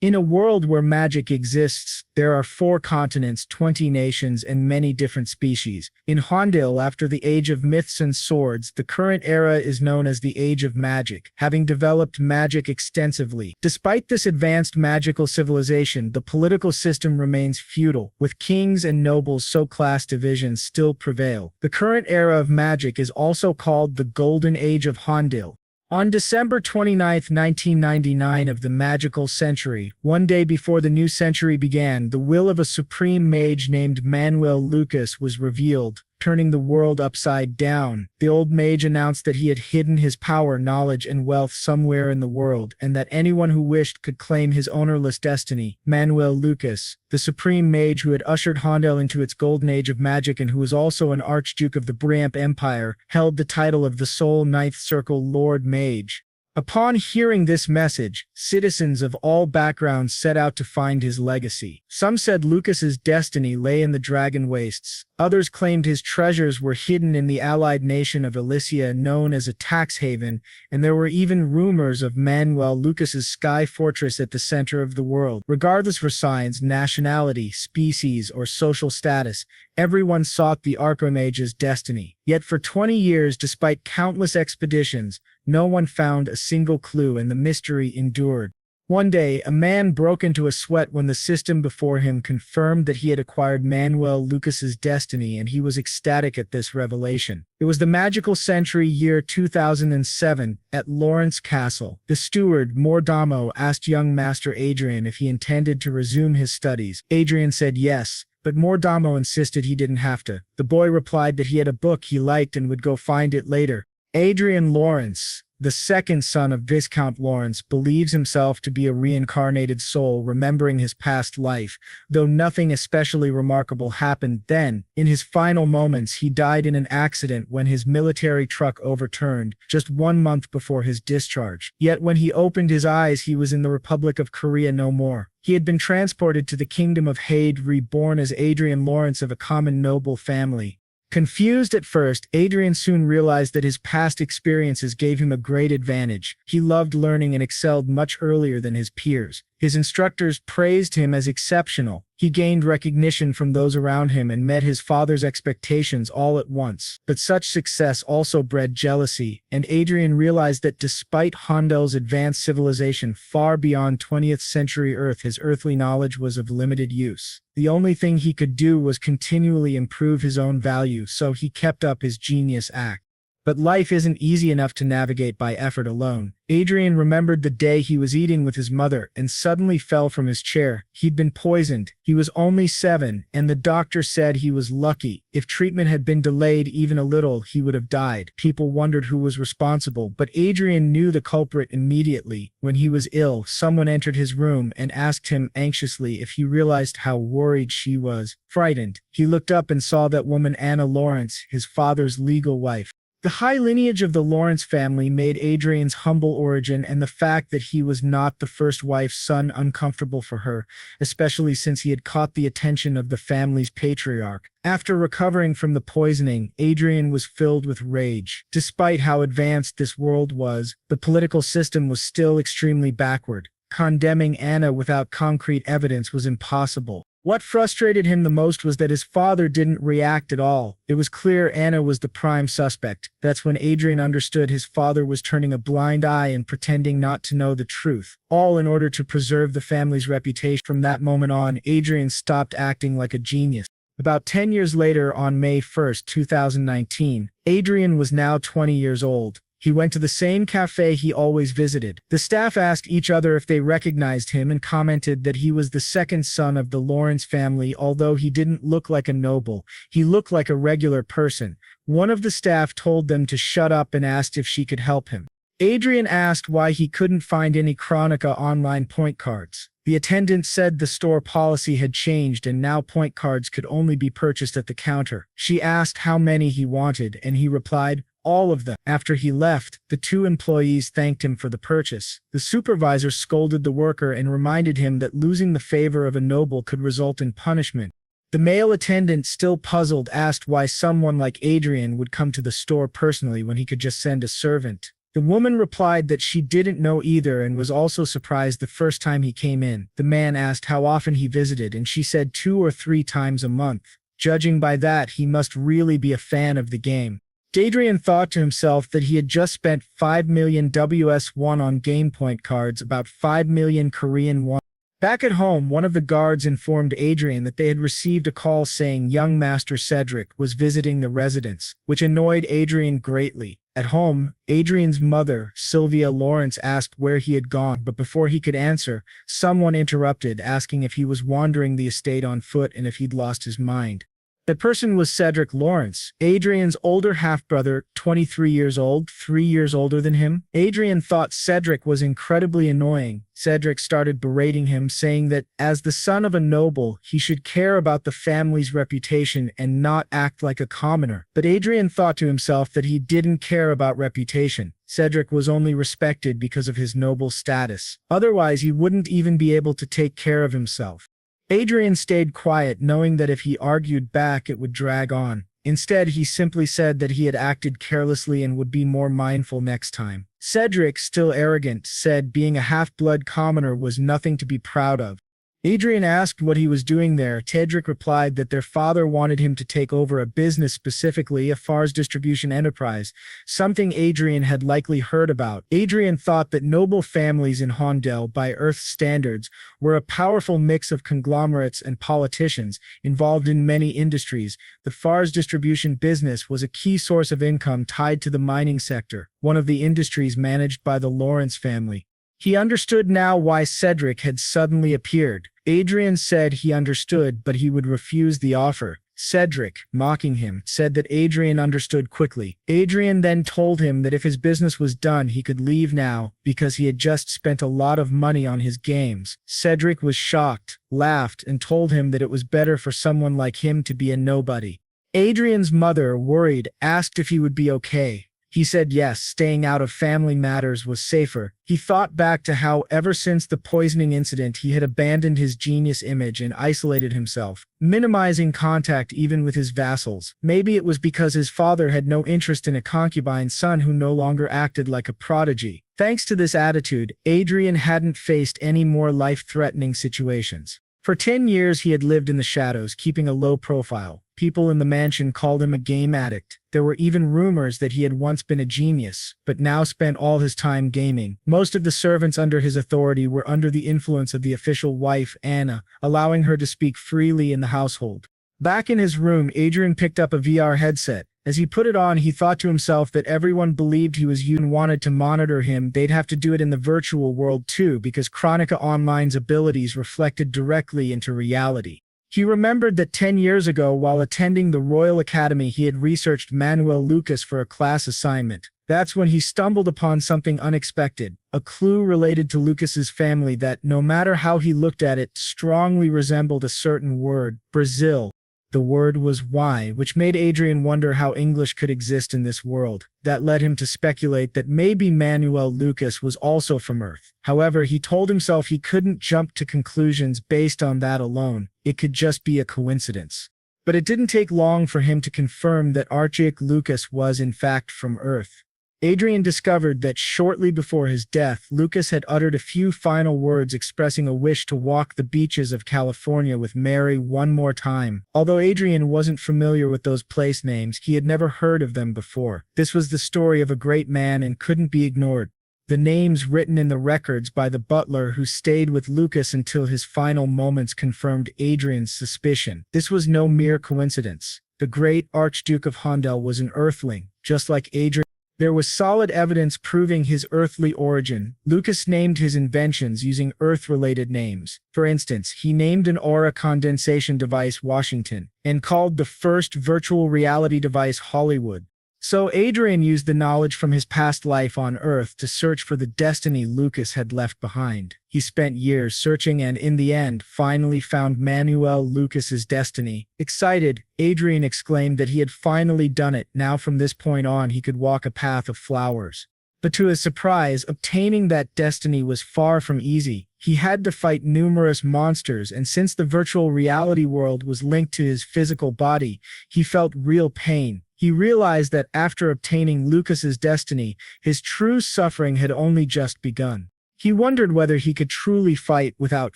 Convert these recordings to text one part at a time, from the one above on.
In a world where magic exists, there are 4 continents, 20 nations, and many different species. In Hondil, after the Age of Myths and Swords, the current era is known as the Age of Magic, having developed magic extensively. Despite this advanced magical civilization, the political system remains feudal, with kings and nobles, so class divisions still prevail. The current era of magic is also called the Golden Age of Hondil. On December 29, 1999 of the magical century, one day before the new century began, the will of a supreme mage named Manuel Lucas was revealed, turning the world upside down. The old mage announced that he had hidden his power, knowledge, and wealth somewhere in the world, and that anyone who wished could claim his ownerless destiny. Manuel Lucas, the supreme mage who had ushered Hondel into its golden age of magic and who was also an archduke of the Briamp Empire, held the title of the sole Ninth Circle Lord Mage. Upon hearing this message, citizens of all backgrounds set out to find his legacy. Some said Lucas's destiny lay in the Dragon Wastes. Others claimed his treasures were hidden in the allied nation of Elysia, known as a tax haven, and there were even rumors of Manuel Lucas's sky fortress at the center of the world. Regardless for science, nationality, species, or social status, everyone sought the Archmage's destiny. Yet for 20 years, despite countless expeditions, no one found a single clue, and the mystery endured. One day, a man broke into a sweat when the system before him confirmed that he had acquired Manuel Lucas's destiny, and he was ecstatic at this revelation. It was the magical century year 2007, at Lawrence Castle. The steward, Mordamo, asked young Master Adrian if he intended to resume his studies. Adrian said yes, but Mordamo insisted he didn't have to. The boy replied that he had a book he liked and would go find it later. Adrian Lawrence, the second son of Viscount Lawrence, believes himself to be a reincarnated soul remembering his past life, though nothing especially remarkable happened then. In his final moments, he died in an accident when his military truck overturned, just 1 month before his discharge. Yet when he opened his eyes, he was in the Republic of Korea no more. He had been transported to the kingdom of Hade, reborn as Adrian Lawrence of a common noble family. Confused at first, Adrian soon realized that his past experiences gave him a great advantage. He loved learning and excelled much earlier than his peers. His instructors praised him as exceptional. He gained recognition from those around him and met his father's expectations all at once. But such success also bred jealousy, and Adrian realized that despite Hondel's advanced civilization far beyond 20th century Earth, his earthly knowledge was of limited use. The only thing he could do was continually improve his own value, so he kept up his genius act. But life isn't easy enough to navigate by effort alone. Adrian remembered the day he was eating with his mother and suddenly fell from his chair. He'd been poisoned. He was only 7, and the doctor said he was lucky. If treatment had been delayed even a little, he would have died. People wondered who was responsible, but Adrian knew the culprit immediately. When he was ill, someone entered his room and asked him anxiously if he realized how worried she was. Frightened, he looked up and saw that woman, Anna Lawrence, his father's legal wife. The high lineage of the Lawrence family made Adrian's humble origin and the fact that he was not the first wife's son uncomfortable for her, especially since he had caught the attention of the family's patriarch. After recovering from the poisoning, Adrian was filled with rage. Despite how advanced this world was, the political system was still extremely backward. Condemning Anna without concrete evidence was impossible. What frustrated him the most was that his father didn't react at all. It was clear Anna was the prime suspect. That's when Adrian understood his father was turning a blind eye and pretending not to know the truth, all in order to preserve the family's reputation. From that moment on, Adrian stopped acting like a genius. About 10 years later, on May 1, 2019, Adrian was now 20 years old. He went to the same cafe he always visited. The staff asked each other if they recognized him and commented that he was the second son of the Lawrence family. Although he didn't look like a noble, he looked like a regular person. One of the staff told them to shut up and asked if she could help him. Adrian asked why he couldn't find any Chronicle Online point cards. The attendant said the store policy had changed and now point cards could only be purchased at the counter. She asked how many he wanted, and he replied, "All of them." After he left, the 2 employees thanked him for the purchase. The supervisor scolded the worker and reminded him that losing the favor of a noble could result in punishment. The male attendant, still puzzled, asked why someone like Adrian would come to the store personally when he could just send a servant. The woman replied that she didn't know either and was also surprised the first time he came in. The man asked how often he visited, and she said 2 or 3 times a month. Judging by that, he must really be a fan of the game. Adrian thought to himself that he had just spent 5 million WS1 on game point cards, about 5 million Korean won. Back at home, one of the guards informed Adrian that they had received a call saying young Master Cedric was visiting the residence, which annoyed Adrian greatly. At home, Adrian's mother, Sylvia Lawrence, asked where he had gone, but before he could answer, someone interrupted, asking if he was wandering the estate on foot and if he'd lost his mind. That person was Cedric Lawrence, Adrian's older half-brother, 23 years old, 3 years older than him. Adrian thought Cedric was incredibly annoying. Cedric started berating him, saying that, as the son of a noble, he should care about the family's reputation and not act like a commoner. But Adrian thought to himself that he didn't care about reputation. Cedric was only respected because of his noble status. Otherwise, he wouldn't even be able to take care of himself. Adrian stayed quiet, knowing that if he argued back, it would drag on. Instead, he simply said that he had acted carelessly and would be more mindful next time. Cedric, still arrogant, said being a half-blood commoner was nothing to be proud of. Adrian asked what he was doing there. Cedric replied that their father wanted him to take over a business, specifically a FARS distribution enterprise, something Adrian had likely heard about. Adrian thought that noble families in Hondel, by Earth standards, were a powerful mix of conglomerates and politicians involved in many industries. The FARS distribution business was a key source of income tied to the mining sector, one of the industries managed by the Lawrence family. He understood now why Cedric had suddenly appeared. Adrian said he understood, but he would refuse the offer. Cedric, mocking him, said that Adrian understood quickly. Adrian then told him that if his business was done, he could leave now, because he had just spent a lot of money on his games. Cedric was shocked, laughed, and told him that it was better for someone like him to be a nobody. Adrian's mother, worried, asked if he would be okay. He said yes, staying out of family matters was safer. He thought back to how, ever since the poisoning incident, he had abandoned his genius image and isolated himself, minimizing contact even with his vassals. Maybe it was because his father had no interest in a concubine's son who no longer acted like a prodigy. Thanks to this attitude, Adrian hadn't faced any more life-threatening situations. For 10 years he had lived in the shadows, keeping a low profile. People in the mansion called him a game addict. There were even rumors that he had once been a genius, but now spent all his time gaming. Most of the servants under his authority were under the influence of the official wife, Anna, allowing her to speak freely in the household. Back in his room, Adrian picked up a VR headset. As he put it on, he thought to himself that everyone believed he was you and wanted to monitor him. They'd have to do it in the virtual world too, because Chronicle Online's abilities reflected directly into reality. He remembered that 10 years ago, while attending the Royal Academy, he had researched Manuel Lucas for a class assignment. That's when he stumbled upon something unexpected, a clue related to Lucas's family that, no matter how he looked at it, strongly resembled a certain word, Brazil. The word was Y, which made Adrian wonder how English could exist in this world. That led him to speculate that maybe Manuel Lucas was also from Earth. However, he told himself he couldn't jump to conclusions based on that alone. It could just be a coincidence. But it didn't take long for him to confirm that Archaic Lucas was in fact from Earth. Adrian discovered that shortly before his death, Lucas had uttered a few final words expressing a wish to walk the beaches of California with Mary one more time. Although Adrian wasn't familiar with those place names, he had never heard of them before. This was the story of a great man and couldn't be ignored. The names written in the records by the butler who stayed with Lucas until his final moments confirmed Adrian's suspicion. This was no mere coincidence. The great Archduke of Hondel was an Earthling, just like Adrian. There was solid evidence proving his earthly origin. Lucas named his inventions using Earth-related names. For instance, he named an aura condensation device Washington, and called the first virtual reality device Hollywood. So Adrian used the knowledge from his past life on Earth to search for the destiny Lucas had left behind. He spent years searching and, in the end, finally found Manuel Lucas's destiny. Excited, Adrian exclaimed that he had finally done it. Now from this point on, he could walk a path of flowers. But to his surprise, obtaining that destiny was far from easy. He had to fight numerous monsters, and since the virtual reality world was linked to his physical body, he felt real pain. He realized that after obtaining Lucas's destiny, his true suffering had only just begun. He wondered whether he could truly fight without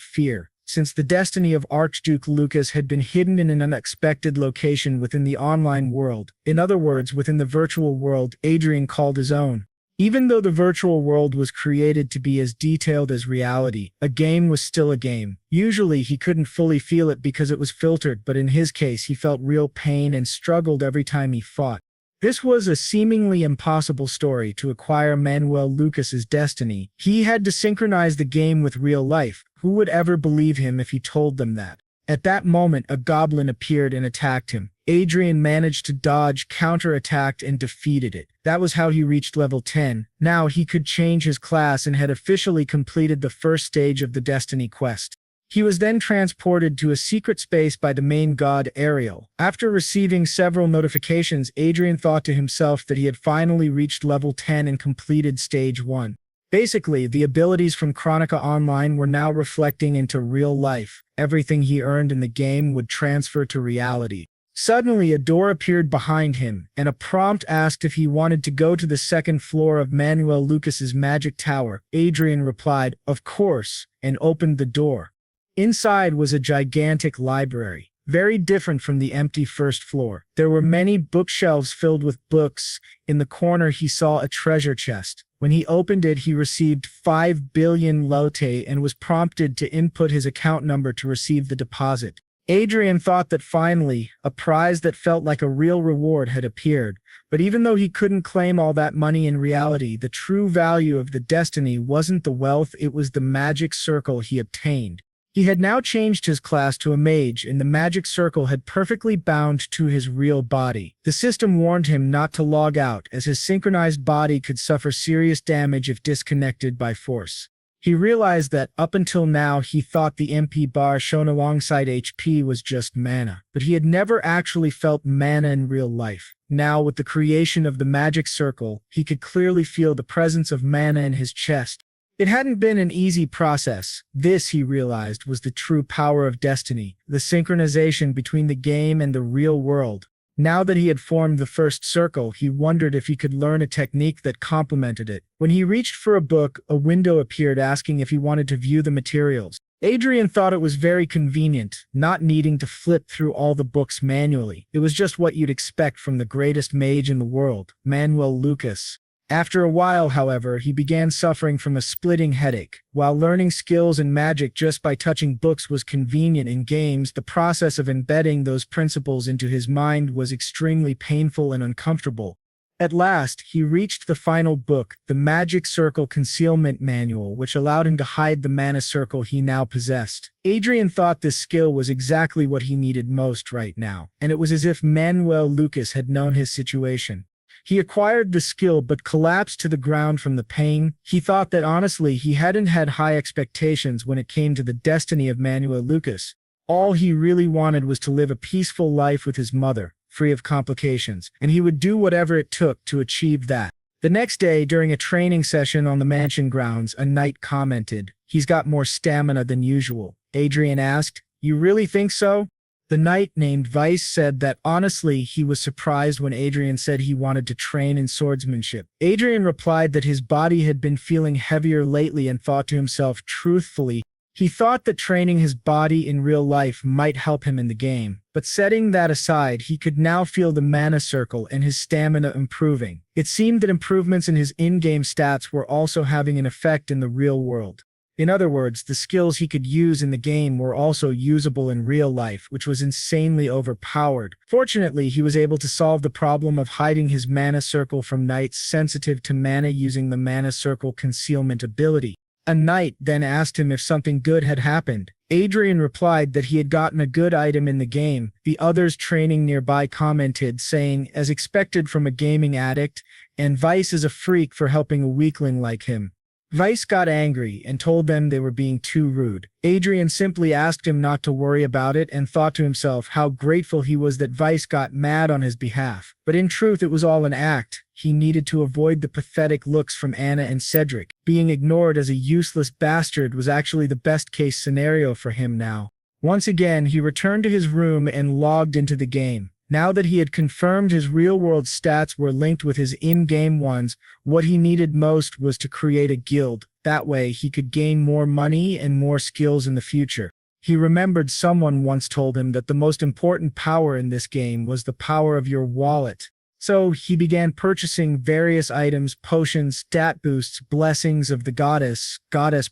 fear, since the destiny of Archduke Lucas had been hidden in an unexpected location within the online world, in other words, within the virtual world Adrian called his own. Even though the virtual world was created to be as detailed as reality, a game was still a game. Usually he couldn't fully feel it because it was filtered, but in his case he felt real pain and struggled every time he fought. This was a seemingly impossible story to acquire Manuel Lucas's destiny. He had to synchronize the game with real life. Who would ever believe him if he told them that? At that moment, a goblin appeared and attacked him. Adrian managed to dodge, counterattacked, and defeated it. That was how he reached level 10. Now he could change his class and had officially completed the first stage of the Destiny quest. He was then transported to a secret space by the main god Ariel. After receiving several notifications, Adrian thought to himself that he had finally reached level 10 and completed stage 1. Basically, the abilities from Chronicle Online were now reflecting into real life. Everything he earned in the game would transfer to reality. Suddenly, a door appeared behind him, and a prompt asked if he wanted to go to the second floor of Manuel Lucas's magic tower. Adrian replied, "Of course," and opened the door. Inside was a gigantic library, very different from the empty first floor. There were many bookshelves filled with books. In the corner, he saw a treasure chest. When he opened it, he received 5 billion lote and was prompted to input his account number to receive the deposit. Adrian thought that finally, a prize that felt like a real reward had appeared. But even though he couldn't claim all that money in reality, the true value of the destiny wasn't the wealth, it was the magic circle he obtained. He had now changed his class to a mage, and the magic circle had perfectly bound to his real body. The system warned him not to log out, as his synchronized body could suffer serious damage if disconnected by force. He realized that up until now he thought the MP bar shown alongside HP was just mana, but he had never actually felt mana in real life. Now, with the creation of the magic circle, he could clearly feel the presence of mana in his chest. It hadn't been an easy process. This, he realized, was the true power of destiny, the synchronization between the game and the real world. Now that he had formed the first circle, he wondered if he could learn a technique that complemented it. When he reached for a book, a window appeared asking if he wanted to view the materials. Adrian thought it was very convenient, not needing to flip through all the books manually. It was just what you'd expect from the greatest mage in the world, Manuel Lucas. After a while, however, he began suffering from a splitting headache. While learning skills in magic just by touching books was convenient in games, the process of embedding those principles into his mind was extremely painful and uncomfortable. At last, he reached the final book, the Magic Circle Concealment Manual, which allowed him to hide the mana circle he now possessed. Adrian thought this skill was exactly what he needed most right now, and it was as if Manuel Lucas had known his situation. He acquired the skill but collapsed to the ground from the pain. He thought that honestly he hadn't had high expectations when it came to the destiny of Manuel Lucas. All he really wanted was to live a peaceful life with his mother, free of complications, and he would do whatever it took to achieve that. The next day, during a training session on the mansion grounds, a knight commented, "He's got more stamina than usual." Adrian asked, "You really think so?" The knight named Vice said that honestly he was surprised when Adrian said he wanted to train in swordsmanship. Adrian replied that his body had been feeling heavier lately and thought to himself truthfully, he thought that training his body in real life might help him in the game. But setting that aside, he could now feel the mana circle and his stamina improving. It seemed that improvements in his in-game stats were also having an effect in the real world. In other words, the skills he could use in the game were also usable in real life, which was insanely overpowered. Fortunately, he was able to solve the problem of hiding his mana circle from knights sensitive to mana using the mana circle concealment ability. A knight then asked him if something good had happened. Adrian replied that he had gotten a good item in the game. The others training nearby commented, saying, as expected from a gaming addict, and Vice is a freak for helping a weakling like him. Vice got angry and told them they were being too rude. Adrian simply asked him not to worry about it and thought to himself how grateful he was that Vice got mad on his behalf. But in truth, it was all an act. He needed to avoid the pathetic looks from Anna and Cedric. Being ignored as a useless bastard was actually the best-case scenario for him now. Once again, he returned to his room and logged into the game. Now that he had confirmed his real-world stats were linked with his in-game ones, what he needed most was to create a guild. That way, he could gain more money and more skills in the future. He remembered someone once told him that the most important power in this game was the power of your wallet. So he began purchasing various items, potions, stat boosts, blessings of the goddess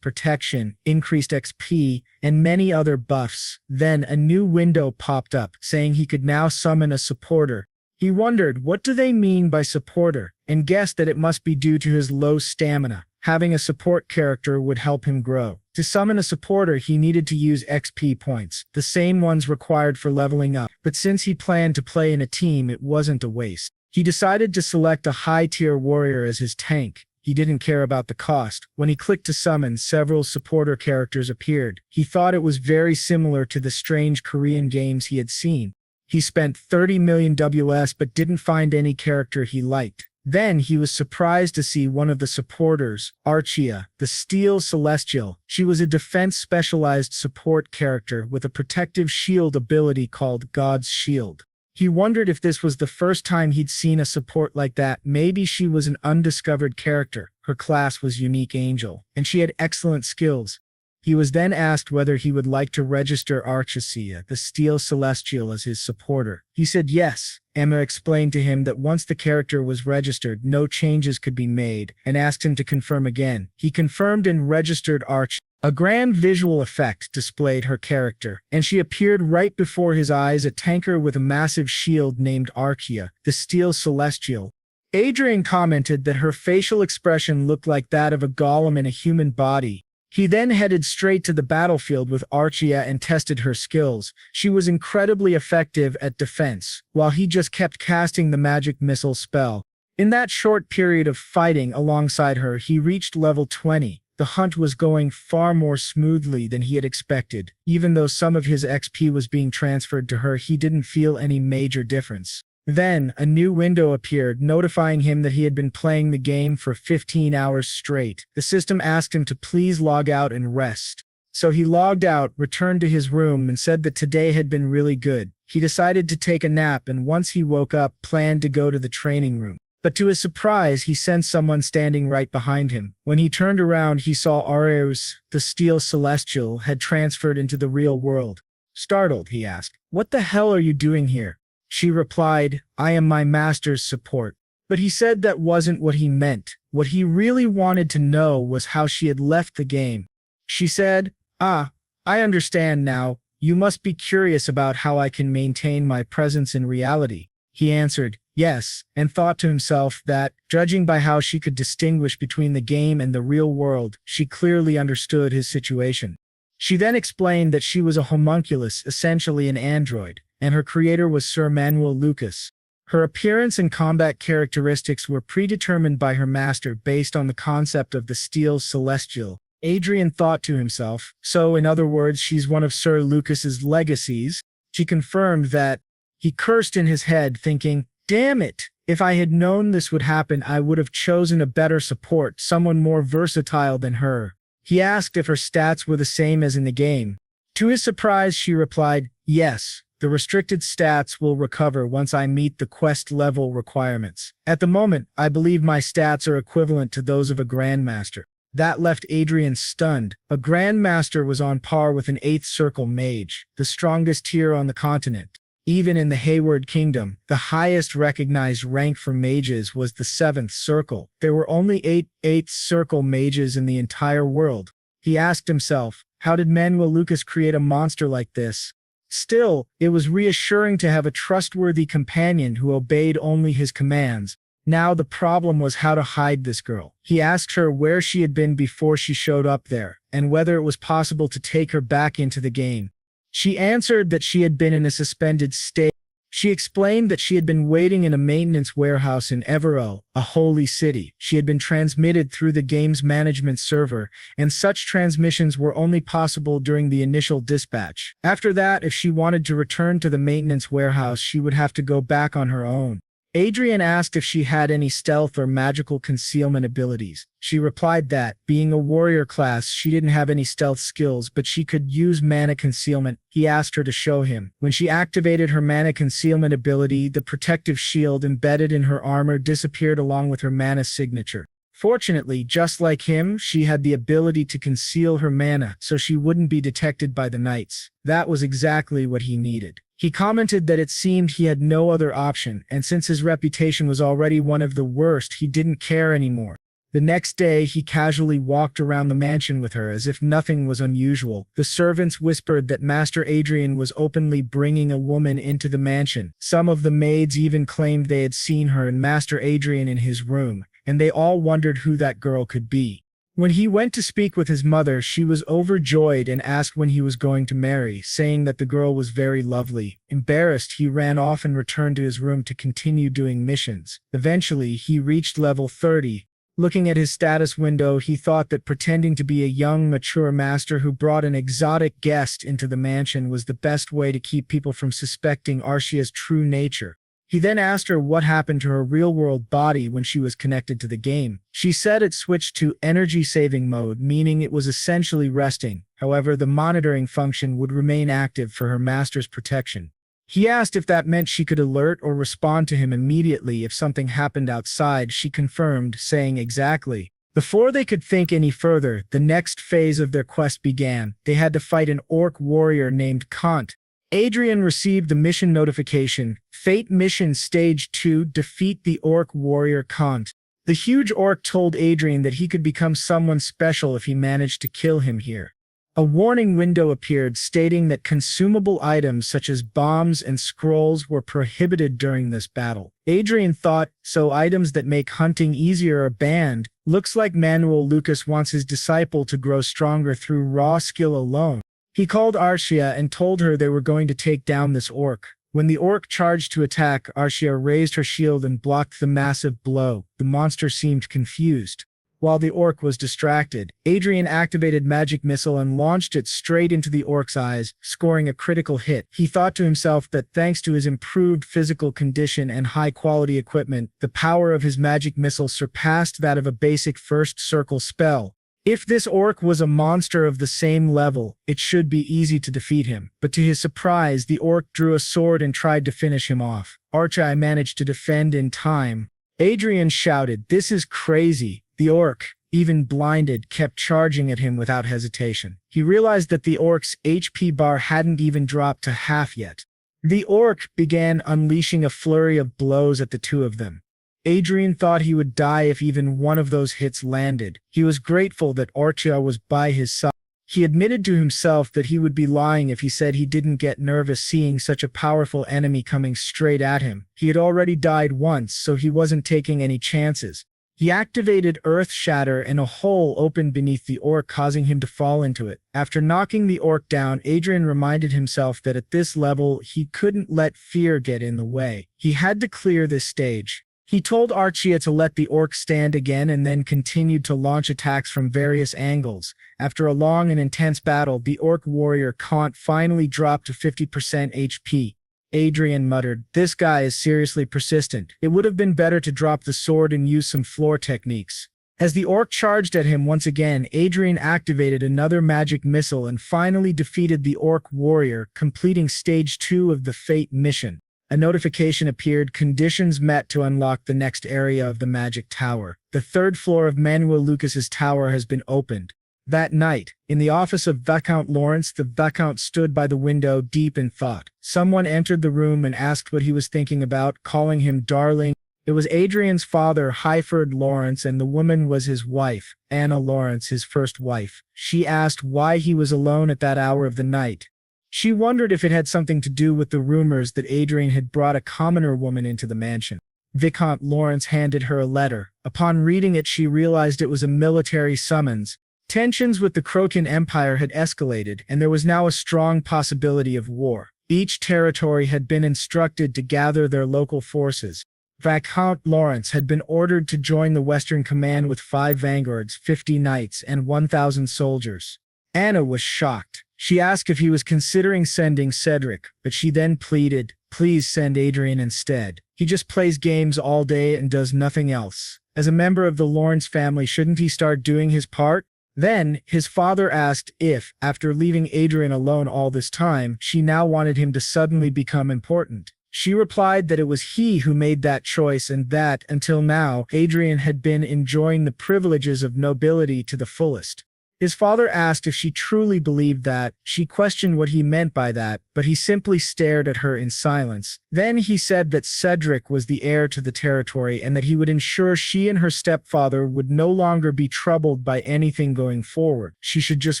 protection, increased XP, and many other buffs. Then a new window popped up, saying he could now summon a supporter. He wondered, what do they mean by supporter, and guessed that it must be due to his low stamina. Having a support character would help him grow. To summon a supporter, he needed to use XP points, the same ones required for leveling up. But since he planned to play in a team, it wasn't a waste. He decided to select a high-tier warrior as his tank. He didn't care about the cost. When he clicked to summon, several supporter characters appeared. He thought it was very similar to the strange Korean games he had seen. He spent 30 million WS but didn't find any character he liked. Then he was surprised to see one of the supporters, Archia, the Steel Celestial. She was a defense-specialized support character with a protective shield ability called God's Shield. He wondered if this was the first time he'd seen a support like that. Maybe she was an undiscovered character. Her class was Unique Angel, and she had excellent skills. He was then asked whether he would like to register Archia, the Steel Celestial, as his supporter. He said yes. Emma explained to him that once the character was registered, no changes could be made, and asked him to confirm again. He confirmed and registered Archia. A grand visual effect displayed her character, and she appeared right before his eyes, a tanker with a massive shield named Archia, the Steel Celestial. Adrian commented that her facial expression looked like that of a golem in a human body. He then headed straight to the battlefield with Archia and tested her skills. She was incredibly effective at defense, while he just kept casting the magic missile spell. In that short period of fighting alongside her, he reached level 20. The hunt was going far more smoothly than he had expected. Even though some of his XP was being transferred to her, he didn't feel any major difference. Then, a new window appeared, notifying him that he had been playing the game for 15 hours straight. The system asked him to please log out and rest. So he logged out, returned to his room, and said that today had been really good. He decided to take a nap, and once he woke up, planned to go to the training room. But to his surprise, he sensed someone standing right behind him. When he turned around, he saw Areus, the Steel Celestial, had transferred into the real world. Startled, he asked, "What the hell are you doing here?" She replied, "I am my master's support." But he said that wasn't what he meant. What he really wanted to know was how she had left the game. She said, "Ah, I understand now. You must be curious about how I can maintain my presence in reality." He answered, "Yes," and thought to himself that, judging by how she could distinguish between the game and the real world, she clearly understood his situation. She then explained that she was a homunculus, essentially an android, and her creator was Sir Manuel Lucas. Her appearance and combat characteristics were predetermined by her master based on the concept of the Steel Celestial. Adrian thought to himself, so in other words, she's one of Sir Lucas's legacies. She confirmed that. He cursed in his head, thinking, "Damn it! If I had known this would happen, I would have chosen a better support, someone more versatile than her." He asked if her stats were the same as in the game. To his surprise, she replied, "Yes. The restricted stats will recover once I meet the quest level requirements. At the moment, I believe my stats are equivalent to those of a Grandmaster." That left Adrian stunned. A Grandmaster was on par with an 8th Circle Mage, the strongest tier on the continent. Even in the Hayward Kingdom, the highest recognized rank for mages was the 7th Circle. There were only 8 8th Circle mages in the entire world. He asked himself, how did Manuel Lucas create a monster like this? Still, it was reassuring to have a trustworthy companion who obeyed only his commands. Now the problem was how to hide this girl. He asked her where she had been before she showed up there, and whether it was possible to take her back into the game. She answered that she had been in a suspended state. She explained that she had been waiting in a maintenance warehouse in Evero, a holy city. She had been transmitted through the game's management server, and such transmissions were only possible during the initial dispatch. After that, if she wanted to return to the maintenance warehouse, she would have to go back on her own. Adrian asked if she had any stealth or magical concealment abilities. She replied that, being a warrior class, she didn't have any stealth skills, but she could use mana concealment. He asked her to show him. When she activated her mana concealment ability, the protective shield embedded in her armor disappeared along with her mana signature. Fortunately, just like him, she had the ability to conceal her mana so she wouldn't be detected by the knights. That was exactly what he needed. He commented that it seemed he had no other option, and since his reputation was already one of the worst, he didn't care anymore. The next day, he casually walked around the mansion with her as if nothing was unusual. The servants whispered that Master Adrian was openly bringing a woman into the mansion. Some of the maids even claimed they had seen her and Master Adrian in his room, and they all wondered who that girl could be. When he went to speak with his mother, she was overjoyed and asked when he was going to marry, saying that the girl was very lovely. Embarrassed, he ran off and returned to his room to continue doing missions. Eventually, he reached level 30. Looking at his status window, he thought that pretending to be a young, mature master who brought an exotic guest into the mansion was the best way to keep people from suspecting Arcia's true nature. He then asked her what happened to her real-world body when she was connected to the game. She said it switched to energy-saving mode, meaning it was essentially resting. However, the monitoring function would remain active for her master's protection. He asked if that meant she could alert or respond to him immediately if something happened outside. She confirmed, saying exactly. Before they could think any further, the next phase of their quest began. They had to fight an orc warrior named Kant. Adrian received the mission notification, Fate Mission Stage 2, Defeat the Orc Warrior Kant. The huge orc told Adrian that he could become someone special if he managed to kill him here. A warning window appeared stating that consumable items such as bombs and scrolls were prohibited during this battle. Adrian thought, so items that make hunting easier are banned. Looks like Manuel Lucas wants his disciple to grow stronger through raw skill alone. He called Arcia and told her they were going to take down this orc. When the orc charged to attack, Arcia raised her shield and blocked the massive blow. The monster seemed confused. While the orc was distracted, Adrian activated Magic Missile and launched it straight into the orc's eyes, scoring a critical hit. He thought to himself that thanks to his improved physical condition and high-quality equipment, the power of his Magic Missile surpassed that of a basic First Circle spell. If this orc was a monster of the same level, it should be easy to defeat him. But to his surprise, the orc drew a sword and tried to finish him off. Archie managed to defend in time. Adrian shouted, "This is crazy." The orc, even blinded, kept charging at him without hesitation. He realized that the orc's HP bar hadn't even dropped to half yet. The orc began unleashing a flurry of blows at the two of them. Adrian thought he would die if even one of those hits landed. He was grateful that Arcia was by his side. He admitted to himself that he would be lying if he said he didn't get nervous seeing such a powerful enemy coming straight at him. He had already died once, so he wasn't taking any chances. He activated Earth Shatter and a hole opened beneath the orc, causing him to fall into it. After knocking the orc down, Adrian reminded himself that at this level, he couldn't let fear get in the way. He had to clear this stage. He told Arcia to let the orc stand again and then continued to launch attacks from various angles. After a long and intense battle, the orc warrior Kant finally dropped to 50% HP. Adrian muttered, "This guy is seriously persistent. It would have been better to drop the sword and use some floor techniques." As the orc charged at him once again, Adrian activated another magic missile and finally defeated the orc warrior, completing stage 2 of the Fate mission. A notification appeared, conditions met to unlock the next area of the magic tower. The 3rd floor of Manuel Lucas's tower has been opened. That night, in the office of Viscount Lawrence, the viscount stood by the window, deep in thought. Someone entered the room and asked what he was thinking about, calling him darling. It was Adrian's father, Highford Lawrence, and the woman was his wife, Anna Lawrence, his first wife. She asked why he was alone at that hour of the night. She wondered if it had something to do with the rumors that Adrian had brought a commoner woman into the mansion. Viscount Lawrence handed her a letter. Upon reading it, she realized it was a military summons. Tensions with the Crocan Empire had escalated, and there was now a strong possibility of war. Each territory had been instructed to gather their local forces. Viscount Lawrence had been ordered to join the Western Command with 5 vanguards, 50 knights, and 1,000 soldiers. Anna was shocked. She asked if he was considering sending Cedric, but she then pleaded, Please send Adrian instead. He just plays games all day and does nothing else. As a member of the Lawrence family, shouldn't he start doing his part? Then, his father asked if, after leaving Adrian alone all this time, she now wanted him to suddenly become important. She replied that it was he who made that choice and that, until now, Adrian had been enjoying the privileges of nobility to the fullest. His father asked if she truly believed that. She questioned what he meant by that, but he simply stared at her in silence. Then he said that Cedric was the heir to the territory and that he would ensure she and her stepfather would no longer be troubled by anything going forward. She should just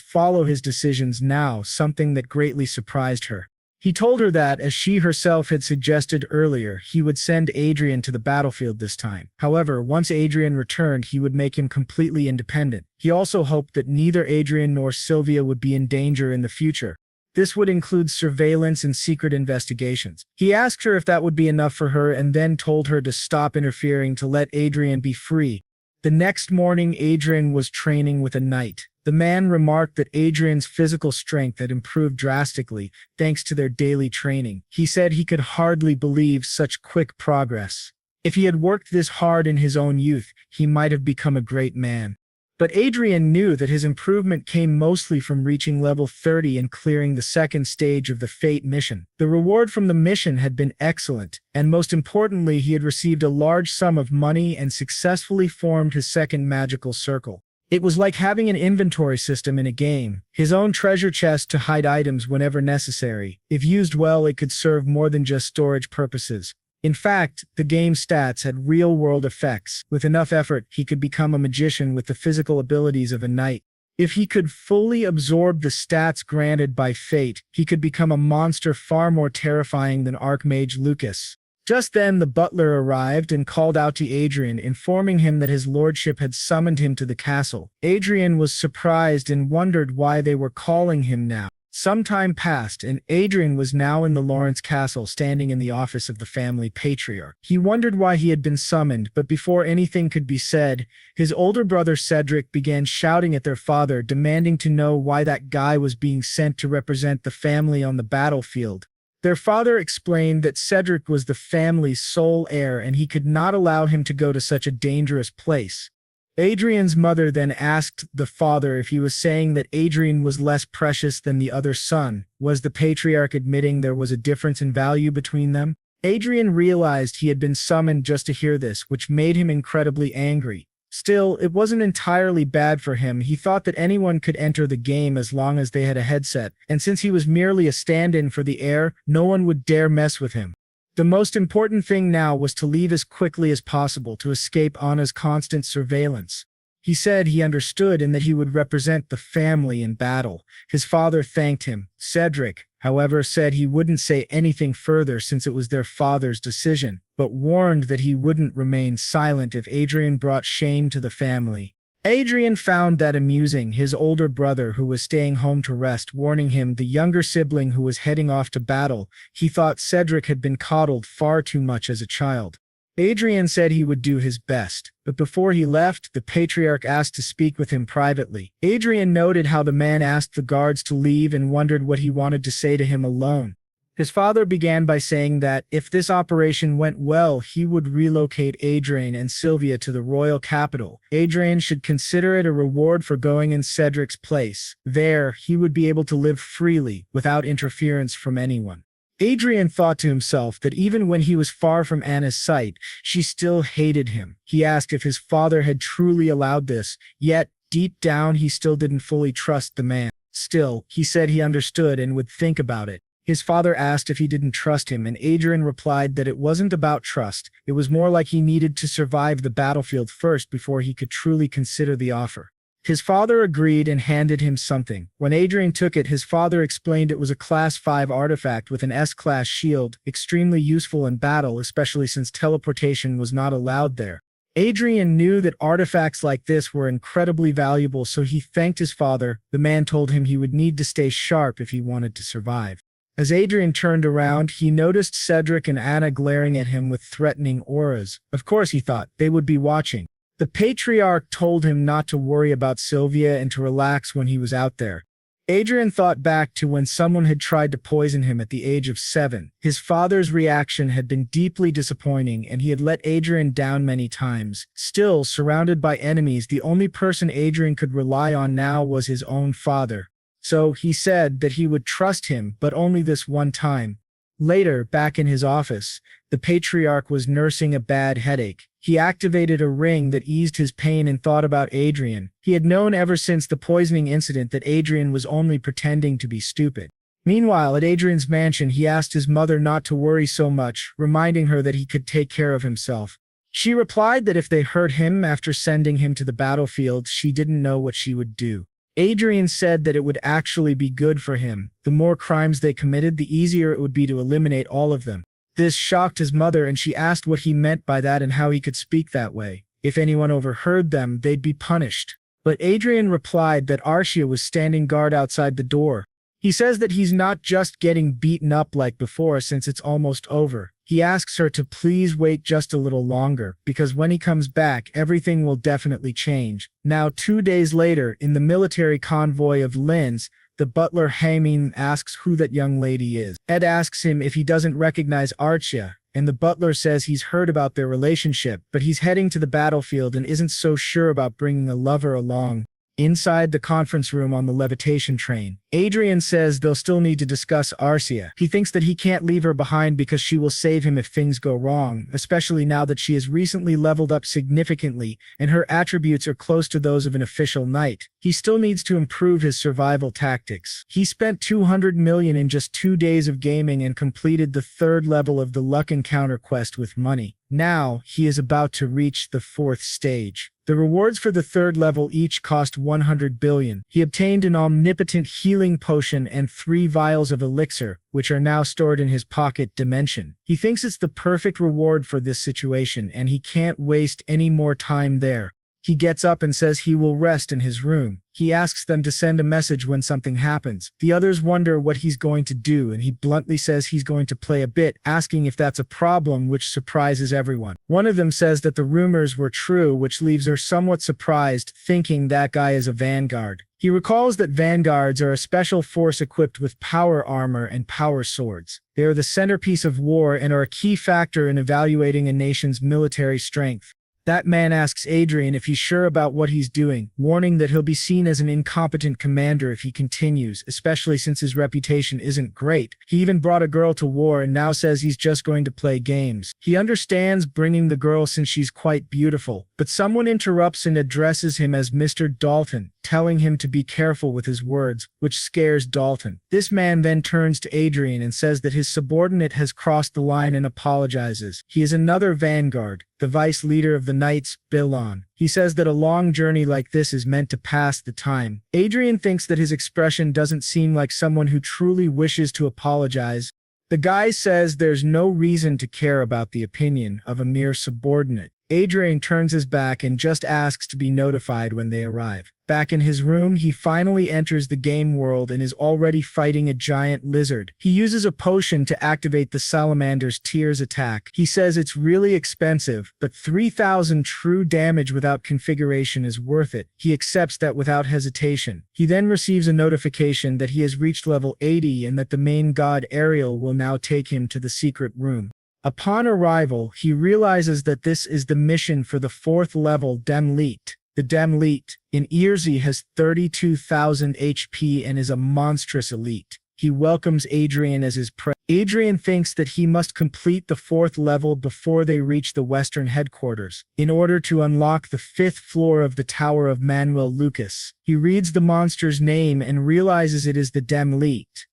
follow his decisions now, something that greatly surprised her. He told her that, as she herself had suggested earlier, he would send Adrian to the battlefield this time. However, once Adrian returned, he would make him completely independent. He also hoped that neither Adrian nor Sylvia would be in danger in the future. This would include surveillance and secret investigations. He asked her if that would be enough for her and then told her to stop interfering to let Adrian be free. The next morning, Adrian was training with a knight. The man remarked that Adrian's physical strength had improved drastically, thanks to their daily training. He said he could hardly believe such quick progress. If he had worked this hard in his own youth, he might have become a great man. But Adrian knew that his improvement came mostly from reaching level 30 and clearing the second stage of the Fate mission. The reward from the mission had been excellent, and most importantly, he had received a large sum of money and successfully formed his second magical circle. It was like having an inventory system in a game, his own treasure chest to hide items whenever necessary. If used well, it could serve more than just storage purposes. In fact, the game's stats had real-world effects. With enough effort, he could become a magician with the physical abilities of a knight. If he could fully absorb the stats granted by fate, he could become a monster far more terrifying than Archmage Lucas. Just then the butler arrived and called out to Adrian, informing him that his lordship had summoned him to the castle. Adrian was surprised and wondered why they were calling him now. Some time passed, and Adrian was now in the Lawrence castle, standing in the office of the family patriarch. He wondered why he had been summoned, but before anything could be said, his older brother Cedric began shouting at their father, demanding to know why that guy was being sent to represent the family on the battlefield. Their father explained that Cedric was the family's sole heir and he could not allow him to go to such a dangerous place. Adrian's mother then asked the father if he was saying that Adrian was less precious than the other son. Was the patriarch admitting there was a difference in value between them? Adrian realized he had been summoned just to hear this, which made him incredibly angry. Still, it wasn't entirely bad for him. He thought that anyone could enter the game as long as they had a headset, and since he was merely a stand-in for the heir, no one would dare mess with him. The most important thing now was to leave as quickly as possible to escape Anna's constant surveillance. He said he understood and that he would represent the family in battle. His father thanked him. Cedric, however, said he wouldn't say anything further since it was their father's decision, but warned that he wouldn't remain silent if Adrian brought shame to the family. Adrian found that amusing, his older brother who was staying home to rest warning him, the younger sibling who was heading off to battle. He thought Cedric had been coddled far too much as a child. Adrian said he would do his best, but before he left, the patriarch asked to speak with him privately. Adrian noted how the man asked the guards to leave and wondered what he wanted to say to him alone. His father began by saying that, if this operation went well, he would relocate Adrian and Sylvia to the royal capital. Adrian should consider it a reward for going in Cedric's place. There, he would be able to live freely, without interference from anyone. Adrian thought to himself that even when he was far from Anna's sight, she still hated him. He asked if his father had truly allowed this, yet, deep down, he still didn't fully trust the man. Still, he said he understood and would think about it. His father asked if he didn't trust him, and Adrian replied that it wasn't about trust. It was more like he needed to survive the battlefield first before he could truly consider the offer. His father agreed and handed him something. When Adrian took it, his father explained it was a Class 5 artifact with an S-class shield, extremely useful in battle, especially since teleportation was not allowed there. Adrian knew that artifacts like this were incredibly valuable, so he thanked his father. The man told him he would need to stay sharp if he wanted to survive. As Adrian turned around, he noticed Cedric and Anna glaring at him with threatening auras. Of course, he thought, they would be watching. The patriarch told him not to worry about Sylvia and to relax when he was out there. Adrian thought back to when someone had tried to poison him at the age of 7. His father's reaction had been deeply disappointing, and he had let Adrian down many times. Still, surrounded by enemies, the only person Adrian could rely on now was his own father. So he said that he would trust him, but only this one time. Later, back in his office, the patriarch was nursing a bad headache. He activated a ring that eased his pain and thought about Adrian. He had known ever since the poisoning incident that Adrian was only pretending to be stupid. Meanwhile, at Adrian's mansion, he asked his mother not to worry so much, reminding her that he could take care of himself. She replied that if they hurt him after sending him to the battlefield, she didn't know what she would do. Adrian said that it would actually be good for him. The more crimes they committed, the easier it would be to eliminate all of them. This shocked his mother, and she asked what he meant by that and how he could speak that way. If anyone overheard them, they'd be punished. But Adrian replied that Arcia was standing guard outside the door. He says that he's not just getting beaten up like before since it's almost over. He asks her to please wait just a little longer, because when he comes back, everything will definitely change. Now, 2 days later, in the military convoy of Lin's, the butler Hamin asks who that young lady is. Ed asks him if he doesn't recognize Arcia, and the butler says he's heard about their relationship, but he's heading to the battlefield and isn't so sure about bringing a lover along. Inside the conference room on the levitation train, Adrian says they'll still need to discuss Arcia. He thinks that he can't leave her behind because she will save him if things go wrong, especially now that she has recently leveled up significantly and her attributes are close to those of an official knight. He still needs to improve his survival tactics. He spent 200 million in just 2 days of gaming and completed the 3rd level of the Luck Encounter quest with money. Now, he is about to reach the 4th stage. The rewards for the 3rd level each cost 100 billion. He obtained an omnipotent healing potion and 3 vials of elixir, which are now stored in his pocket dimension. He thinks it's the perfect reward for this situation, and he can't waste any more time there. He gets up and says he will rest in his room. He asks them to send a message when something happens. The others wonder what he's going to do, and he bluntly says he's going to play a bit, asking if that's a problem, which surprises everyone. One of them says that the rumors were true, which leaves her somewhat surprised, thinking that guy is a vanguard. He recalls that vanguards are a special force equipped with power armor and power swords. They are the centerpiece of war and are a key factor in evaluating a nation's military strength. That man asks Adrian if he's sure about what he's doing, warning that he'll be seen as an incompetent commander if he continues, especially since his reputation isn't great. He even brought a girl to war and now says he's just going to play games. He understands bringing the girl since she's quite beautiful, but someone interrupts and addresses him as Mr. Dalton, telling him to be careful with his words, which scares Dalton. This man then turns to Adrian and says that his subordinate has crossed the line and apologizes. He is another vanguard, the vice leader of the Knights, Bilon. He says that a long journey like this is meant to pass the time. Adrian thinks that his expression doesn't seem like someone who truly wishes to apologize. The guy says there's no reason to care about the opinion of a mere subordinate. Adrian turns his back and just asks to be notified when they arrive. Back in his room, he finally enters the game world and is already fighting a giant lizard. He uses a potion to activate the salamander's tears attack. He says it's really expensive, but 3,000 true damage without configuration is worth it. He accepts that without hesitation. He then receives a notification that he has reached level 80 and that the main god Ariel will now take him to the secret room. Upon arrival, he realizes that this is the mission for the 4th level Demleet. The Demleet, in Earzy, has 32,000 HP and is a monstrous elite. He welcomes Adrian as his prey. Adrian thinks that he must complete the 4th level before they reach the western headquarters, in order to unlock the 5th floor of the Tower of Manuel Lucas. He reads the monster's name and realizes it is the Demleet.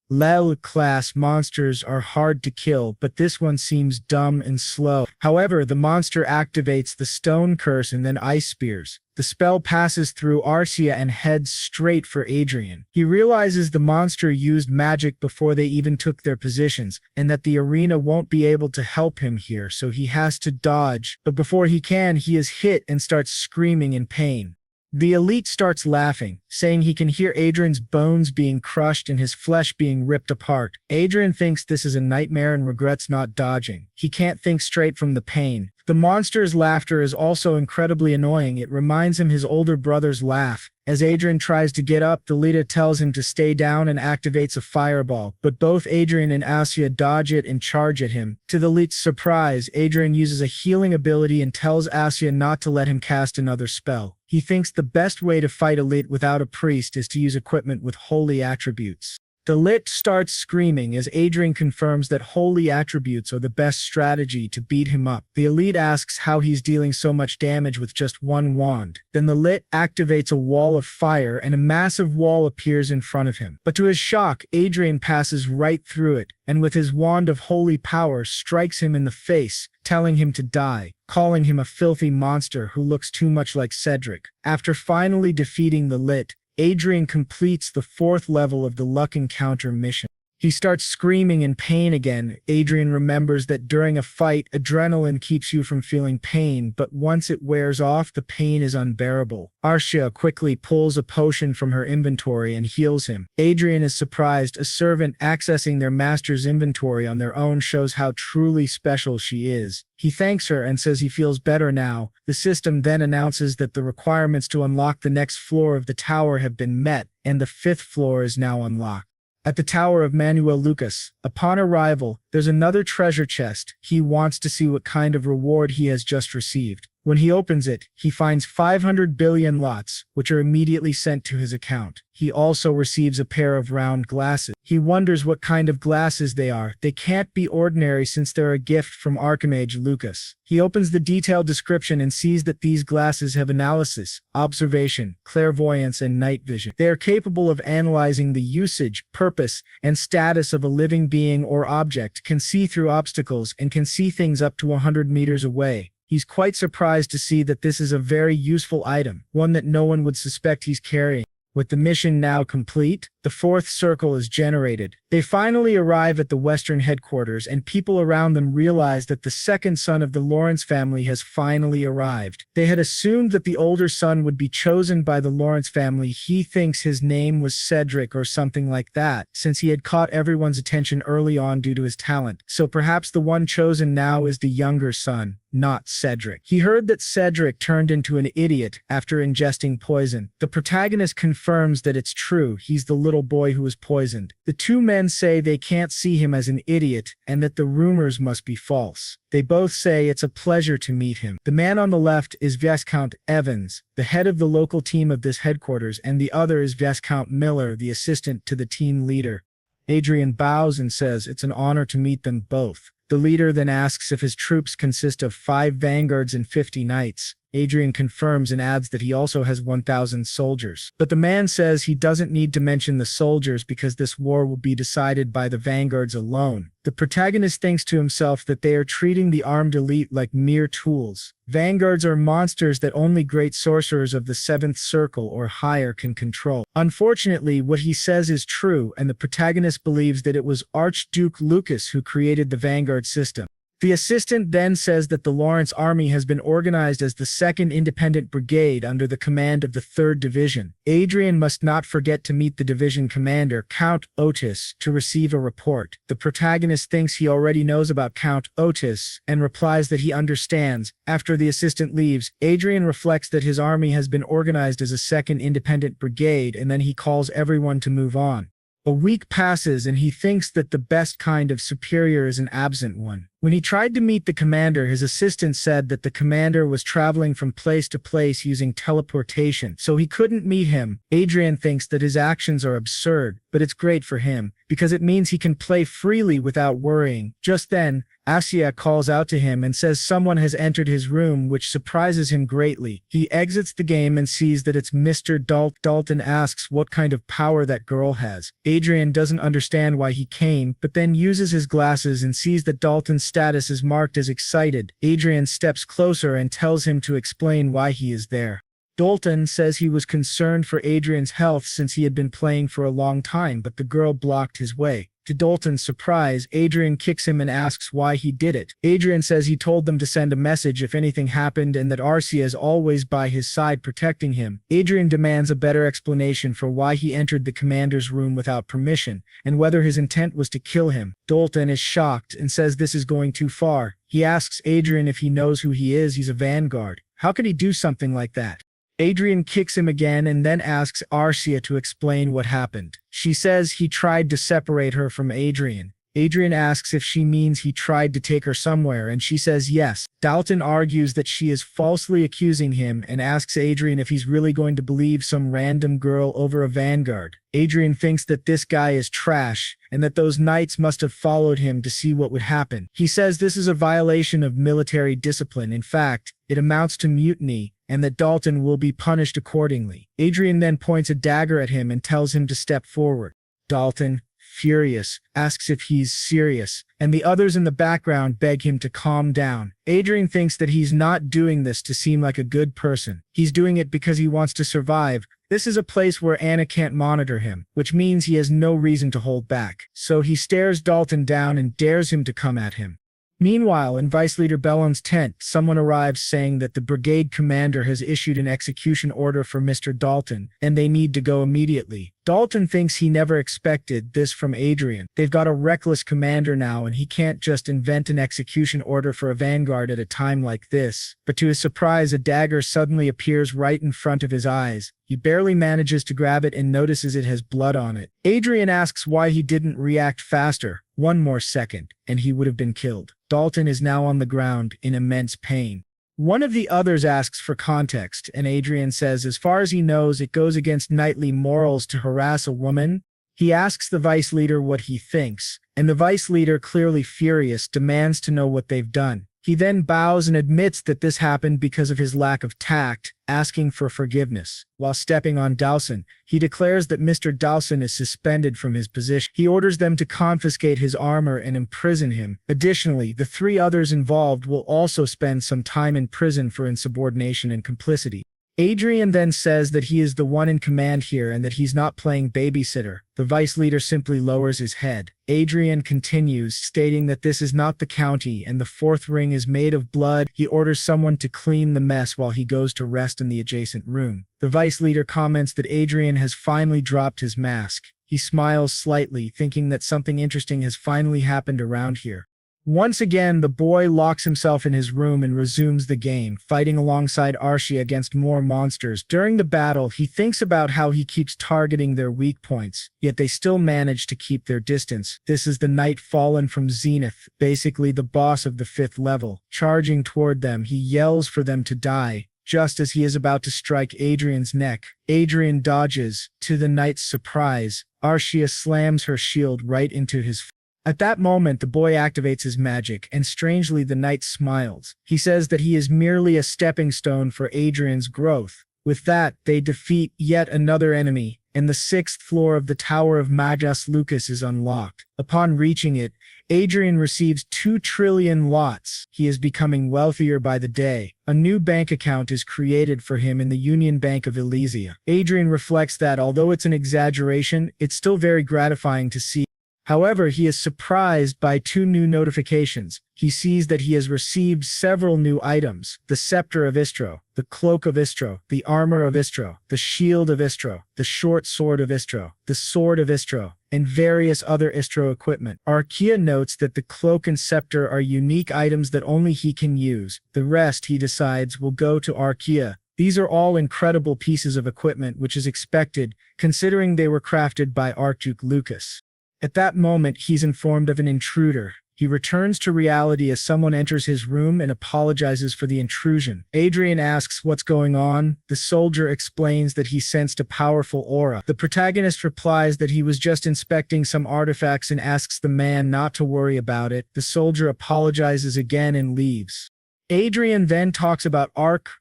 Class monsters are hard to kill, but this one seems dumb and slow. However, the monster activates the stone curse and then ice spears. The spell passes through Arcia and heads straight for Adrian. He realizes the monster used magic before they even took their positions, and that the arena won't be able to help him here, so he has to dodge. But before he can, he is hit and starts screaming in pain. The elite starts laughing, saying he can hear Adrian's bones being crushed and his flesh being ripped apart. Adrian thinks this is a nightmare and regrets not dodging. He can't think straight from the pain. The monster's laughter is also incredibly annoying. It reminds him his older brother's laugh. As Adrian tries to get up, the leader tells him to stay down and activates a fireball, but both Adrian and Asya dodge it and charge at him. To the elite's surprise, Adrian uses a healing ability and tells Asya not to let him cast another spell. He thinks the best way to fight elite without a priest is to use equipment with holy attributes. The lit starts screaming as Adrian confirms that holy attributes are the best strategy to beat him up. The elite asks how he's dealing so much damage with just one wand. Then the lit activates a wall of fire and a massive wall appears in front of him. But to his shock, Adrian passes right through it, and with his wand of holy power strikes him in the face, telling him to die, calling him a filthy monster who looks too much like Cedric. After finally defeating the lit, Adrian completes the 4th level of the luck encounter mission. He starts screaming in pain again. Adrian remembers that during a fight, adrenaline keeps you from feeling pain, but once it wears off, the pain is unbearable. Arshia quickly pulls a potion from her inventory and heals him. Adrian is surprised. A servant accessing their master's inventory on their own shows how truly special she is. He thanks her and says he feels better now. The system then announces that the requirements to unlock the next floor of the tower have been met, and the 5th floor is now unlocked. At the Tower of Manuel Lucas, upon arrival, there's another treasure chest. He wants to see what kind of reward he has just received. When he opens it, he finds 500 billion lots, which are immediately sent to his account. He also receives a pair of round glasses. He wonders what kind of glasses they are. They can't be ordinary since they're a gift from Archimage Lucas. He opens the detailed description and sees that these glasses have analysis, observation, clairvoyance, and night vision. They are capable of analyzing the usage, purpose, and status of a living being or object, can see through obstacles, and can see things up to 100 meters away. He's quite surprised to see that this is a very useful item, one that no one would suspect he's carrying. With the mission now complete, the 4th circle is generated. They finally arrive at the Western headquarters, and people around them realize that the 2nd son of the Lawrence family has finally arrived. They had assumed that the older son would be chosen by the Lawrence family. He thinks his name was Cedric or something like that, since he had caught everyone's attention early on due to his talent. So perhaps the one chosen now is the younger son, not Cedric. He heard that Cedric turned into an idiot after ingesting poison. The protagonist confirms that it's true. He's the little boy who was poisoned. The two men say they can't see him as an idiot and that the rumors must be false. They both say it's a pleasure to meet him. The man on the left is Viscount Evans, the head of the local team of this headquarters, and the other is Viscount Miller, the assistant to the team leader. Adrian bows and says it's an honor to meet them both. The leader then asks if his troops consist of 5 vanguards and 50 knights. Adrian confirms and adds that he also has 1,000 soldiers. But the man says he doesn't need to mention the soldiers because this war will be decided by the vanguards alone. The protagonist thinks to himself that they are treating the armed elite like mere tools. Vanguards are monsters that only great sorcerers of the 7th circle or higher can control. Unfortunately, what he says is true, and the protagonist believes that it was Archduke Lucas who created the vanguard system. The assistant then says that the Lawrence army has been organized as the 2nd Independent Brigade under the command of the 3rd Division. Adrian must not forget to meet the division commander, Count Otis, to receive a report. The protagonist thinks he already knows about Count Otis and replies that he understands. After the assistant leaves, Adrian reflects that his army has been organized as a 2nd Independent Brigade, and then he calls everyone to move on. A week passes and he thinks that the best kind of superior is an absent one. When he tried to meet the commander, his assistant said that the commander was traveling from place to place using teleportation, so he couldn't meet him. Adrian thinks that his actions are absurd, but it's great for him, because it means he can play freely without worrying. Just then, Asya calls out to him and says someone has entered his room, which surprises him greatly. He exits the game and sees that it's Mr. Dalton asks what kind of power that girl has. Adrian doesn't understand why he came, but then uses his glasses and sees that Dalton's status is marked as excited. Adrian steps closer and tells him to explain why he is there. Dalton says he was concerned for Adrian's health since he had been playing for a long time, but the girl blocked his way. To Dalton's surprise, Adrian kicks him and asks why he did it. Adrian says he told them to send a message if anything happened and that Arcia is always by his side protecting him. Adrian demands a better explanation for why he entered the commander's room without permission, and whether his intent was to kill him. Dalton is shocked and says this is going too far. He asks Adrian if he knows who he is. He's a vanguard. How could he do something like that? Adrian kicks him again and then asks Arcia to explain what happened. She says he tried to separate her from Adrian. Adrian asks if she means he tried to take her somewhere, and she says yes. Dalton argues that she is falsely accusing him and asks Adrian if he's really going to believe some random girl over a vanguard. Adrian thinks that this guy is trash and that those knights must have followed him to see what would happen. He says this is a violation of military discipline. In fact, it amounts to mutiny, and that Dalton will be punished accordingly. Adrian then points a dagger at him and tells him to step forward. Dalton, furious, asks if he's serious, and the others in the background beg him to calm down. Adrian thinks that he's not doing this to seem like a good person. He's doing it because he wants to survive. This is a place where Anna can't monitor him, which means he has no reason to hold back. So he stares Dalton down and dares him to come at him. Meanwhile, in Vice Leader Bellon's tent, someone arrives saying that the brigade commander has issued an execution order for Mr. Dalton, and they need to go immediately. Dalton thinks he never expected this from Adrian. They've got a reckless commander now, and he can't just invent an execution order for a vanguard at a time like this. But to his surprise, a dagger suddenly appears right in front of his eyes. He barely manages to grab it and notices it has blood on it. Adrian asks why he didn't react faster. One more second, and he would have been killed. Dalton is now on the ground in immense pain. One of the others asks for context, and Adrian says as far as he knows, it goes against knightly morals to harass a woman. He asks the vice leader what he thinks, and the vice leader, clearly furious, demands to know what they've done. He then bows and admits that this happened because of his lack of tact, asking for forgiveness. While stepping on Dawson, he declares that Mr. Dawson is suspended from his position. He orders them to confiscate his armor and imprison him. Additionally, the three others involved will also spend some time in prison for insubordination and complicity. Adrian then says that he is the one in command here and that he's not playing babysitter. The vice leader simply lowers his head. Adrian continues, stating that this is not the county and the fourth ring is made of blood. He orders someone to clean the mess while he goes to rest in the adjacent room. The vice leader comments that Adrian has finally dropped his mask. He smiles slightly, thinking that something interesting has finally happened around here. Once again, the boy locks himself in his room and resumes the game, fighting alongside Arcia against more monsters. During the battle, he thinks about how he keeps targeting their weak points, yet they still manage to keep their distance. This is the knight fallen from Zenith, basically the boss of the 5th level. Charging toward them, he yells for them to die. Just as he is about to strike Adrian's neck, Adrian dodges. To the knight's surprise, Arcia slams her shield right into his face. At that moment, the boy activates his magic, and strangely the knight smiles. He says that he is merely a stepping stone for Adrian's growth. With that, they defeat yet another enemy, and the 6th floor of the Tower of Magus Lucas is unlocked. Upon reaching it, Adrian receives 2 trillion lots. He is becoming wealthier by the day. A new bank account is created for him in the Union Bank of Elysia. Adrian reflects that although it's an exaggeration, it's still very gratifying to see. However, he is surprised by 2 new notifications. He sees that he has received several new items: the Scepter of Istro, the Cloak of Istro, the Armor of Istro, the Shield of Istro, the Short Sword of Istro, the Sword of Istro, and various other Istro equipment. Arcia notes that the Cloak and Scepter are unique items that only he can use. The rest, he decides, will go to Arcia. These are all incredible pieces of equipment, which is expected, considering they were crafted by Archduke Lucas. At that moment, he's informed of an intruder. He returns to reality as someone enters his room and apologizes for the intrusion. Adrian asks what's going on. The soldier explains that he sensed a powerful aura. The protagonist replies that he was just inspecting some artifacts and asks the man not to worry about it. The soldier apologizes again and leaves. Adrian then talks about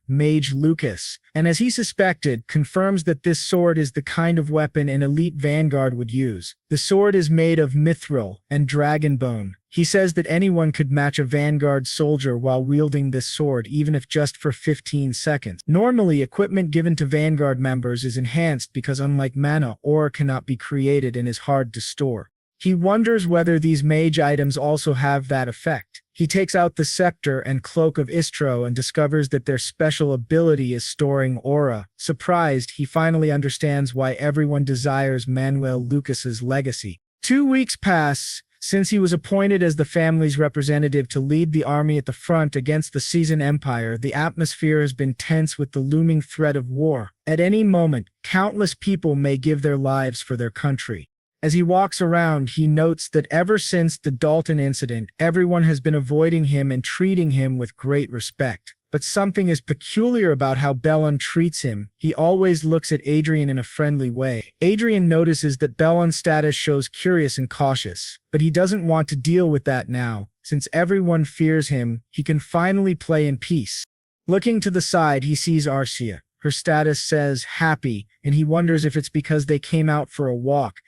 Mage Lucas, and as he suspected, confirms that this sword is the kind of weapon an elite vanguard would use. The sword is made of mithril and dragon bone. He says that anyone could match a vanguard soldier while wielding this sword, even if just for 15 seconds. Normally, equipment given to vanguard members is enhanced because, unlike mana, ore cannot be created and is hard to store. He wonders whether these mage items also have that effect. He takes out the scepter and cloak of Istro and discovers that their special ability is storing aura. Surprised, he finally understands why everyone desires Manuel Lucas's legacy. 2 weeks pass since he was appointed as the family's representative to lead the army at the front against the Season Empire. The atmosphere has been tense with the looming threat of war. At any moment, countless people may give their lives for their country. As he walks around, he notes that ever since the Dalton incident, everyone has been avoiding him and treating him with great respect. But something is peculiar about how Bellon treats him. He always looks at Adrian in a friendly way. Adrian notices that Bellon's status shows curious and cautious, but he doesn't want to deal with that now. Since everyone fears him, he can finally play in peace. Looking to the side, he sees Arcia. Her status says happy, and he wonders if it's because they came out for a walk.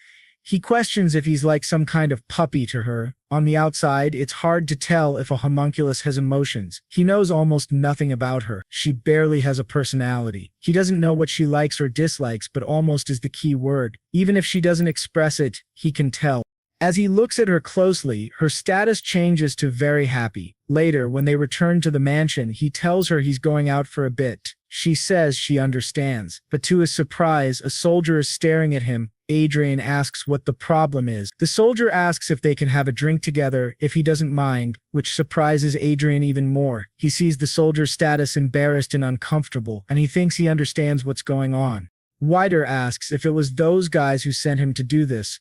He questions if he's like some kind of puppy to her. On the outside, it's hard to tell if a homunculus has emotions. He knows almost nothing about her. She barely has a personality. He doesn't know what she likes or dislikes, but almost is the key word. Even if she doesn't express it, he can tell. As he looks at her closely, her status changes to very happy. Later, when they return to the mansion, he tells her he's going out for a bit. She says she understands, but to his surprise, a soldier is staring at him. Adrian asks what the problem is. The soldier asks if they can have a drink together, if he doesn't mind, which surprises Adrian even more. He sees the soldier's status embarrassed and uncomfortable, and he thinks he understands what's going on. Wider asks if it was those guys who sent him to do this.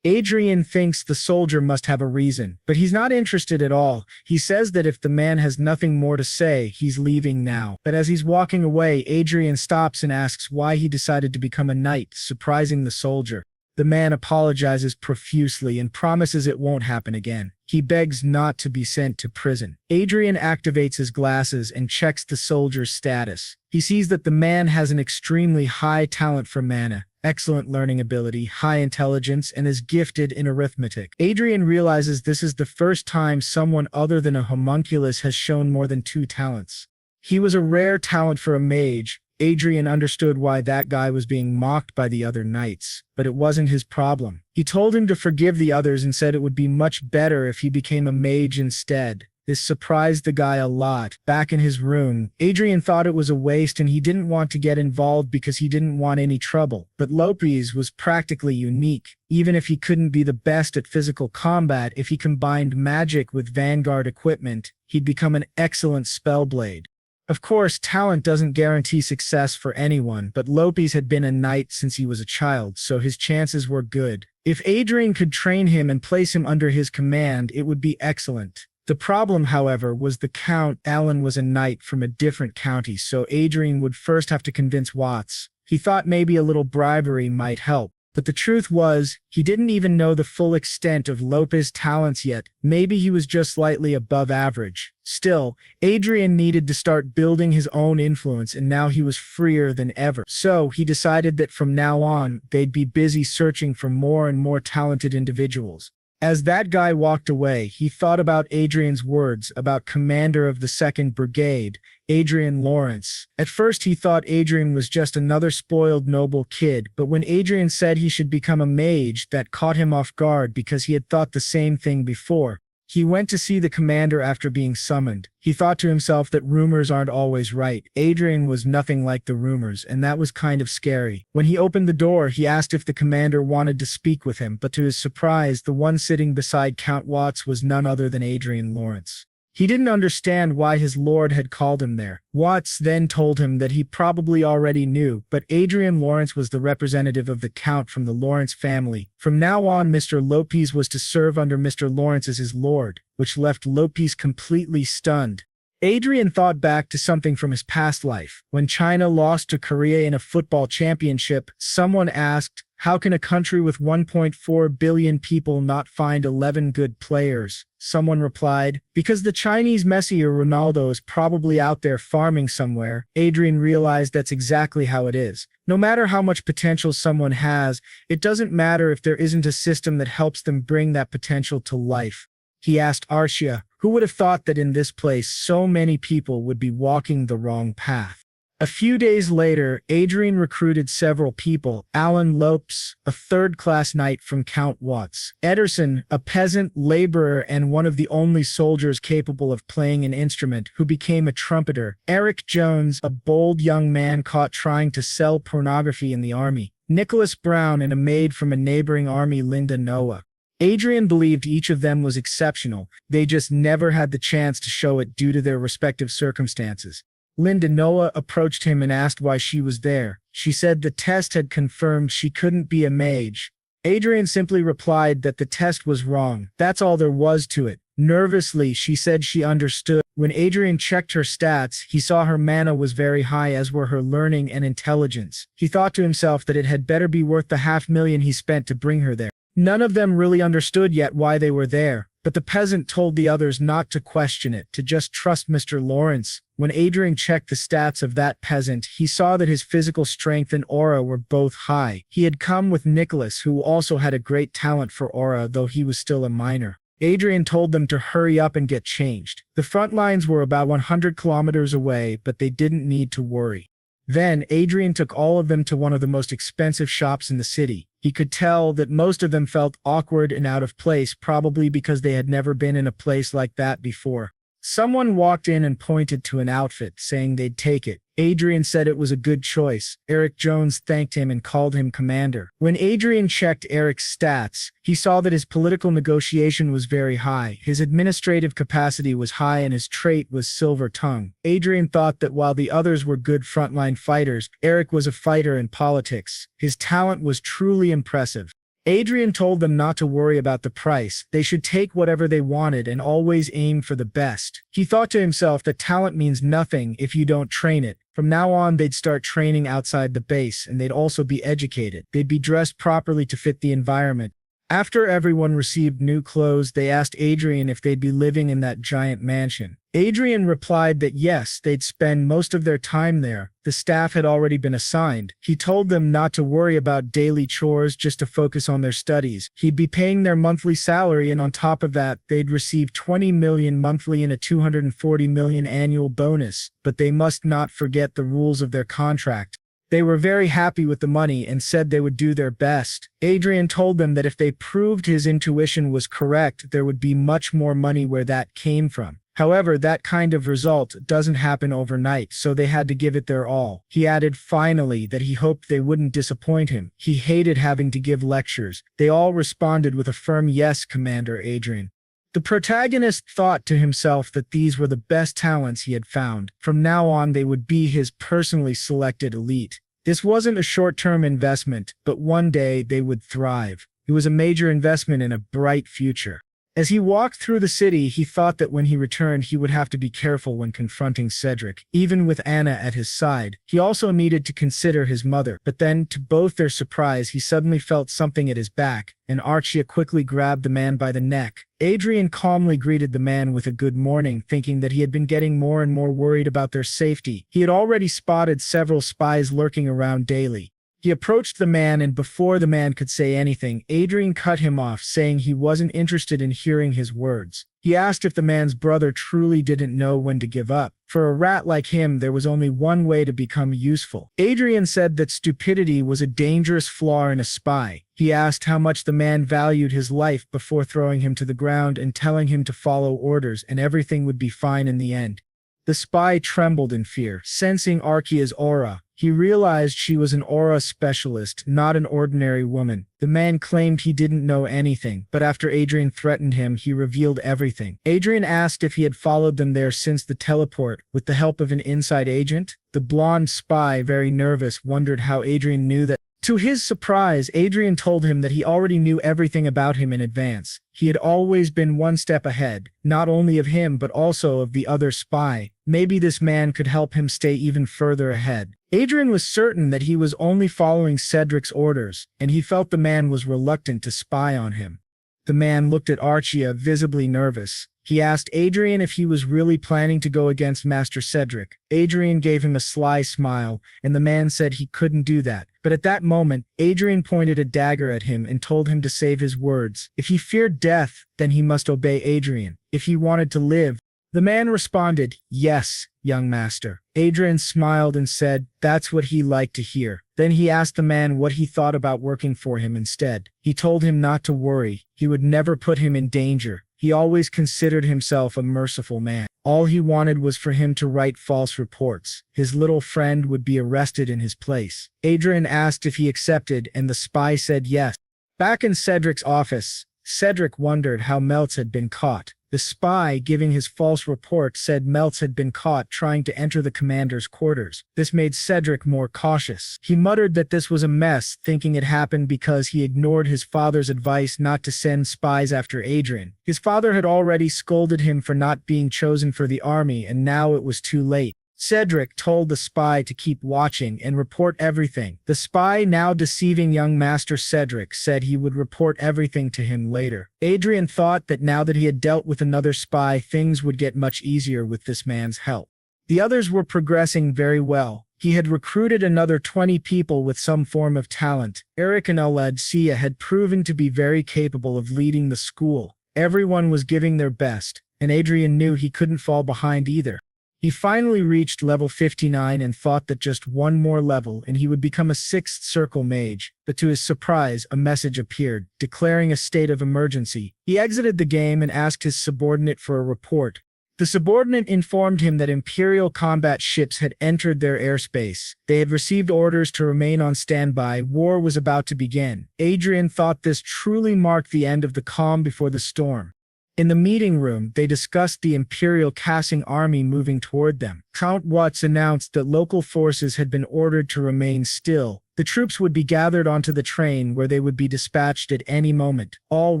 Adrian thinks the soldier must have a reason, but he's not interested at all. He says that if the man has nothing more to say, he's leaving now. But as he's walking away, Adrian stops and asks why he decided to become a knight, surprising the soldier. The man apologizes profusely and promises it won't happen again. He begs not to be sent to prison. Adrian activates his glasses and checks the soldier's status. He sees that the man has an extremely high talent for mana, excellent learning ability, high intelligence, and is gifted in arithmetic. Adrian realizes this is the first time someone other than a homunculus has shown more than 2 talents. He was a rare talent for a mage. Adrian understood why that guy was being mocked by the other knights, but it wasn't his problem. He told him to forgive the others and said it would be much better if he became a mage instead. This surprised the guy a lot. Back in his room, Adrian thought it was a waste and he didn't want to get involved because he didn't want any trouble. But Lopez was practically unique. Even if he couldn't be the best at physical combat, if he combined magic with vanguard equipment, he'd become an excellent spellblade. Of course, talent doesn't guarantee success for anyone, but Lopez had been a knight since he was a child, so his chances were good. If Adrian could train him and place him under his command, it would be excellent. The problem, however, was the Count. Alan was a knight from a different county, so Adrian would first have to convince Watts. He thought maybe a little bribery might help. But the truth was, he didn't even know the full extent of Lopez's talents yet. Maybe he was just slightly above average. Still, Adrian needed to start building his own influence, and now he was freer than ever. So he decided that from now on, they'd be busy searching for more and more talented individuals. As that guy walked away, he thought about Adrian's words about commander of the 2nd Brigade, Adrian Lawrence. At first he thought Adrian was just another spoiled noble kid, but when Adrian said he should become a mage, that caught him off guard because he had thought the same thing before. He went to see the commander after being summoned. He thought to himself that rumors aren't always right. Adrian was nothing like the rumors, and that was kind of scary. When he opened the door, he asked if the commander wanted to speak with him, but to his surprise, the one sitting beside Count Watts was none other than Adrian Lawrence. He didn't understand why his lord had called him there. Watts then told him that he probably already knew, but Adrian Lawrence was the representative of the Count from the Lawrence family. From now on, Mr. Lopez was to serve under Mr. Lawrence as his lord, which left Lopez completely stunned. Adrian thought back to something from his past life. When China lost to Korea in a football championship, someone asked, "How can a country with 1.4 billion people not find 11 good players?" Someone replied, "Because the Chinese Messi or Ronaldo is probably out there farming somewhere." Adrian realized that's exactly how it is. No matter how much potential someone has, it doesn't matter if there isn't a system that helps them bring that potential to life. He asked Arcia, who would have thought that in this place so many people would be walking the wrong path? A few days later, Adrian recruited several people: Alan Lopes, a third-class knight from Count Watts; Ederson, a peasant, laborer, and one of the only soldiers capable of playing an instrument, who became a trumpeter; Eric Jones, a bold young man caught trying to sell pornography in the army; Nicholas Brown, and a maid from a neighboring army, Linda Noah. Adrian believed each of them was exceptional, they just never had the chance to show it due to their respective circumstances. Linda Noah approached him and asked why she was there. She said the test had confirmed she couldn't be a mage. Adrian simply replied that the test was wrong. That's all there was to it. Nervously, she said she understood. When Adrian checked her stats, he saw her mana was very high, as were her learning and intelligence. He thought to himself that it had better be worth the $500,000 he spent to bring her there. None of them really understood yet why they were there, but the peasant told the others not to question it, to just trust Mr. Lawrence. When Adrian checked the stats of that peasant, he saw that his physical strength and aura were both high. He had come with Nicholas, who also had a great talent for aura, though he was still a minor. Adrian told them to hurry up and get changed. The front lines were about 100 kilometers away, but they didn't need to worry. Then, Adrian took all of them to one of the most expensive shops in the city. He could tell that most of them felt awkward and out of place, probably because they had never been in a place like that before. Someone walked in and pointed to an outfit, saying they'd take it. Adrian said it was a good choice. Eric Jones thanked him and called him commander. When Adrian checked Eric's stats, he saw that his political negotiation was very high, his administrative capacity was high, and his trait was silver tongue. Adrian thought that while the others were good frontline fighters, Eric was a fighter in politics. His talent was truly impressive. Adrian told them not to worry about the price. They should take whatever they wanted and always aim for the best. He thought to himself that talent means nothing if you don't train it. From now on, they'd start training outside the base, and they'd also be educated. They'd be dressed properly to fit the environment. After everyone received new clothes, they asked Adrian if they'd be living in that giant mansion. Adrian replied that yes, they'd spend most of their time there. The staff had already been assigned. He told them not to worry about daily chores, just to focus on their studies. He'd be paying their monthly salary, and on top of that, they'd receive $20 million monthly and a $240 million annual bonus. But they must not forget the rules of their contract. They were very happy with the money and said they would do their best. Adrian told them that if they proved his intuition was correct, there would be much more money where that came from. However, that kind of result doesn't happen overnight, so they had to give it their all. He added finally that he hoped they wouldn't disappoint him. He hated having to give lectures. They all responded with a firm yes, Commander Adrian. The protagonist thought to himself that these were the best talents he had found. From now on, they would be his personally selected elite. This wasn't a short-term investment, but one day they would thrive. It was a major investment in a bright future. As he walked through the city, he thought that when he returned, he would have to be careful when confronting Cedric, even with Anna at his side. He also needed to consider his mother. But then, to both their surprise, he suddenly felt something at his back, and Arcia quickly grabbed the man by the neck. Adrian calmly greeted the man with a good morning, thinking that he had been getting more and more worried about their safety. He had already spotted several spies lurking around daily. He approached the man, and before the man could say anything, Adrian cut him off, saying he wasn't interested in hearing his words. He asked if the man's brother truly didn't know when to give up. For a rat like him, there was only one way to become useful. Adrian said that stupidity was a dangerous flaw in a spy. He asked how much the man valued his life before throwing him to the ground and telling him to follow orders, and everything would be fine in the end. The spy trembled in fear, sensing Arcia's aura. He realized she was an aura specialist, not an ordinary woman. The man claimed he didn't know anything, but after Adrian threatened him, he revealed everything. Adrian asked if he had followed them there since the teleport, with the help of an inside agent. The blonde spy, very nervous, wondered how Adrian knew that. To his surprise, Adrian told him that he already knew everything about him in advance. He had always been one step ahead, not only of him but also of the other spy. Maybe this man could help him stay even further ahead. Adrian was certain that he was only following Cedric's orders, and he felt the man was reluctant to spy on him. The man looked at Archia, visibly nervous. He asked Adrian if he was really planning to go against Master Cedric. Adrian gave him a sly smile, and the man said he couldn't do that. But at that moment, Adrian pointed a dagger at him and told him to save his words. If he feared death, then he must obey Adrian. If he wanted to live, the man responded, "Yes, young master." Adrian smiled and said that's what he liked to hear. Then he asked the man what he thought about working for him instead. He told him not to worry. He would never put him in danger. He always considered himself a merciful man. All he wanted was for him to write false reports. His little friend would be arrested in his place. Adrian asked if he accepted, and the spy said yes. Back in Cedric's office, Cedric wondered how Meltz had been caught. The spy giving his false report said Meltz had been caught trying to enter the commander's quarters. This made Cedric more cautious. He muttered that this was a mess, thinking it happened because he ignored his father's advice not to send spies after Adrian. His father had already scolded him for not being chosen for the army, and now it was too late. Cedric told the spy to keep watching and report everything. The spy, now deceiving young Master Cedric, said he would report everything to him later. Adrian thought that now that he had dealt with another spy, things would get much easier with this man's help. The others were progressing very well. He had recruited another 20 people with some form of talent. Eric and Alexia had proven to be very capable of leading the school. Everyone was giving their best, and Adrian knew he couldn't fall behind either. He finally reached level 59 and thought that just one more level and he would become a 6th circle mage, but to his surprise, a message appeared, declaring a state of emergency. He exited the game and asked his subordinate for a report. The subordinate informed him that Imperial combat ships had entered their airspace. They had received orders to remain on standby. War was about to begin. Adrian thought this truly marked the end of the calm before the storm. In the meeting room, they discussed the Imperial Cassing army moving toward them. Count Watts announced that local forces had been ordered to remain still. The troops would be gathered onto the train where they would be dispatched at any moment. All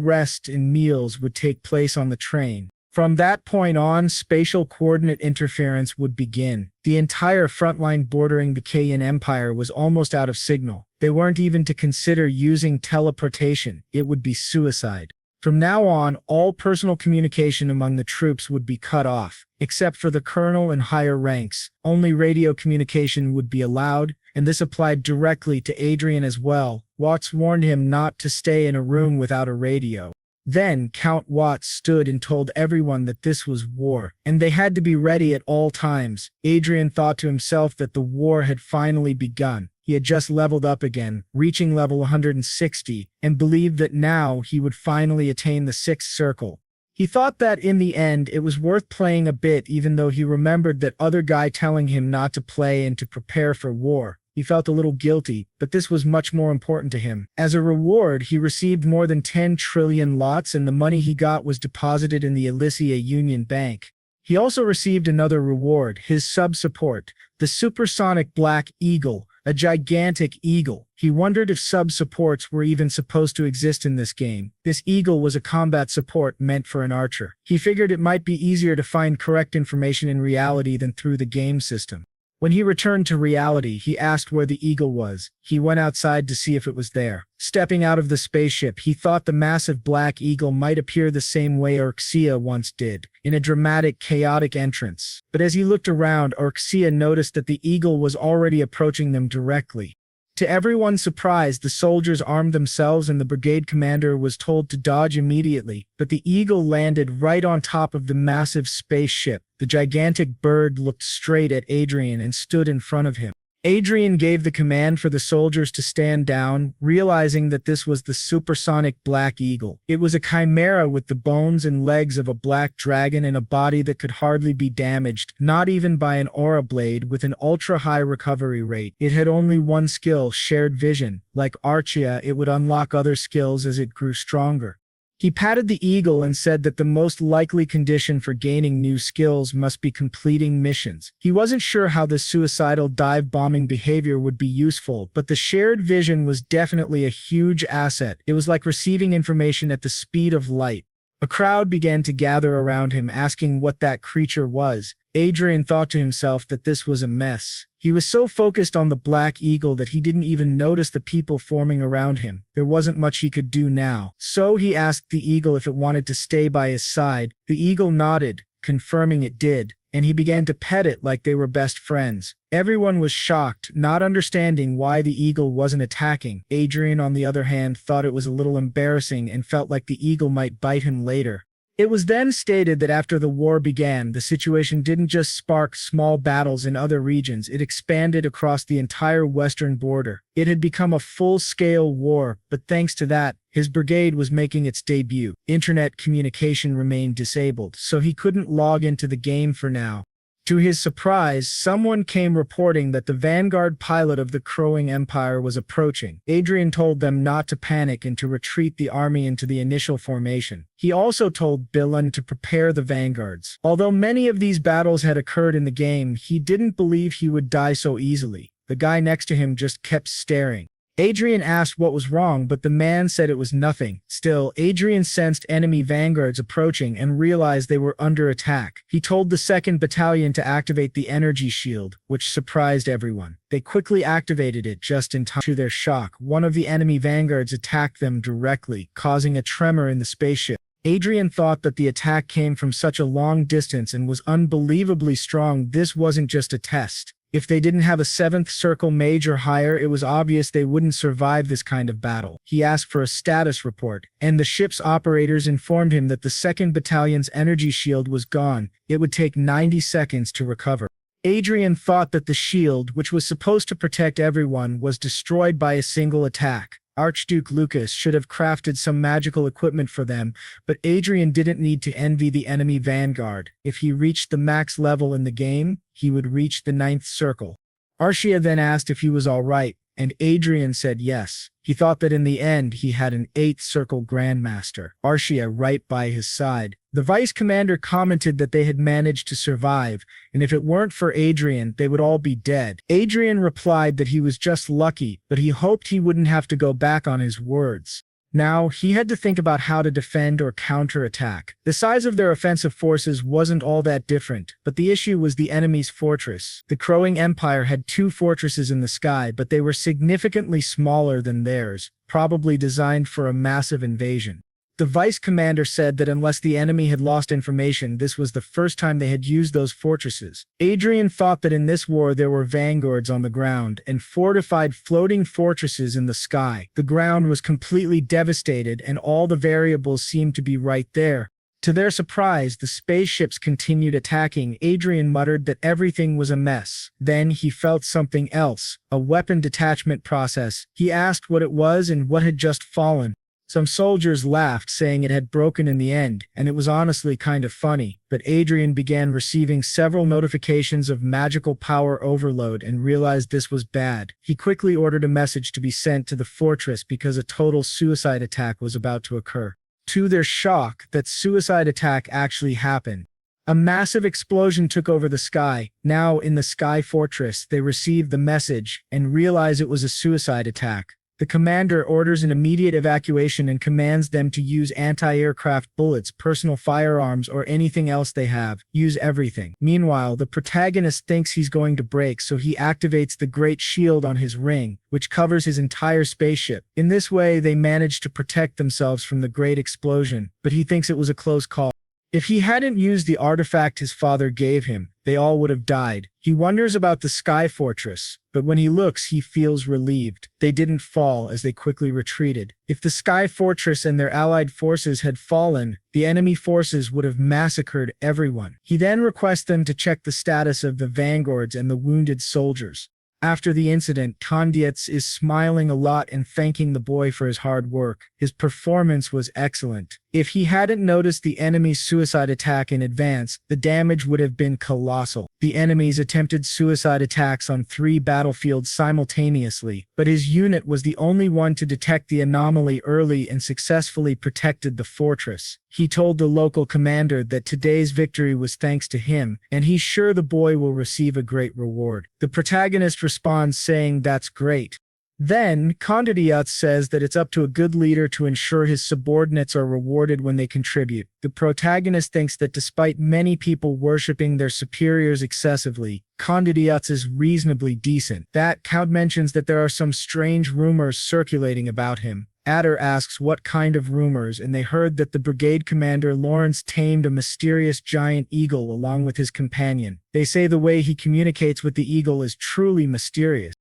rest and meals would take place on the train. From that point on, spatial coordinate interference would begin. The entire front line bordering the Kayan Empire was almost out of signal. They weren't even to consider using teleportation. It would be suicide. From now on, all personal communication among the troops would be cut off, except for the colonel and higher ranks. Only radio communication would be allowed, and this applied directly to Adrian as well. Watts warned him not to stay in a room without a radio. Then Count Watts stood and told everyone that this was war, and they had to be ready at all times. Adrian thought to himself that the war had finally begun. He had just leveled up again, reaching level 160, and believed that now he would finally attain the 6th circle. He thought that in the end it was worth playing a bit, even though he remembered that other guy telling him not to play and to prepare for war. He felt a little guilty, but this was much more important to him. As a reward, he received more than 10 trillion lots, and the money he got was deposited in the Elysia Union Bank. He also received another reward, his sub-support, the supersonic Black Eagle, a gigantic eagle. He wondered if sub-supports were even supposed to exist in this game. This eagle was a combat support meant for an archer. He figured it might be easier to find correct information in reality than through the game system. When he returned to reality, he asked where the eagle was. He went outside to see if it was there. Stepping out of the spaceship, he thought the massive black eagle might appear the same way Urxia once did, in a dramatic, chaotic entrance. But as he looked around, Urxia noticed that the eagle was already approaching them directly. To everyone's surprise, the soldiers armed themselves and the brigade commander was told to dodge immediately, but the eagle landed right on top of the massive spaceship. The gigantic bird looked straight at Adrian and stood in front of him. Adrian gave the command for the soldiers to stand down, realizing that this was the supersonic Black Eagle. It was a chimera with the bones and legs of a black dragon and a body that could hardly be damaged, not even by an aura blade. With an ultra-high recovery rate, it had only one skill, shared vision. Like Archia, it would unlock other skills as it grew stronger. He patted the eagle and said that the most likely condition for gaining new skills must be completing missions. He wasn't sure how this suicidal dive-bombing behavior would be useful, but the shared vision was definitely a huge asset. It was like receiving information at the speed of light. A crowd began to gather around him, asking what that creature was. Adrian thought to himself that this was a mess. He was so focused on the black eagle that he didn't even notice the people forming around him. There wasn't much he could do now. So he asked the eagle if it wanted to stay by his side. The eagle nodded, confirming it did, and he began to pet it like they were best friends. Everyone was shocked, not understanding why the eagle wasn't attacking. Adrian, on the other hand, thought it was a little embarrassing and felt like the eagle might bite him later. It was then stated that after the war began, the situation didn't just spark small battles in other regions, it expanded across the entire western border. It had become a full-scale war, but thanks to that, his brigade was making its debut. Internet communication remained disabled, so he couldn't log into the game for now. To his surprise, someone came reporting that the vanguard pilot of the Crowing Empire was approaching. Adrian told them not to panic and to retreat the army into the initial formation. He also told Bilan to prepare the vanguards. Although many of these battles had occurred in the game, he didn't believe he would die so easily. The guy next to him just kept staring. Adrian asked what was wrong, but the man said it was nothing. Still, Adrian sensed enemy vanguards approaching and realized they were under attack. He told the 2nd Battalion to activate the energy shield, which surprised everyone. They quickly activated it just in time. To their shock, one of the enemy vanguards attacked them directly, causing a tremor in the spaceship. Adrian thought that the attack came from such a long distance and was unbelievably strong. This wasn't just a test. If they didn't have a 7th circle mage or higher, it was obvious they wouldn't survive this kind of battle. He asked for a status report, and the ship's operators informed him that the 2nd Battalion's energy shield was gone. It would take 90 seconds to recover. Adrian thought that the shield, which was supposed to protect everyone, was destroyed by a single attack. Archduke Lucas should have crafted some magical equipment for them, but Adrian didn't need to envy the enemy vanguard. If he reached the max level in the game, he would reach the 9th circle. Archia then asked if he was alright, and Adrian said yes. He thought that in the end he had an 8th circle grandmaster, Archia, right by his side. The vice commander commented that they had managed to survive, and if it weren't for Adrian, they would all be dead. Adrian replied that he was just lucky, but he hoped he wouldn't have to go back on his words. Now, he had to think about how to defend or counterattack. The size of their offensive forces wasn't all that different, but the issue was the enemy's fortress. The Crowing Empire had 2 fortresses in the sky, but they were significantly smaller than theirs, probably designed for a massive invasion. The vice commander said that unless the enemy had lost information, this was the first time they had used those fortresses. Adrian thought that in this war there were vanguards on the ground and fortified floating fortresses in the sky. The ground was completely devastated and all the variables seemed to be right there. To their surprise, the spaceships continued attacking. Adrian muttered that everything was a mess. Then he felt something else, a weapon detachment process. He asked what it was and what had just fallen. Some soldiers laughed, saying it had broken in the end, and it was honestly kind of funny. But Adrian began receiving several notifications of magical power overload and realized this was bad. He quickly ordered a message to be sent to the fortress because a total suicide attack was about to occur. To their shock, that suicide attack actually happened. A massive explosion took over the sky. Now, in the Sky Fortress, they received the message and realized it was a suicide attack. The commander orders an immediate evacuation and commands them to use anti-aircraft bullets, personal firearms, or anything else they have. Use everything. Meanwhile, the protagonist thinks he's going to break, so he activates the Great Shield on his ring, which covers his entire spaceship. In this way, they manage to protect themselves from the Great Explosion, but he thinks it was a close call. If he hadn't used the artifact his father gave him, they all would have died. He wonders about the Sky Fortress, but when he looks, he feels relieved. They didn't fall as they quickly retreated. If the Sky Fortress and their allied forces had fallen, the enemy forces would have massacred everyone. He then requests them to check the status of the vanguards and the wounded soldiers. After the incident, Kondietz is smiling a lot and thanking the boy for his hard work. His performance was excellent. If he hadn't noticed the enemy's suicide attack in advance, the damage would have been colossal. The enemies attempted suicide attacks on 3 battlefields simultaneously, but his unit was the only one to detect the anomaly early and successfully protected the fortress. He told the local commander that today's victory was thanks to him, and he's sure the boy will receive a great reward. The protagonist responds saying that's great. Then, Condidiat says that it's up to a good leader to ensure his subordinates are rewarded when they contribute. The protagonist thinks that despite many people worshipping their superiors excessively, Condidiat is reasonably decent. That Count mentions that there are some strange rumors circulating about him. Adder asks what kind of rumors, and they heard that the brigade commander Lawrence tamed a mysterious giant eagle along with his companion. They say the way he communicates with the eagle is truly mysterious.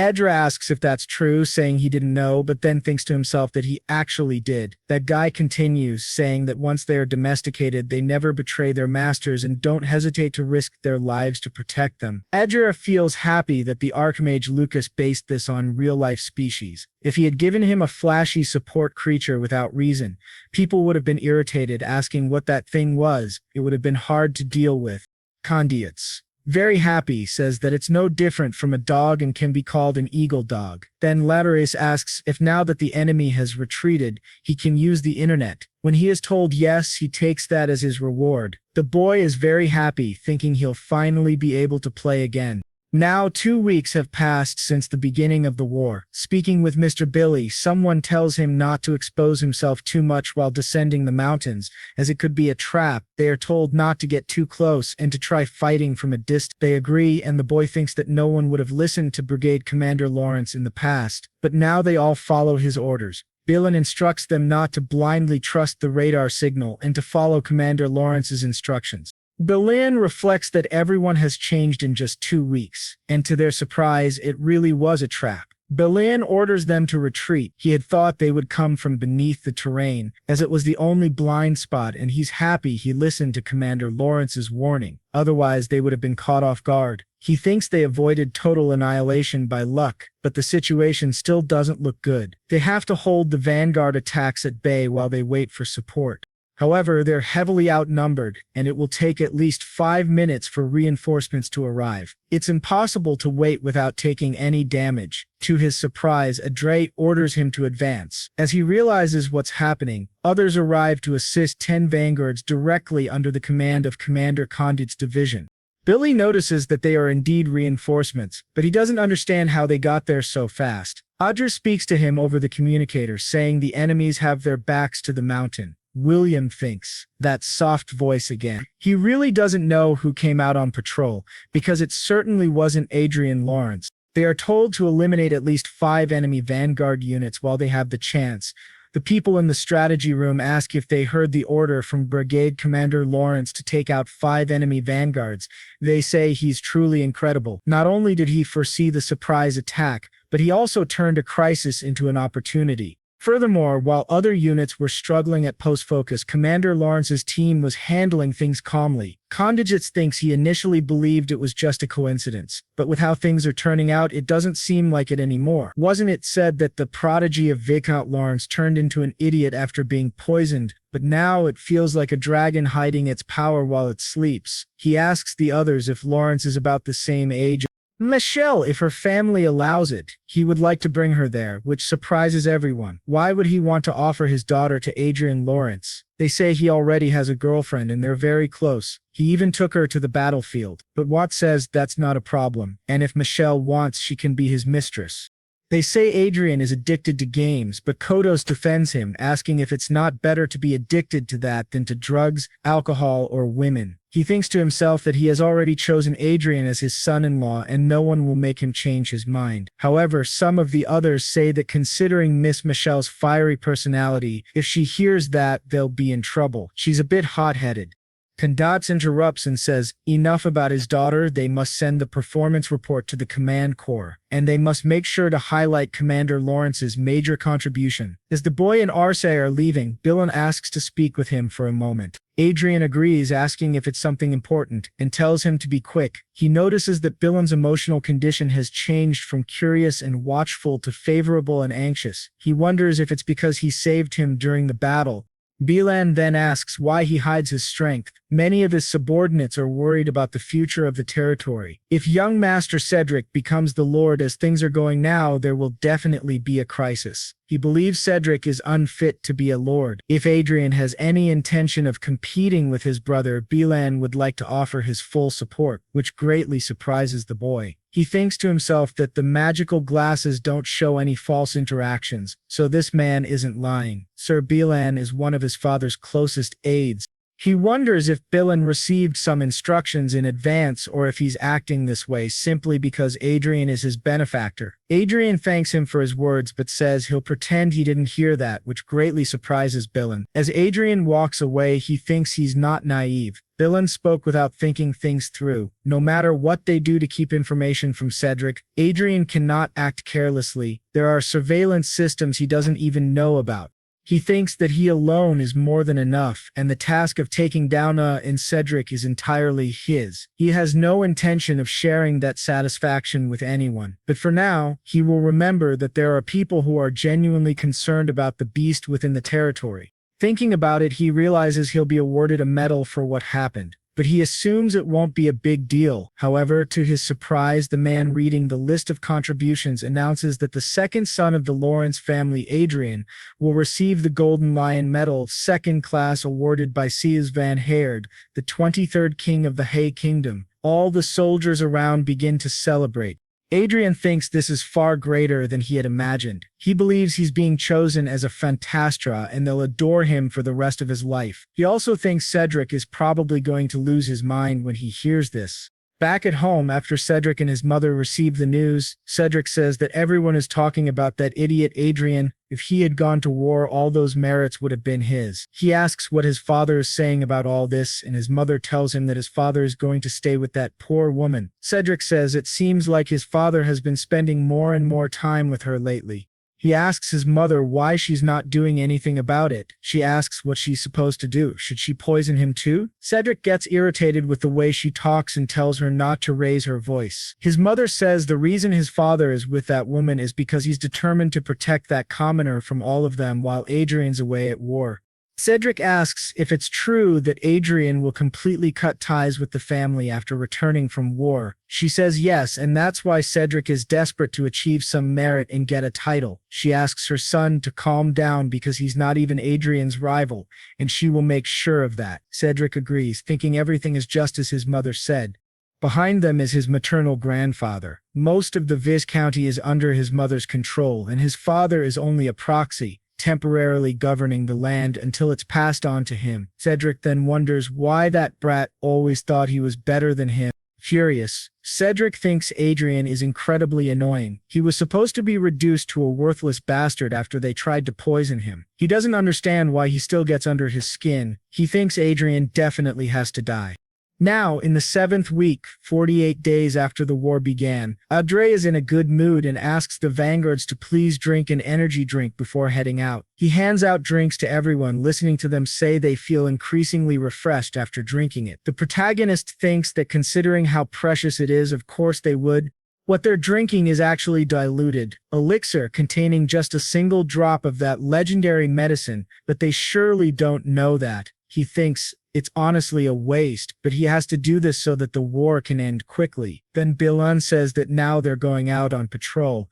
Edra asks if that's true, saying he didn't know, but then thinks to himself that he actually did. That guy continues, saying that once they are domesticated, they never betray their masters and don't hesitate to risk their lives to protect them. Edra feels happy that the Archmage Lucas based this on real-life species. If he had given him a flashy support creature without reason, people would have been irritated, asking what that thing was. It would have been hard to deal with. Condiats, very happy, says that it's no different from a dog and can be called an eagle dog. Then Laterace asks if now that the enemy has retreated, he can use the internet. When he is told yes, he takes that as his reward. The boy is very happy, thinking he'll finally be able to play again. Now 2 weeks have passed since the beginning of the war. Speaking with Mr. Billy, someone tells him not to expose himself too much while descending the mountains, as it could be a trap. They are told not to get too close and to try fighting from a distance. They agree, and the boy thinks that no one would have listened to Brigade Commander Lawrence in the past, but now they all follow his orders. Billen instructs them not to blindly trust the radar signal and to follow Commander Lawrence's instructions. Berlin reflects that everyone has changed in just 2 weeks, and to their surprise, it really was a trap. Berlin orders them to retreat. He had thought they would come from beneath the terrain, as it was the only blind spot, and he's happy he listened to Commander Lawrence's warning. Otherwise, they would have been caught off guard. He thinks they avoided total annihilation by luck, but the situation still doesn't look good. They have to hold the vanguard attacks at bay while they wait for support. However, they're heavily outnumbered, and it will take at least 5 minutes for reinforcements to arrive. It's impossible to wait without taking any damage. To his surprise, Adre orders him to advance. As he realizes what's happening, others arrive to assist 10 vanguards directly under the command of Commander Condit's division. Billy notices that they are indeed reinforcements, but he doesn't understand how they got there so fast. Audra speaks to him over the communicator, saying the enemies have their backs to the mountain. William thinks, that soft voice again. He really doesn't know who came out on patrol, because it certainly wasn't Adrian Lawrence. They are told to eliminate at least 5 enemy vanguard units while they have the chance. The people in the strategy room ask if they heard the order from Brigade Commander Lawrence to take out 5 enemy vanguards. They say he's truly incredible. Not only did he foresee the surprise attack, but he also turned a crisis into an opportunity. Furthermore, while other units were struggling at post-focus, Commander Lawrence's team was handling things calmly. Condigits thinks he initially believed it was just a coincidence, but with how things are turning out, it doesn't seem like it anymore. Wasn't it said that the prodigy of Viscount Lawrence turned into an idiot after being poisoned, but now it feels like a dragon hiding its power while it sleeps? He asks the others if Lawrence is about the same age. Michelle, if her family allows it, he would like to bring her there, which surprises everyone. Why would he want to offer his daughter to Adrian Lawrence? They say he already has a girlfriend and they're very close. He even took her to the battlefield. But Watt says that's not a problem, and if Michelle wants, she can be his mistress. They say Adrian is addicted to games, but Kodos defends him, asking if it's not better to be addicted to that than to drugs, alcohol, or women. He thinks to himself that he has already chosen Adrian as his son-in-law and no one will make him change his mind. However, some of the others say that considering Miss Michelle's fiery personality, if she hears that, they'll be in trouble. She's a bit hot-headed. Condots interrupts and says, enough about his daughter, they must send the performance report to the command corps, and they must make sure to highlight Commander Lawrence's major contribution. As the boy and Arce are leaving, Billen asks to speak with him for a moment. Adrian agrees, asking if it's something important, and tells him to be quick. He notices that Billen's emotional condition has changed from curious and watchful to favorable and anxious. He wonders if it's because he saved him during the battle. Bilan then asks why he hides his strength. Many of his subordinates are worried about the future of the territory. If young Master Cedric becomes the Lord as things are going now, there will definitely be a crisis. He believes Cedric is unfit to be a lord. If Adrian has any intention of competing with his brother, Bilan would like to offer his full support, which greatly surprises the boy. He thinks to himself that the magical glasses don't show any false interactions, so this man isn't lying. Sir Bilan is one of his father's closest aides. He wonders if Bilan received some instructions in advance or if he's acting this way simply because Adrian is his benefactor. Adrian thanks him for his words but says he'll pretend he didn't hear that, which greatly surprises Bilan. As Adrian walks away, he thinks he's not naive. Bilan spoke without thinking things through. No matter what they do to keep information from Cedric, Adrian cannot act carelessly. There are surveillance systems he doesn't even know about. He thinks that he alone is more than enough, and the task of taking down and Cedric is entirely his. He has no intention of sharing that satisfaction with anyone. But for now, he will remember that there are people who are genuinely concerned about the beast within the territory. Thinking about it, he realizes he'll be awarded a medal for what happened, but he assumes it won't be a big deal. However, to his surprise, the man reading the list of contributions announces that the second son of the Lawrence family, Adrian, will receive the Golden Lion Medal, second class, awarded by Sias van Heerd, the 23rd king of the Hay Kingdom. All the soldiers around begin to celebrate. Adrian thinks this is far greater than he had imagined. He believes he's being chosen as a Fantastra and they'll adore him for the rest of his life. He also thinks Cedric is probably going to lose his mind when he hears this. Back at home, after Cedric and his mother receive the news, Cedric says that everyone is talking about that idiot Adrian. If he had gone to war, all those merits would have been his. He asks what his father is saying about all this, and his mother tells him that his father is going to stay with that poor woman. Cedric says it seems like his father has been spending more and more time with her lately. He asks his mother why she's not doing anything about it. She asks what she's supposed to do. Should she poison him too? Cedric gets irritated with the way she talks and tells her not to raise her voice. His mother says the reason his father is with that woman is because he's determined to protect that commoner from all of them while Adrian's away at war. Cedric asks if it's true that Adrian will completely cut ties with the family after returning from war. She says yes, and that's why Cedric is desperate to achieve some merit and get a title. She asks her son to calm down because he's not even Adrian's rival, and she will make sure of that. Cedric agrees, thinking everything is just as his mother said. Behind them is his maternal grandfather. Most of the viscounty is under his mother's control, and his father is only a proxy, temporarily governing the land until it's passed on to him. Cedric then wonders why that brat always thought he was better than him. Furious, Cedric thinks Adrian is incredibly annoying. He was supposed to be reduced to a worthless bastard after they tried to poison him. He doesn't understand why he still gets under his skin. He thinks Adrian definitely has to die. Now, in the 7th week, 48 days after the war began, Adre is in a good mood and asks the vanguards to please drink an energy drink before heading out. He hands out drinks to everyone, listening to them say they feel increasingly refreshed after drinking it. The protagonist thinks that considering how precious it is, of course they would. What they're drinking is actually diluted elixir containing just a single drop of that legendary medicine, but they surely don't know that. He thinks it's honestly a waste, but he has to do this so that the war can end quickly. Then Bilan says that now they're going out on patrol.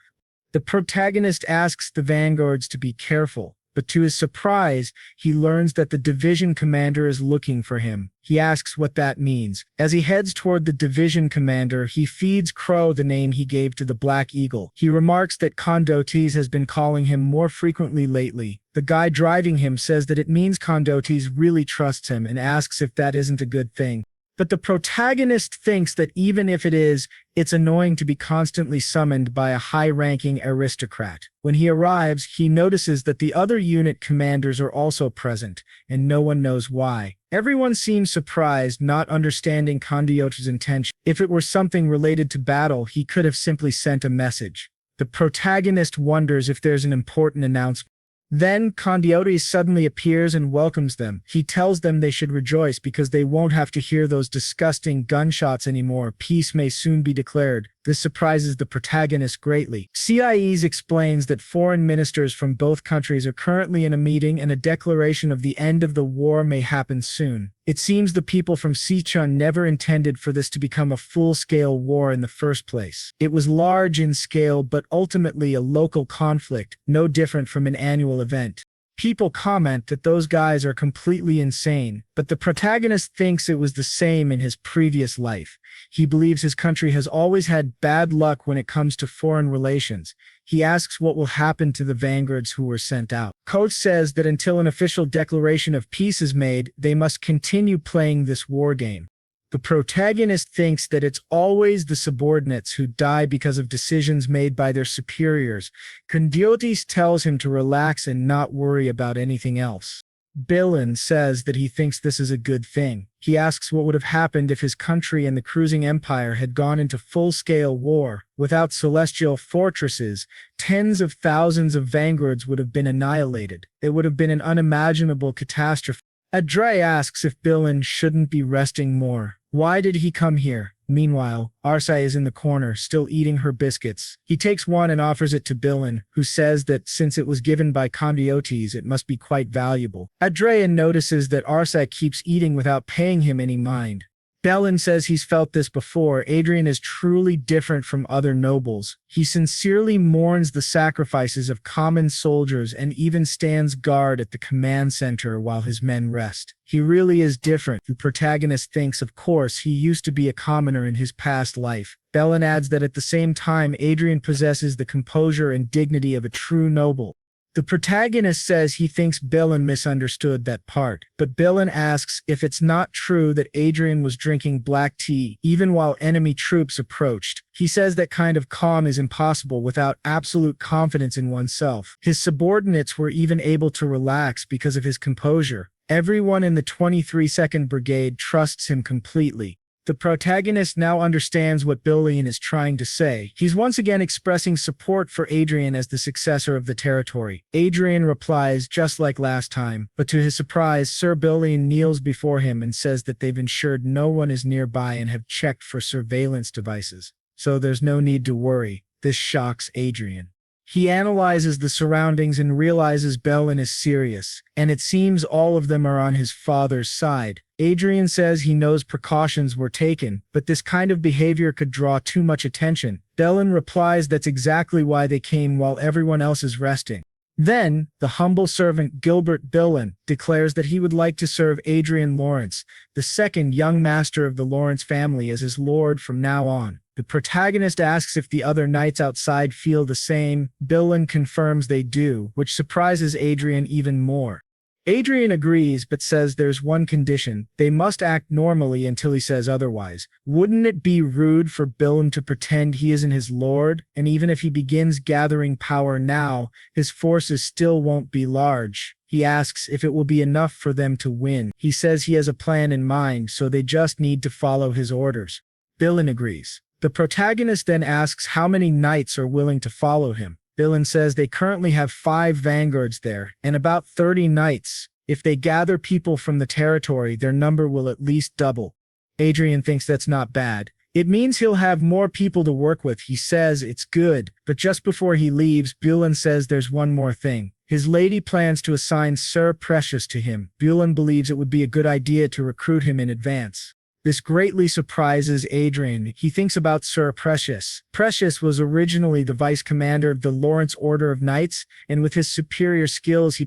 The protagonist asks the vanguards to be careful, but to his surprise, he learns that the division commander is looking for him. He asks what that means. As he heads toward the division commander, he feeds Crow the name he gave to the Black Eagle. He remarks that Condotes has been calling him more frequently lately. The guy driving him says that it means Condotes really trusts him and asks if that isn't a good thing. But the protagonist thinks that even if it is, it's annoying to be constantly summoned by a high-ranking aristocrat. When he arrives, he notices that the other unit commanders are also present, and no one knows why. Everyone seems surprised, not understanding Condiote's intention. If it were something related to battle, he could have simply sent a message. The protagonist wonders if there's an important announcement. Then Condiote suddenly appears and welcomes them. He tells them they should rejoice because they won't have to hear those disgusting gunshots anymore. Peace may soon be declared. This surprises the protagonist greatly. CIEs explains that foreign ministers from both countries are currently in a meeting and a declaration of the end of the war may happen soon. It seems the people from Sichuan never intended for this to become a full-scale war in the first place. It was large in scale but ultimately a local conflict, no different from an annual event. People comment that those guys are completely insane, but the protagonist thinks it was the same in his previous life. He believes his country has always had bad luck when it comes to foreign relations. He asks what will happen to the vanguards who were sent out. Coach says that until an official declaration of peace is made, they must continue playing this war game. The protagonist thinks that it's always the subordinates who die because of decisions made by their superiors. Condiotis tells him to relax and not worry about anything else. Billen says that he thinks this is a good thing. He asks what would have happened if his country and the cruising empire had gone into full-scale war. Without celestial fortresses, tens of thousands of vanguards would have been annihilated. It would have been an unimaginable catastrophe. Adre asks if Billen shouldn't be resting more. Why did he come here? Meanwhile, Arsai is in the corner, still eating her biscuits. He takes one and offers it to Billen, who says that since it was given by Condiotes, it must be quite valuable. Adrian notices that Arsai keeps eating without paying him any mind. Billen says he's felt this before. Adrian is truly different from other nobles. He sincerely mourns the sacrifices of common soldiers and even stands guard at the command center while his men rest. He really is different. The protagonist thinks, of course, he used to be a commoner in his past life. Billen adds that at the same time, Adrian possesses the composure and dignity of a true noble. The protagonist says he thinks Billen misunderstood that part, but Billen asks if it's not true that Adrian was drinking black tea even while enemy troops approached. He says that kind of calm is impossible without absolute confidence in oneself. His subordinates were even able to relax because of his composure. Everyone in the 23rd Brigade trusts him completely. The protagonist now understands what Billen is trying to say. He's once again expressing support for Adrian as the successor of the territory. Adrian replies just like last time, but to his surprise, Sir Billen kneels before him and says that they've ensured no one is nearby and have checked for surveillance devices. So there's no need to worry. This shocks Adrian. He analyzes the surroundings and realizes Billen is serious, and it seems all of them are on his father's side. Adrian says he knows precautions were taken, but this kind of behavior could draw too much attention. Billen replies that's exactly why they came while everyone else is resting. Then, the humble servant Gilbert Billen declares that he would like to serve Adrian Lawrence, the second young master of the Lawrence family, as his lord from now on. The protagonist asks if the other knights outside feel the same. Billen confirms they do, which surprises Adrian even more. Adrian agrees but says there's one condition: they must act normally until he says otherwise. Wouldn't it be rude for Billen to pretend he isn't his lord? And even if he begins gathering power now, his forces still won't be large. He asks if it will be enough for them to win. He says he has a plan in mind, so they just need to follow his orders. Billen agrees. The protagonist then asks how many knights are willing to follow him. Billen says they currently have 5 vanguards there, and about 30 knights. If they gather people from the territory, their number will at least double. Adrian thinks that's not bad. It means he'll have more people to work with. He says it's good, but just before he leaves, Billen says there's one more thing. His lady plans to assign Sir Precious to him. Billen believes it would be a good idea to recruit him in advance. This greatly surprises Adrian. He thinks about Sir Precious. Precious was originally the vice commander of the Lawrence Order of Knights, and with his superior skills,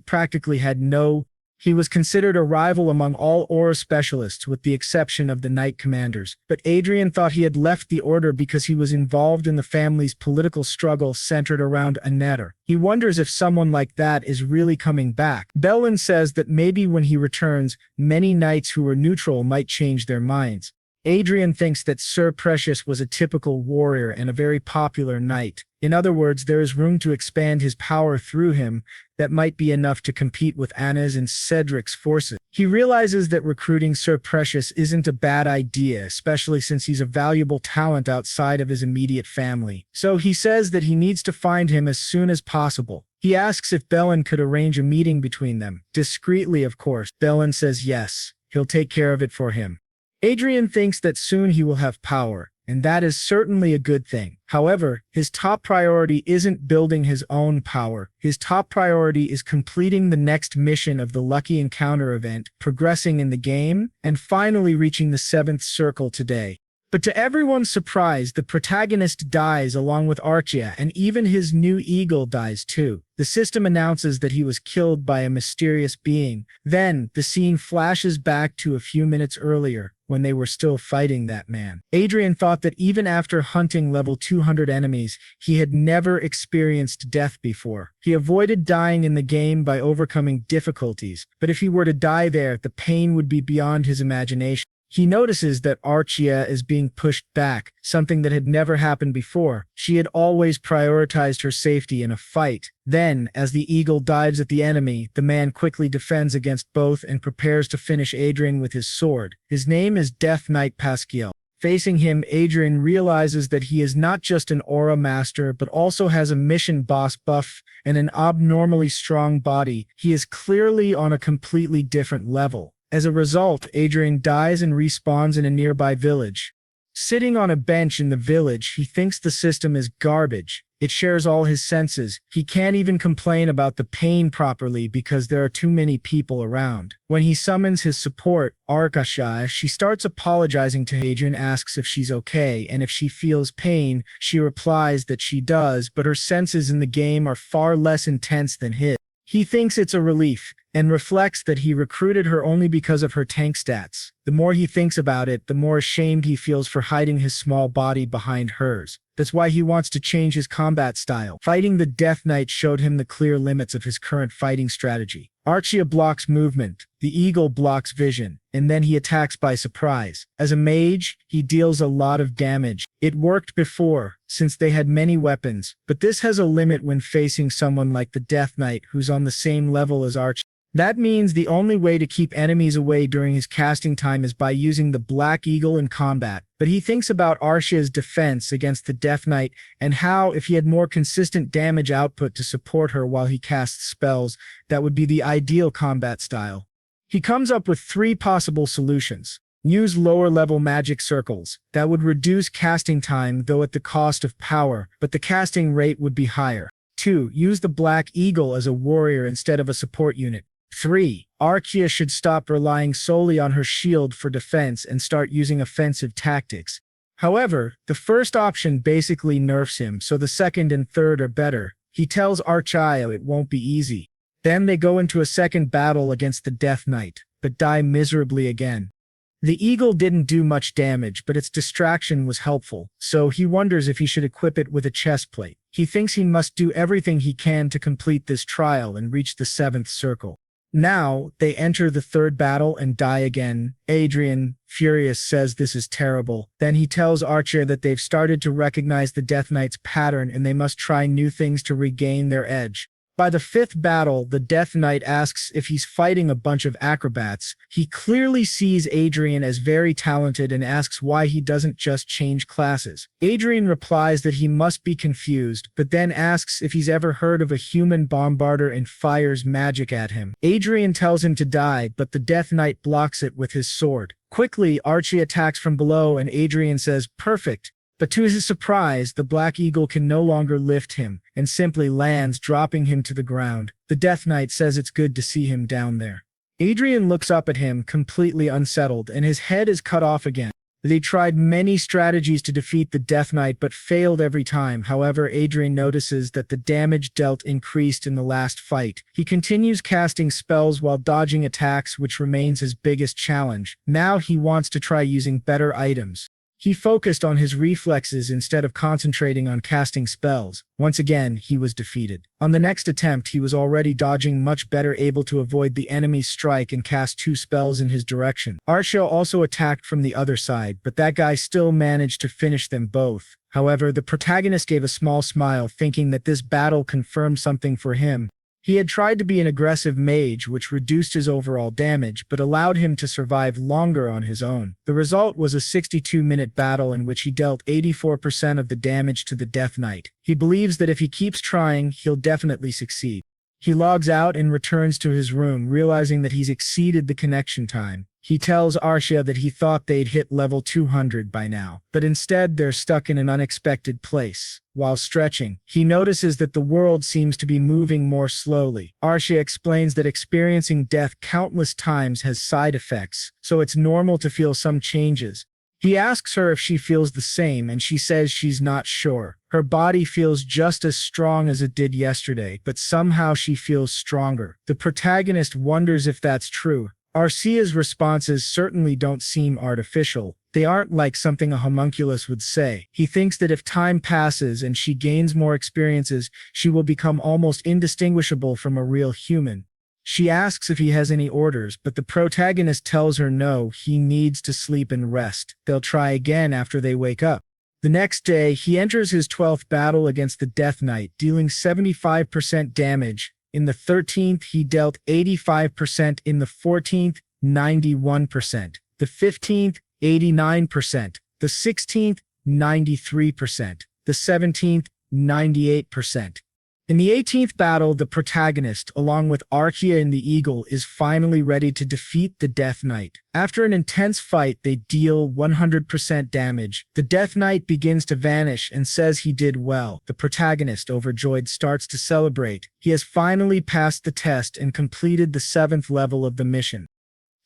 he was considered a rival among all Aura specialists with the exception of the Knight commanders. But Adrian thought he had left the order because he was involved in the family's political struggle centered around Anetter. He wonders if someone like that is really coming back. Billen says that maybe when he returns, many knights who were neutral might change their minds. Adrian thinks that Sir Precious was a typical warrior and a very popular knight. In other words, there is room to expand his power through him that might be enough to compete with Anna's and Cedric's forces. He realizes that recruiting Sir Precious isn't a bad idea, especially since he's a valuable talent outside of his immediate family. So he says that he needs to find him as soon as possible. He asks if Billen could arrange a meeting between them. Discreetly, of course. Billen says yes, he'll take care of it for him. Adrian thinks that soon he will have power, and that is certainly a good thing. However, his top priority isn't building his own power. His top priority is completing the next mission of the Lucky Encounter event, progressing in the game, and finally reaching the 7th circle today. But to everyone's surprise, the protagonist dies along with Archia, and even his new eagle dies too. The system announces that he was killed by a mysterious being. Then, the scene flashes back to a few minutes earlier, when they were still fighting that man. Adrian thought that even after hunting level 200 enemies, he had never experienced death before. He avoided dying in the game by overcoming difficulties, but if he were to die there, the pain would be beyond his imagination. He notices that Archia is being pushed back, something that had never happened before. She had always prioritized her safety in a fight. Then, as the eagle dives at the enemy, the man quickly defends against both and prepares to finish Adrian with his sword. His name is Death Knight Pasquiel. Facing him, Adrian realizes that he is not just an aura master, but also has a mission boss buff and an abnormally strong body. He is clearly on a completely different level. As a result, Adrian dies and respawns in a nearby village. Sitting on a bench in the village, he thinks the system is garbage. It shares all his senses. He can't even complain about the pain properly because there are too many people around. When he summons his support, Arkasha, she starts apologizing to Adrian, asks if she's okay, and if she feels pain, she replies that she does, but her senses in the game are far less intense than his. He thinks it's a relief, and reflects that he recruited her only because of her tank stats. The more he thinks about it, the more ashamed he feels for hiding his small body behind hers. That's why he wants to change his combat style. Fighting the Death Knight showed him the clear limits of his current fighting strategy. Archia blocks movement, the eagle blocks vision, and then he attacks by surprise. As a mage, he deals a lot of damage. It worked before, since they had many weapons, but this has a limit when facing someone like the Death Knight who's on the same level as Archia. That means the only way to keep enemies away during his casting time is by using the Black Eagle in combat. But he thinks about Archia's defense against the Death Knight and how, if he had more consistent damage output to support her while he casts spells, that would be the ideal combat style. He comes up with 3 possible solutions. Use lower-level magic circles. That would reduce casting time, though at the cost of power, but the casting rate would be higher. 2. Use the Black Eagle as a warrior instead of a support unit. 3. Archia should stop relying solely on her shield for defense and start using offensive tactics. However, the first option basically nerfs him, so the second and third are better. He tells Archia it won't be easy. Then they go into a second battle against the Death Knight, but die miserably again. The eagle didn't do much damage, but its distraction was helpful, so he wonders if he should equip it with a chest plate. He thinks he must do everything he can to complete this trial and reach the 7th circle. Now, they enter the 3rd battle and die again. Adrian, furious, says this is terrible. Then he tells Archia that they've started to recognize the Death Knight's pattern and they must try new things to regain their edge. By the 5th battle, the Death Knight asks if he's fighting a bunch of acrobats. He clearly sees Adrian as very talented and asks why he doesn't just change classes. Adrian replies that he must be confused, but then asks if he's ever heard of a human bombarder and fires magic at him. Adrian tells him to die, but the Death Knight blocks it with his sword. Quickly, Archie attacks from below and Adrian says, "Perfect." But to his surprise, the Black Eagle can no longer lift him, and simply lands, dropping him to the ground. The Death Knight says it's good to see him down there. Adrian looks up at him, completely unsettled, and his head is cut off again. They tried many strategies to defeat the Death Knight, but failed every time. However, Adrian notices that the damage dealt increased in the last fight. He continues casting spells while dodging attacks, which remains his biggest challenge. Now he wants to try using better items. He focused on his reflexes instead of concentrating on casting spells. Once again, he was defeated. On the next attempt, he was already dodging much better, able to avoid the enemy's strike and cast 2 spells in his direction. Archia also attacked from the other side, but that guy still managed to finish them both. However, the protagonist gave a small smile, thinking that this battle confirmed something for him. He had tried to be an aggressive mage, which reduced his overall damage, but allowed him to survive longer on his own. The result was a 62-minute battle in which he dealt 84% of the damage to the Death Knight. He believes that if he keeps trying, he'll definitely succeed. He logs out and returns to his room, realizing that he's exceeded the connection time. He tells Arshia that he thought they'd hit level 200 by now, but instead they're stuck in an unexpected place. While stretching, he notices that the world seems to be moving more slowly. Arshia explains that experiencing death countless times has side effects, so it's normal to feel some changes. He asks her if she feels the same, and she says she's not sure. Her body feels just as strong as it did yesterday, but somehow she feels stronger. The protagonist wonders if that's true. Arcia's responses certainly don't seem artificial. They aren't like something a homunculus would say. He thinks that if time passes and she gains more experiences, she will become almost indistinguishable from a real human. She asks if he has any orders, but the protagonist tells her no, he needs to sleep and rest. They'll try again after they wake up. The next day, he enters his 12th battle against the Death Knight, dealing 75% damage. In the 13th, he dealt 85%. In the 14th, 91%. The 15th, 89%. The 16th, 93%. The 17th, 98%. In the 18th battle, the protagonist, along with Archia and the Eagle, is finally ready to defeat the Death Knight. After an intense fight, they deal 100% damage. The Death Knight begins to vanish and says he did well. The protagonist, overjoyed, starts to celebrate. He has finally passed the test and completed the 7th level of the mission.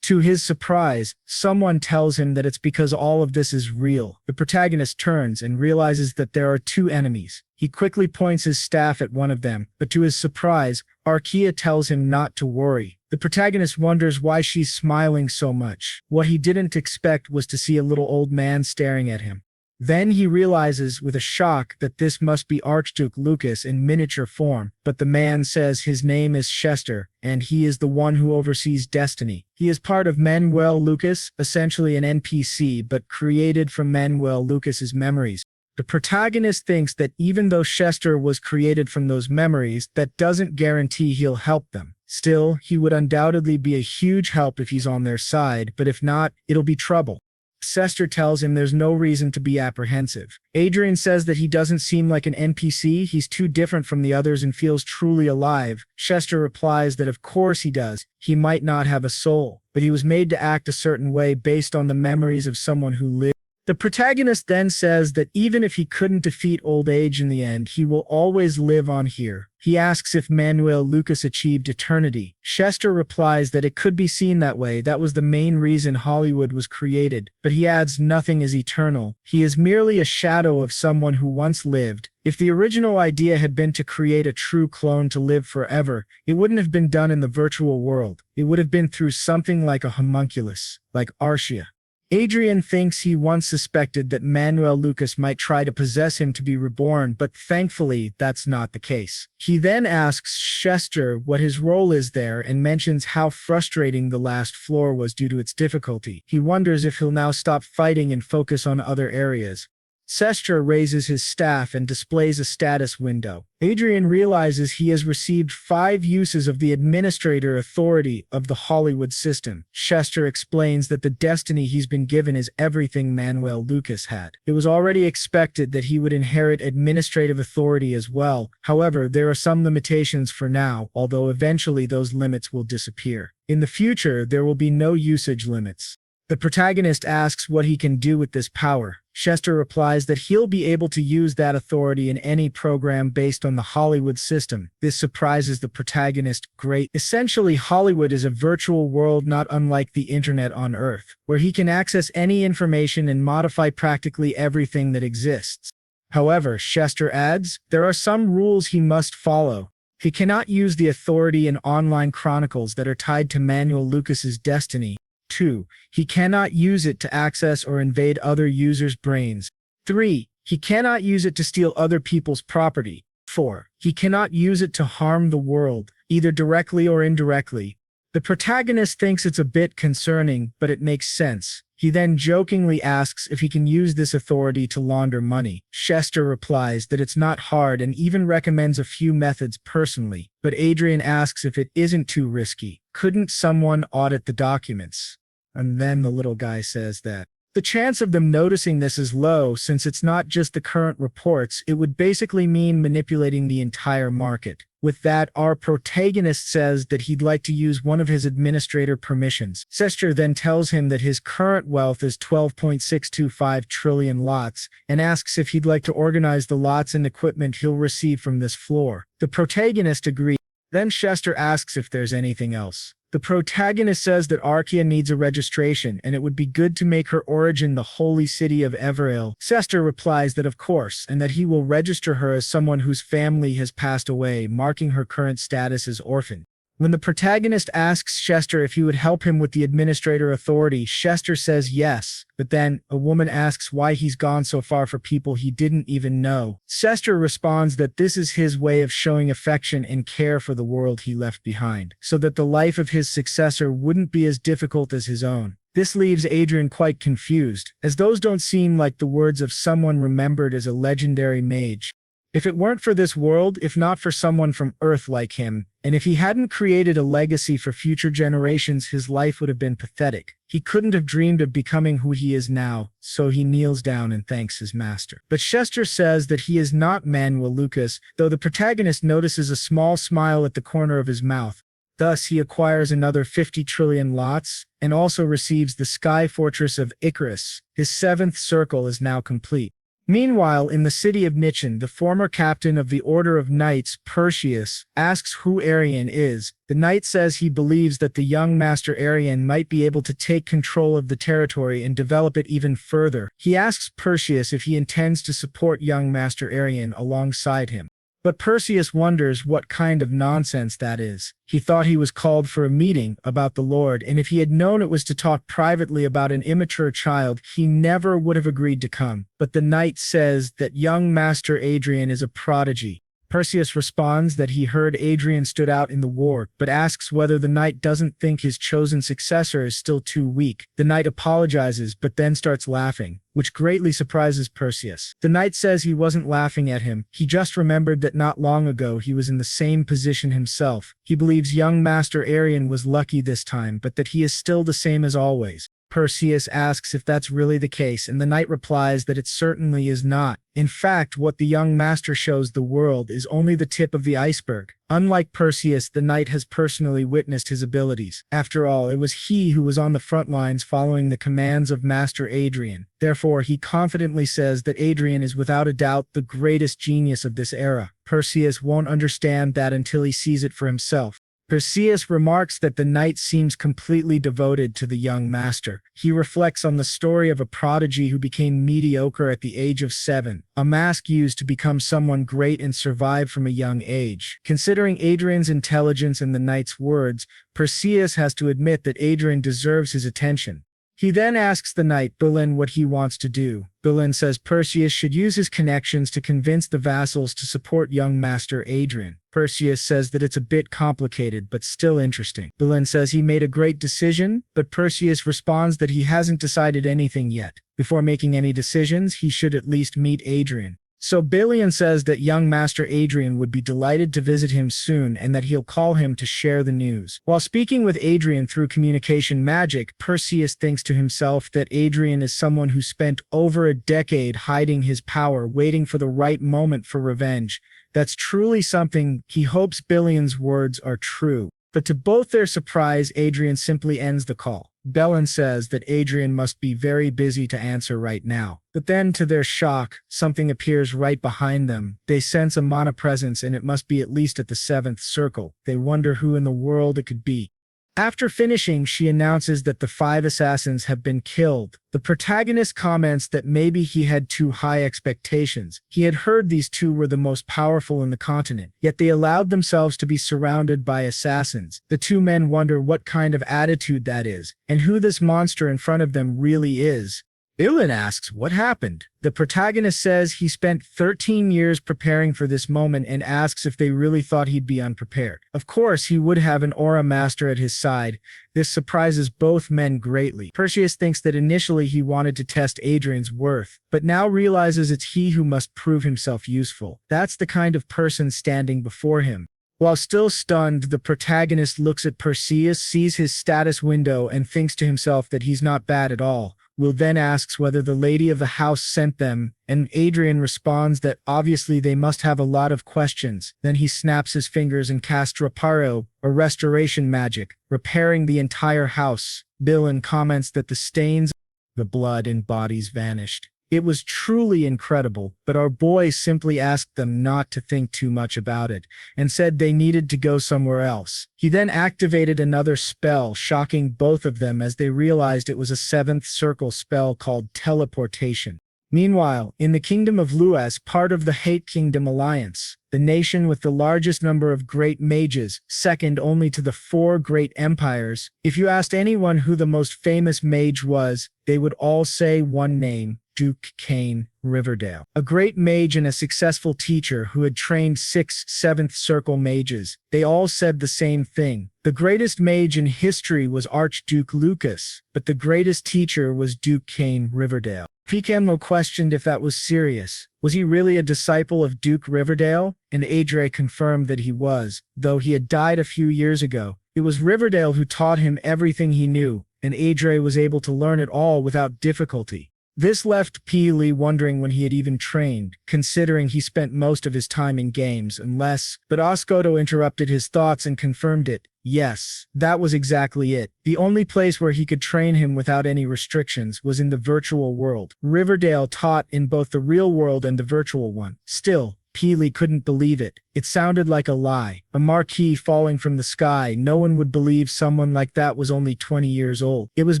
To his surprise, someone tells him that it's because all of this is real. The protagonist turns and realizes that there are two enemies. He quickly points his staff at one of them, but to his surprise, Archia tells him not to worry. The protagonist wonders why she's smiling so much. What he didn't expect was to see a little old man staring at him. Then he realizes with a shock that this must be Archduke Lucas in miniature form, but the man says his name is Chester, and he is the one who oversees destiny. He is part of Manuel Lucas, essentially an NPC, but created from Manuel Lucas's memories. The protagonist thinks that even though Chester was created from those memories, that doesn't guarantee he'll help them. Still, he would undoubtedly be a huge help if he's on their side, but if not, it'll be trouble. Chester tells him there's no reason to be apprehensive. Adrian says that he doesn't seem like an NPC, he's too different from the others and feels truly alive. Chester replies that of course he does. He might not have a soul, but he was made to act a certain way based on the memories of someone who lived. The protagonist then says that even if he couldn't defeat old age in the end, he will always live on here. He asks if Manuel Lucas achieved eternity. Chester replies that it could be seen that way, that was the main reason Hollywood was created, but he adds nothing is eternal. He is merely a shadow of someone who once lived. If the original idea had been to create a true clone to live forever, it wouldn't have been done in the virtual world. It would have been through something like a homunculus, like Arshia. Adrian thinks he once suspected that Manuel Lucas might try to possess him to be reborn, but thankfully that's not the case. He then asks Chester what his role is there and mentions how frustrating the last floor was due to its difficulty. He wonders if he'll now stop fighting and focus on other areas. Chester raises his staff and displays a status window. Adrian realizes he has received 5 uses of the administrator authority of the Hollywood system. Chester explains that the destiny he's been given is everything Manuel Lucas had. It was already expected that he would inherit administrative authority as well. However, there are some limitations for now, although eventually those limits will disappear. In the future, there will be no usage limits. The protagonist asks what he can do with this power. Chester replies that he'll be able to use that authority in any program based on the Hollywood system. This surprises the protagonist greatly. Essentially, Hollywood is a virtual world not unlike the internet on Earth, where he can access any information and modify practically everything that exists. However, Chester adds, there are some rules he must follow. He cannot use the authority in online chronicles that are tied to Manuel Lucas's destiny. 2. He cannot use it to access or invade other users' brains. 3. He cannot use it to steal other people's property. 4. He cannot use it to harm the world, either directly or indirectly. The protagonist thinks it's a bit concerning, but it makes sense. He then jokingly asks if he can use this authority to launder money. Chester replies that it's not hard and even recommends a few methods personally, but Adrian asks if it isn't too risky. Couldn't someone audit the documents? And then the little guy says that the chance of them noticing this is low since it's not just the current reports, it would basically mean manipulating the entire market. With that, our protagonist says that he'd like to use one of his administrator permissions. Sester then tells him that his current wealth is 12.625 trillion lots and asks if he'd like to organize the lots and equipment he'll receive from this floor. The protagonist agrees. Then Chester asks if there's anything else. The protagonist says that Arkia needs a registration and it would be good to make her origin the holy city of Everil. Chester replies that of course, and that he will register her as someone whose family has passed away, marking her current status as orphan. When the protagonist asks Chester if he would help him with the administrator authority, Chester says yes, but then a woman asks why he's gone so far for people he didn't even know. Chester responds that this is his way of showing affection and care for the world he left behind, so that the life of his successor wouldn't be as difficult as his own. This leaves Adrian quite confused, as those don't seem like the words of someone remembered as a legendary mage. If it weren't for this world, if not for someone from Earth like him, and if he hadn't created a legacy for future generations, his life would have been pathetic. He couldn't have dreamed of becoming who he is now, so he kneels down and thanks his master. But Chester says that he is not Manhwa Lucas, though the protagonist notices a small smile at the corner of his mouth. Thus, he acquires another 50 trillion lots, and also receives the sky fortress of Icarus. His 7th circle is now complete. Meanwhile, in the city of Nichian, the former captain of the Order of Knights, Perseus, asks who Arian is. The knight says he believes that the young Master Arian might be able to take control of the territory and develop it even further. He asks Perseus if he intends to support young Master Arian alongside him. But Perseus wonders what kind of nonsense that is. He thought he was called for a meeting about the Lord, and if he had known it was to talk privately about an immature child, he never would have agreed to come. But the knight says that young Master Adrian is a prodigy. Perseus responds that he heard Adrian stood out in the war, but asks whether the knight doesn't think his chosen successor is still too weak. The knight apologizes, but then starts laughing, which greatly surprises Perseus. The knight says he wasn't laughing at him, he just remembered that not long ago he was in the same position himself. He believes young Master Arian was lucky this time, but that he is still the same as always. Perseus asks if that's really the case, and the knight replies that it certainly is not. In fact, what the young master shows the world is only the tip of the iceberg. Unlike Perseus, the knight has personally witnessed his abilities. After all, it was he who was on the front lines following the commands of Master Adrian. Therefore, he confidently says that Adrian is without a doubt the greatest genius of this era. Perseus won't understand that until he sees it for himself. Perseus remarks that the knight seems completely devoted to the young master. He reflects on the story of a prodigy who became mediocre at the age of 7, a mask used to become someone great and survive from a young age. Considering Adrian's intelligence and the knight's words, Perseus has to admit that Adrian deserves his attention. He then asks the knight Berlin what he wants to do. Berlin says Perseus should use his connections to convince the vassals to support young Master Adrian. Perseus says that it's a bit complicated, but still interesting. Berlin says he made a great decision, but Perseus responds that he hasn't decided anything yet. Before making any decisions, he should at least meet Adrian. So Balian says that young Master Adrian would be delighted to visit him soon and that he'll call him to share the news. While speaking with Adrian through communication magic, Perseus thinks to himself that Adrian is someone who spent over a decade hiding his power, waiting for the right moment for revenge. That's truly something. He hopes Balian's words are true. But to both their surprise, Adrian simply ends the call. Belen says that Adrian must be very busy to answer right now. But then, to their shock, something appears right behind them. They sense a mana presence, and it must be at least at the 7th circle. They wonder who in the world it could be. After finishing, she announces that the 5 assassins have been killed. The protagonist comments that maybe he had too high expectations. He had heard these 2 were the most powerful in the continent, yet they allowed themselves to be surrounded by assassins. The 2 men wonder what kind of attitude that is, and who this monster in front of them really is. Ilan asks what happened. The protagonist says he spent 13 years preparing for this moment and asks if they really thought he'd be unprepared. Of course, he would have an aura master at his side. This surprises both men greatly. Perseus thinks that initially he wanted to test Adrian's worth, but now realizes it's he who must prove himself useful. That's the kind of person standing before him. While still stunned, the protagonist looks at Perseus, sees his status window, and thinks to himself that he's not bad at all. Will then asks whether the lady of the house sent them, and Adrian responds that obviously they must have a lot of questions. Then he snaps his fingers and casts reparo, or restoration magic, repairing the entire house. Billion comments that the stains, the blood and bodies vanished. It was truly incredible, but our boy simply asked them not to think too much about it, and said they needed to go somewhere else. He then activated another spell, shocking both of them as they realized it was a 7th circle spell called teleportation. Meanwhile, in the Kingdom of Luas, part of the Hate Kingdom Alliance, the nation with the largest number of great mages, second only to the 4 great empires, if you asked anyone who the most famous mage was, they would all say one name: Duke Kane Riverdale. A great mage and a successful teacher who had trained 6 7th circle mages. They all said the same thing. The greatest mage in history was Archduke Lucas, but the greatest teacher was Duke Kane Riverdale. Picamno questioned if that was serious. Was he really a disciple of Duke Riverdale? And Adre confirmed that he was, though he had died a few years ago. It was Riverdale who taught him everything he knew, and Adre was able to learn it all without difficulty. This left Peely wondering when he had even trained, considering he spent most of his time in games and less, but Oscoto interrupted his thoughts and confirmed it. Yes, that was exactly it. The only place where he could train him without any restrictions was in the virtual world. Riverdale taught in both the real world and the virtual one. Still, Peely couldn't believe it. It sounded like a lie. A marquee falling from the sky. No one would believe someone like that was only 20 years old. It was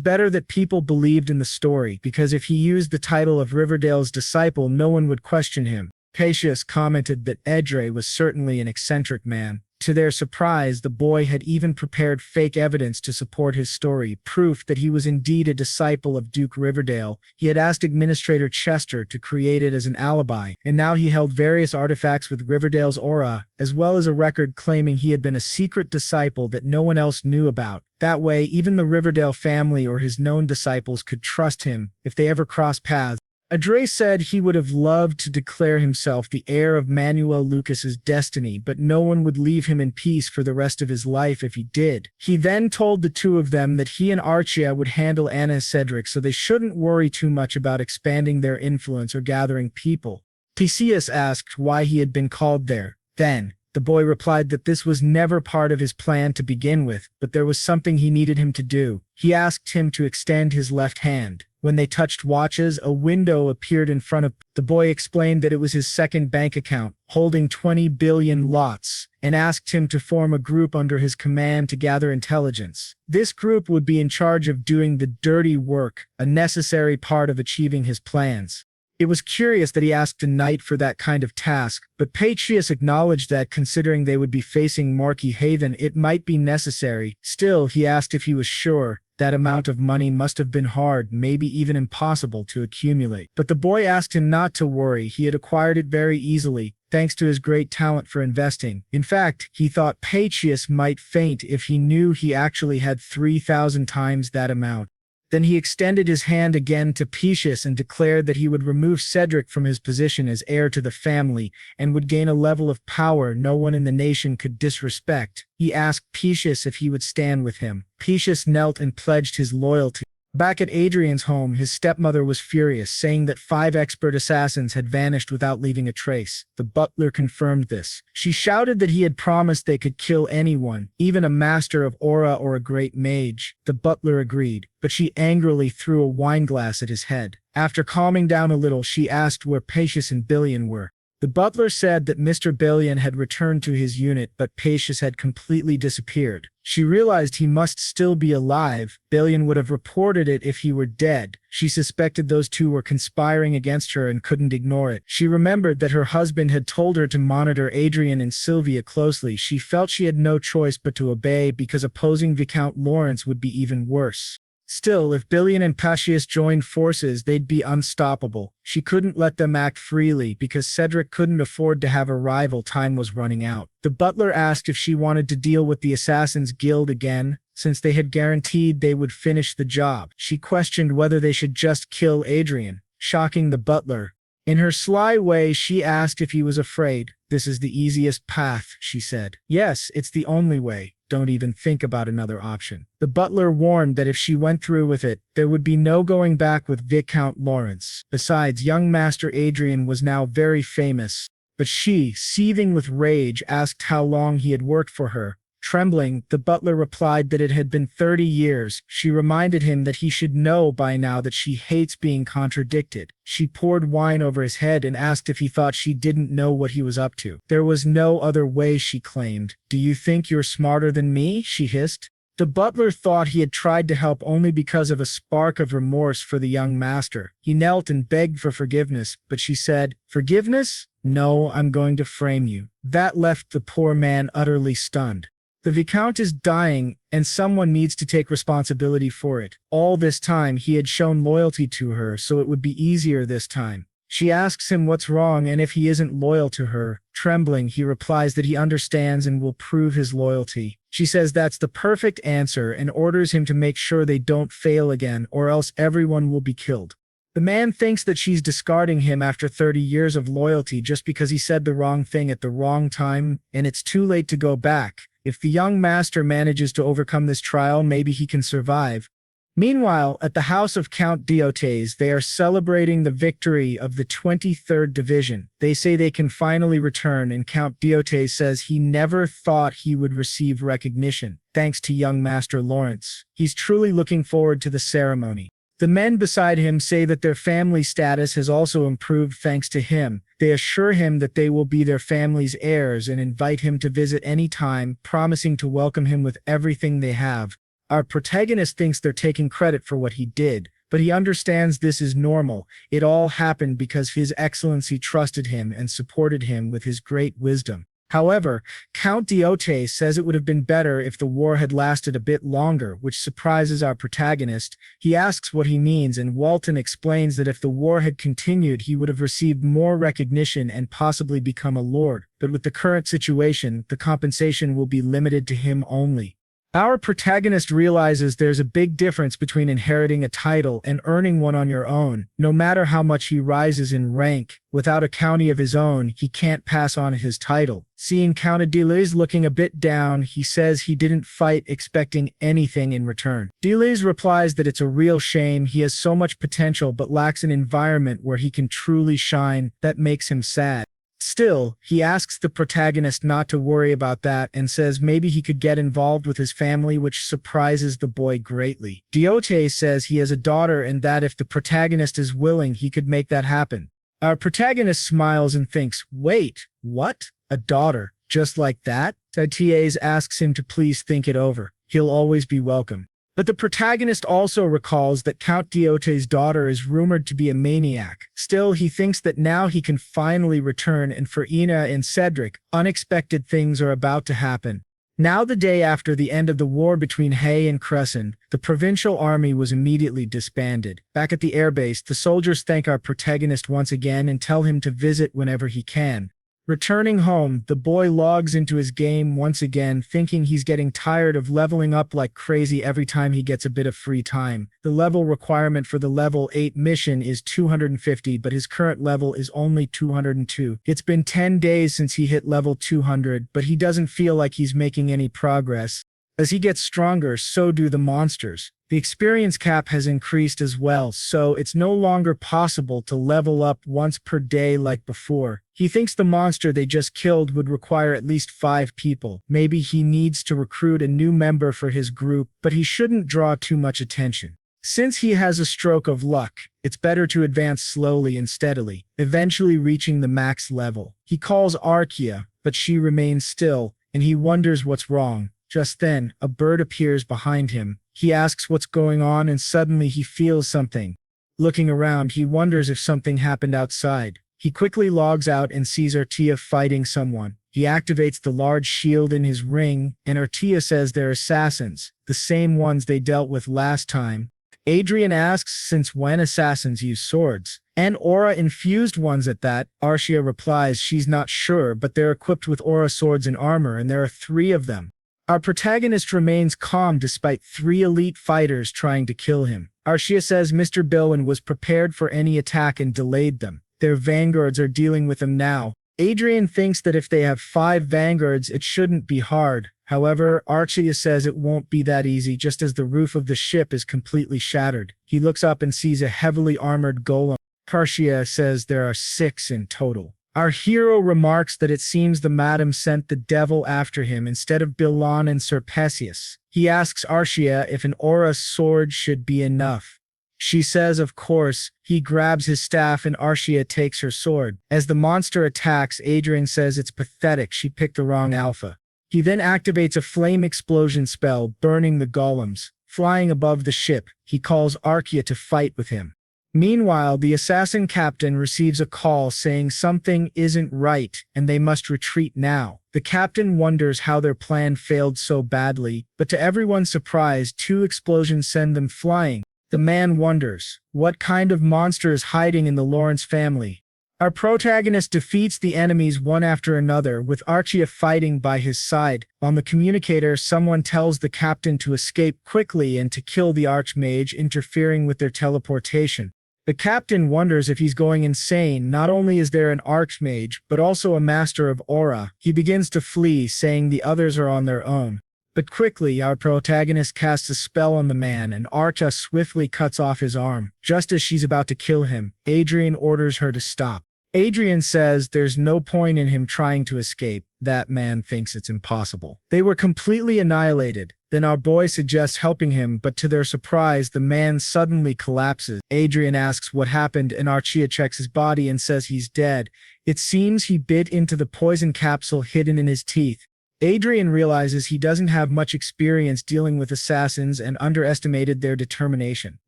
better that people believed in the story, because if he used the title of Riverdale's disciple, no one would question him. Pacius commented that Edre was certainly an eccentric man. To their surprise, the boy had even prepared fake evidence to support his story, proof that he was indeed a disciple of Duke Riverdale. He had asked Administrator Chester to create it as an alibi, and now he held various artifacts with Riverdale's aura, as well as a record claiming he had been a secret disciple that no one else knew about. That way, even the Riverdale family or his known disciples could trust him if they ever crossed paths. Adre said he would have loved to declare himself the heir of Manuel Lucas's destiny, but no one would leave him in peace for the rest of his life if he did. He then told the two of them that he and Archia would handle Anna and Cedric, so they shouldn't worry too much about expanding their influence or gathering people. Theseus asked why he had been called there. Then, the boy replied that this was never part of his plan to begin with, but there was something he needed him to do. He asked him to extend his left hand. When they touched watches, a window appeared in front of the boy. Explained that it was his second bank account, holding 20 billion lots, and asked him to form a group under his command to gather intelligence. This group would be in charge of doing the dirty work, a necessary part of achieving his plans. It was curious that he asked a knight for that kind of task, but Patrius acknowledged that considering they would be facing Marquis Haven, it might be necessary. Still, he asked if he was sure. That amount of money must have been hard, maybe even impossible to accumulate. But the boy asked him not to worry. He had acquired it very easily, thanks to his great talent for investing. In fact, he thought Patrius might faint if he knew he actually had 3,000 times that amount. Then he extended his hand again to Pacius and declared that he would remove Cedric from his position as heir to the family and would gain a level of power no one in the nation could disrespect. He asked Pacius if he would stand with him. Pacius knelt and pledged his loyalty. Back at Adrian's home, his stepmother was furious, saying that 5 expert assassins had vanished without leaving a trace. The butler confirmed this. She shouted that he had promised they could kill anyone, even a master of aura or a great mage. The butler agreed, but she angrily threw a wineglass at his head. After calming down a little, she asked where Pacius and Billion were. The butler said that Mr. Billion had returned to his unit, but Pacius had completely disappeared. She realized he must still be alive. Billion would have reported it if he were dead. She suspected those two were conspiring against her and couldn't ignore it. She remembered that her husband had told her to monitor Adrian and Sylvia closely. She felt she had no choice but to obey, because opposing Viscount Lawrence would be even worse. Still, if Billion and Pacius joined forces, they'd be unstoppable. She couldn't let them act freely because Cedric couldn't afford to have a rival. Time was running out. The butler asked if she wanted to deal with the Assassin's Guild again, since they had guaranteed they would finish the job. She questioned whether they should just kill Adrian, shocking the butler. In her sly way, she asked if he was afraid. "This is the easiest path," she said. "Yes, it's the only way. don't even think about another option. The butler warned that if she went through with it, there would be no going back with Viscount Lawrence. Besides, young Master Adrian was now very famous. But she, seething with rage, asked how long he had worked for her. Trembling, the butler replied that it had been 30 years. She reminded him that he should know by now that she hates being contradicted. She poured wine over his head and asked if he thought she didn't know what he was up to. There was no other way, she claimed. "Do you think you're smarter than me?" she hissed. The butler thought he had tried to help only because of a spark of remorse for the young master. He knelt and begged for forgiveness, but she said, "Forgiveness? No, I'm going to frame you." That left the poor man utterly stunned. The viscount is dying, and someone needs to take responsibility for it. All this time, he had shown loyalty to her, so it would be easier this time. She asks him what's wrong and if he isn't loyal to her. Trembling, he replies that he understands and will prove his loyalty. She says that's the perfect answer and orders him to make sure they don't fail again, or else everyone will be killed. The man thinks that she's discarding him after 30 years of loyalty just because he said the wrong thing at the wrong time, and it's too late to go back. If the young master manages to overcome this trial, maybe he can survive. Meanwhile, at the house of Count Diotes, they are celebrating the victory of the 23rd Division. They say they can finally return, and Count Diotes says he never thought he would receive recognition, thanks to young Master Lawrence. He's truly looking forward to the ceremony. The men beside him say that their family status has also improved thanks to him. They assure him that they will be their family's heirs and invite him to visit any time, promising to welcome him with everything they have. Our protagonist thinks they're taking credit for what he did, but he understands this is normal. It all happened because His Excellency trusted him and supported him with his great wisdom. However, Count Diotes says it would have been better if the war had lasted a bit longer, which surprises our protagonist. He asks what he means, and Walton explains that if the war had continued, he would have received more recognition and possibly become a lord. But with the current situation, the compensation will be limited to him only. Our protagonist realizes there's a big difference between inheriting a title and earning one on your own. No matter how much he rises in rank, without a county of his own, he can't pass on his title. Seeing Count Diotes looking a bit down, he says he didn't fight expecting anything in return. Diotes replies that it's a real shame. He has so much potential but lacks an environment where he can truly shine. That makes him sad. Still, he asks the protagonist not to worry about that and says maybe he could get involved with his family, which surprises the boy greatly. Diotes says he has a daughter and that if the protagonist is willing, he could make that happen. Our protagonist smiles and thinks, wait, what? A daughter? Just like that? Diotes asks him to please think it over. He'll always be welcome. But the protagonist also recalls that Count Diotes' daughter is rumored to be a maniac. Still, he thinks that now he can finally return, and for Ina and Cedric, unexpected things are about to happen. Now, the day after the end of the war between Hay and Crescent, the provincial army was immediately disbanded. Back at the airbase, the soldiers thank our protagonist once again and tell him to visit whenever he can. Returning home, the boy logs into his game once again, thinking he's getting tired of leveling up like crazy every time he gets a bit of free time. The level requirement for the level 8 mission is 250, but his current level is only 202. It's been 10 days since he hit level 200, but he doesn't feel like he's making any progress. As he gets stronger, so do the monsters. The experience cap has increased as well, so it's no longer possible to level up once per day like before. He thinks the monster they just killed would require at least 5 people. Maybe he needs to recruit a new member for his group, but he shouldn't draw too much attention. Since he has a stroke of luck, it's better to advance slowly and steadily, eventually reaching the max level. He calls Arkia, but she remains still, and he wonders what's wrong. Just then, a bird appears behind him. He asks what's going on and suddenly he feels something. Looking around, he wonders if something happened outside. He quickly logs out and sees Artia fighting someone. He activates the large shield in his ring, and Artia says they're assassins, the same ones they dealt with last time. Adrian asks since when assassins use swords, and aura-infused ones at that. Artia replies she's not sure, but they're equipped with aura swords and armor, and there are 3 of them. Our protagonist remains calm despite 3 elite fighters trying to kill him. Artia says Mr. Bilwin was prepared for any attack and delayed them. Their vanguards are dealing with him now. Adrian thinks that if they have 5 vanguards, it shouldn't be hard. However, Archia says it won't be that easy just as the roof of the ship is completely shattered. He looks up and sees a heavily armored golem. Archia says there are 6 in total. Our hero remarks that it seems the madam sent the devil after him instead of Bilan and Sir Perseus. He asks Archia if an aura sword should be enough. She says of course. He grabs his staff and Archia takes her sword. As the monster attacks, Adrian says it's pathetic she picked the wrong alpha. He then activates a flame explosion spell, burning the golems. Flying above the ship, he calls Archia to fight with him. Meanwhile, the assassin captain receives a call saying something isn't right and they must retreat now. The captain wonders how their plan failed so badly, but to everyone's surprise, 2 explosions send them flying. The man wonders, what kind of monster is hiding in the Lawrence family? Our protagonist defeats the enemies one after another, with Archia fighting by his side. On the communicator, someone tells the captain to escape quickly and to kill the archmage, interfering with their teleportation. The captain wonders if he's going insane. Not only is there an archmage, but also a master of aura. He begins to flee, saying the others are on their own. But quickly, our protagonist casts a spell on the man, and Archa swiftly cuts off his arm. Just as she's about to kill him, Adrian orders her to stop. Adrian says there's no point in him trying to escape. That man thinks it's impossible. They were completely annihilated. Then our boy suggests helping him, but to their surprise, the man suddenly collapses. Adrian asks what happened, and Archia checks his body and says he's dead. It seems he bit into the poison capsule hidden in his teeth. Adrian realizes he doesn't have much experience dealing with assassins and underestimated their determination.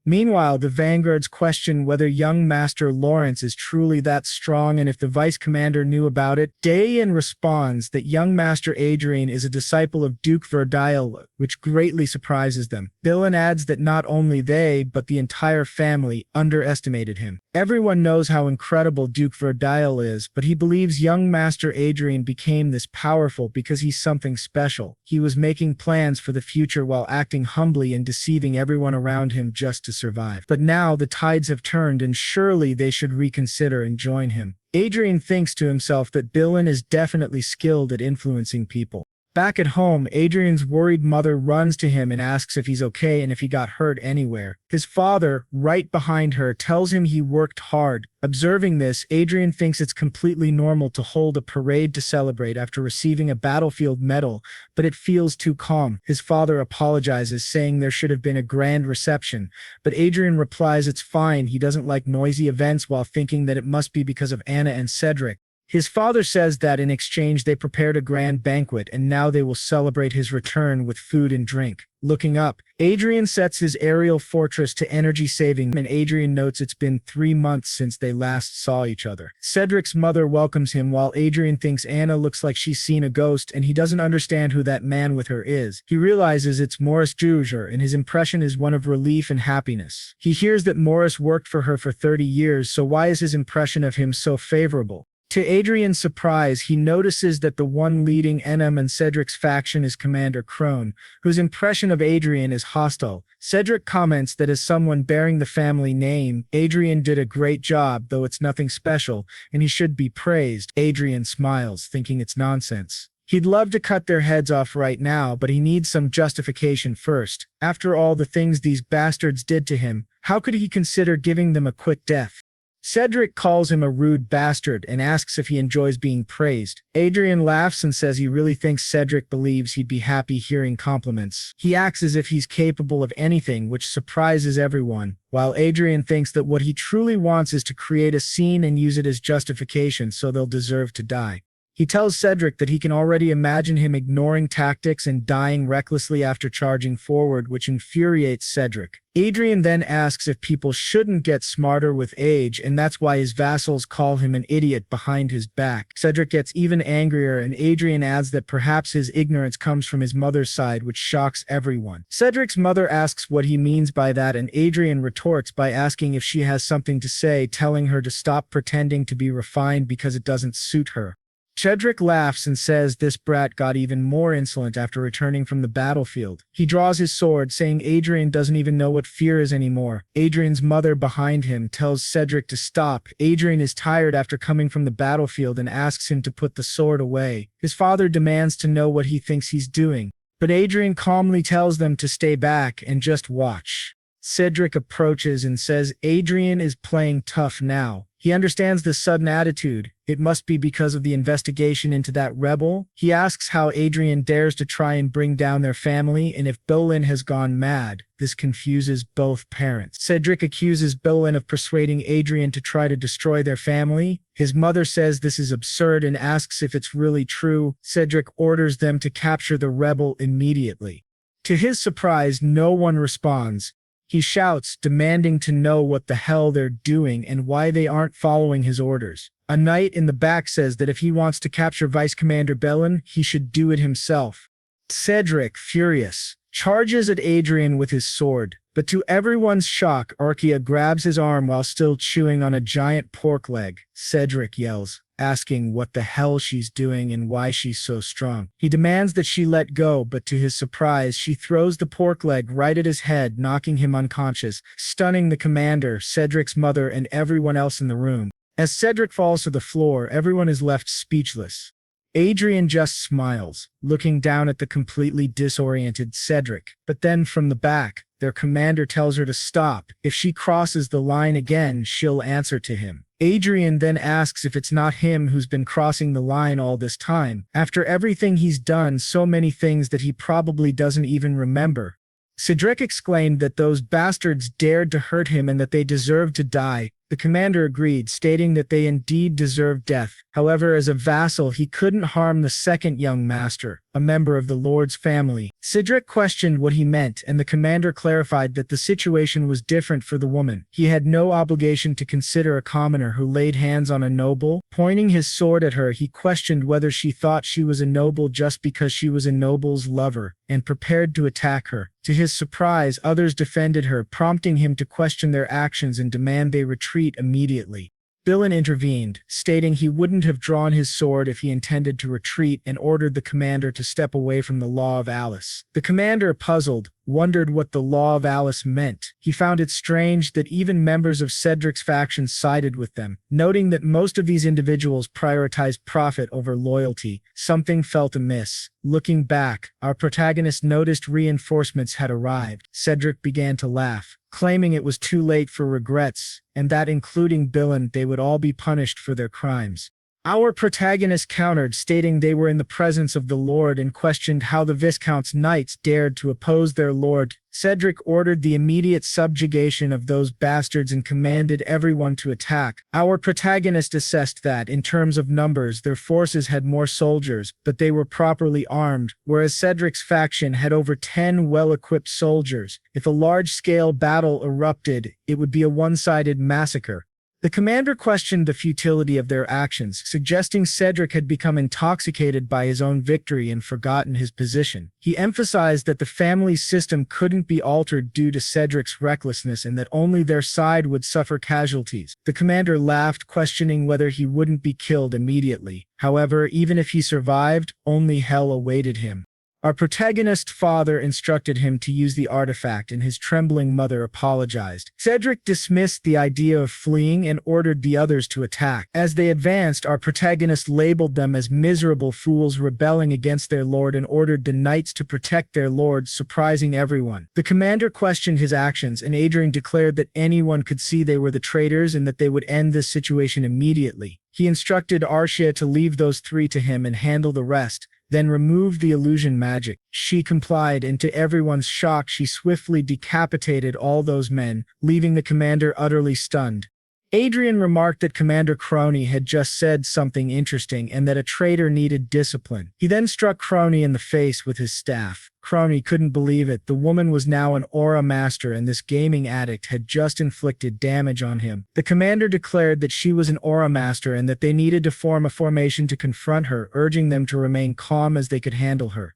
Meanwhile, the vanguards question whether young Master Lawrence is truly that strong and if the vice commander knew about it. Dayan responds that young Master Adrian is a disciple of Duke Verdile, which greatly surprises them. Bilan adds that not only they, but the entire family underestimated him. Everyone knows how incredible Duke Verdile is, but he believes young Master Adrian became this powerful because he's something special. He was making plans for the future while acting humbly and deceiving everyone around him just to survive. But now the tides have turned and surely they should reconsider and join him. Adrian thinks to himself that Bilan is definitely skilled at influencing people. Back at home, Adrian's worried mother runs to him and asks if he's okay and if he got hurt anywhere. His father, right behind her, tells him he worked hard. Observing this, Adrian thinks it's completely normal to hold a parade to celebrate after receiving a battlefield medal, but it feels too calm. His father apologizes, saying there should have been a grand reception, but Adrian replies it's fine. He doesn't like noisy events, while thinking that it must be because of Anna and Cedric. His father says that in exchange they prepared a grand banquet and now they will celebrate his return with food and drink. Looking up, Adrian sets his aerial fortress to energy saving, and Adrian notes it's been 3 months since they last saw each other. Cedric's mother welcomes him while Adrian thinks Anna looks like she's seen a ghost and he doesn't understand who that man with her is. He realizes it's Morris Juger and his impression is one of relief and happiness. He hears that Morris worked for her for 30 years, so why is his impression of him so favorable? To Adrian's surprise, he notices that the one leading Enem and Cedric's faction is Commander Crone, whose impression of Adrian is hostile. Cedric comments that as someone bearing the family name, Adrian did a great job, though it's nothing special, and he should be praised. Adrian smiles, thinking it's nonsense. He'd love to cut their heads off right now, but he needs some justification first. After all the things these bastards did to him, how could he consider giving them a quick death? Cedric calls him a rude bastard and asks if he enjoys being praised. Adrian laughs and says he really thinks Cedric believes he'd be happy hearing compliments. He acts as if he's capable of anything, which surprises everyone, while Adrian thinks that what he truly wants is to create a scene and use it as justification so they'll deserve to die. He tells Cedric that he can already imagine him ignoring tactics and dying recklessly after charging forward, which infuriates Cedric. Adrian then asks if people shouldn't get smarter with age, and that's why his vassals call him an idiot behind his back. Cedric gets even angrier, and Adrian adds that perhaps his ignorance comes from his mother's side, which shocks everyone. Cedric's mother asks what he means by that, and Adrian retorts by asking if she has something to say, telling her to stop pretending to be refined because it doesn't suit her. Cedric laughs and says this brat got even more insolent after returning from the battlefield. He draws his sword, saying Adrian doesn't even know what fear is anymore. Adrian's mother behind him tells Cedric to stop. Adrian is tired after coming from the battlefield and asks him to put the sword away. His father demands to know what he thinks he's doing, but Adrian calmly tells them to stay back and just watch. Cedric approaches and says Adrian is playing tough now. He understands the sudden attitude. It must be because of the investigation into that rebel. He asks how Adrian dares to try and bring down their family and if Bolin has gone mad. This confuses both parents. Cedric accuses Bolin of persuading Adrian to try to destroy their family. His mother says this is absurd and asks if it's really true. Cedric orders them to capture the rebel immediately. To his surprise, no one responds. He shouts, demanding to know what the hell they're doing and why they aren't following his orders. A knight in the back says that if he wants to capture Vice Commander Bolin, he should do it himself. Cedric, furious, charges at Adrian with his sword, but to everyone's shock, Arkia grabs his arm while still chewing on a giant pork leg. Cedric yells, asking what the hell she's doing and why she's so strong. He demands that she let go, but to his surprise, she throws the pork leg right at his head, knocking him unconscious, stunning the commander, Cedric's mother, and everyone else in the room. As Cedric falls to the floor, everyone is left speechless. Adrian just smiles, looking down at the completely disoriented Cedric. But then from the back, their commander tells her to stop. If she crosses the line again, she'll answer to him. Adrian then asks if it's not him who's been crossing the line all this time, after everything he's done, so many things that he probably doesn't even remember. Cedric exclaimed that those bastards dared to hurt him and that they deserved to die. The commander agreed, stating that they indeed deserved death. However, as a vassal, he couldn't harm the second young master, a member of the Lord's family. Cedric questioned what he meant, and the commander clarified that the situation was different for the woman. He had no obligation to consider a commoner who laid hands on a noble. Pointing his sword at her, he questioned whether she thought she was a noble just because she was a noble's lover, and prepared to attack her. To his surprise, others defended her, prompting him to question their actions and demand they retreat immediately. Bolin intervened, stating he wouldn't have drawn his sword if he intended to retreat, and ordered the commander to step away from the Law of Alice. The commander, puzzled, wondered what the Law of Alice meant. He found it strange that even members of Cedric's faction sided with them. Noting that most of these individuals prioritized profit over loyalty, something felt amiss. Looking back, our protagonist noticed reinforcements had arrived. Cedric began to laugh, claiming it was too late for regrets, and that including Bolin, they would all be punished for their crimes. Our protagonist countered, stating they were in the presence of the Lord, and questioned how the Viscount's knights dared to oppose their lord. Cedric ordered the immediate subjugation of those bastards and commanded everyone to attack. Our protagonist assessed that, in terms of numbers, their forces had more soldiers, but they were properly armed, whereas Cedric's faction had over 10 well-equipped soldiers. If a large-scale battle erupted, it would be a one-sided massacre. The commander questioned the futility of their actions, suggesting Cedric had become intoxicated by his own victory and forgotten his position. He emphasized that the family system couldn't be altered due to Cedric's recklessness and that only their side would suffer casualties. The commander laughed, questioning whether he wouldn't be killed immediately. However, even if he survived, only hell awaited him. Our protagonist's father instructed him to use the artifact, and his trembling mother apologized. Cedric dismissed the idea of fleeing and ordered the others to attack. As they advanced, our protagonist labeled them as miserable fools rebelling against their lord and ordered the knights to protect their lord, surprising everyone. The commander questioned his actions, and Adrian declared that anyone could see they were the traitors and that they would end this situation immediately. He instructed Arshia to leave those three to him and handle the rest, then removed the illusion magic. She complied, and to everyone's shock, she swiftly decapitated all those men, leaving the commander utterly stunned. Adrian remarked that Commander Crony had just said something interesting and that a traitor needed discipline. He then struck Crony in the face with his staff. Crony couldn't believe it. The woman was now an aura master, and this gaming addict had just inflicted damage on him. The commander declared that she was an aura master and that they needed to form a formation to confront her, urging them to remain calm as they could handle her.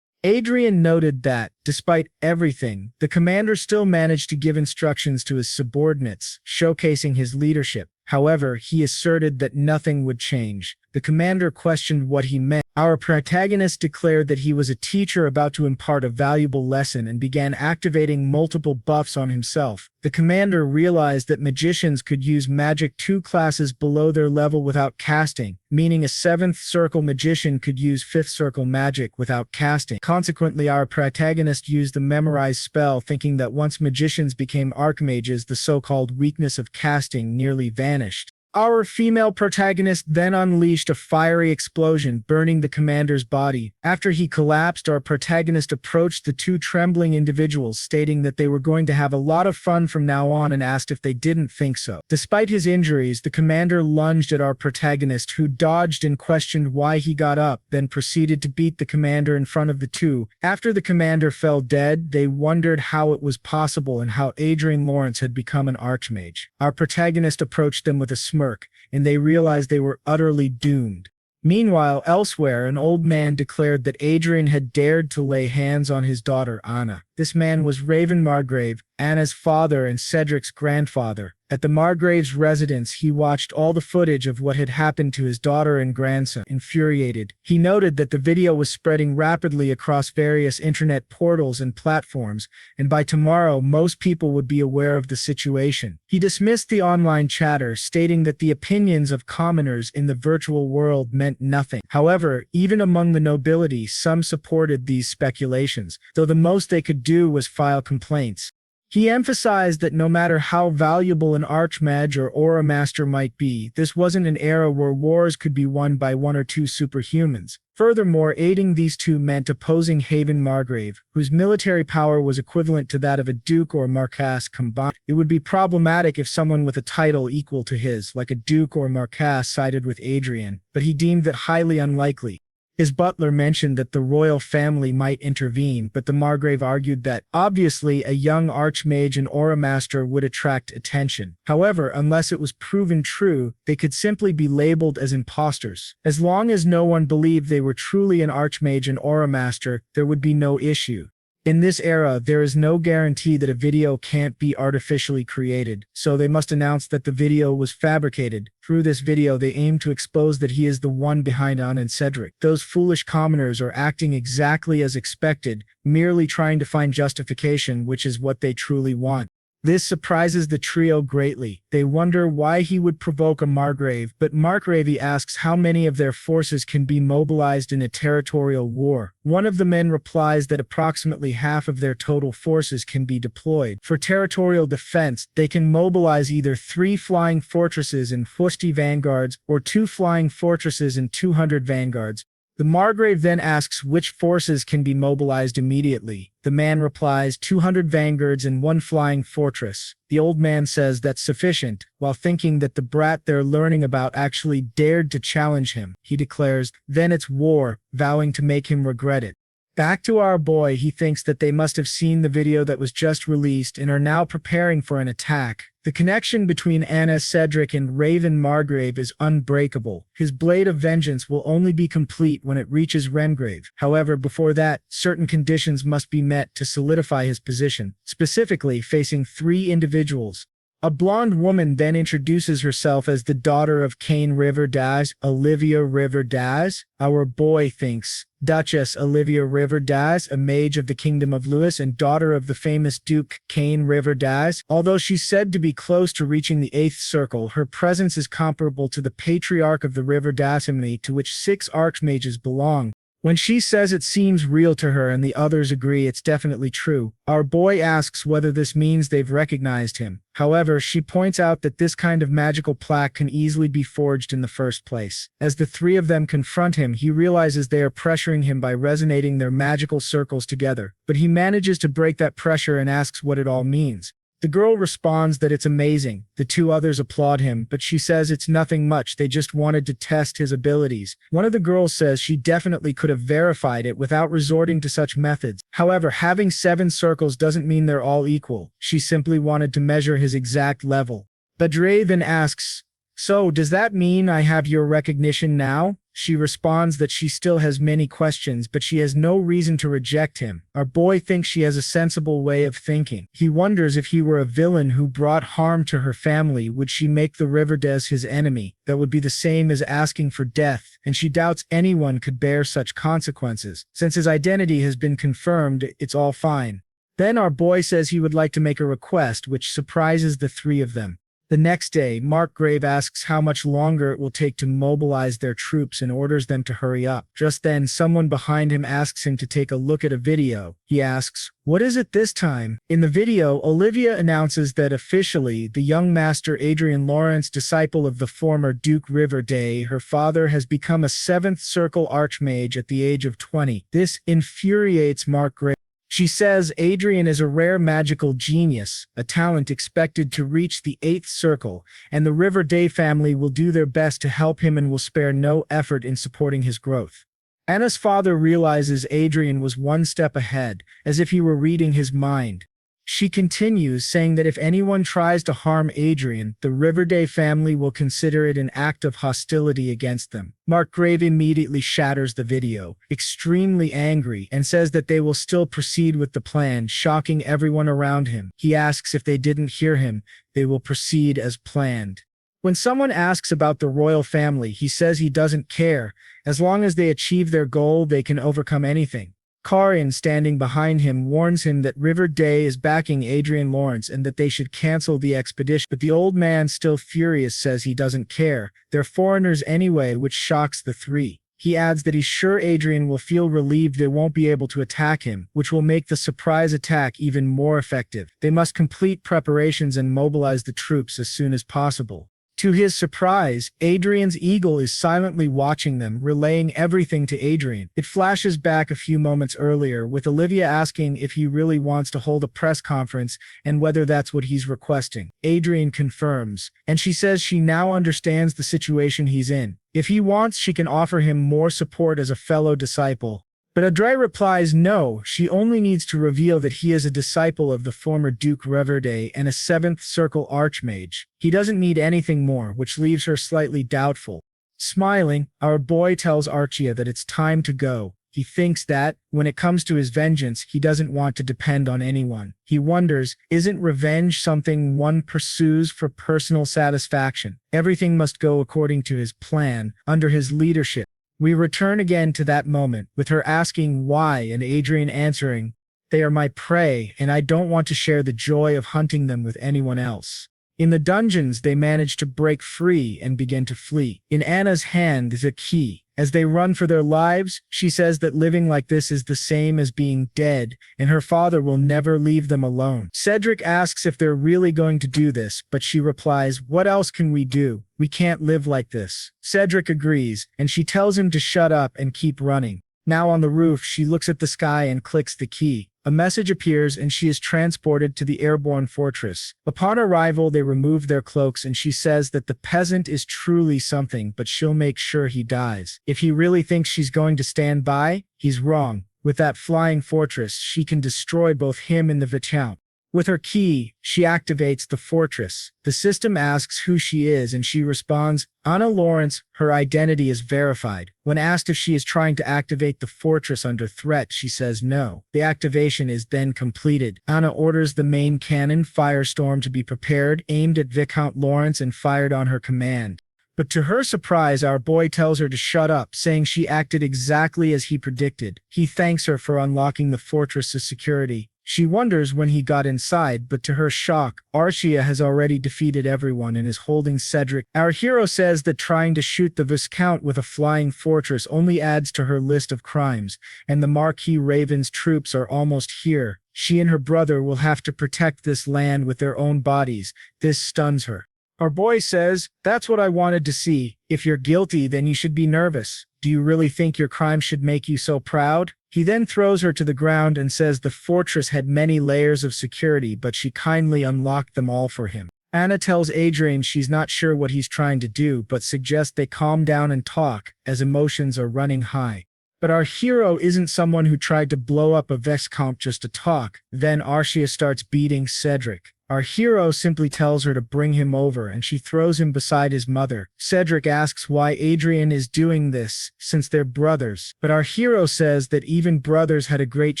Adrian noted that, despite everything, the commander still managed to give instructions to his subordinates, showcasing his leadership. However, he asserted that nothing would change. The commander questioned what he meant. Our protagonist declared that he was a teacher about to impart a valuable lesson and began activating multiple buffs on himself. The commander realized that magicians could use magic 2 classes below their level without casting, meaning a 7th circle magician could use 5th circle magic without casting. Consequently, our protagonist used the memorize spell, thinking that once magicians became archmages, the so-called weakness of casting nearly vanished. Our female protagonist then unleashed a fiery explosion, burning the commander's body. After he collapsed, our protagonist approached the 2 trembling individuals, stating that they were going to have a lot of fun from now on and asked if they didn't think so. Despite his injuries, the commander lunged at our protagonist, who dodged and questioned why he got up, then proceeded to beat the commander in front of the 2. After the commander fell dead, they wondered how it was possible and how Adrian Lawrence had become an archmage. Our protagonist approached them with a smirk, and they realized they were utterly doomed. Meanwhile, elsewhere, an old man declared that Adrian had dared to lay hands on his daughter, Anna. This man was Raven Margrave, Anna's father and Cedric's grandfather. At the Margraves' residence, he watched all the footage of what had happened to his daughter and grandson. Infuriated, he noted that the video was spreading rapidly across various internet portals and platforms, and by tomorrow, most people would be aware of the situation. He dismissed the online chatter, stating that the opinions of commoners in the virtual world meant nothing. However, even among the nobility, some supported these speculations, though the most they could do was file complaints. He emphasized that no matter how valuable an archmage or aura master might be, this wasn't an era where wars could be won by 1 or 2 superhumans. Furthermore, aiding these 2 meant opposing Haven Margrave, whose military power was equivalent to that of a duke or marquess combined. It would be problematic if someone with a title equal to his, like a duke or marquess, sided with Adrian, but he deemed that highly unlikely. His butler mentioned that the royal family might intervene, but the Margrave argued that, obviously, a young archmage and aura master would attract attention. However, unless it was proven true, they could simply be labeled as imposters. As long as no one believed they were truly an archmage and aura master, there would be no issue. In this era, there is no guarantee that a video can't be artificially created, so they must announce that the video was fabricated. Through this video, they aim to expose that he is the one behind Anna and Cedric. Those foolish commoners are acting exactly as expected, merely trying to find justification, which is what they truly want. This surprises the trio greatly. They wonder why he would provoke a Margrave, but Margrave asks how many of their forces can be mobilized in a territorial war. One of the men replies that approximately half of their total forces can be deployed. For territorial defense, they can mobilize either 3 flying fortresses and 50 vanguards, or 2 flying fortresses and 200 vanguards. The Margrave then asks which forces can be mobilized immediately. The man replies 200 vanguards and 1 flying fortress. The old man says that's sufficient, while thinking that the brat they're learning about actually dared to challenge him. He declares, "Then it's war," vowing to make him regret it. Back to our boy, he thinks that they must have seen the video that was just released and are now preparing for an attack. The connection between Anna, Cedric, and Raven Margrave is unbreakable. His blade of vengeance will only be complete when it reaches Rengrave. However, before that, certain conditions must be met to solidify his position, specifically facing 3 individuals. A blonde woman then introduces herself as the daughter of Cain River Daz, Olivia River Daz. Our boy thinks Duchess Olivia River Daz, a mage of the Kingdom of Lewis and daughter of the famous Duke Cain River Daz. Although she's said to be close to reaching the 8th circle, her presence is comparable to the patriarch of the River Dasimony, to which 6 archmages belong. When she says it seems real to her and the others agree it's definitely true, our boy asks whether this means they've recognized him. However, she points out that this kind of magical plaque can easily be forged in the first place. As the 3 of them confront him, he realizes they are pressuring him by resonating their magical circles together, but he manages to break that pressure and asks what it all means. The girl responds that it's amazing. The 2 others applaud him, but she says it's nothing much, they just wanted to test his abilities. One of the girls says she definitely could have verified it without resorting to such methods. However, having 7 circles doesn't mean they're all equal. She simply wanted to measure his exact level. Badre then asks, "So, does that mean I have your recognition now?" She responds that she still has many questions, but she has no reason to reject him. Our boy thinks she has a sensible way of thinking. He wonders if he were a villain who brought harm to her family, would she make the Riverdales his enemy? That would be the same as asking for death, and she doubts anyone could bear such consequences. Since his identity has been confirmed, it's all fine. Then our boy says he would like to make a request, which surprises the three of them. The next day, Markgrave asks how much longer it will take to mobilize their troops and orders them to hurry up. Just then, someone behind him asks him to take a look at a video. He asks, "What is it this time?" In the video, Olivia announces that officially, the young master Adrian Lawrence, disciple of the former Duke Riverdale, her father, has become a 7th Circle Archmage at the age of 20. This infuriates Markgrave. She says Adrian is a rare magical genius, a talent expected to reach the 8th circle, and the Riverdale family will do their best to help him and will spare no effort in supporting his growth. Anna's father realizes Adrian was one step ahead, as if he were reading his mind. She continues, saying that if anyone tries to harm Adrian, the Riverdale family will consider it an act of hostility against them. Markgrave immediately shatters the video, extremely angry, and says that they will still proceed with the plan, shocking everyone around him. He asks if they didn't hear him, they will proceed as planned. When someone asks about the royal family, he says he doesn't care. As long as they achieve their goal, they can overcome anything. Karin, standing behind him, warns him that Riverdale is backing Adrian Lawrence and that they should cancel the expedition, but the old man, still furious, says he doesn't care. They're foreigners anyway, which shocks the three. He adds that he's sure Adrian will feel relieved they won't be able to attack him, which will make the surprise attack even more effective. They must complete preparations and mobilize the troops as soon as possible. To his surprise, Adrian's eagle is silently watching them, relaying everything to Adrian. It flashes back a few moments earlier, with Olivia asking if he really wants to hold a press conference and whether that's what he's requesting. Adrian confirms, and she says she now understands the situation he's in. If he wants, she can offer him more support as a fellow disciple. But Adre replies no, she only needs to reveal that he is a disciple of the former Duke Riverdale and a 7th Circle Archmage. He doesn't need anything more, which leaves her slightly doubtful. Smiling, our boy tells Archia that it's time to go. He thinks that, when it comes to his vengeance, he doesn't want to depend on anyone. He wonders, isn't revenge something one pursues for personal satisfaction? Everything must go according to his plan, under his leadership. We return again to that moment, with her asking why and Adrian answering, "They are my prey, and I don't want to share the joy of hunting them with anyone else." In the dungeons, they manage to break free and begin to flee. In Anna's hand is a key. As they run for their lives, she says that living like this is the same as being dead, and her father will never leave them alone. Cedric asks if they're really going to do this, but she replies, "What else can we do? We can't live like this." Cedric agrees, and she tells him to shut up and keep running. Now on the roof, she looks at the sky and clicks the key. A message appears and she is transported to the airborne fortress. Upon arrival, they remove their cloaks and she says that the peasant is truly something, but she'll make sure he dies. If he really thinks she's going to stand by, he's wrong. With that flying fortress, she can destroy both him and the viscount. With her key, she activates the fortress. The system asks who she is and she responds, "Anna Lawrence, her identity is verified." When asked if she is trying to activate the fortress under threat, she says no. The activation is then completed. Anna orders the main cannon Firestorm to be prepared, aimed at Viscount Lawrence and fired on her command. But to her surprise, our boy tells her to shut up, saying she acted exactly as he predicted. He thanks her for unlocking the fortress's security. She wonders when he got inside, but to her shock, Archia has already defeated everyone and is holding Cedric. Our hero says that trying to shoot the Viscount with a flying fortress only adds to her list of crimes, and the Marquis Raven's troops are almost here. She and her brother will have to protect this land with their own bodies. This stuns her. Our boy says, "That's what I wanted to see. If you're guilty, then you should be nervous. Do you really think your crime should make you so proud?" He then throws her to the ground and says the fortress had many layers of security, but she kindly unlocked them all for him. Anna tells Adrian she's not sure what he's trying to do, but suggests they calm down and talk, as emotions are running high. But our hero isn't someone who tried to blow up a viscount just to talk. Then Archia starts beating Cedric. Our hero simply tells her to bring him over and she throws him beside his mother. Cedric asks why Adrian is doing this, since they're brothers. But our hero says that even brothers had a great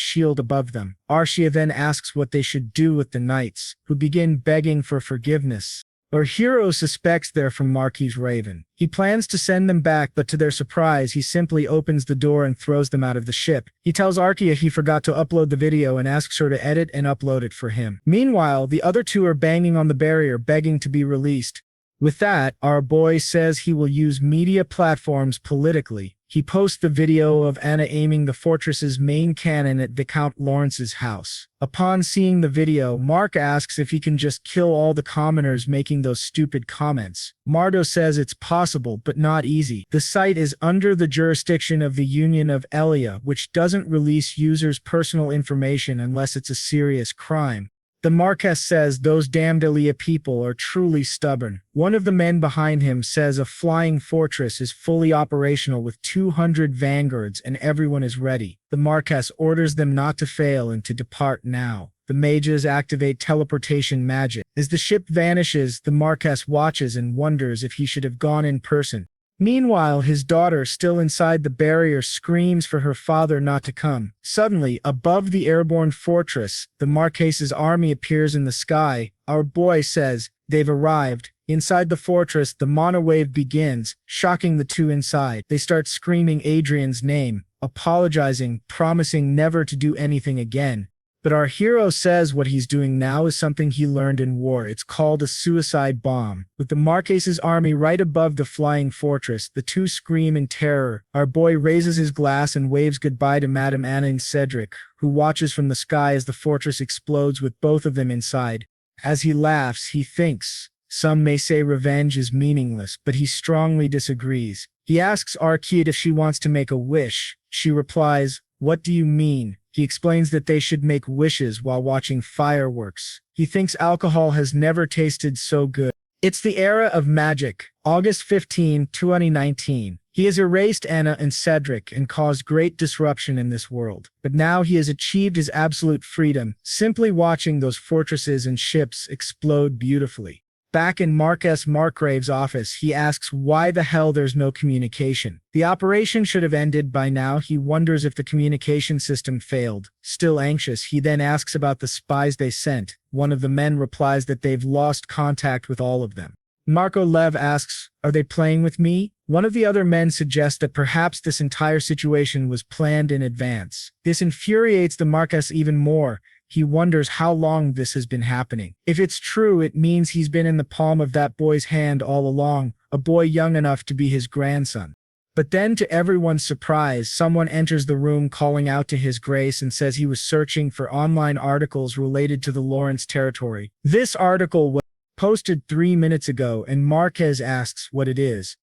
shield above them. Arshia then asks what they should do with the knights, who begin begging for forgiveness. Our hero suspects they're from Marquis Raven. He plans to send them back, but to their surprise, he simply opens the door and throws them out of the ship. He tells Arkia he forgot to upload the video and asks her to edit and upload it for him. Meanwhile, the other two are banging on the barrier, begging to be released. With that, our boy says he will use media platforms politically. He posts the video of Anna aiming the fortress's main cannon at Viscount Lawrence's house. Upon seeing the video, Mark asks if he can just kill all the commoners making those stupid comments. Mardo says it's possible, but not easy. The site is under the jurisdiction of the Union of Elia, which doesn't release users' personal information unless it's a serious crime. The Marquess says those damned Elia people are truly stubborn. One of the men behind him says a flying fortress is fully operational with 200 vanguards and everyone is ready. The Marquess orders them not to fail and to depart now. The mages activate teleportation magic. As the ship vanishes, the Marquess watches and wonders if he should have gone in person. Meanwhile, his daughter, still inside the barrier, screams for her father not to come. Suddenly, above the airborne fortress, the Marques's army appears in the sky. Our boy says, they've arrived. Inside the fortress, the mono wave begins, shocking the two inside. They start screaming Adrian's name, apologizing, promising never to do anything again. But our hero says what he's doing now is something he learned in war. It's called a suicide bomb. With the Marques's army right above the flying fortress, the two scream in terror. Our boy raises his glass and waves goodbye to Madame Anna and Cedric, who watches from the sky as the fortress explodes with both of them inside. As he laughs, he thinks, some may say revenge is meaningless, but he strongly disagrees. He asks Arcade if she wants to make a wish. She replies, "What do you mean?" He explains that they should make wishes while watching fireworks. He thinks alcohol has never tasted so good. It's the era of magic. August 15, 2019. He has erased Anna and Cedric and caused great disruption in this world. But now he has achieved his absolute freedom, simply watching those fortresses and ships explode beautifully. Back in Marquess Margrave's office, he asks why the hell there's no communication. The operation should have ended by now. He wonders if the communication system failed. Still anxious, he then asks about the spies they sent. One of the men replies that they've lost contact with all of them. Marco Lev asks, "Are they playing with me?" One of the other men suggests that perhaps this entire situation was planned in advance. This infuriates the Marquess even more. He wonders how long this has been happening. If it's true, it means he's been in the palm of that boy's hand all along, a boy young enough to be his grandson. But then, to everyone's surprise, someone enters the room calling out to His Grace and says he was searching for online articles related to the Lawrence territory. This article was posted 3 minutes ago, and Marquez asks what it is.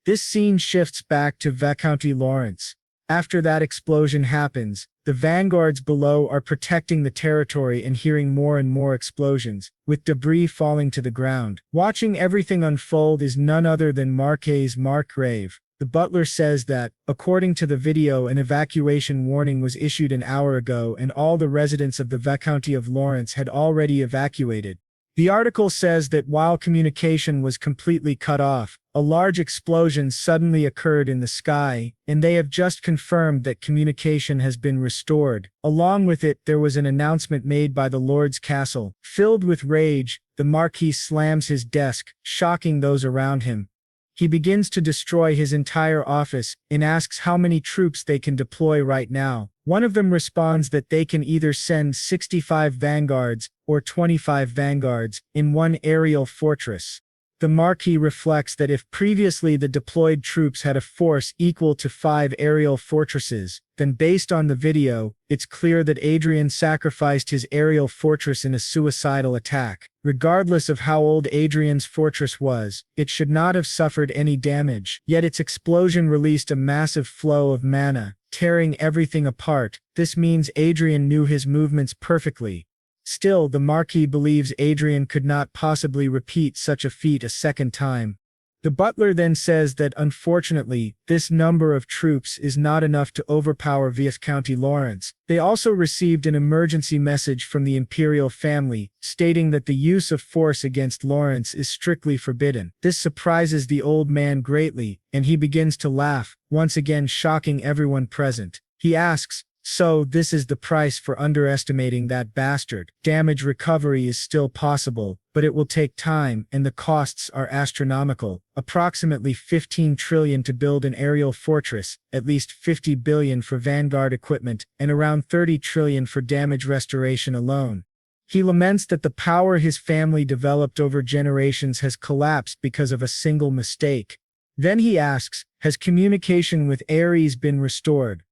This scene shifts back to Viscounty Lawrence. After that explosion happens, the vanguards below are protecting the territory and hearing more and more explosions, with debris falling to the ground. Watching everything unfold is none other than Marquess Margrave. The butler says that, according to the video, an evacuation warning was issued an hour ago and all the residents of the Viscounty of Lawrence had already evacuated. The article says that while communication was completely cut off, a large explosion suddenly occurred in the sky, and they have just confirmed that communication has been restored. Along with it, there was an announcement made by the Lord's castle. Filled with rage, the Marquis slams his desk, shocking those around him. He begins to destroy his entire office and asks how many troops they can deploy right now. One of them responds that they can either send 65 vanguards or 25 vanguards in one aerial fortress. The Marquis reflects that if previously the deployed troops had a force equal to 5 aerial fortresses, then based on the video, it's clear that Adrian sacrificed his aerial fortress in a suicidal attack. Regardless of how old Adrian's fortress was, it should not have suffered any damage, yet its explosion released a massive flow of mana, tearing everything apart. This means Adrian knew his movements perfectly. Still, the Marquis believes Adrian could not possibly repeat such a feat a second time. The butler then says that unfortunately, this number of troops is not enough to overpower Viscounty Lawrence. They also received an emergency message from the imperial family, stating that the use of force against Lawrence is strictly forbidden. This surprises the old man greatly, and he begins to laugh, once again shocking everyone present. He asks, "So this is the price for underestimating that bastard. Damage recovery is still possible, but it will take time and the costs are astronomical. Approximately 15 trillion to build an aerial fortress, at least 50 billion for vanguard equipment, and around 30 trillion for damage restoration alone." He laments that the power his family developed over generations has collapsed because of a single mistake. Then he asks, "Has communication with Ares been restored?"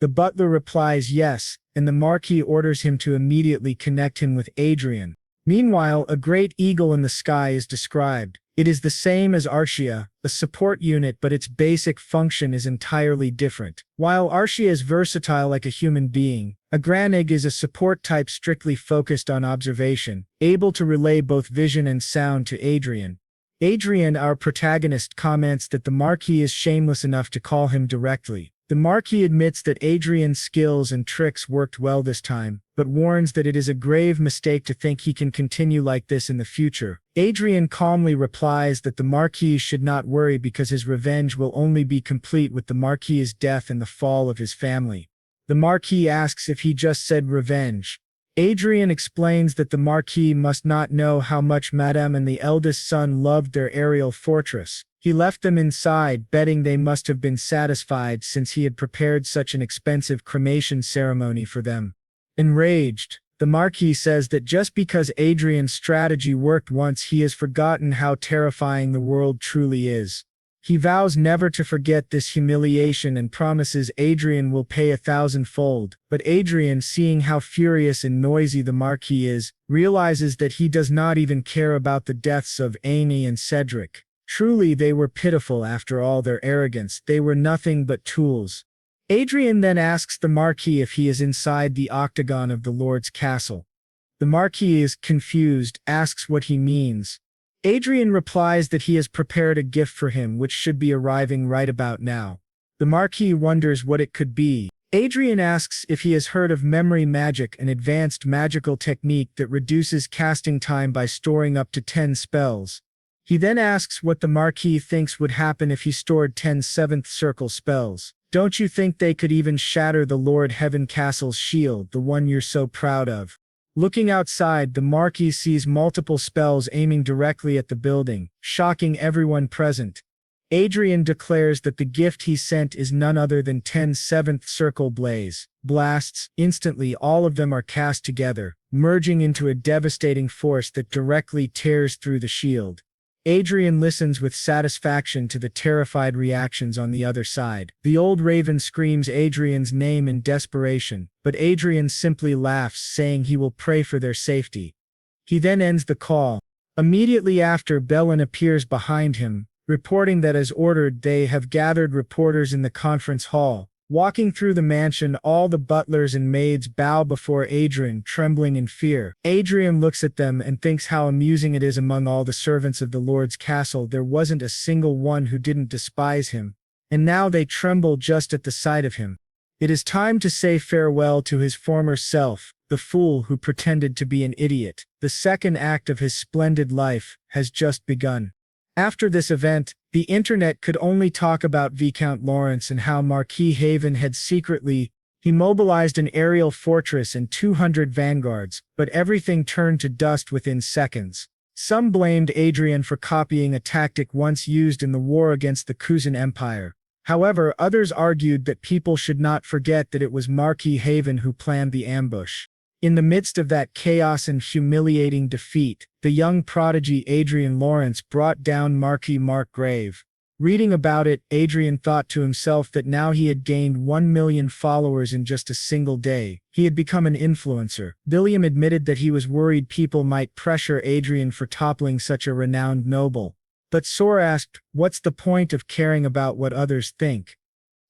The butler replies yes, and the Marquis orders him to immediately connect him with Adrian. Meanwhile, a great eagle in the sky is described. It is the same as Arshia, a support unit, but its basic function is entirely different. While Arshia is versatile like a human being, a Granig is a support type strictly focused on observation, able to relay both vision and sound to Adrian. Adrian, our protagonist, comments that the Marquis is shameless enough to call him directly. The Marquis admits that Adrian's skills and tricks worked well this time, but warns that it is a grave mistake to think he can continue like this in the future. Adrian calmly replies that the Marquis should not worry because his revenge will only be complete with the Marquis's death and the fall of his family. The Marquis asks if he just said revenge. Adrian explains that the Marquis must not know how much Madame and the eldest son loved their aerial fortress. He left them inside, betting they must have been satisfied since he had prepared such an expensive cremation ceremony for them. Enraged, the Marquis says that just because Adrian's strategy worked once, he has forgotten how terrifying the world truly is. He vows never to forget this humiliation and promises Adrian will pay 1,000-fold, but Adrian, seeing how furious and noisy the Marquis is, realizes that he does not even care about the deaths of Amy and Cedric. Truly, they were pitiful after all their arrogance. They were nothing but tools. Adrian then asks the Marquis if he is inside the octagon of the Lord's castle. The Marquis is confused, asks what he means. Adrian replies that he has prepared a gift for him which should be arriving right about now. The Marquis wonders what it could be. Adrian asks if he has heard of memory magic, an advanced magical technique that reduces casting time by storing up to 10 spells. He then asks what the Marquis thinks would happen if he stored 10 seventh circle spells. "Don't you think they could even shatter the Lord Heaven Castle's shield, the one you're so proud of?" Looking outside, the Marquis sees multiple spells aiming directly at the building, shocking everyone present. Adrian declares that the gift he sent is none other than 10 seventh circle blasts. Instantly, all of them are cast together, merging into a devastating force that directly tears through the shield. Adrian listens with satisfaction to the terrified reactions on the other side. The old raven screams Adrian's name in desperation, but Adrian simply laughs, saying he will pray for their safety. He then ends the call. Immediately after, Bellin appears behind him, reporting that as ordered they have gathered reporters in the conference hall. Walking through the mansion, all the butlers and maids bow before Adrian, trembling in fear. Adrian looks at them and thinks how amusing it is among all the servants of the Lord's castle there wasn't a single one who didn't despise him, and now they tremble just at the sight of him. It is time to say farewell to his former self, the fool who pretended to be an idiot. The second act of his splendid life has just begun. After this event, the internet could only talk about Viscount Lawrence and how Marquis Haven had secretly mobilized an aerial fortress and 200 vanguards, but everything turned to dust within seconds. Some blamed Adrian for copying a tactic once used in the war against the Kuzan Empire. However, others argued that people should not forget that it was Marquis Haven who planned the ambush. In the midst of that chaos and humiliating defeat, the young prodigy Adrian Lawrence brought down Marquis Markgrave. Reading about it, Adrian thought to himself that now he had gained 1 million followers in just a single day. He had become an influencer. William admitted that he was worried people might pressure Adrian for toppling such a renowned noble. But Sor asked, "What's the point of caring about what others think?"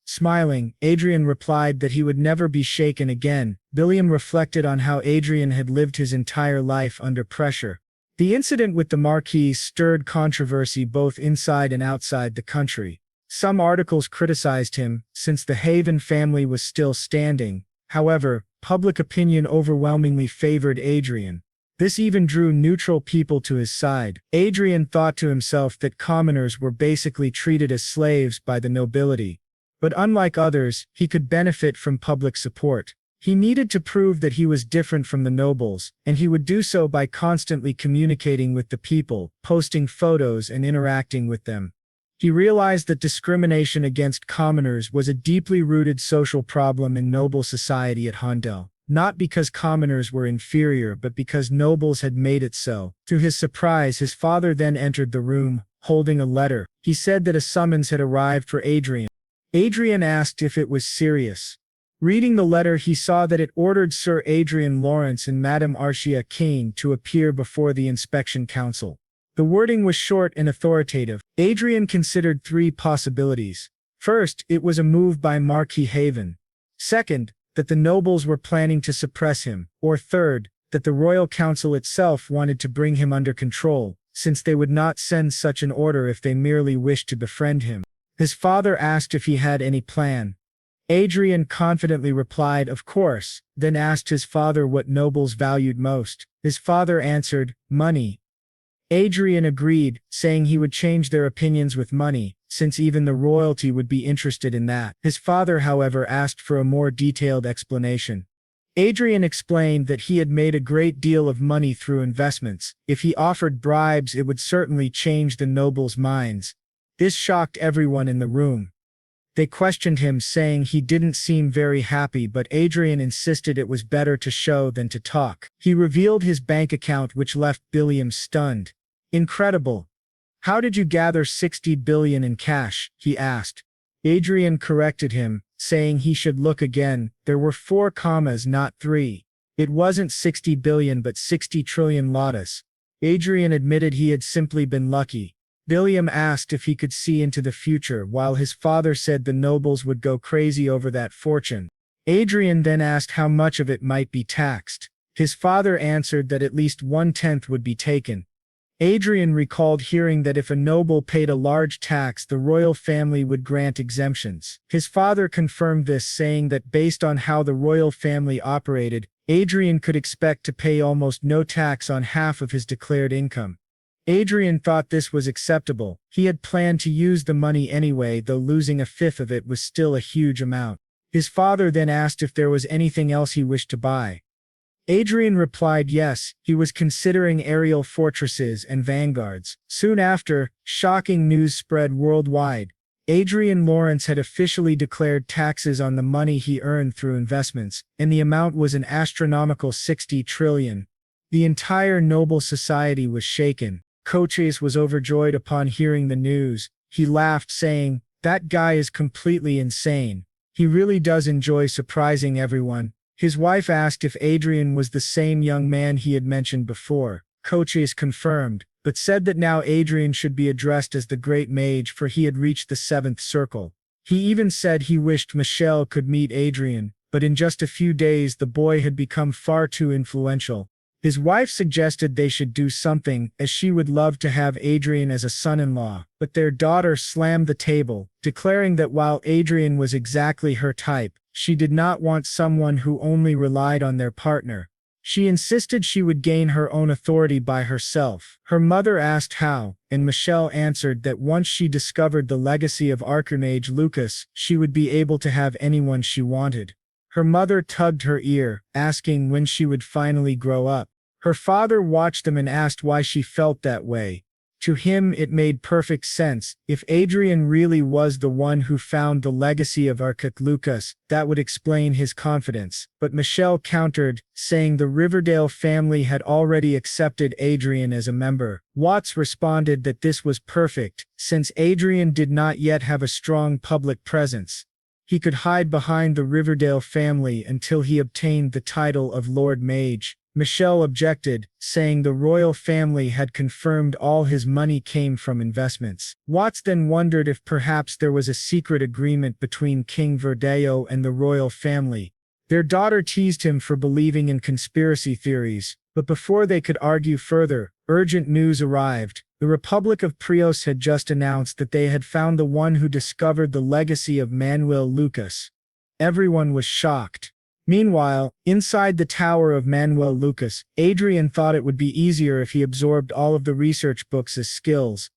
Smiling, Adrian replied that he would never be shaken again. William reflected on how Adrian had lived his entire life under pressure. The incident with the Marquis stirred controversy both inside and outside the country. Some articles criticized him, since the Haven family was still standing. However, public opinion overwhelmingly favored Adrian. This even drew neutral people to his side. Adrian thought to himself that commoners were basically treated as slaves by the nobility. But unlike others, he could benefit from public support. He needed to prove that he was different from the nobles, and he would do so by constantly communicating with the people, posting photos and interacting with them. He realized that discrimination against commoners was a deeply rooted social problem in noble society at Handel, not because commoners were inferior but because nobles had made it so. To his surprise, his father then entered the room, holding a letter. He said that a summons had arrived for Adrian. Adrian asked if it was serious. Reading the letter, he saw that it ordered Sir Adrian Lawrence and Madame Archia Kane to appear before the inspection council. The wording was short and authoritative. Adrian considered three possibilities. First, it was a move by Marquis Haven. Second, that the nobles were planning to suppress him. Or third, that the royal council itself wanted to bring him under control, since they would not send such an order if they merely wished to befriend him. His father asked if he had any plan. Adrian confidently replied, "Of course," then asked his father what nobles valued most. His father answered, "Money." Adrian agreed, saying he would change their opinions with money, since even the royalty would be interested in that. His father, however, asked for a more detailed explanation. Adrian explained that he had made a great deal of money through investments. If he offered bribes, it would certainly change the nobles' minds. This shocked everyone in the room. They questioned him, saying he didn't seem very happy, but Adrian insisted it was better to show than to talk. He revealed his bank account, which left Billiam stunned. "Incredible. How did you gather 60 billion in cash?" he asked. Adrian corrected him, saying he should look again. There were 4 commas, not 3. It wasn't 60 billion but 60 trillion lotus. Adrian admitted he had simply been lucky. Billiam asked if he could see into the future, while his father said the nobles would go crazy over that fortune. Adrian then asked how much of it might be taxed. His father answered that at least 1/10 would be taken. Adrian recalled hearing that if a noble paid a large tax, the royal family would grant exemptions. His father confirmed this, saying that based on how the royal family operated, Adrian could expect to pay almost no tax on half of his declared income. Adrian thought this was acceptable. He had planned to use the money anyway, though losing 1/5 of it was still a huge amount. His father then asked if there was anything else he wished to buy. Adrian replied yes, he was considering aerial fortresses and vanguards. Soon after, shocking news spread worldwide. Adrian Lawrence had officially declared taxes on the money he earned through investments, and the amount was an astronomical 60 trillion. The entire noble society was shaken. Coches was overjoyed upon hearing the news. He laughed, saying, "That guy is completely insane. He really does enjoy surprising everyone." His wife asked if Adrian was the same young man he had mentioned before. Coches confirmed, but said that now Adrian should be addressed as the Great Mage, for he had reached the 7th circle. He even said he wished Michelle could meet Adrian, but in just a few days the boy had become far too influential. His wife suggested they should do something, as she would love to have Adrian as a son-in-law, but their daughter slammed the table, declaring that while Adrian was exactly her type, she did not want someone who only relied on their partner. She insisted she would gain her own authority by herself. Her mother asked how, and Michelle answered that once she discovered the legacy of Archimage Lucas, she would be able to have anyone she wanted. Her mother tugged her ear, asking when she would finally grow up. Her father watched them and asked why she felt that way. To him it made perfect sense. If Adrian really was the one who found the legacy of Archimage Lucas, that would explain his confidence. But Michelle countered, saying the Riverdale family had already accepted Adrian as a member. Watts responded that this was perfect, since Adrian did not yet have a strong public presence. He could hide behind the Riverdale family until he obtained the title of Lord Mage. Michelle objected, saying the royal family had confirmed all his money came from investments. Watts then wondered if perhaps there was a secret agreement between King Verdeo and the royal family. Their daughter teased him for believing in conspiracy theories, But before they could argue further, urgent news arrived. The Republic of Prios had just announced that they had found the one who discovered the legacy of Manuel Lucas. Everyone was shocked. Meanwhile, inside the tower of Manuel Lucas, Adrian thought it would be easier if he absorbed all of the research books as skills.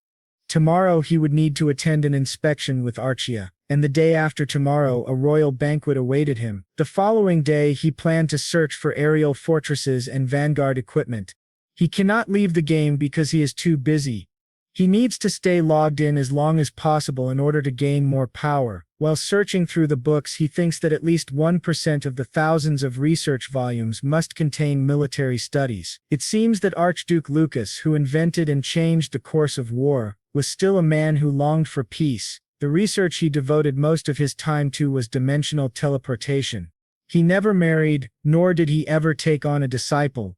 Tomorrow he would need to attend an inspection with Archia, and the day after tomorrow a royal banquet awaited him. The following day he planned to search for aerial fortresses and vanguard equipment. He cannot leave the game because he is too busy. He needs to stay logged in as long as possible in order to gain more power. While searching through the books, he thinks that at least 1% of the thousands of research volumes must contain military studies. It seems that Archduke Lucas, who invented and changed the course of war, was still a man who longed for peace. The research he devoted most of his time to was dimensional teleportation. He never married, nor did he ever take on a disciple.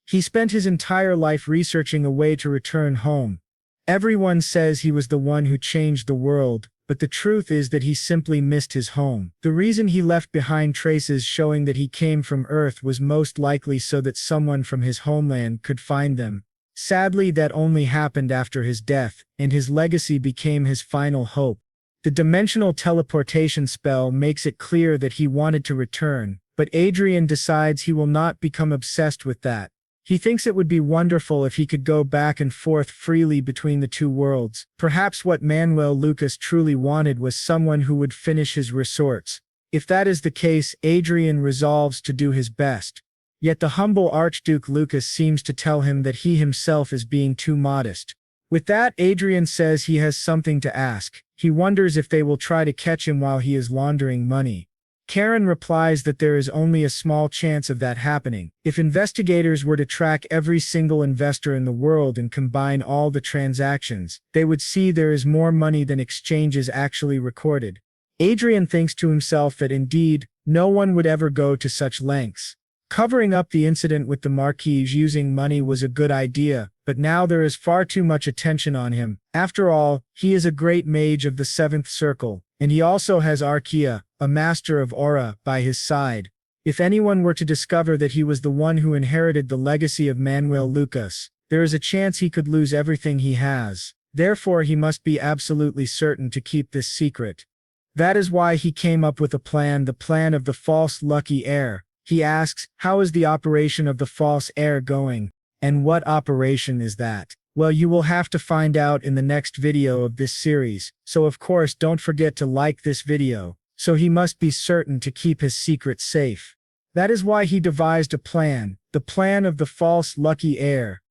He spent his entire life researching a way to return home. Everyone says he was the one who changed the world, but the truth is that he simply missed his home. The reason he left behind traces showing that he came from Earth was most likely so that someone from his homeland could find them. Sadly, that only happened after his death, and his legacy became his final hope. The dimensional teleportation spell makes it clear that he wanted to return, but Adrian decides he will not become obsessed with that. He thinks it would be wonderful if he could go back and forth freely between the two worlds. Perhaps what Manuel Lucas truly wanted was someone who would finish his resorts. If that is the case, Adrian resolves to do his best. Yet the humble Archduke Lucas seems to tell him that he himself is being too modest. With that, Adrian says he has something to ask. He wonders if they will try to catch him while he is laundering money. Karen replies that there is only a small chance of that happening. If investigators were to track every single investor in the world and combine all the transactions, they would see there is more money than exchanges actually recorded. Adrian thinks to himself that indeed, no one would ever go to such lengths. Covering up the incident with the Marquis using money was a good idea, but now there is far too much attention on him. After all, he is a great mage of the seventh circle, and he also has Archia, a master of aura, by his side. If anyone were to discover that he was the one who inherited the legacy of Manuel Lucas, there is a chance he could lose everything he has. Therefore, he must be absolutely certain to keep this secret. That is why he came up with the plan of the false lucky heir. He asks, how is the operation of the false heir going? And what operation is that? Well, you will have to find out in the next video of this series, so of course don't forget to like this video. So he must be certain to keep his secret safe. That is why he devised a plan, the plan of the false lucky heir.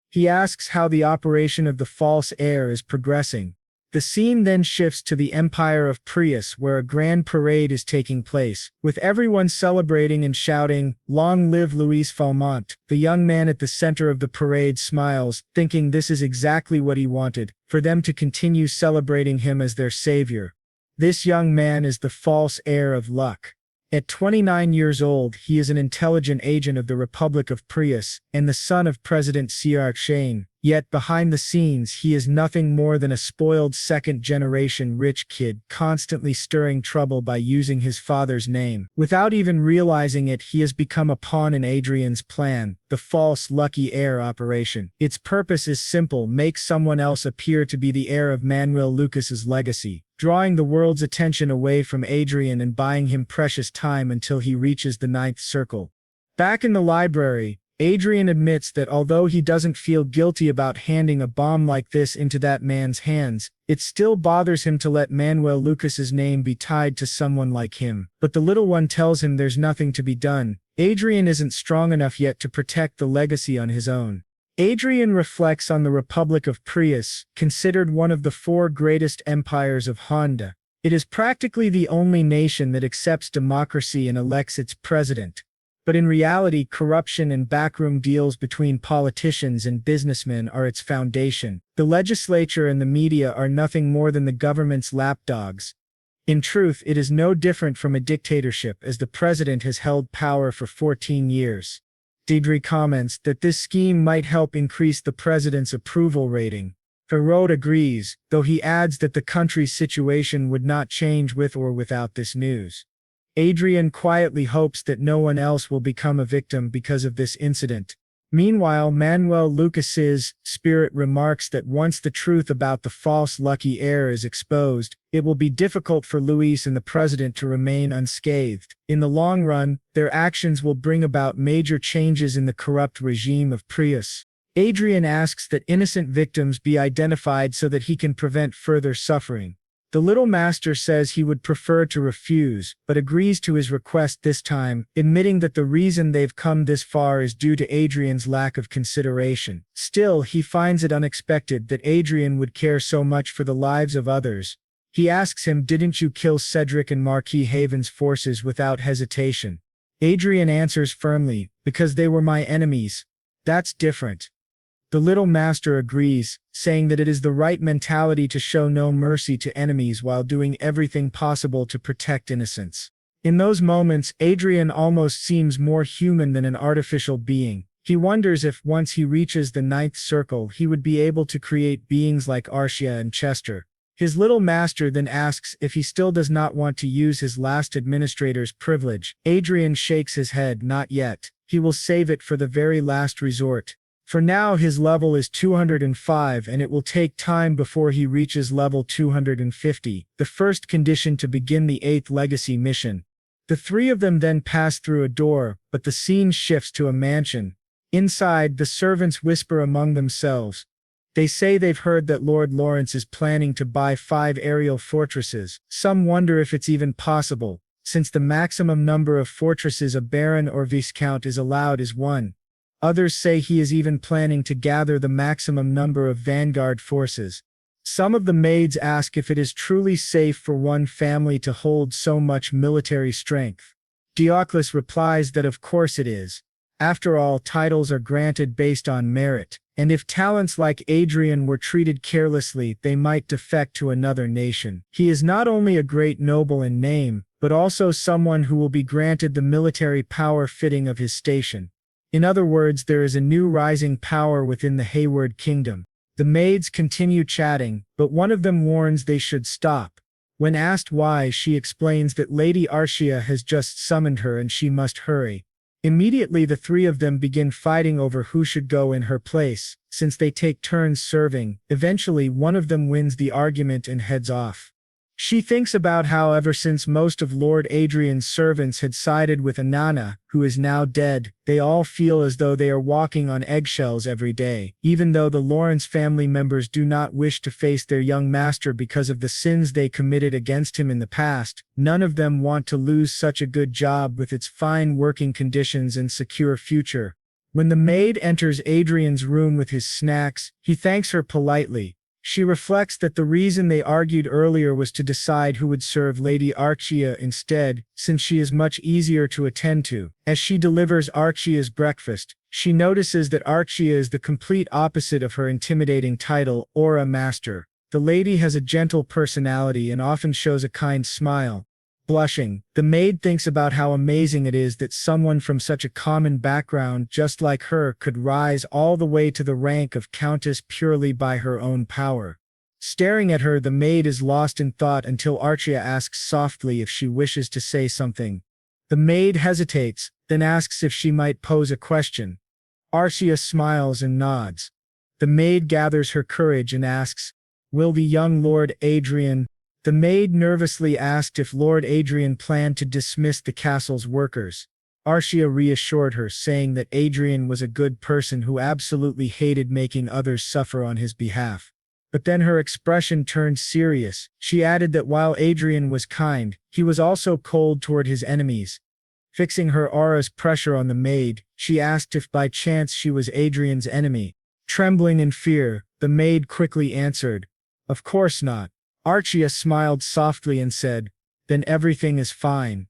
He asks how the operation of the false heir is progressing. The scene then shifts to the Empire of Prius, where a grand parade is taking place, with everyone celebrating and shouting, "Long live Louis Falmont." The young man at the center of the parade smiles, thinking this is exactly what he wanted, for them to continue celebrating him as their savior. This young man is the false heir of luck. At 29 years old, he is an intelligent agent of the Republic of Prius, and the son of President Siar Shane. Yet behind the scenes, he is nothing more than a spoiled second-generation rich kid, constantly stirring trouble by using his father's name. Without even realizing it, he has become a pawn in Adrian's plan, the false lucky heir operation. Its purpose is simple: make someone else appear to be the heir of Manuel Lucas's legacy, drawing the world's attention away from Adrian and buying him precious time until he reaches the ninth circle. Back in the library, Adrian admits that although he doesn't feel guilty about handing a bomb like this into that man's hands, it still bothers him to let Manuel Lucas's name be tied to someone like him. But the little one tells him there's nothing to be done. Adrian isn't strong enough yet to protect the legacy on his own. Adrian reflects on the Republic of Prius, considered one of the four greatest empires of Honda. It is practically the only nation that accepts democracy and elects its president. But in reality, corruption and backroom deals between politicians and businessmen are its foundation. The legislature and the media are nothing more than the government's lapdogs. In truth, it is no different from a dictatorship, as the president has held power for 14 years. Deidre comments that this scheme might help increase the president's approval rating. Herod agrees, though he adds that the country's situation would not change with or without this news. Adrian quietly hopes that no one else will become a victim because of this incident. Meanwhile, Manuel Lucas's spirit remarks that once the truth about the false lucky heir is exposed, it will be difficult for Luis and the president to remain unscathed. In the long run, their actions will bring about major changes in the corrupt regime of Prius. Adrian asks that innocent victims be identified so that he can prevent further suffering. The little master says he would prefer to refuse, but agrees to his request this time, admitting that the reason they've come this far is due to Adrian's lack of consideration. Still, he finds it unexpected that Adrian would care so much for the lives of others. He asks him, "Didn't you kill Cedric and Marquis Haven's forces without hesitation?" Adrian answers firmly, "Because they were my enemies. That's different." The little master agrees, saying that it is the right mentality to show no mercy to enemies while doing everything possible to protect innocents. In those moments, Adrian almost seems more human than an artificial being. He wonders if once he reaches the ninth circle he would be able to create beings like Arcia and Chester. His little master then asks if he still does not want to use his last administrator's privilege. Adrian shakes his head, "Not yet. He will save it for the very last resort. For now his level is 205 and it will take time before he reaches level 250, the first condition to begin the 8th legacy mission." The three of them then pass through a door, but the scene shifts to a mansion. Inside, the servants whisper among themselves. They say they've heard that Lord Lawrence is planning to buy 5 aerial fortresses. Some wonder if it's even possible, since the maximum number of fortresses a baron or viscount is allowed is 1. Others say he is even planning to gather the maximum number of vanguard forces. Some of the maids ask if it is truly safe for one family to hold so much military strength. Dioclus replies that of course it is. After all, titles are granted based on merit, and if talents like Adrian were treated carelessly, they might defect to another nation. He is not only a great noble in name, but also someone who will be granted the military power fitting of his station. In other words, there is a new rising power within the Hayward Kingdom. The maids continue chatting, but one of them warns they should stop. When asked why, she explains that Lady Arcia has just summoned her and she must hurry. Immediately the three of them begin fighting over who should go in her place, since they take turns serving. Eventually one of them wins the argument and heads off. She thinks about how ever since most of Lord Adrian's servants had sided with Anana, who is now dead, they all feel as though they are walking on eggshells every day. Even though the Lawrence family members do not wish to face their young master because of the sins they committed against him in the past, none of them want to lose such a good job with its fine working conditions and secure future. When the maid enters Adrian's room with his snacks, he thanks her politely. She reflects that the reason they argued earlier was to decide who would serve Lady Arcia instead, since she is much easier to attend to. As she delivers Arcia's breakfast, she notices that Arcia is the complete opposite of her intimidating title, Aura Master. The lady has a gentle personality and often shows a kind smile. Blushing, the maid thinks about how amazing it is that someone from such a common background just like her could rise all the way to the rank of countess purely by her own power. Staring at her, the maid is lost in thought until Arcia asks softly if she wishes to say something. The maid hesitates, then asks if she might pose a question. Arcia smiles and nods. The maid gathers her courage and asks, "Will the young Lord Adrian?" The maid nervously asked if Lord Adrian planned to dismiss the castle's workers. Arcia reassured her, saying that Adrian was a good person who absolutely hated making others suffer on his behalf. But then her expression turned serious. She added that while Adrian was kind, he was also cold toward his enemies. Fixing her aura's pressure on the maid, she asked if by chance she was Adrian's enemy. Trembling in fear, the maid quickly answered, "Of course not." Arcia smiled softly and said, "Then everything is fine."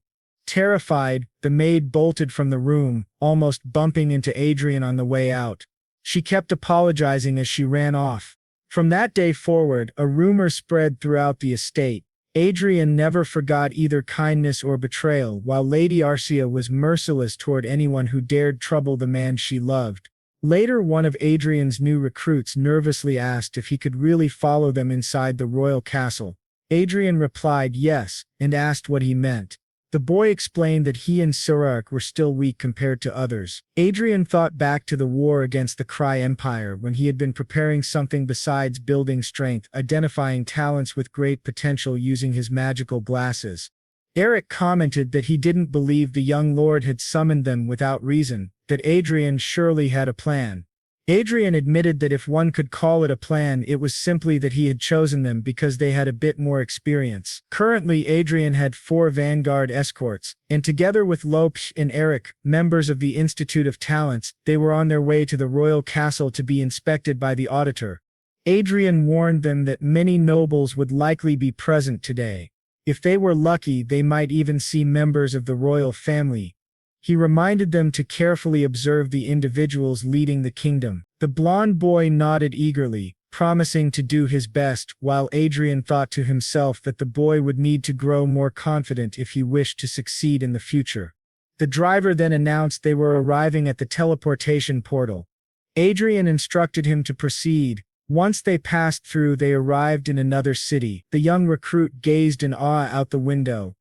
Terrified, the maid bolted from the room, almost bumping into Adrian on the way out. She kept apologizing as she ran off. From that day forward, a rumor spread throughout the estate. Adrian never forgot either kindness or betrayal, while Lady Arcia was merciless toward anyone who dared trouble the man she loved. Later, one of Adrian's new recruits nervously asked if he could really follow them inside the royal castle. Adrian replied yes, and asked what he meant. The boy explained that he and Surak were still weak compared to others. Adrian thought back to the war against the Cry Empire when he had been preparing something besides building strength, identifying talents with great potential using his magical glasses. Eric commented that he didn't believe the young lord had summoned them without reason, that Adrian surely had a plan. Adrian admitted that if one could call it a plan, it was simply that he had chosen them because they had a bit more experience. Currently, Adrian had 4 Vanguard escorts, and together with Lopes and Eric, members of the Institute of Talents, they were on their way to the royal castle to be inspected by the auditor. Adrian warned them that many nobles would likely be present today. If they were lucky, they might even see members of the royal family. He reminded them to carefully observe the individuals leading the kingdom. The blond boy nodded eagerly, promising to do his best, while Adrian thought to himself that the boy would need to grow more confident if he wished to succeed in the future. The driver then announced they were arriving at the teleportation portal. Adrian instructed him to proceed. Once they passed through, they arrived in another city. The young recruit gazed in awe out the window,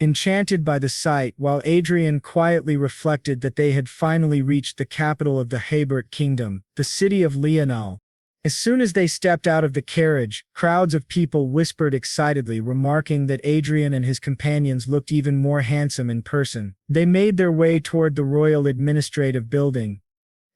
enchanted by the sight, while Adrian quietly reflected that they had finally reached the capital of the Hebert Kingdom, the city of Leonal. As soon as they stepped out of the carriage, crowds of people whispered excitedly, remarking that Adrian and his companions looked even more handsome in person. They made their way toward the Royal Administrative Building.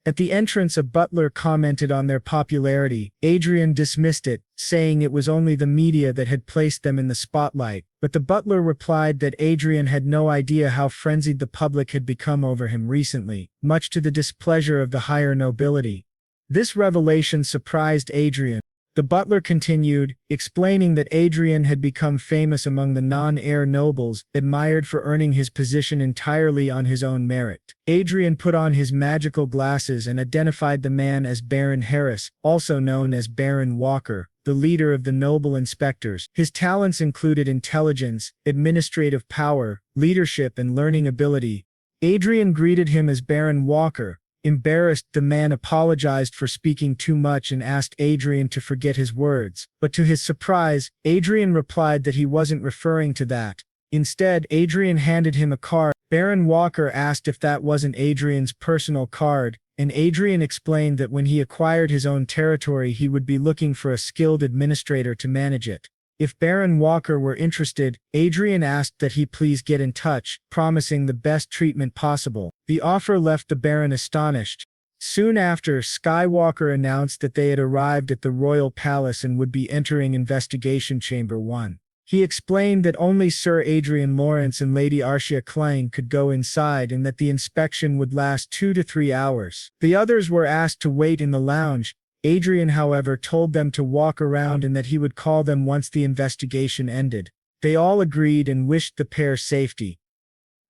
At the entrance, a butler commented on their popularity. Adrian dismissed it, saying it was only the media that had placed them in the spotlight, but the butler replied that Adrian had no idea how frenzied the public had become over him recently, much to the displeasure of the higher nobility. This revelation surprised Adrian. The butler continued, explaining that Adrian had become famous among the non-heir nobles, admired for earning his position entirely on his own merit. Adrian put on his magical glasses and identified the man as Baron Harris, also known as Baron Walker, the leader of the noble inspectors. His talents included intelligence, administrative power, leadership, and learning ability. Adrian greeted him as Baron Walker. Embarrassed, the man apologized for speaking too much and asked Adrian to forget his words. But to his surprise, Adrian replied that he wasn't referring to that. Instead, Adrian handed him a card. Baron Walker asked if that wasn't Adrian's personal card, and Adrian explained that when he acquired his own territory, he would be looking for a skilled administrator to manage it. If Baron Walker were interested, Adrian asked that he please get in touch, promising the best treatment possible. The offer left the Baron astonished. Soon after, Skywalker announced that they had arrived at the Royal Palace and would be entering Investigation Chamber 1. He explained that only Sir Adrian Lawrence and Lady Arcia Klein could go inside and that the inspection would last 2 to 3 hours. The others were asked to wait in the lounge. Adrian, however, told them to walk around and that he would call them once the investigation ended. They all agreed and wished the pair safety.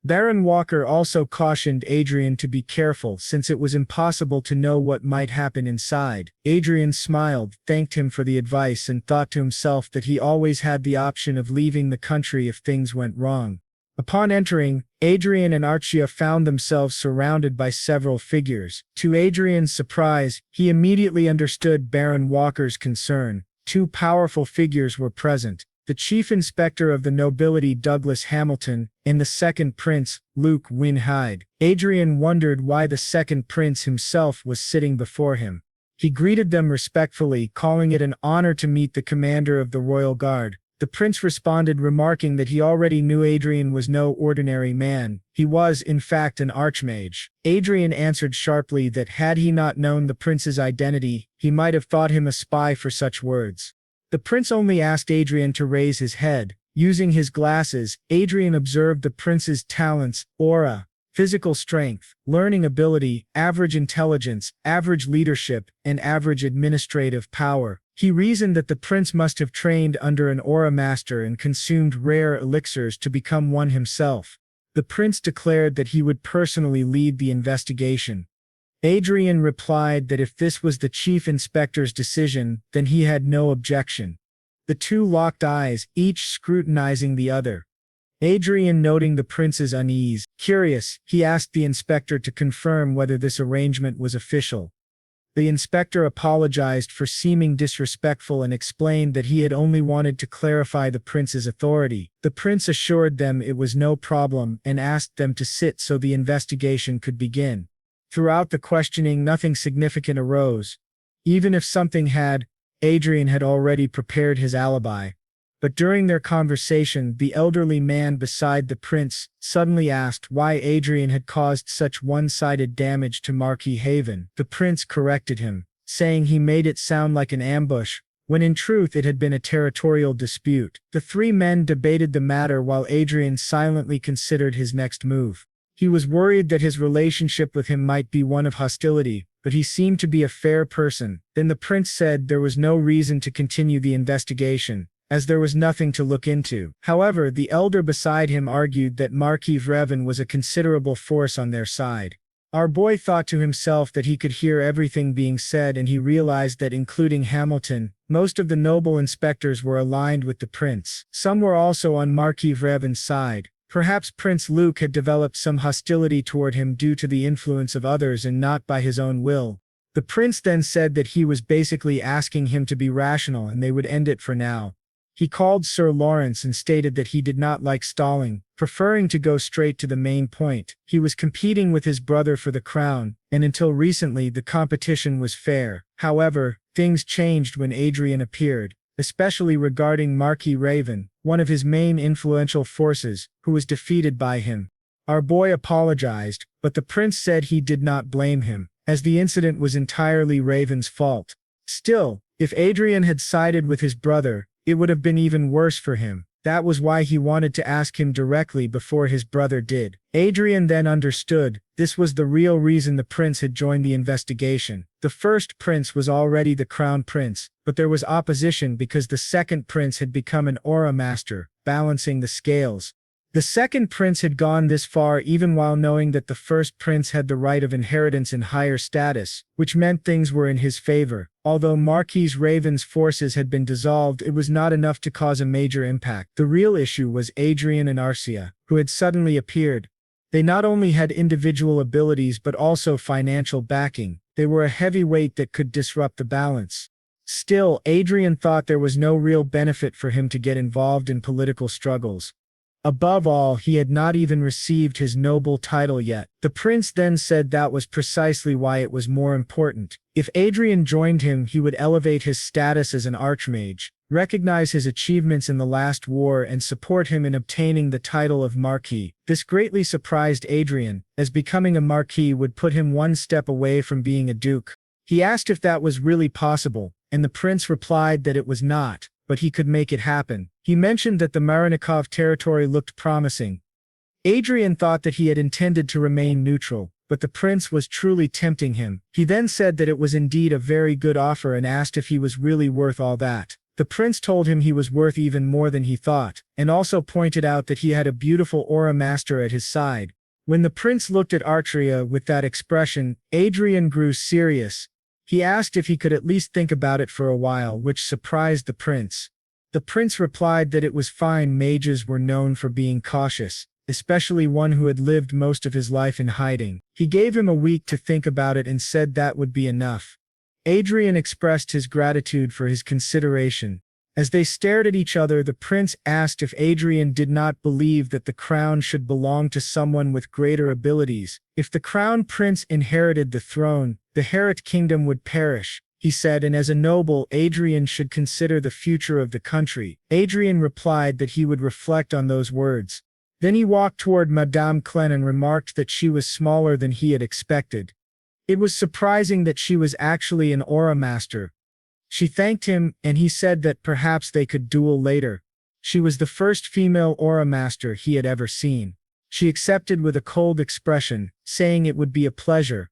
Baron Walker also cautioned Adrian to be careful since it was impossible to know what might happen inside. Adrian smiled, thanked him for the advice, and thought to himself that he always had the option of leaving the country if things went wrong. Upon entering, Adrian and Arcia found themselves surrounded by several figures. To Adrian's surprise, he immediately understood Baron Walker's concern. 2 powerful figures were present: the Chief Inspector of the Nobility Douglas Hamilton, and the Second Prince, Luke Wynhyde. Adrian wondered why the Second Prince himself was sitting before him. He greeted them respectfully, calling it an honor to meet the commander of the Royal Guard. The prince responded, remarking that he already knew Adrian was no ordinary man. He was, in fact, an archmage. Adrian answered sharply that had he not known the prince's identity, he might have thought him a spy for such words. The prince only asked Adrian to raise his head. Using his glasses, Adrian observed the prince's talents: aura, physical strength, learning ability, average intelligence, average leadership, and average administrative power. He reasoned that the prince must have trained under an aura master and consumed rare elixirs to become one himself. The prince declared that he would personally lead the investigation. Adrian replied that if this was the chief inspector's decision, then he had no objection. The 2 locked eyes, each scrutinizing the other. Adrian, noting the prince's unease, curious, he asked the inspector to confirm whether this arrangement was official. The inspector apologized for seeming disrespectful and explained that he had only wanted to clarify the prince's authority. The prince assured them it was no problem and asked them to sit so the investigation could begin. Throughout the questioning, nothing significant arose. Even if something had, Adrian had already prepared his alibi. But during their conversation, the elderly man beside the prince suddenly asked why Adrian had caused such one-sided damage to Marquis Haven. The prince corrected him, saying he made it sound like an ambush, when in truth it had been a territorial dispute. The three men debated the matter while Adrian silently considered his next move. He was worried that his relationship with him might be one of hostility, but he seemed to be a fair person. Then the prince said there was no reason to continue the investigation, as there was nothing to look into. However, the elder beside him argued that Marquis Revan was a considerable force on their side. Our boy thought to himself that he could hear everything being said, and he realized that including Hamilton, most of the noble inspectors were aligned with the prince. Some were also on Marquis Revan's side. Perhaps Prince Luke had developed some hostility toward him due to the influence of others and not by his own will. The prince then said that he was basically asking him to be rational and they would end it for now. He called Sir Lawrence and stated that he did not like stalling, preferring to go straight to the main point. He was competing with his brother for the crown, and until recently the competition was fair. However, things changed when Adrian appeared, especially regarding Marquis Raven, one of his main influential forces, who was defeated by him. Our boy apologized, but the prince said he did not blame him, as the incident was entirely Raven's fault. Still, if Adrian had sided with his brother, it would have been even worse for him. That was why he wanted to ask him directly before his brother did. Adrian then understood, this was the real reason the prince had joined the investigation. The first prince was already the crown prince, but there was opposition because the second prince had become an aura master, balancing the scales. The second prince had gone this far even while knowing that the first prince had the right of inheritance and higher status, which meant things were in his favor. Although Marquis Raven's forces had been dissolved, it was not enough to cause a major impact. The real issue was Adrian and Arcia, who had suddenly appeared. They not only had individual abilities but also financial backing. They were a heavy weight that could disrupt the balance. Still, Adrian thought there was no real benefit for him to get involved in political struggles. Above all, he had not even received his noble title yet. The prince then said that was precisely why it was more important. If Adrian joined him, he would elevate his status as an archmage, recognize his achievements in the last war, and support him in obtaining the title of Marquis. This greatly surprised Adrian, as becoming a Marquis would put him one step away from being a duke. He asked if that was really possible, and the prince replied that it was not, but he could make it happen. He mentioned that the Marinikov territory looked promising. Adrian thought that he had intended to remain neutral, but the prince was truly tempting him. He then said that it was indeed a very good offer and asked if he was really worth all that. The prince told him he was worth even more than he thought, and also pointed out that he had a beautiful aura master at his side. When the prince looked at Artria with that expression, Adrian grew serious. He asked if he could at least think about it for a while, which surprised the prince. The prince replied that it was fine. Mages were known for being cautious, especially one who had lived most of his life in hiding. He gave him a week to think about it and said that would be enough. Adrian expressed his gratitude for his consideration. As they stared at each other, the prince asked if Adrian did not believe that the crown should belong to someone with greater abilities. If the crown prince inherited the throne, the Herit kingdom would perish, he said, and as a noble, Adrian should consider the future of the country. Adrian replied that he would reflect on those words. Then he walked toward Madame Clen and remarked that she was smaller than he had expected. It was surprising that she was actually an aura master. She thanked him, and he said that perhaps they could duel later. She was the first female aura master he had ever seen. She accepted with a cold expression, saying it would be a pleasure.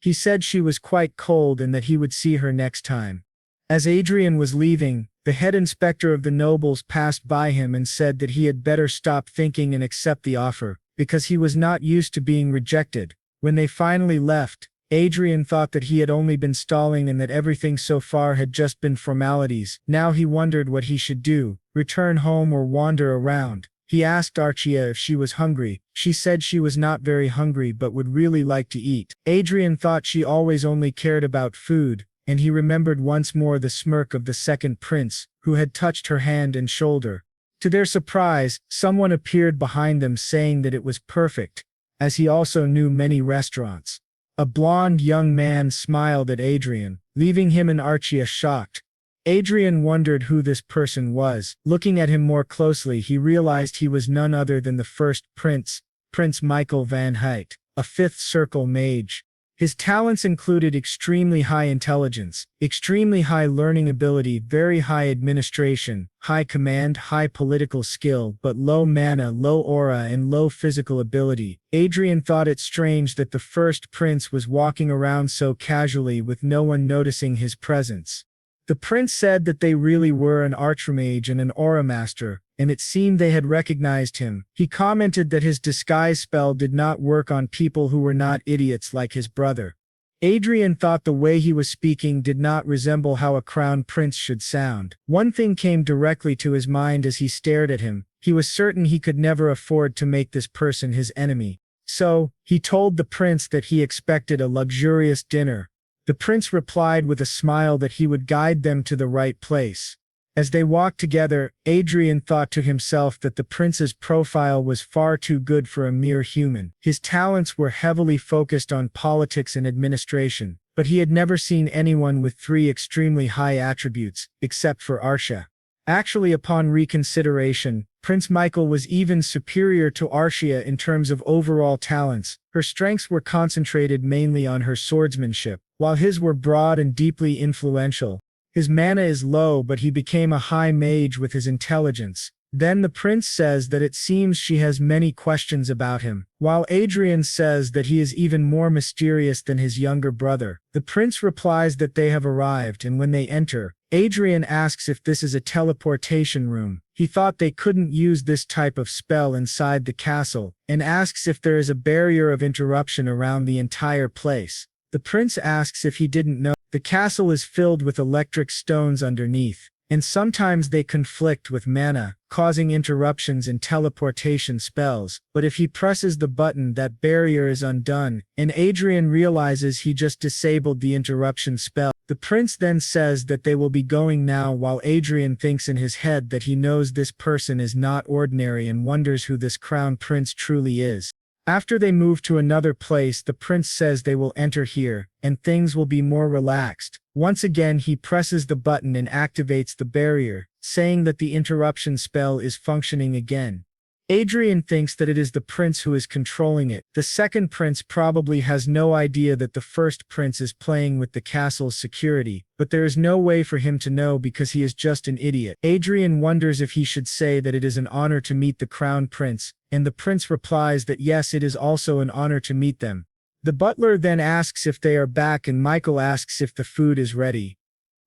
He said she was quite cold and that he would see her next time. As Adrian was leaving, the head inspector of the nobles passed by him and said that he had better stop thinking and accept the offer, because he was not used to being rejected. When they finally left, Adrian thought that he had only been stalling and that everything so far had just been formalities. Now he wondered what he should do, return home or wander around. He asked Archia if she was hungry. She said she was not very hungry but would really like to eat. Adrian thought she always only cared about food, and he remembered once more the smirk of the second prince, who had touched her hand and shoulder. To their surprise, someone appeared behind them saying that it was perfect, as he also knew many restaurants. A blond young man smiled at Adrian, leaving him and Archia shocked. Adrian wondered who this person was. Looking at him more closely, he realized he was none other than the first prince, Prince Michael van Huyt, a fifth circle mage. His talents included extremely high intelligence, extremely high learning ability, very high administration, high command, high political skill, but low mana, low aura, and low physical ability. Adrian thought it strange that the first prince was walking around so casually with no one noticing his presence. The prince said that they really were an archmage and an aura master, and it seemed they had recognized him. He commented that his disguise spell did not work on people who were not idiots like his brother. Adrian thought the way he was speaking did not resemble how a crown prince should sound. One thing came directly to his mind as he stared at him. He was certain he could never afford to make this person his enemy. So, he told the prince that he expected a luxurious dinner. The prince replied with a smile that he would guide them to the right place. As they walked together, Adrian thought to himself that the prince's profile was far too good for a mere human. His talents were heavily focused on politics and administration, but he had never seen anyone with three extremely high attributes, except for Archia. Actually, upon reconsideration, Prince Michael was even superior to Archia in terms of overall talents. Her strengths were concentrated mainly on her swordsmanship, while his were broad and deeply influential. His mana is low, but he became a high mage with his intelligence. Then the prince says that it seems she has many questions about him, while Adrian says that he is even more mysterious than his younger brother. The prince replies that they have arrived, and when they enter, Adrian asks if this is a teleportation room. He thought they couldn't use this type of spell inside the castle, and asks if there is a barrier of interruption around the entire place. The prince asks if he didn't know. The castle is filled with electric stones underneath, and sometimes they conflict with mana, causing interruptions in teleportation spells. But if he presses the button, that barrier is undone, and Adrian realizes he just disabled the interruption spell. The prince then says that they will be going now, while Adrian thinks in his head that he knows this person is not ordinary and wonders who this crown prince truly is. After they move to another place, the prince says they will enter here, and things will be more relaxed. Once again, he presses the button and activates the barrier, saying that the interruption spell is functioning again. Adrian thinks that it is the prince who is controlling it. The second prince probably has no idea that the first prince is playing with the castle's security, but there is no way for him to know because he is just an idiot. Adrian wonders if he should say that it is an honor to meet the crown prince, and the prince replies that yes, it is also an honor to meet them. The butler then asks if they are back, and Michael asks if the food is ready.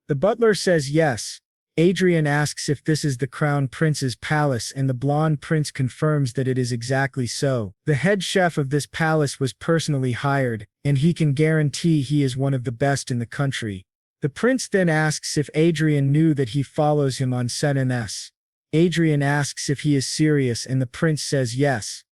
The butler says yes. Adrian asks if this is the crown prince's palace, and the blonde prince confirms that it is exactly so. The head chef of this palace was personally hired, and he can guarantee he is one of the best in the country. The prince then asks if Adrian knew that he follows him on SNS. Adrian asks if he is serious, and the prince says yes.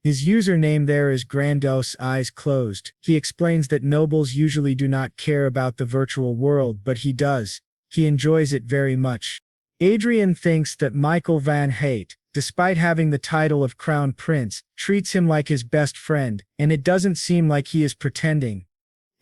His username there is Grandos Eyes Closed. He explains that nobles usually do not care about the virtual world, but he does. He enjoys it very much. Adrian thinks that Michael van Huyt, despite having the title of crown prince, treats him like his best friend, and it doesn't seem like he is pretending.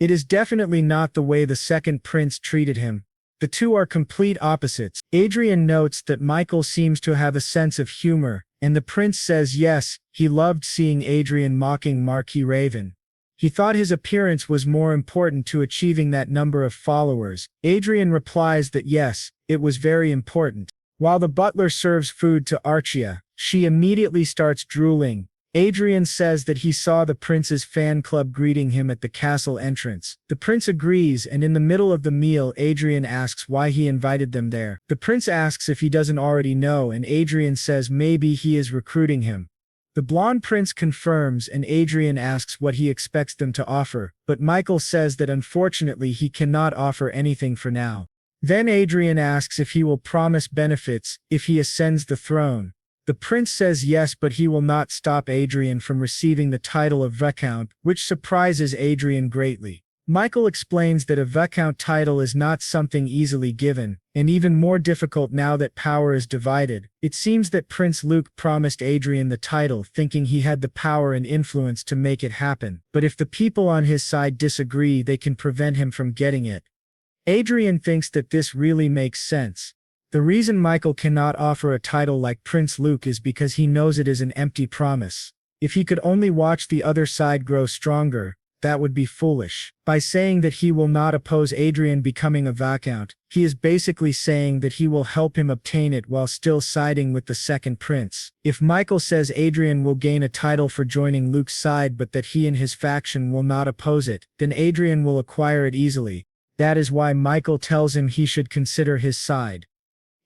It is definitely not the way the second prince treated him. The two are complete opposites. Adrian notes that Michael seems to have a sense of humor, and the prince says yes, he loved seeing Adrian mocking Marquis Raven. He thought his appearance was more important to achieving that number of followers. Adrian replies that yes, it was very important. While the butler serves food to Archia, she immediately starts drooling. Adrian says that he saw the prince's fan club greeting him at the castle entrance. The prince agrees, and in the middle of the meal, Adrian asks why he invited them there. The prince asks if he doesn't already know, and Adrian says maybe he is recruiting him. The blonde prince confirms, and Adrian asks what he expects them to offer, but Michael says that unfortunately he cannot offer anything for now. Then Adrian asks if he will promise benefits if he ascends the throne. The prince says yes, but he will not stop Adrian from receiving the title of viscount, which surprises Adrian greatly. Michael explains that a viscount title is not something easily given, and even more difficult now that power is divided. It seems that Prince Luke promised Adrian the title thinking he had the power and influence to make it happen, but if the people on his side disagree, they can prevent him from getting it. Adrian thinks that this really makes sense. The reason Michael cannot offer a title like Prince Luke is because he knows it is an empty promise. If he could only watch the other side grow stronger, that would be foolish. By saying that he will not oppose Adrian becoming a viscount, he is basically saying that he will help him obtain it while still siding with the second prince. If Michael says Adrian will gain a title for joining Luke's side but that he and his faction will not oppose it, then Adrian will acquire it easily. That is why Michael tells him he should consider his side.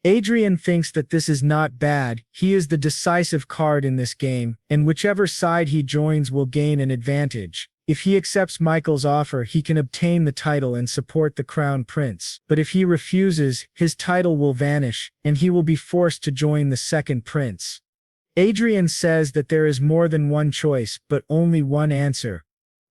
Adrian thinks that this is not bad. He is the decisive card in this game, and whichever side he joins will gain an advantage. If he accepts Michael's offer, he can obtain the title and support the crown prince. But if he refuses, his title will vanish, and he will be forced to join the second prince. Adrian says that there is more than one choice, but only one answer.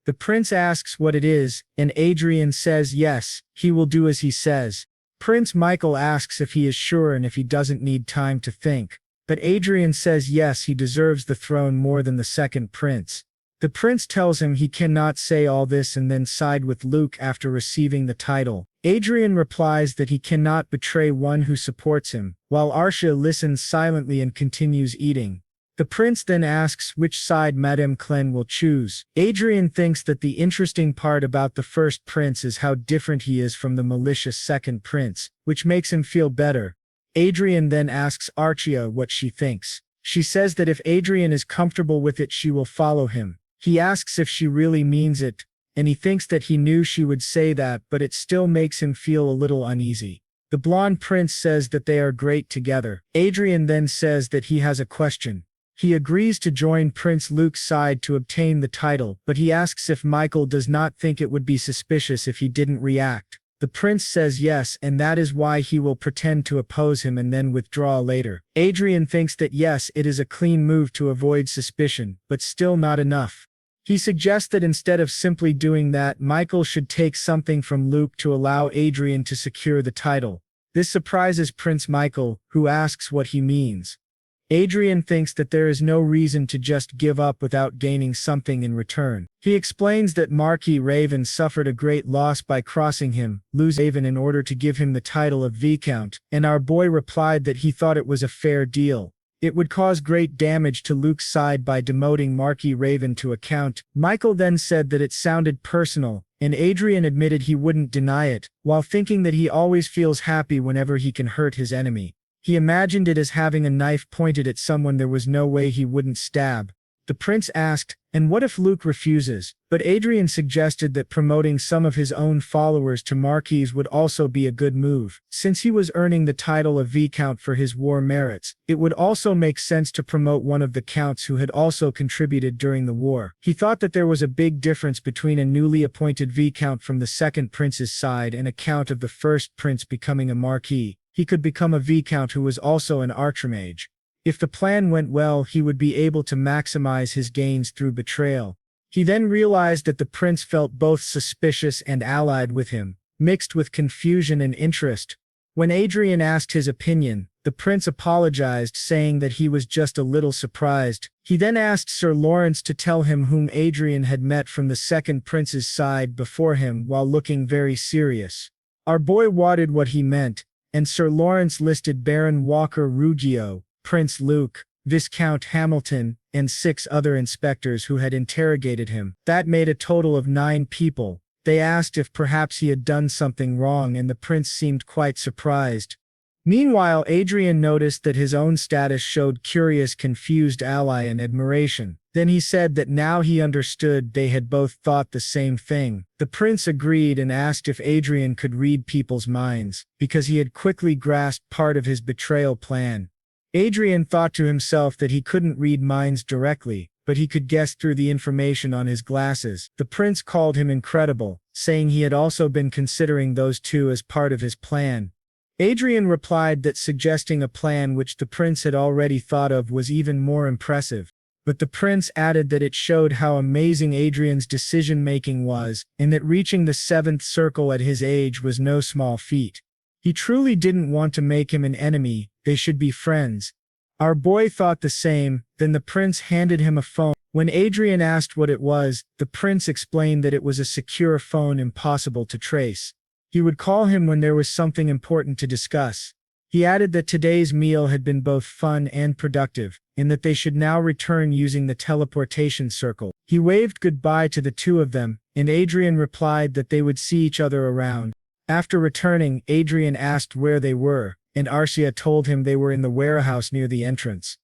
The prince asks what it is, and Adrian says yes, he will do as he says. Prince Michael asks if he is sure and if he doesn't need time to think. But Adrian says yes, he deserves the throne more than the second prince. The prince tells him he cannot say all this and then side with Luke after receiving the title. Adrian replies that he cannot betray one who supports him, while Arsha listens silently and continues eating. The prince then asks which side Madame Clen will choose. Adrian thinks that the interesting part about the first prince is how different he is from the malicious second prince, which makes him feel better. Adrian then asks Archia what she thinks. She says that if Adrian is comfortable with it, she will follow him. He asks if she really means it, and he thinks that he knew she would say that, but it still makes him feel a little uneasy. The blonde prince says that they are great together. Adrian then says that he has a question. He agrees to join Prince Luke's side to obtain the title, but he asks if Michael does not think it would be suspicious if he didn't react. The prince says yes, and that is why he will pretend to oppose him and then withdraw later. Adrian thinks that yes, it is a clean move to avoid suspicion, but still not enough. He suggests that instead of simply doing that, Michael should take something from Luke to allow Adrian to secure the title. This surprises Prince Michael, who asks what he means. Adrian thinks that there is no reason to just give up without gaining something in return. He explains that Marquis Raven suffered a great loss by crossing him, losing Raven in order to give him the title of Viscount, and our boy replied that he thought it was a fair deal. It would cause great damage to Luke's side by demoting Marquis Raven to a count. Michael then said that it sounded personal, and Adrian admitted he wouldn't deny it, while thinking that he always feels happy whenever he can hurt his enemy. He imagined it as having a knife pointed at someone there was no way he wouldn't stab. The prince asked, and what if Luke refuses? But Adrian suggested that promoting some of his own followers to Marquis would also be a good move. Since he was earning the title of Viscount for his war merits, it would also make sense to promote one of the counts who had also contributed during the war. He thought that there was a big difference between a newly appointed Viscount from the second prince's side and a count of the first prince becoming a Marquis. He could become a viscount who was also an archmage. If the plan went well, he would be able to maximize his gains through betrayal. He then realized that the prince felt both suspicious and allied with him, mixed with confusion and interest. When Adrian asked his opinion, the prince apologized, saying that he was just a little surprised. He then asked Sir Lawrence to tell him whom Adrian had met from the second prince's side before him while looking very serious. Our boy wanted what he meant, and Sir Lawrence listed Baron Walker Ruggio, Prince Luke, Viscount Hamilton, and 6 other inspectors who had interrogated him. That made a total of 9 people. They asked if perhaps he had done something wrong, and the prince seemed quite surprised. Meanwhile, Adrian noticed that his own status showed curious, confused ally and admiration. Then he said that now he understood they had both thought the same thing. The prince agreed and asked if Adrian could read people's minds, because he had quickly grasped part of his betrayal plan. Adrian thought to himself that he couldn't read minds directly, but he could guess through the information on his glasses. The prince called him incredible, saying he had also been considering those two as part of his plan. Adrian replied that suggesting a plan which the prince had already thought of was even more impressive. But the prince added that it showed how amazing Adrian's decision-making was, and that reaching the seventh circle at his age was no small feat. He truly didn't want to make him an enemy, they should be friends. Our boy thought the same. Then the prince handed him a phone. When Adrian asked what it was, the prince explained that it was a secure phone impossible to trace. He would call him when there was something important to discuss. He added that today's meal had been both fun and productive, and that they should now return using the teleportation circle. He waved goodbye to the two of them, and Adrian replied that they would see each other around. After returning, Adrian asked where they were, and Arcia told him they were in the warehouse near the entrance.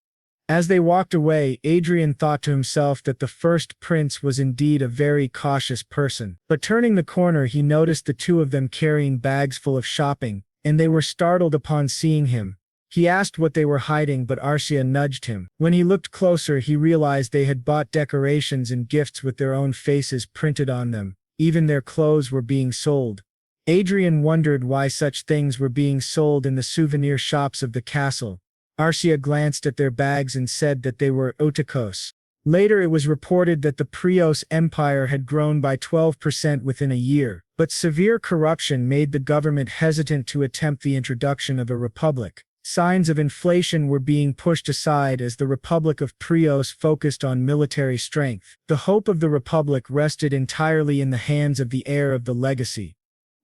As they walked away, Adrian thought to himself that the first prince was indeed a very cautious person. But turning the corner, he noticed the two of them carrying bags full of shopping, and they were startled upon seeing him. He asked what they were hiding, but Arcia nudged him. When he looked closer, he realized they had bought decorations and gifts with their own faces printed on them. Even their clothes were being sold. Adrian wondered why such things were being sold in the souvenir shops of the castle. Arcia glanced at their bags and said that they were otakos. Later it was reported that the Prios Empire had grown by 12% within a year, but severe corruption made the government hesitant to attempt the introduction of a republic. Signs of inflation were being pushed aside as the Republic of Prios focused on military strength. The hope of the republic rested entirely in the hands of the heir of the legacy,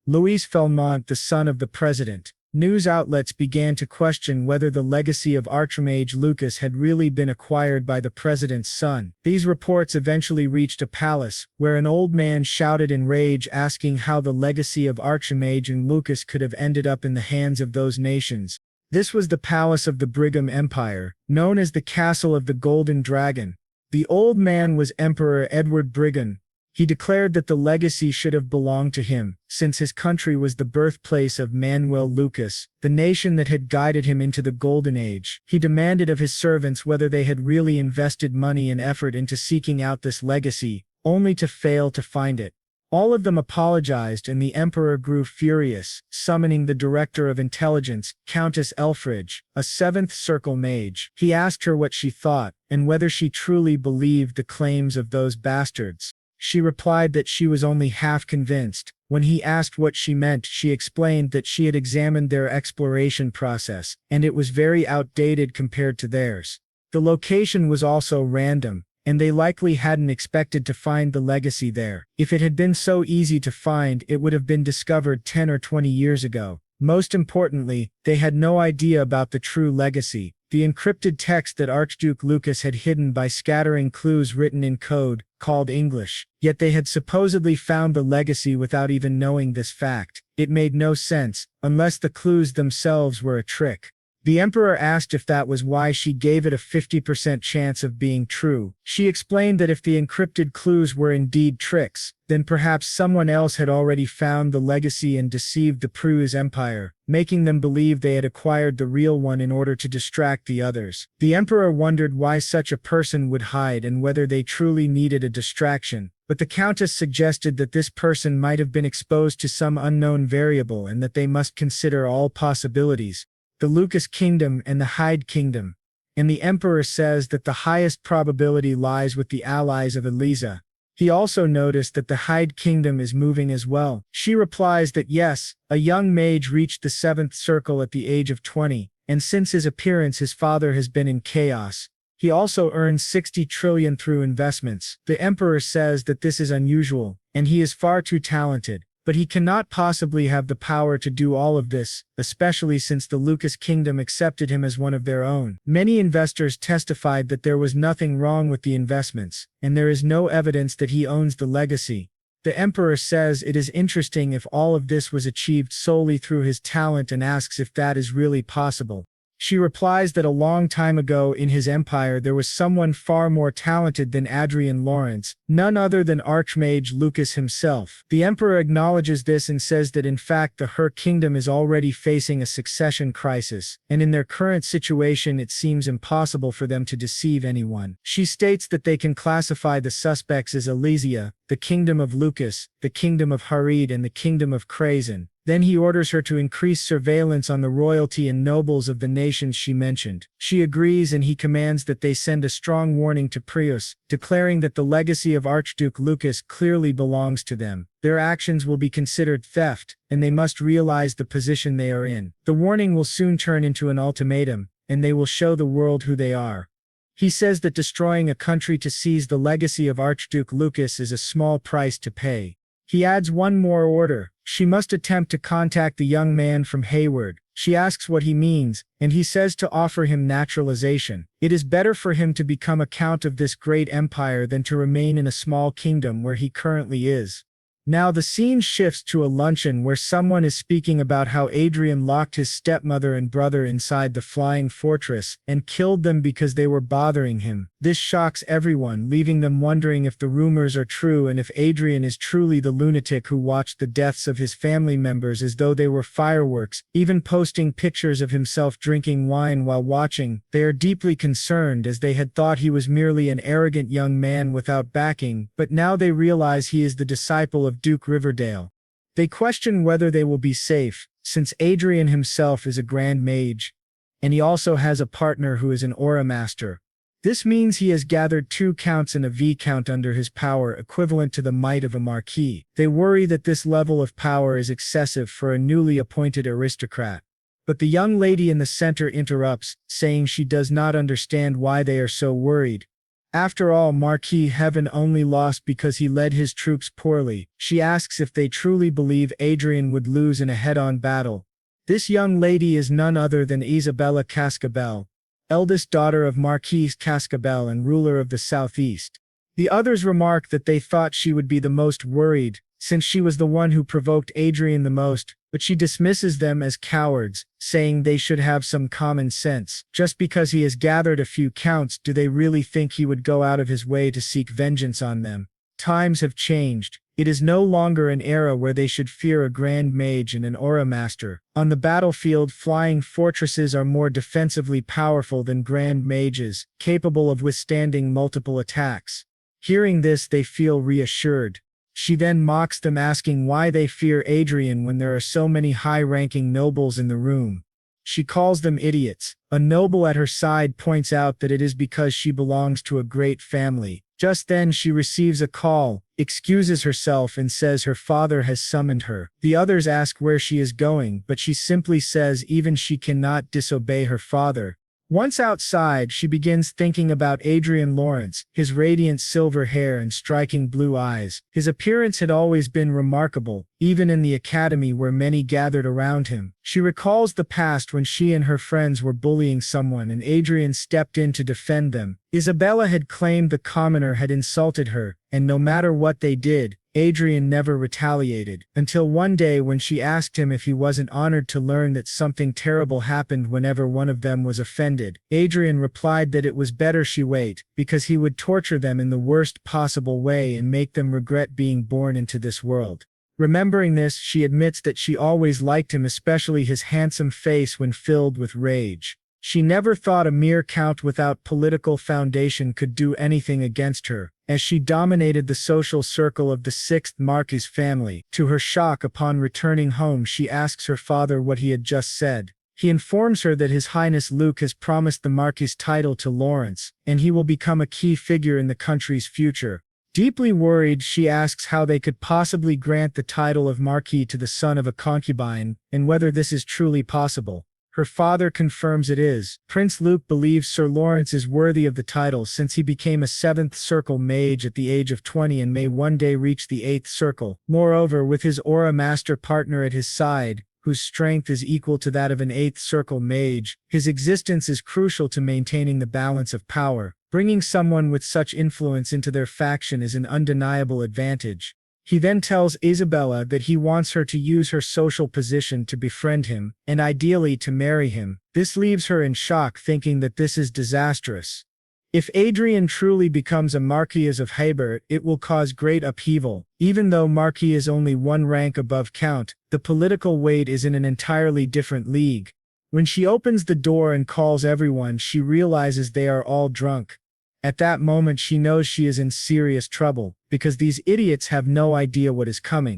Louis Felmont, the son of the president. News outlets began to question whether the legacy of Archmage Lucas had really been acquired by the president's son. These reports eventually reached a palace, where an old man shouted in rage asking how the legacy of Archmage and Lucas could have ended up in the hands of those nations. This was the palace of the Brigham Empire, known as the Castle of the Golden Dragon. The old man was Emperor Edward Brigham. He declared that the legacy should have belonged to him, since his country was the birthplace of Manuel Lucas, the nation that had guided him into the Golden Age. He demanded of his servants whether they had really invested money and effort into seeking out this legacy, only to fail to find it. All of them apologized, and the emperor grew furious, summoning the director of intelligence, Countess Elfridge, a seventh circle mage. He asked her what she thought, and whether she truly believed the claims of those bastards. She replied that she was only half convinced. When he asked what she meant, she explained that she had examined their exploration process, and it was very outdated compared to theirs. The location was also random, and they likely hadn't expected to find the legacy there. If it had been so easy to find, it would have been discovered 10 or 20 years ago. Most importantly, they had no idea about the true legacy, the encrypted text that Archduke Lucas had hidden by scattering clues written in code, called English. Yet they had supposedly found the legacy without even knowing this fact. It made no sense, unless the clues themselves were a trick. The emperor asked if that was why she gave it a 50% chance of being true. She explained that if the encrypted clues were indeed tricks, then perhaps someone else had already found the legacy and deceived the Prius Empire, making them believe they had acquired the real one in order to distract the others. The emperor wondered why such a person would hide and whether they truly needed a distraction, but the countess suggested that this person might have been exposed to some unknown variable and that they must consider all possibilities. The Lucas Kingdom and the Hyde Kingdom. And the emperor says that the highest probability lies with the allies of Eliza. He also noticed that the Hyde Kingdom is moving as well. She replies that yes, a young mage reached the seventh circle at the age of 20, and since his appearance his father has been in chaos. He also earned 60 trillion through investments. The emperor says that this is unusual, and he is far too talented. But he cannot possibly have the power to do all of this, especially since the Lucas Kingdom accepted him as one of their own. Many investors testified that there was nothing wrong with the investments, and there is no evidence that he owns the legacy. The emperor says it is interesting if all of this was achieved solely through his talent and asks if that is really possible. She replies that a long time ago in his empire there was someone far more talented than Adrian Lawrence, none other than Archmage Lucas himself. The emperor acknowledges this and says that in fact the Her Kingdom is already facing a succession crisis, and in their current situation it seems impossible for them to deceive anyone. She states that they can classify the suspects as Elysia, the Kingdom of Lucas, the Kingdom of Harid and the Kingdom of Krazen. Then he orders her to increase surveillance on the royalty and nobles of the nations she mentioned. She agrees, and he commands that they send a strong warning to Prius, declaring that the legacy of Archduke Lucas clearly belongs to them. Their actions will be considered theft, and they must realize the position they are in. The warning will soon turn into an ultimatum, and they will show the world who they are. He says that destroying a country to seize the legacy of Archduke Lucas is a small price to pay. He adds one more order. She must attempt to contact the young man from Hayward. She asks what he means, and he says to offer him naturalization. It is better for him to become a count of this great empire than to remain in a small kingdom where he currently is. Now the scene shifts to a luncheon where someone is speaking about how Adrian locked his stepmother and brother inside the flying fortress and killed them because they were bothering him. This shocks everyone, leaving them wondering if the rumors are true and if Adrian is truly the lunatic who watched the deaths of his family members as though they were fireworks, even posting pictures of himself drinking wine while watching. They are deeply concerned, as they had thought he was merely an arrogant young man without backing, but now they realize he is the disciple of Duke Riverdale. They question whether they will be safe, since Adrian himself is a Grand Mage, and he also has a partner who is an Aura Master. This means he has gathered 2 counts and a viscount under his power, equivalent to the might of a marquis. They worry that this level of power is excessive for a newly appointed aristocrat. But the young lady in the center interrupts, saying she does not understand why they are so worried. After all, Marquis Heaven only lost because he led his troops poorly. She asks if they truly believe Adrian would lose in a head-on battle. This young lady is none other than Isabella Cascabel, eldest daughter of Marquis Cascabel and ruler of the southeast. The others remark that they thought she would be the most worried, since she was the one who provoked Adrian the most, but she dismisses them as cowards, saying they should have some common sense. Just because he has gathered a few counts, do they really think he would go out of his way to seek vengeance on them? Times have changed. It is no longer an era where they should fear a Grand Mage and an Aura Master. On the battlefield, flying fortresses are more defensively powerful than Grand Mages, capable of withstanding multiple attacks. Hearing this, they feel reassured. She then mocks them, asking why they fear Adrian when there are so many high-ranking nobles in the room. She calls them idiots. A noble at her side points out that it is because she belongs to a great family. Just then she receives a call, excuses herself and says her father has summoned her. The others ask where she is going, but she simply says even she cannot disobey her father. Once outside, she begins thinking about Adrian Lawrence, his radiant silver hair and striking blue eyes. His appearance had always been remarkable, even in the academy where many gathered around him. She recalls the past when she and her friends were bullying someone and Adrian stepped in to defend them. Isabella had claimed the commoner had insulted her, and no matter what they did, Adrian never retaliated, until one day when she asked him if he wasn't honored to learn that something terrible happened whenever one of them was offended. Adrian replied that it was better she wait, because he would torture them in the worst possible way and make them regret being born into this world. Remembering this, she admits that she always liked him, especially his handsome face when filled with rage. She never thought a mere count without political foundation could do anything against her, as she dominated the social circle of the 6th Marquis family. To her shock, upon returning home, she asks her father what he had just said. He informs her that His Highness Luke has promised the Marquis title to Lawrence, and he will become a key figure in the country's future. Deeply worried, she asks how they could possibly grant the title of Marquis to the son of a concubine, and whether this is truly possible. Her father confirms it is. Prince Luke believes Sir Lawrence is worthy of the title since he became a 7th Circle Mage at the age of 20 and may one day reach the 8th Circle. Moreover, with his Aura Master partner at his side, whose strength is equal to that of an 8th Circle Mage, his existence is crucial to maintaining the balance of power. Bringing someone with such influence into their faction is an undeniable advantage. He then tells Isabella that he wants her to use her social position to befriend him, and ideally to marry him. This leaves her in shock, thinking that this is disastrous. If Adrian truly becomes a Marquis of Haybert, it will cause great upheaval. Even though Marquis is only one rank above Count, the political weight is in an entirely different league. When she opens the door and calls everyone, she realizes they are all drunk. At that moment she knows she is in serious trouble, because these idiots have no idea what is coming.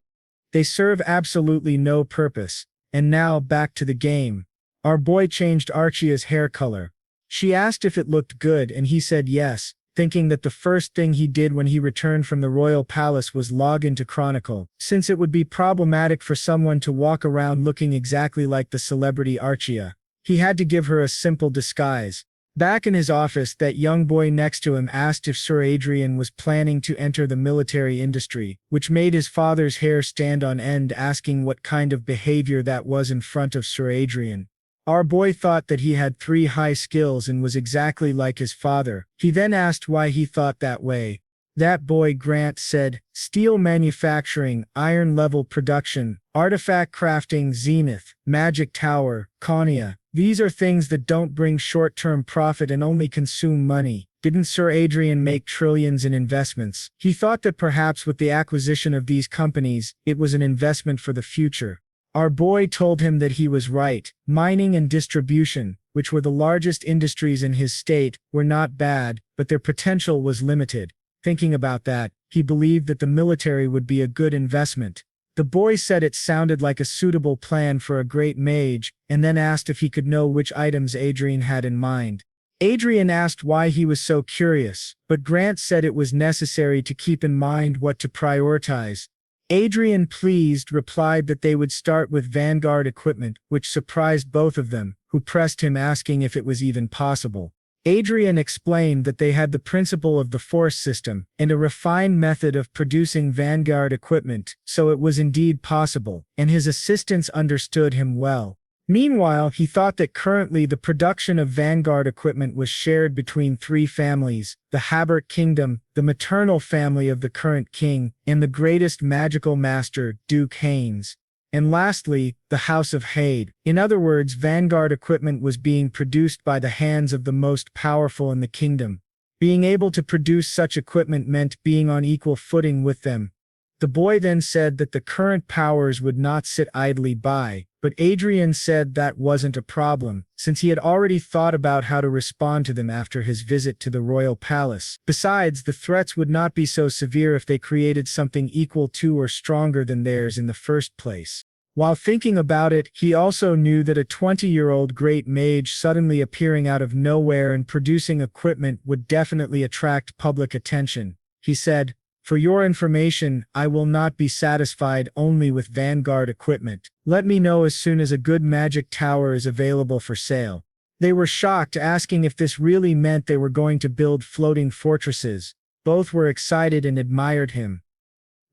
They serve absolutely no purpose. And now back to the game. Our boy changed Archia's hair color. She asked if it looked good and he said yes, thinking that the first thing he did when he returned from the royal palace was log into Chronicle, since it would be problematic for someone to walk around looking exactly like the celebrity Archia. He had to give her a simple disguise. Back in his office, that young boy next to him asked if Sir Adrian was planning to enter the military industry, which made his father's hair stand on end, asking what kind of behavior that was in front of Sir Adrian. Our boy thought that he had 3 high skills and was exactly like his father. He then asked why he thought that way. That boy Grant said, steel manufacturing, iron level production, artifact crafting, zenith, magic tower, Konya. These are things that don't bring short-term profit and only consume money. Didn't Sir Adrian make trillions in investments? He thought that perhaps with the acquisition of these companies, it was an investment for the future. Our boy told him that he was right. Mining and distribution, which were the largest industries in his state, were not bad, but their potential was limited. Thinking about that, he believed that the military would be a good investment. The boy said it sounded like a suitable plan for a great mage, and then asked if he could know which items Adrian had in mind. Adrian asked why he was so curious, but Grant said it was necessary to keep in mind what to prioritize. Adrian, pleased, replied that they would start with Vanguard equipment, which surprised both of them, who pressed him asking if it was even possible. Adrian explained that they had the principle of the force system and a refined method of producing Vanguard equipment, so it was indeed possible, and his assistants understood him well. Meanwhile, he thought that currently the production of Vanguard equipment was shared between 3 families: the Habert kingdom, the maternal family of the current king, and the greatest magical master, Duke Haynes. And lastly, the House of Hade. In other words, Vanguard equipment was being produced by the hands of the most powerful in the kingdom. Being able to produce such equipment meant being on equal footing with them. The boy then said that the current powers would not sit idly by, but Adrian said that wasn't a problem, since he had already thought about how to respond to them after his visit to the royal palace. Besides, the threats would not be so severe if they created something equal to or stronger than theirs in the first place. While thinking about it, he also knew that a 20-year-old great mage suddenly appearing out of nowhere and producing equipment would definitely attract public attention. He said, "For your information, I will not be satisfied only with Vanguard equipment. Let me know as soon as a good magic tower is available for sale." They were shocked, asking if this really meant they were going to build floating fortresses. Both were excited and admired him.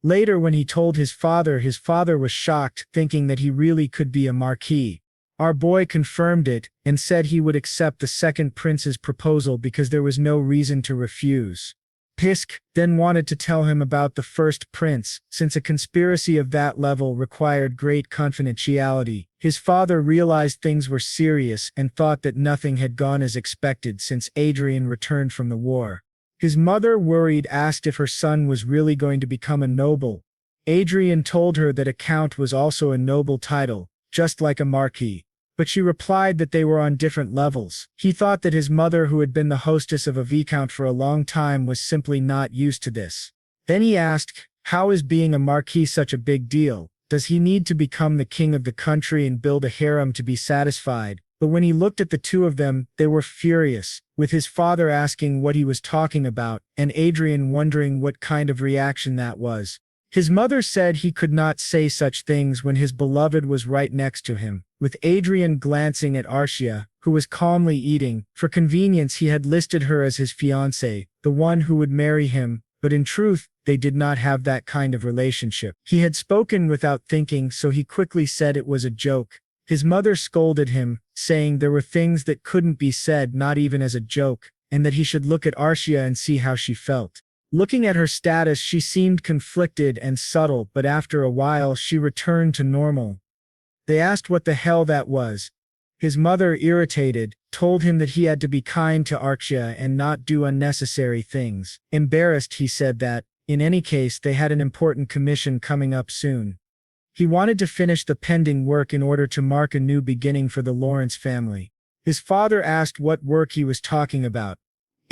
Later, when he told his father was shocked, thinking that he really could be a marquis. Our boy confirmed it, and said he would accept the second prince's proposal because there was no reason to refuse. Pisk then wanted to tell him about the first prince, since a conspiracy of that level required great confidentiality. His father realized things were serious and thought that nothing had gone as expected since Adrian returned from the war. His mother, worried, asked if her son was really going to become a noble. Adrian told her that a count was also a noble title, just like a marquis. But she replied that they were on different levels. He thought that his mother, who had been the hostess of a viscount for a long time, was simply not used to this. Then he asked, how is being a marquis such a big deal? Does he need to become the king of the country and build a harem to be satisfied? But when he looked at the two of them, they were furious, with his father asking what he was talking about, and Adrian wondering what kind of reaction that was. His mother said he could not say such things when his beloved was right next to him, with Adrian glancing at Archia, who was calmly eating. For convenience, he had listed her as his fiancée, the one who would marry him, but in truth, they did not have that kind of relationship. He had spoken without thinking, so he quickly said it was a joke. His mother scolded him, saying there were things that couldn't be said, not even as a joke, and that he should look at Archia and see how she felt. Looking at her status, she seemed conflicted and subtle, but after a while she returned to normal. They asked what the hell that was. His mother, irritated, told him that he had to be kind to Archia and not do unnecessary things. Embarrassed, he said that, in any case, they had an important commission coming up soon. He wanted to finish the pending work in order to mark a new beginning for the Lawrence family. His father asked what work he was talking about.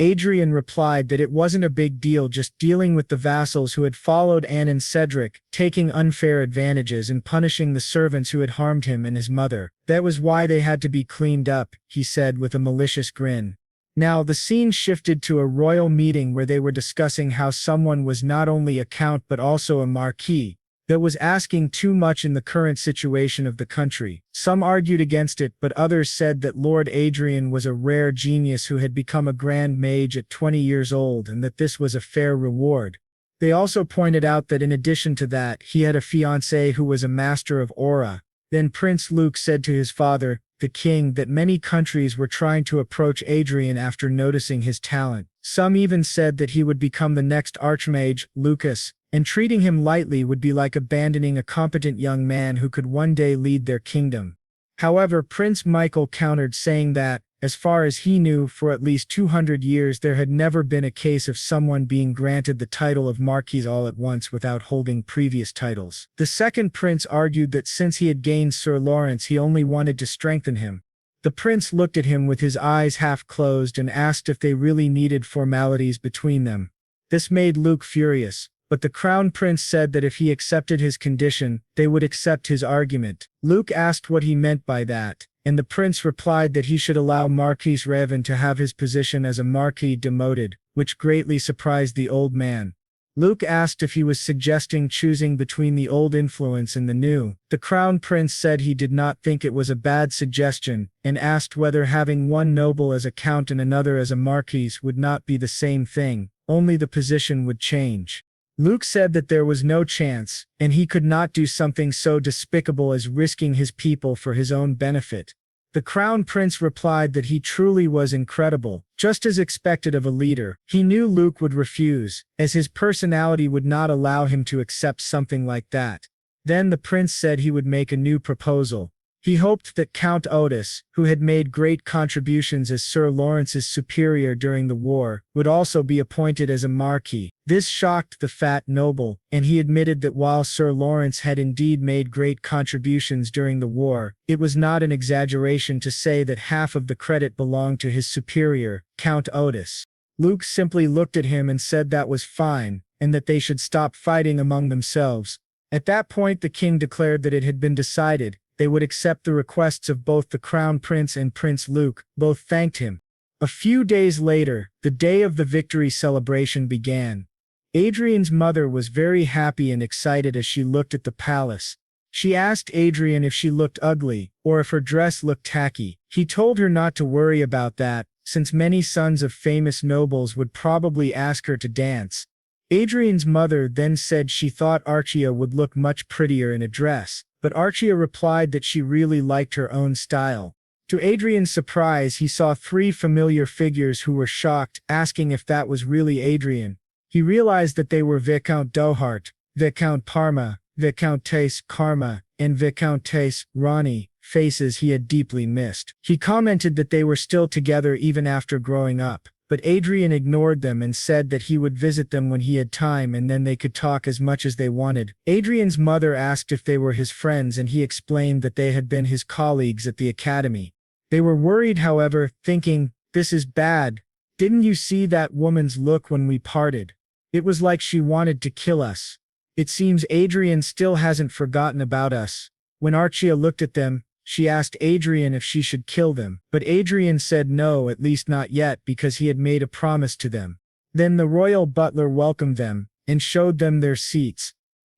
Adrian replied that it wasn't a big deal, just dealing with the vassals who had followed Anne and Cedric, taking unfair advantages and punishing the servants who had harmed him and his mother. That was why they had to be cleaned up, he said with a malicious grin. Now the scene shifted to a royal meeting where they were discussing how someone was not only a count but also a marquis, that was asking too much in the current situation of the country. Some argued against it, but others said that Lord Adrian was a rare genius who had become a grand mage at 20 years old and that this was a fair reward. They also pointed out that in addition to that, he had a fiancée who was a master of aura. Then Prince Luke said to his father, the king, that many countries were trying to approach Adrian after noticing his talent. Some even said that he would become the next archmage, Lucas, and treating him lightly would be like abandoning a competent young man who could one day lead their kingdom. However, Prince Michael countered, saying that, as far as he knew, for at least 200 years there had never been a case of someone being granted the title of Marquis all at once without holding previous titles. The second prince argued that since he had gained Sir Lawrence, he only wanted to strengthen him. The prince looked at him with his eyes half closed and asked if they really needed formalities between them. This made Luke furious, but the crown prince said that if he accepted his condition, they would accept his argument. Luke asked what he meant by that, and the prince replied that he should allow Marquis Raven to have his position as a marquis demoted, which greatly surprised the old man. Luke asked if he was suggesting choosing between the old influence and the new. The crown prince said he did not think it was a bad suggestion, and asked whether having one noble as a count and another as a marquis would not be the same thing, only the position would change. Luke said that there was no chance, and he could not do something so despicable as risking his people for his own benefit. The crown prince replied that he truly was incredible, just as expected of a leader. He knew Luke would refuse, as his personality would not allow him to accept something like that. Then the prince said he would make a new proposal. He hoped that Count Otis, who had made great contributions as Sir Lawrence's superior during the war, would also be appointed as a marquis. This shocked the fat noble, and he admitted that while Sir Lawrence had indeed made great contributions during the war, it was not an exaggeration to say that half of the credit belonged to his superior, Count Otis. Luke simply looked at him and said that was fine, and that they should stop fighting among themselves. At that point the king declared that it had been decided. They would accept the requests of both the Crown Prince and Prince Luke. Both thanked him. A few days later, the day of the victory celebration began. Adrian's mother was very happy and excited as she looked at the palace. She asked Adrian if she looked ugly, or if her dress looked tacky. He told her not to worry about that, since many sons of famous nobles would probably ask her to dance. Adrian's mother then said she thought Archia would look much prettier in a dress. But Archia replied that she really liked her own style. To Adrian's surprise, he saw 3 familiar figures who were shocked, asking if that was really Adrian. He realized that they were Viscount Dohart, Viscount Parma, Viscountess Karma, and Viscountess Ronnie, faces he had deeply missed. He commented that they were still together even after growing up. But Adrian ignored them and said that he would visit them when he had time and then they could talk as much as they wanted. Adrian's mother asked if they were his friends and he explained that they had been his colleagues at the academy. They were worried, however, thinking, "This is bad. Didn't you see that woman's look when we parted? It was like she wanted to kill us. It seems Adrian still hasn't forgotten about us." When Archia looked at them, she asked Adrian if she should kill them, but Adrian said no, at least not yet, because he had made a promise to them. Then the royal butler welcomed them, and showed them their seats.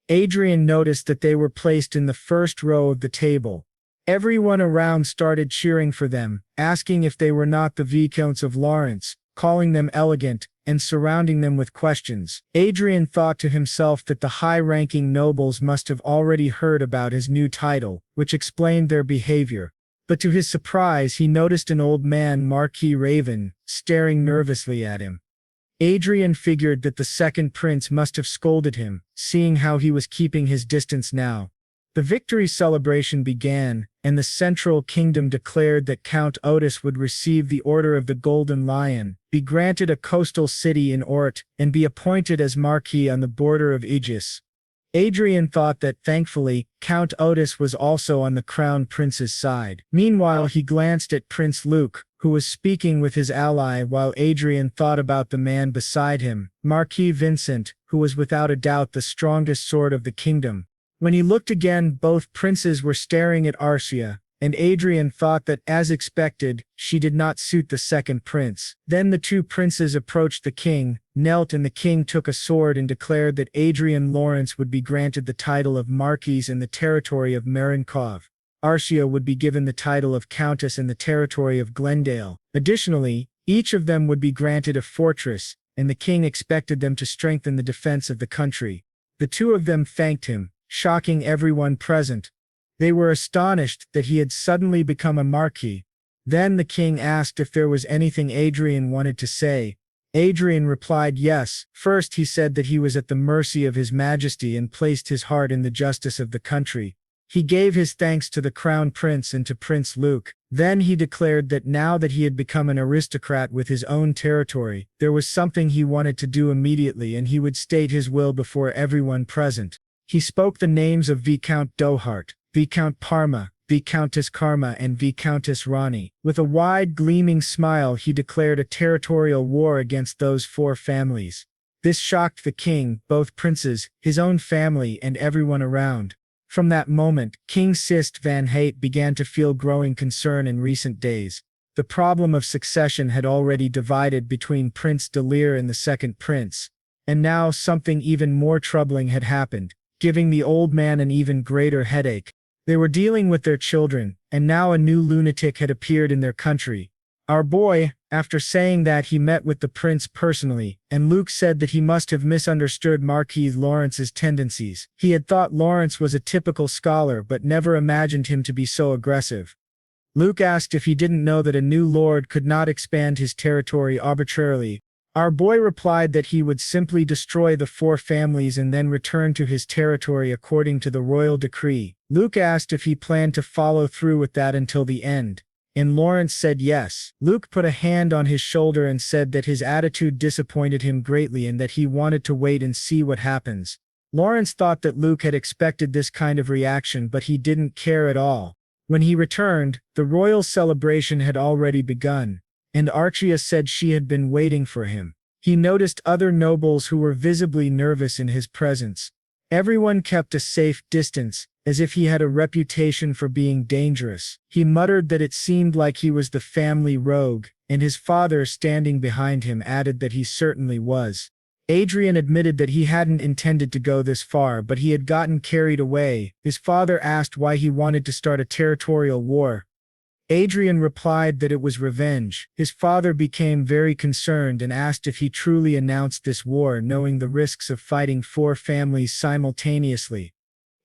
Adrian noticed that they were placed in the first row of the table. Everyone around started cheering for them, asking if they were not the Viscounts of Lawrence, calling them elegant, and surrounding them with questions. Adrian thought to himself that the high-ranking nobles must have already heard about his new title, which explained their behavior. But to his surprise, he noticed an old man, Marquis Raven, staring nervously at him. Adrian figured that the second prince must have scolded him, seeing how he was keeping his distance now. The victory celebration began, and the Central Kingdom declared that Count Otis would receive the Order of the Golden Lion, be granted a coastal city in Ort, and be appointed as Marquis on the border of Aegis. Adrian thought that thankfully, Count Otis was also on the crown prince's side. Meanwhile, he glanced at Prince Luke, who was speaking with his ally while Adrian thought about the man beside him, Marquis Vincent, who was without a doubt the strongest sword of the kingdom. When he looked again, both princes were staring at Arcia, and Adrian thought that, as expected, she did not suit the second prince. Then the two princes approached the king, knelt, and the king took a sword and declared that Adrian Lawrence would be granted the title of Marquis in the territory of Marinkov. Arcia would be given the title of Countess in the territory of Glendale. Additionally, each of them would be granted a fortress, and the king expected them to strengthen the defense of the country. The two of them thanked him, shocking everyone present. They were astonished that he had suddenly become a marquis. Then the king asked if there was anything Adrian wanted to say. Adrian replied yes. First, he said that he was at the mercy of His Majesty and placed his heart in the justice of the country. He gave his thanks to the crown prince and to Prince Luke. Then he declared that now that he had become an aristocrat with his own territory, there was something he wanted to do immediately, and he would state his will before everyone present. He spoke the names of Viscount Dohart, Viscount Parma, Viscountess Karma, and Viscountess Rani. With a wide, gleaming smile, he declared a territorial war against those four families. This shocked the king, both princes, his own family, and everyone around. From that moment, King Sist van Hate began to feel growing concern in recent days. The problem of succession had already divided between Prince de Lear and the second prince. And now something even more troubling had happened, giving the old man an even greater headache. They were dealing with their children, and now a new lunatic had appeared in their country. Our boy, after saying that, he met with the prince personally, and Luke said that he must have misunderstood Marquis Lawrence's tendencies. He had thought Lawrence was a typical scholar but never imagined him to be so aggressive. Luke asked if he didn't know that a new lord could not expand his territory arbitrarily. Our boy replied that he would simply destroy the four families and then return to his territory according to the royal decree. Luke asked if he planned to follow through with that until the end, and Lawrence said yes. Luke put a hand on his shoulder and said that his attitude disappointed him greatly and that he wanted to wait and see what happens. Lawrence thought that Luke had expected this kind of reaction, but he didn't care at all. When he returned, the royal celebration had already begun, and Arcia said she had been waiting for him. He noticed other nobles who were visibly nervous in his presence. Everyone kept a safe distance, as if he had a reputation for being dangerous. He muttered that it seemed like he was the family rogue, and his father, standing behind him, added that he certainly was. Adrian admitted that he hadn't intended to go this far, but he had gotten carried away. His father asked why he wanted to start a territorial war. Adrian replied that it was revenge. His father became very concerned and asked if he truly announced this war, knowing the risks of fighting four families simultaneously.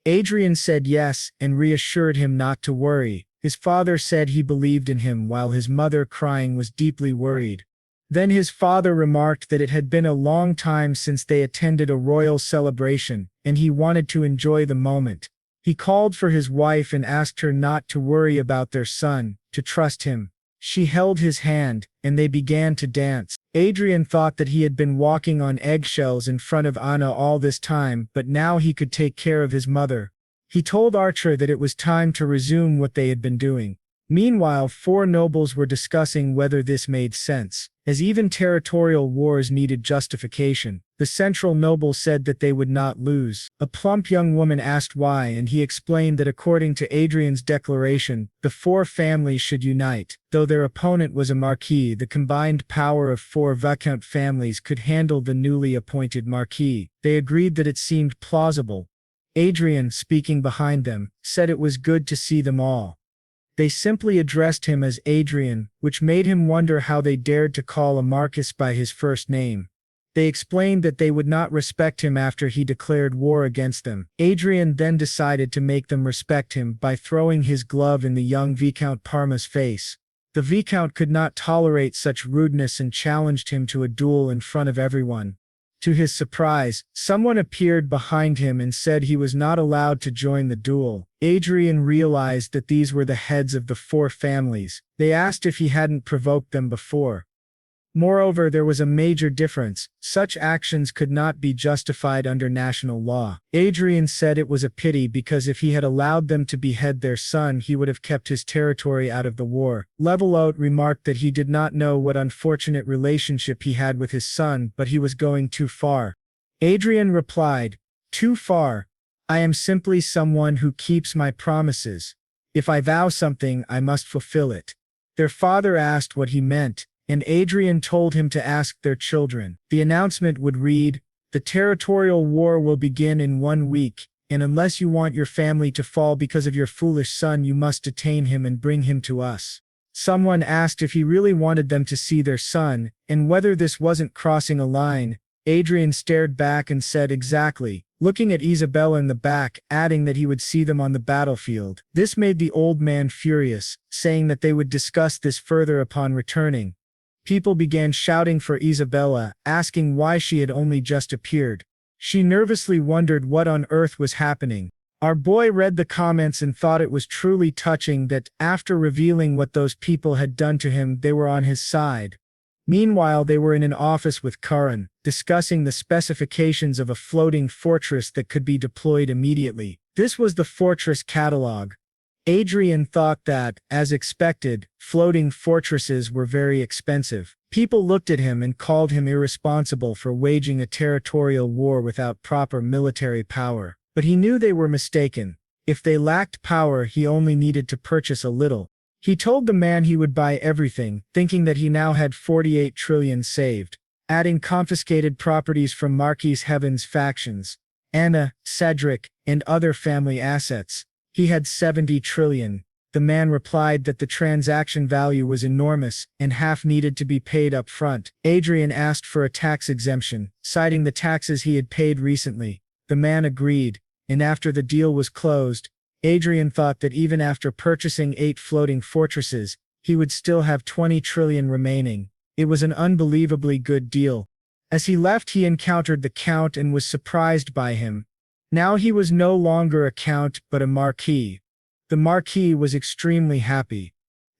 Adrian said yes and reassured him not to worry. His father said he believed in him, while his mother, crying, was deeply worried. Then his father remarked that it had been a long time since they attended a royal celebration, and he wanted to enjoy the moment. He called for his wife and asked her not to worry about their son, to trust him. She held his hand, and they began to dance. Adrian thought that he had been walking on eggshells in front of Anna all this time, but now he could take care of his mother. He told Archer that it was time to resume what they had been doing. Meanwhile, four nobles were discussing whether this made sense, as even territorial wars needed justification. The central noble said that they would not lose. A plump young woman asked why, and he explained that according to Adrian's declaration, the four families should unite. Though their opponent was a marquis, the combined power of four viscount families could handle the newly appointed marquis. They agreed that it seemed plausible. Adrian, speaking behind them, said it was good to see them all. They simply addressed him as Adrian, which made him wonder how they dared to call a Marcus by his first name. They explained that they would not respect him after he declared war against them. Adrian then decided to make them respect him by throwing his glove in the young Viscount Parma's face. The Viscount could not tolerate such rudeness and challenged him to a duel in front of everyone. To his surprise, someone appeared behind him and said he was not allowed to join the duel. Adrian realized that these were the heads of the four families. They asked if he hadn't provoked them before. Moreover, there was a major difference. Such actions could not be justified under national law. Adrian said it was a pity because if he had allowed them to behead their son, he would have kept his territory out of the war. Levelout remarked that he did not know what unfortunate relationship he had with his son, but he was going too far. Adrian replied, "Too far? I am simply someone who keeps my promises. If I vow something, I must fulfill it." Their father asked what he meant, and Adrian told him to ask their children. The announcement would read, "The territorial war will begin in 1 week, and unless you want your family to fall because of your foolish son, you must detain him and bring him to us." Someone asked if he really wanted them to see their son, and whether this wasn't crossing a line. Adrian stared back and said exactly, looking at Isabella in the back, adding that he would see them on the battlefield. This made the old man furious, saying that they would discuss this further upon returning. People began shouting for Isabella, asking why she had only just appeared. She nervously wondered what on earth was happening. Our boy read the comments and thought it was truly touching that, after revealing what those people had done to him, they were on his side. Meanwhile, they were in an office with Karan, discussing the specifications of a floating fortress that could be deployed immediately. This was the fortress catalog. Adrian thought that, as expected, floating fortresses were very expensive. People looked at him and called him irresponsible for waging a territorial war without proper military power. But he knew they were mistaken. If they lacked power, he only needed to purchase a little. He told the man he would buy everything, thinking that he now had 48 trillion saved, adding confiscated properties from Marquis Heaven's factions, Anna, Cedric, and other family assets. He had 70 trillion. The man replied that the transaction value was enormous, and half needed to be paid up front. Adrian asked for a tax exemption, citing the taxes he had paid recently. The man agreed, and after the deal was closed, Adrian thought that even after purchasing 8 floating fortresses, he would still have 20 trillion remaining. It was an unbelievably good deal. As he left, he encountered the Count and was surprised by him. Now he was no longer a Count but a Marquis. The Marquis was extremely happy.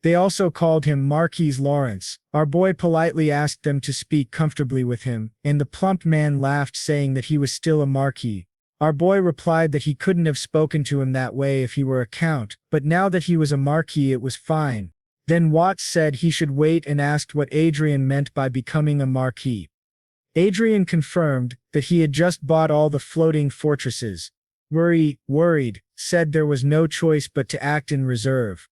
They also called him Marquis Lawrence. Our boy politely asked them to speak comfortably with him, and the plump man laughed, saying that he was still a Marquis. Our boy replied that he couldn't have spoken to him that way if he were a Count, but now that he was a Marquis it was fine. Then Watts said he should wait and asked what Adrian meant by becoming a Marquis. Adrian confirmed that he had just bought all the floating fortresses. Worried, said there was no choice but to act in reserve.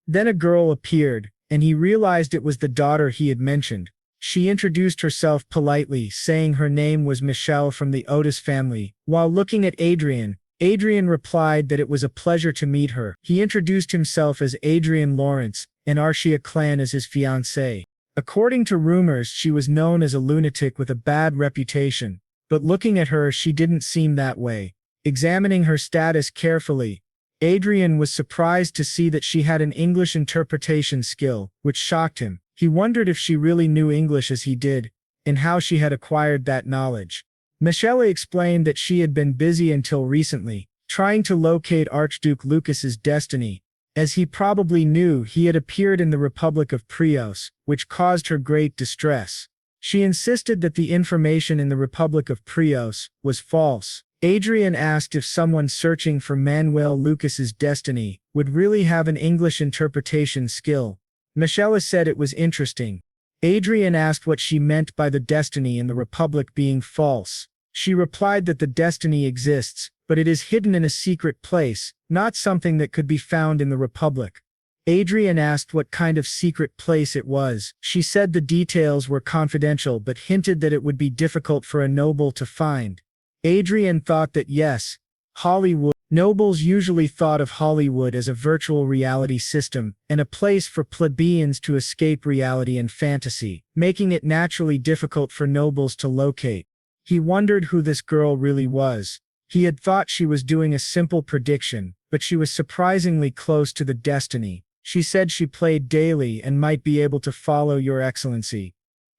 Then a girl appeared, and he realized it was the daughter he had mentioned. She introduced herself politely, saying her name was Michelle from the Otis family. While looking at Adrian, Adrian replied that it was a pleasure to meet her. He introduced himself as Adrian Lawrence, and Arshia clan as his fiancée. According to rumors, she was known as a lunatic with a bad reputation, but looking at her, she didn't seem that way. Examining her status carefully, Adrian was surprised to see that she had an English interpretation skill, which shocked him. He wondered if she really knew English as he did, and how she had acquired that knowledge. Michelle explained that she had been busy until recently, trying to locate Archduke Lucas's destiny. As he probably knew, he had appeared in the Republic of Prios, which caused her great distress. She insisted that the information in the Republic of Prios was false. Adrian asked if someone searching for Manuel Lucas's destiny would really have an English interpretation skill. Michelle said it was interesting. Adrian asked what she meant by the destiny in the Republic being false. She replied that the destiny exists, but it is hidden in a secret place, not something that could be found in the Republic. Adrian asked what kind of secret place it was. She said the details were confidential but hinted that it would be difficult for a noble to find. Adrian thought that yes, Hollywood. Nobles usually thought of Hollywood as a virtual reality system and a place for plebeians to escape reality and fantasy, making it naturally difficult for nobles to locate. He wondered who this girl really was. He had thought she was doing a simple prediction, but she was surprisingly close to the destiny. She said she played daily and might be able to follow Your Excellency.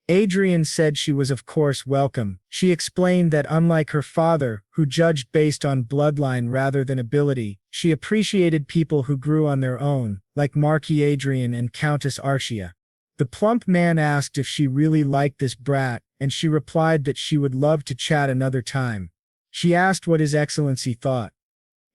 Adrian said she was of course welcome. She explained that unlike her father, who judged based on bloodline rather than ability, she appreciated people who grew on their own, like Marquis Adrian and Countess Arshia. The plump man asked if she really liked this brat, and she replied that she would love to chat another time. She asked what His Excellency thought.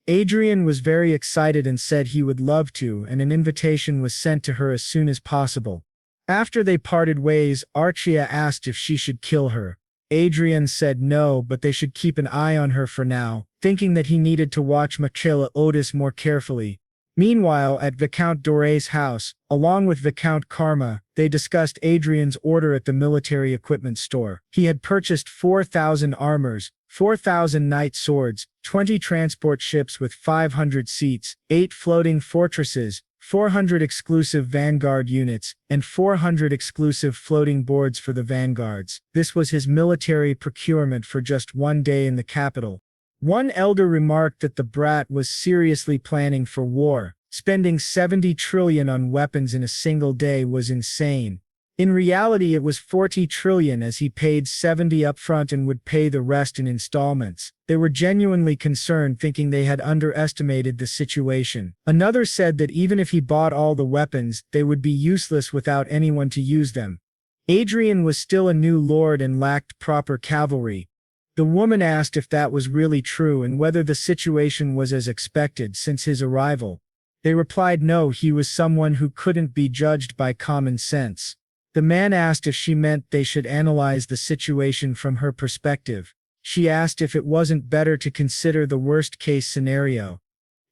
Adrian was very excited and said he would love to, and an invitation was sent to her as soon as possible. After they parted ways, Archia asked if she should kill her. Adrian said no, but they should keep an eye on her for now, thinking that he needed to watch Michaela Otis more carefully. Meanwhile, at Viscount Dore's house, along with Viscount Karma, they discussed Adrian's order at the military equipment store. He had purchased 4,000 armors, 4,000 knight swords, 20 transport ships with 500 seats, 8 floating fortresses, 400 exclusive vanguard units, and 400 exclusive floating boards for the vanguards. This was his military procurement for just one day in the capital. One elder remarked that the brat was seriously planning for war. Spending 70 trillion on weapons in a single day was insane. In reality, it was 40 trillion, as he paid 70 upfront and would pay the rest in installments. They were genuinely concerned, thinking they had underestimated the situation. Another said that even if he bought all the weapons, they would be useless without anyone to use them. Adrian was still a new lord and lacked proper cavalry. The woman asked if that was really true and whether the situation was as expected since his arrival. They replied no, he was someone who couldn't be judged by common sense. The man asked if she meant they should analyze the situation from her perspective. She asked if it wasn't better to consider the worst-case scenario.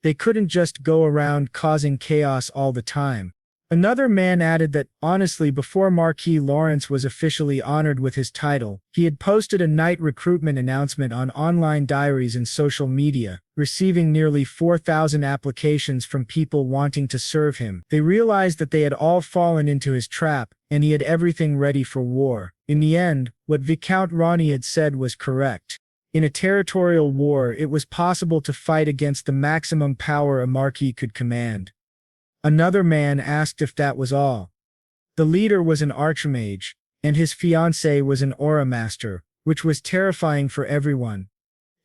They couldn't just go around causing chaos all the time. Another man added that, honestly, before Marquis Lawrence was officially honored with his title, he had posted a knight recruitment announcement on online diaries and social media, receiving nearly 4,000 applications from people wanting to serve him. They realized that they had all fallen into his trap, and he had everything ready for war. In the end, what Viscount Ronnie had said was correct. In a territorial war, it was possible to fight against the maximum power a marquis could command. Another man asked if that was all. The leader was an archmage, and his fiancée was an aura master, which was terrifying for everyone.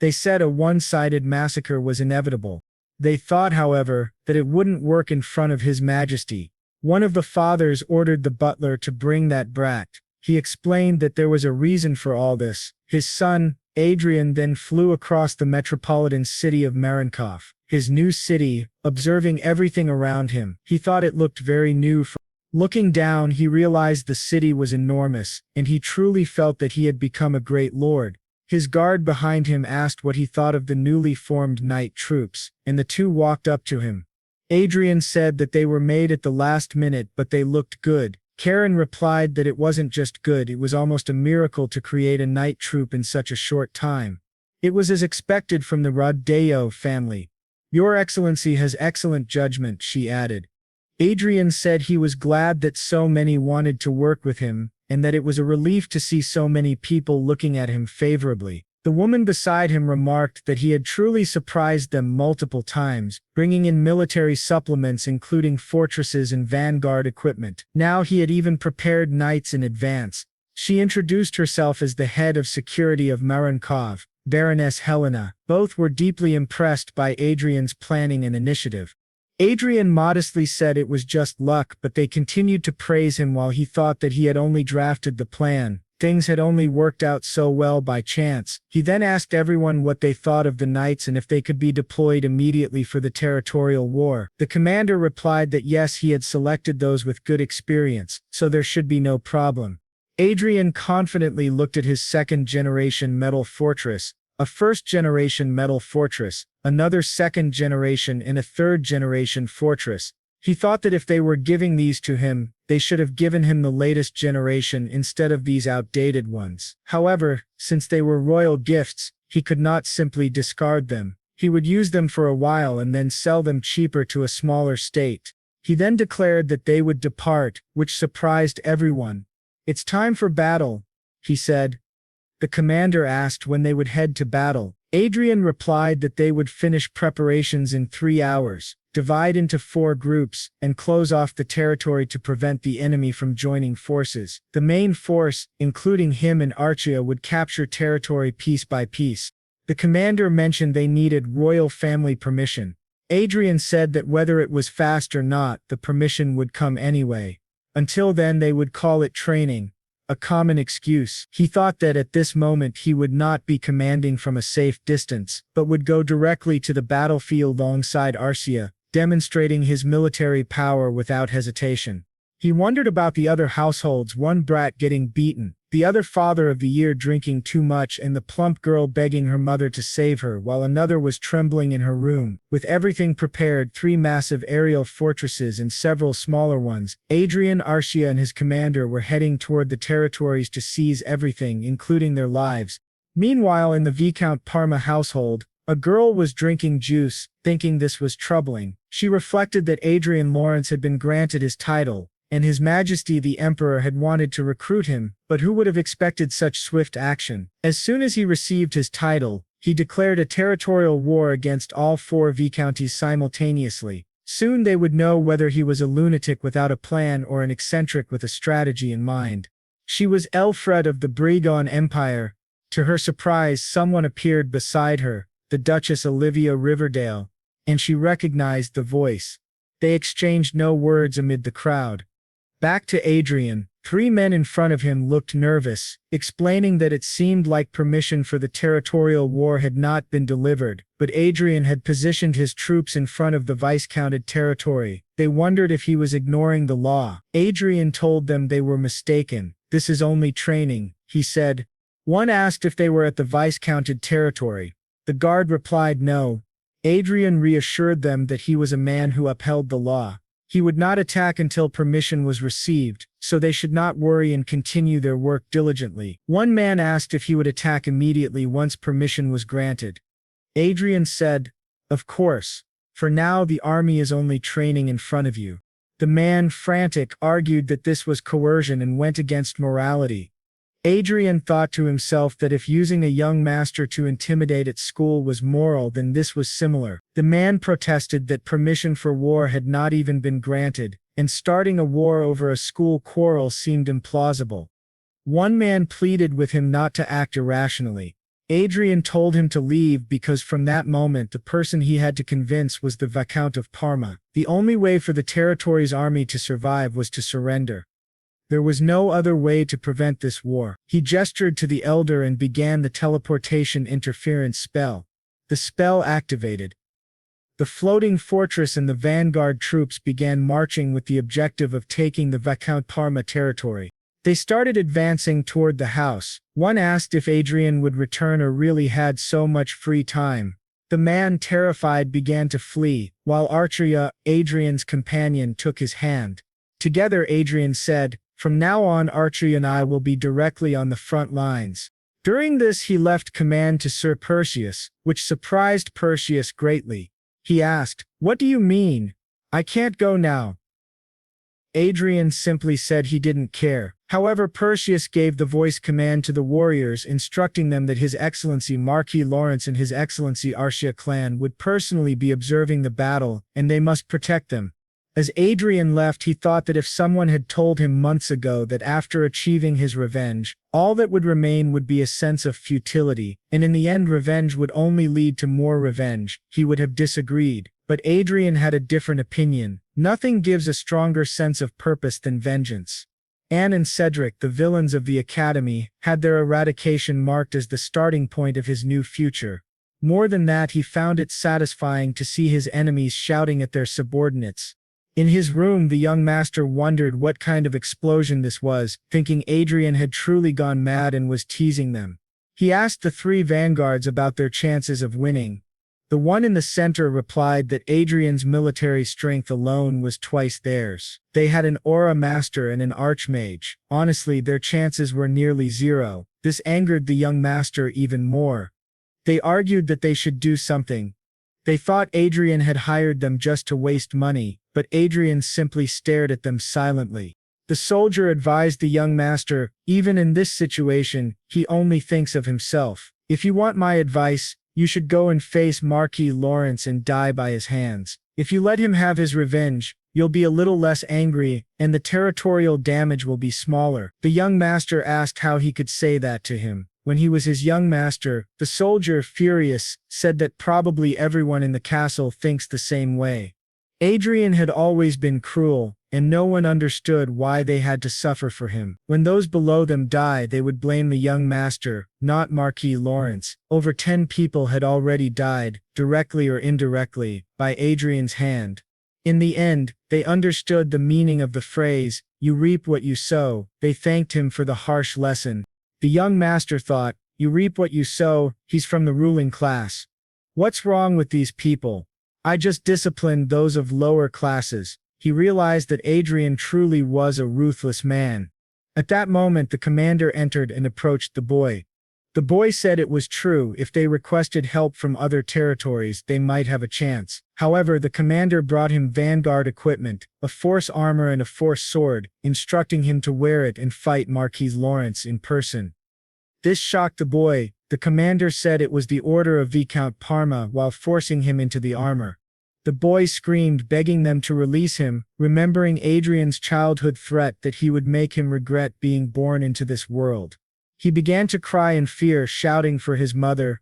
They said a one-sided massacre was inevitable. They thought, however, that it wouldn't work in front of His Majesty. One of the fathers ordered the butler to bring that brat. He explained that there was a reason for all this. His son, Adrian, then flew across the metropolitan city of Marinkov, his new city, observing everything around him. He thought it looked very new. Looking down, he realized the city was enormous, and he truly felt that he had become a great lord. His guard behind him asked what he thought of the newly formed knight troops, and the two walked up to him. Adrian said that they were made at the last minute, but they looked good. Karen replied that it wasn't just good, it was almost a miracle to create a knight troop in such a short time. It was as expected from the Rodeo family. Your Excellency has excellent judgment, she added. Adrian said he was glad that so many wanted to work with him, and that it was a relief to see so many people looking at him favorably. The woman beside him remarked that he had truly surprised them multiple times, bringing in military supplements including fortresses and vanguard equipment. Now he had even prepared knights in advance. She introduced herself as the head of security of Marinkov, Baroness Helena. Both were deeply impressed by Adrian's planning and initiative. Adrian modestly said it was just luck, but they continued to praise him while he thought that he had only drafted the plan. Things had only worked out so well by chance. He then asked everyone what they thought of the knights and if they could be deployed immediately for the territorial war. The commander replied that yes, he had selected those with good experience, so there should be no problem. Adrian confidently looked at his second-generation metal fortress, a first-generation metal fortress, another second-generation, and a third-generation fortress. He thought that if they were giving these to him, they should have given him the latest generation instead of these outdated ones. However, since they were royal gifts, he could not simply discard them. He would use them for a while and then sell them cheaper to a smaller state. He then declared that they would depart, which surprised everyone. It's time for battle, he said. The commander asked when they would head to battle. Adrian replied that they would finish preparations in 3 hours, divide into 4 groups, and close off the territory to prevent the enemy from joining forces. The main force, including him and Archia, would capture territory piece by piece. The commander mentioned they needed royal family permission. Adrian said that whether it was fast or not, the permission would come anyway. Until then they would call it training, a common excuse. He thought that at this moment he would not be commanding from a safe distance, but would go directly to the battlefield alongside Arcia, demonstrating his military power without hesitation. He wondered about the other households, one brat getting beaten, the other father of the year drinking too much, and the plump girl begging her mother to save her while another was trembling in her room. With everything prepared, 3 massive aerial fortresses and several smaller ones, Adrian, Arcia and his commander were heading toward the territories to seize everything, including their lives. Meanwhile, in the Viscount Parma household, a girl was drinking juice, thinking this was troubling. She reflected that Adrian Lawrence had been granted his title, and His Majesty the Emperor had wanted to recruit him, but who would have expected such swift action? As soon as he received his title, he declared a territorial war against all 4 viscounties simultaneously. Soon they would know whether he was a lunatic without a plan or an eccentric with a strategy in mind. She was Elfred of the Bregon Empire. To her surprise, someone appeared beside her, the Duchess Olivia Riverdale, and she recognized the voice. They exchanged no words amid the crowd. Back to Adrian. 3 men in front of him looked nervous, explaining that it seemed like permission for the territorial war had not been delivered, but Adrian had positioned his troops in front of the viscounted territory. They wondered if he was ignoring the law. Adrian told them they were mistaken. This is only training, he said. One asked if they were at the viscounted territory. The guard replied no. Adrian reassured them that he was a man who upheld the law. He would not attack until permission was received, so they should not worry and continue their work diligently. One man asked if he would attack immediately once permission was granted. Adrian said, "Of course. For now the army is only training in front of you." The man, frantic, argued that this was coercion and went against morality. Adrian thought to himself that if using a young master to intimidate at school was moral, then this was similar. The man protested that permission for war had not even been granted, and starting a war over a school quarrel seemed implausible. One man pleaded with him not to act irrationally. Adrian told him to leave because from that moment the person he had to convince was the Viscount of Parma. The only way for the territory's army to survive was to surrender. There was no other way to prevent this war. He gestured to the elder and began the teleportation interference spell. The spell activated. The floating fortress and the vanguard troops began marching with the objective of taking the Viscount Parma territory. They started advancing toward the house. One asked if Adrian would return or really had so much free time. The man, terrified, began to flee, while Arcia, Adrian's companion, took his hand. Together, Adrian said, "From now on, Arcia and I will be directly on the front lines." During this he left command to Sir Perseus, which surprised Perseus greatly. He asked, "What do you mean? I can't go now." Adrian simply said he didn't care. However, Perseus gave the voice command to the warriors, instructing them that His Excellency Marquis Lawrence and His Excellency Arcia clan would personally be observing the battle, and they must protect them. As Adrian left, he thought that if someone had told him months ago that after achieving his revenge, all that would remain would be a sense of futility, and in the end revenge would only lead to more revenge, he would have disagreed. But Adrian had a different opinion. Nothing gives a stronger sense of purpose than vengeance. Anne and Cedric, the villains of the Academy, had their eradication marked as the starting point of his new future. More than that, he found it satisfying to see his enemies shouting at their subordinates. In his room, the young master wondered what kind of explosion this was, thinking Adrian had truly gone mad and was teasing them. He asked the 3 vanguards about their chances of winning. The one in the center replied that Adrian's military strength alone was twice theirs. They had an aura master and an archmage. Honestly, their chances were nearly zero. This angered the young master even more. They argued that they should do something. They thought Adrian had hired them just to waste money, but Adrian simply stared at them silently. The soldier advised the young master, "Even in this situation, he only thinks of himself. If you want my advice, you should go and face Marquis Lawrence and die by his hands. If you let him have his revenge, you'll be a little less angry, and the territorial damage will be smaller." The young master asked how he could say that to him, when he was his young master. The soldier, furious, said that probably everyone in the castle thinks the same way. Adrian had always been cruel, and no one understood why they had to suffer for him. When those below them died, they would blame the young master, not Marquis Lawrence. Over 10 people had already died, directly or indirectly, by Adrian's hand. In the end, they understood the meaning of the phrase, "You reap what you sow." They thanked him for the harsh lesson. The young master thought, "You reap what you sow, he's from the ruling class. What's wrong with these people? I just disciplined those of lower classes." He realized that Adrian truly was a ruthless man. At that moment, the commander entered and approached the boy. The boy said it was true, if they requested help from other territories, they might have a chance. However, the commander brought him vanguard equipment, a force armor and a force sword, instructing him to wear it and fight Marquis Lawrence in person. This shocked the boy. The commander said it was the order of Viscount Parma while forcing him into the armor. The boy screamed, begging them to release him, remembering Adrian's childhood threat that he would make him regret being born into this world. He began to cry in fear, shouting for his mother.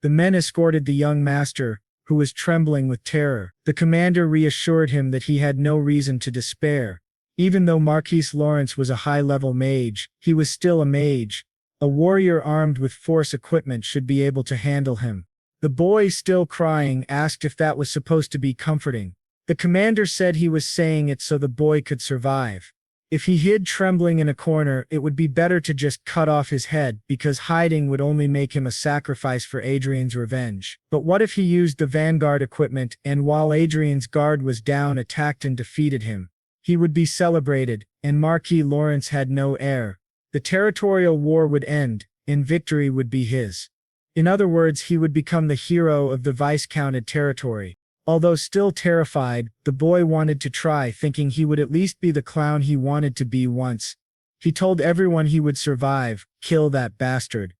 The men escorted the young master, who was trembling with terror. The commander reassured him that he had no reason to despair. Even though Marquis Lawrence was a high-level mage, he was still a mage. A warrior armed with force equipment should be able to handle him. The boy, still crying, asked if that was supposed to be comforting. The commander said he was saying it so the boy could survive. If he hid trembling in a corner, it would be better to just cut off his head, because hiding would only make him a sacrifice for Adrian's revenge. But what if he used the vanguard equipment and, while Adrian's guard was down, attacked and defeated him? He would be celebrated, and Marquis Lawrence had no heir. The territorial war would end, and victory would be his. In other words, he would become the hero of the viscounted territory. Although still terrified, the boy wanted to try, thinking he would at least be the clown he wanted to be once. He told everyone he would survive, kill that bastard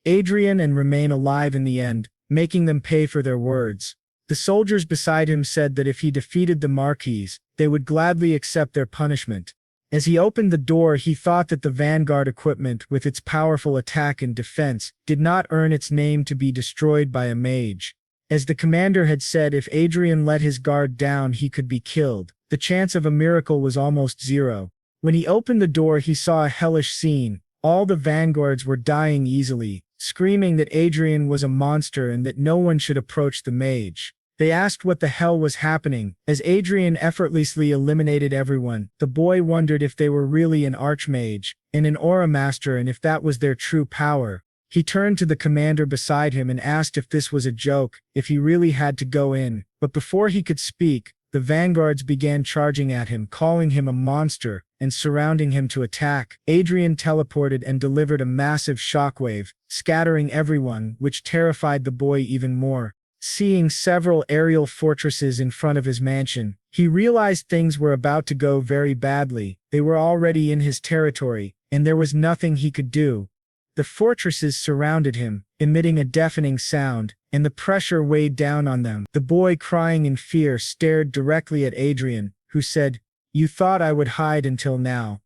Adrian, and remain alive in the end, making them pay for their words. The soldiers beside him said that if he defeated the Marquis, they would gladly accept their punishment. As he opened the door, he thought that the vanguard equipment, with its powerful attack and defense, did not earn its name to be destroyed by a mage. As the commander had said, if Adrian let his guard down, he could be killed. The chance of a miracle was almost zero. When he opened the door, he saw a hellish scene. All the vanguards were dying easily, screaming that Adrian was a monster and that no one should approach the mage. They asked what the hell was happening. As Adrian effortlessly eliminated everyone, the boy wondered if they were really an archmage and an aura master, and if that was their true power. He turned to the commander beside him and asked if this was a joke, if he really had to go in. But before he could speak, the vanguards began charging at him, calling him a monster, and surrounding him to attack. Adrian teleported and delivered a massive shockwave, scattering everyone, which terrified the boy even more. Seeing several aerial fortresses in front of his mansion, he realized things were about to go very badly. They were already in his territory, and there was nothing he could do. The fortresses surrounded him, emitting a deafening sound, and the pressure weighed down on them. The boy, crying in fear, stared directly at Adrian, who said, "You thought I would hide until now.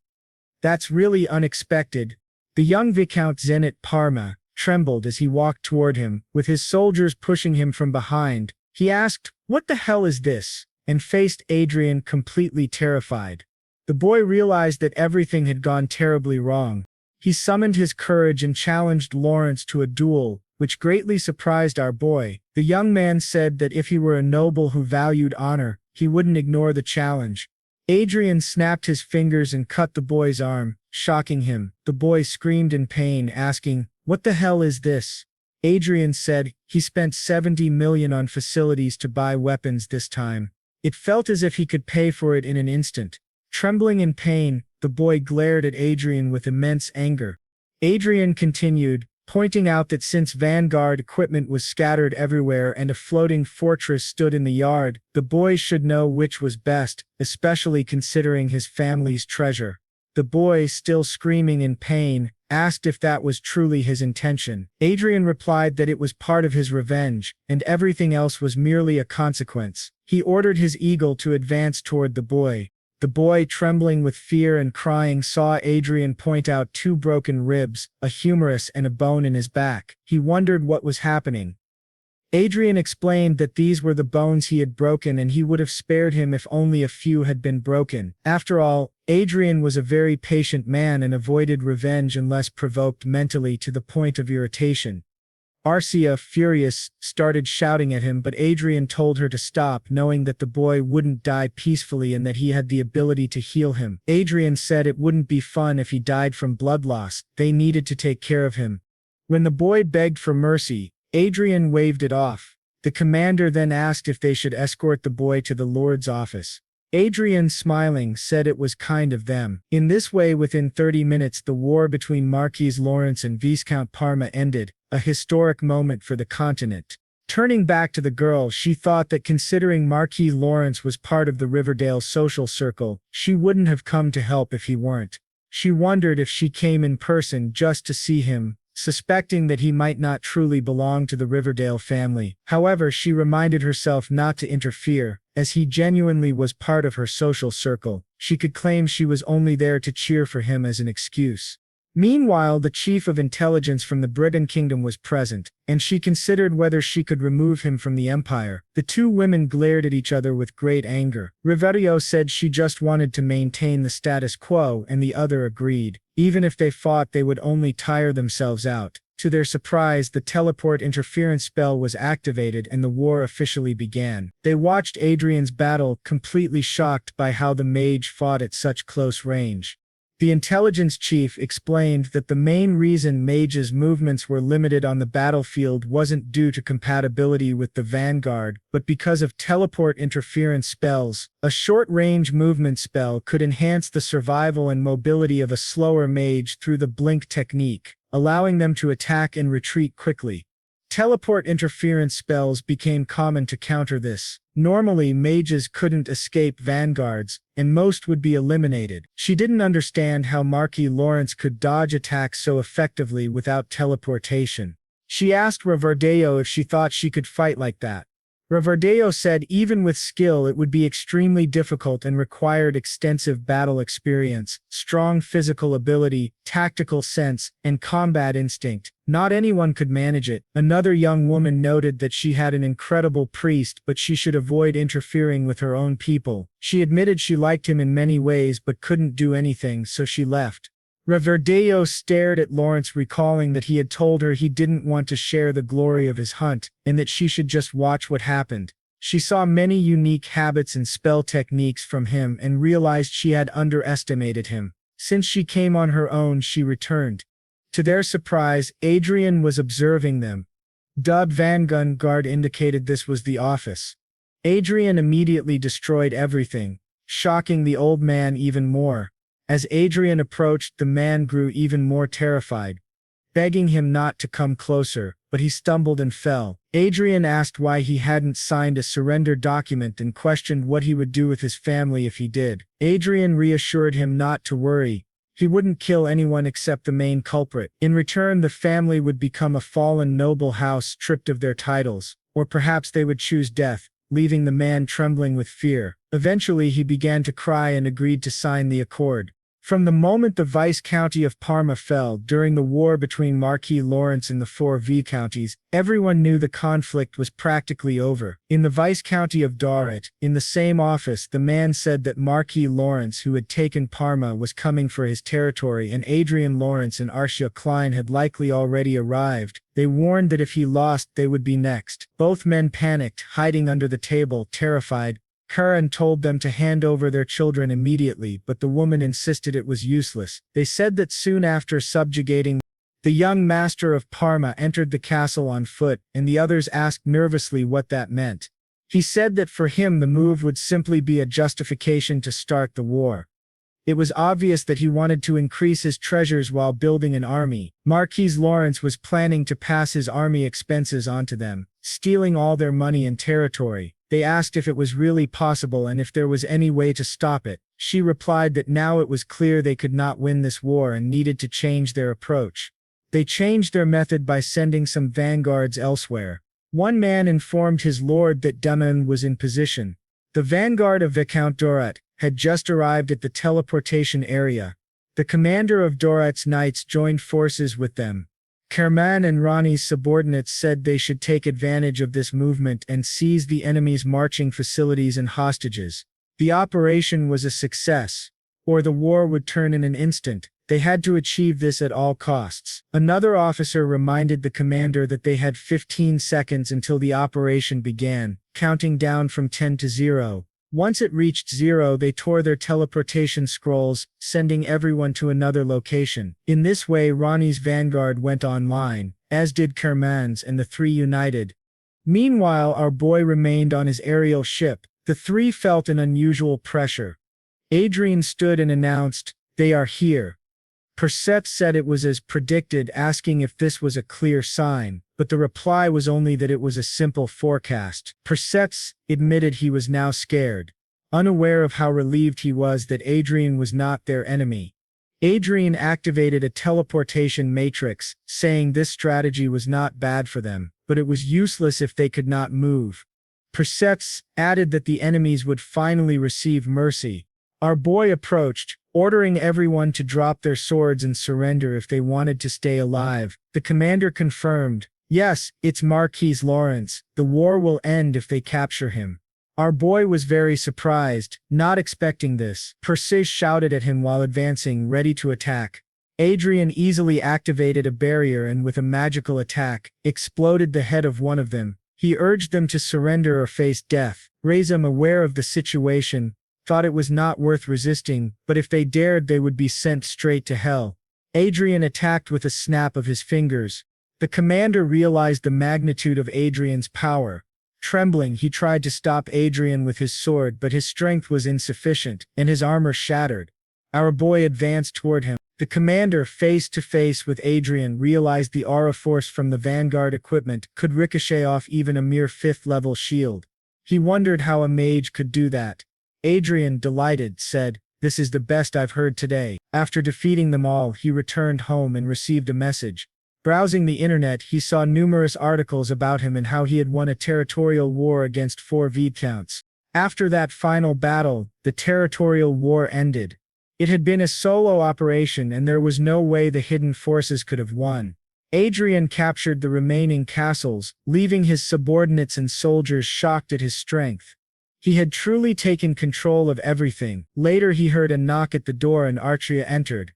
That's really unexpected." The young Viscount Zenit Parma trembled as he walked toward him, with his soldiers pushing him from behind. He asked, "What the hell is this?" and faced Adrian, completely terrified. The boy realized that everything had gone terribly wrong. He summoned his courage and challenged Lawrence to a duel, which greatly surprised our boy. The young man said that if he were a noble who valued honor, he wouldn't ignore the challenge. Adrian snapped his fingers and cut the boy's arm, shocking him. The boy screamed in pain, asking, "What the hell is this?" Adrian said he spent 70 million on facilities to buy weapons this time. It felt as if he could pay for it in an instant. Trembling in pain, the boy glared at Adrian with immense anger. Adrian continued, pointing out that since vanguard equipment was scattered everywhere and a floating fortress stood in the yard, the boy should know which was best, especially considering his family's treasure. The boy, still screaming in pain, asked if that was truly his intention. Adrian replied that it was part of his revenge, and everything else was merely a consequence. He ordered his eagle to advance toward the boy. The boy, trembling with fear and crying, saw Adrian point out 2 broken ribs, a humerus and a bone in his back. He wondered what was happening. Adrian explained that these were the bones he had broken and he would have spared him if only a few had been broken. After all, Adrian was a very patient man and avoided revenge unless provoked mentally to the point of irritation. Arcia, furious, started shouting at him, but Adrian told her to stop, knowing that the boy wouldn't die peacefully and that he had the ability to heal him. Adrian said it wouldn't be fun if he died from blood loss, they needed to take care of him. When the boy begged for mercy, Adrian waved it off. The commander then asked if they should escort the boy to the Lord's office. Adrian, smiling, said it was kind of them. In this way, within 30 minutes, the war between Marquis Lawrence and Viscount Parma ended, a historic moment for the continent. Turning back to the girl, she thought that considering Marquis Lawrence was part of the Riverdale social circle, she wouldn't have come to help if he weren't. She wondered if she came in person just to see him, suspecting that he might not truly belong to the Riverdale family. However, she reminded herself not to interfere, as he genuinely was part of her social circle. She could claim she was only there to cheer for him as an excuse. Meanwhile, the chief of intelligence from the Britain Kingdom was present, and she considered whether she could remove him from the empire. The two women glared at each other with great anger. Riverio said she just wanted to maintain the status quo, and the other agreed. Even if they fought, they would only tire themselves out. To their surprise, the teleport interference spell was activated and the war officially began. They watched Adrian's battle, completely shocked by how the mage fought at such close range. The intelligence chief explained that the main reason Mage's movements were limited on the battlefield wasn't due to compatibility with the Vanguard, but because of teleport interference spells. A short-range movement spell could enhance the survival and mobility of a slower mage through the blink technique, allowing them to attack and retreat quickly. Teleport interference spells became common to counter this. Normally, mages couldn't escape vanguards, and most would be eliminated. She didn't understand how Marquis Lawrence could dodge attacks so effectively without teleportation. She asked Riverdale if she thought she could fight like that. Riverdale said even with skill it would be extremely difficult and required extensive battle experience, strong physical ability, tactical sense, and combat instinct. Not anyone could manage it. Another young woman noted that she had an incredible priest, but she should avoid interfering with her own people. She admitted she liked him in many ways but couldn't do anything, so she left. Riverdale stared at Lawrence, recalling that he had told her he didn't want to share the glory of his hunt, and that she should just watch what happened. She saw many unique habits and spell techniques from him and realized she had underestimated him. Since she came on her own, she returned. To their surprise, Adrian was observing them. Dubbed Vanguard indicated this was the office. Adrian immediately destroyed everything, shocking the old man even more. As Adrian approached, the man grew even more terrified, begging him not to come closer, but he stumbled and fell. Adrian asked why he hadn't signed a surrender document and questioned what he would do with his family if he did. Adrian reassured him not to worry. He wouldn't kill anyone except the main culprit. In return, the family would become a fallen noble house stripped of their titles, or perhaps they would choose death, leaving the man trembling with fear. Eventually, he began to cry and agreed to sign the accord. From the moment the Viscounty of Parma fell during the war between Marquis Lawrence and the four viscounties, everyone knew the conflict was practically over. In the Viscounty of Dorset, in the same office, the man said that Marquis Lawrence, who had taken Parma, was coming for his territory, and Adrian Lawrence and Arcia Klein had likely already arrived. They warned that if he lost, they would be next. Both men panicked, hiding under the table, terrified. Karen told them to hand over their children immediately, but the woman insisted it was useless. They said that soon after subjugating, the young master of Parma entered the castle on foot, and the others asked nervously what that meant. He said that for him the move would simply be a justification to start the war. It was obvious that he wanted to increase his treasures while building an army. Marquis Lawrence was planning to pass his army expenses onto them, stealing all their money and territory. They asked if it was really possible and if there was any way to stop it. She replied that now it was clear they could not win this war and needed to change their approach. They changed their method by sending some vanguards elsewhere. One man informed his lord that Daman was in position. The vanguard of Viscount Dorset had just arrived at the teleportation area. The commander of Dorset's knights joined forces with them. Kerman and Ronnie's subordinates said they should take advantage of this movement and seize the enemy's marching facilities and hostages. The operation was a success, or the war would turn in an instant. They had to achieve this at all costs. Another officer reminded the commander that they had 15 seconds until the operation began, counting down from 10 to 0. Once it reached 0, they tore their teleportation scrolls, sending everyone to another location. In this way, Ronnie's vanguard went online, as did Kerman's, and the three united. Meanwhile, our boy remained on his aerial ship. The three felt an unusual pressure. Adrian stood and announced, "They are here." Perseps said it was as predicted, asking if this was a clear sign, but the reply was only that it was a simple forecast. Perseps admitted he was now scared, unaware of how relieved he was that Adrian was not their enemy. Adrian activated a teleportation matrix, saying this strategy was not bad for them, but it was useless if they could not move. Perseps added that the enemies would finally receive mercy. Our boy approached, ordering everyone to drop their swords and surrender if they wanted to stay alive. The commander confirmed, "Yes, it's Marquis Lawrence. The war will end if they capture him." Our boy was very surprised, not expecting this. Perseus shouted at him while advancing, ready to attack. Adrian easily activated a barrier and with a magical attack, exploded the head of one of them. He urged them to surrender or face death. Razum, aware of the situation, thought it was not worth resisting, but if they dared they would be sent straight to hell. Adrian attacked with a snap of his fingers. The commander realized the magnitude of Adrian's power. Trembling, he tried to stop Adrian with his sword, but his strength was insufficient, and his armor shattered. Our boy advanced toward him. The commander, face to face with Adrian, realized the aura force from the vanguard equipment could ricochet off even a mere 5th-level shield. He wondered how a mage could do that. Adrian, delighted, said, "This is the best I've heard today." After defeating them all, he returned home and received a message. Browsing the internet, he saw numerous articles about him and how he had won a territorial war against 4 viscounts. After that final battle, the territorial war ended. It had been a solo operation and there was no way the hidden forces could have won. Adrian captured the remaining castles, leaving his subordinates and soldiers shocked at his strength. He had truly taken control of everything. Later he heard a knock at the door and Archia entered.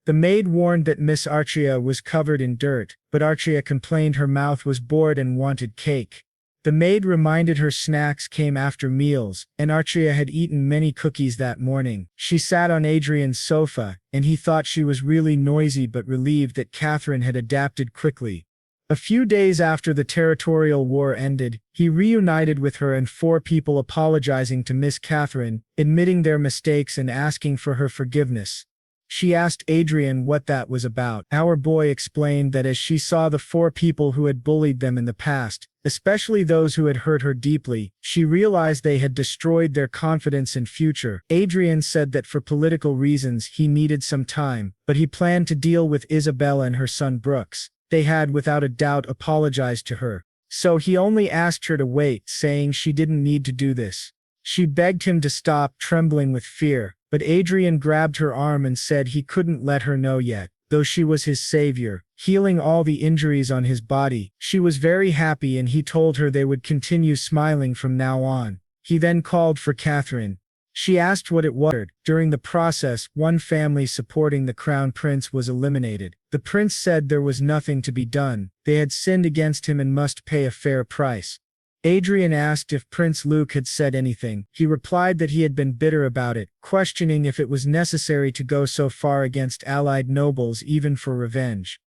The maid warned that Miss Archia was covered in dirt, but Archia complained her mouth was bored and wanted cake. The maid reminded her snacks came after meals, and Archia had eaten many cookies that morning. She sat on Adrian's sofa, and he thought she was really noisy but relieved that Catherine had adapted quickly. A few days after the territorial war ended, he reunited with her and 4 people apologizing to Miss Catherine, admitting their mistakes and asking for her forgiveness. She asked Adrian what that was about. Our boy explained that as she saw the 4 people who had bullied them in the past, especially those who had hurt her deeply, she realized they had destroyed their confidence in future. Adrian said that for political reasons he needed some time, but he planned to deal with Isabella and her son Brooks. They had without a doubt apologized to her. So he only asked her to wait, saying she didn't need to do this. She begged him to stop, trembling with fear, but Adrian grabbed her arm and said he couldn't let her know yet, though she was his savior, healing all the injuries on his body. She was very happy and he told her they would continue smiling from now on. He then called for Catherine. She asked what it was. During the process, one family supporting the crown prince was eliminated. The prince said there was nothing to be done. They had sinned against him and must pay a fair price. Adrian asked if Prince Luke had said anything. He replied that he had been bitter about it, questioning if it was necessary to go so far against allied nobles even for revenge.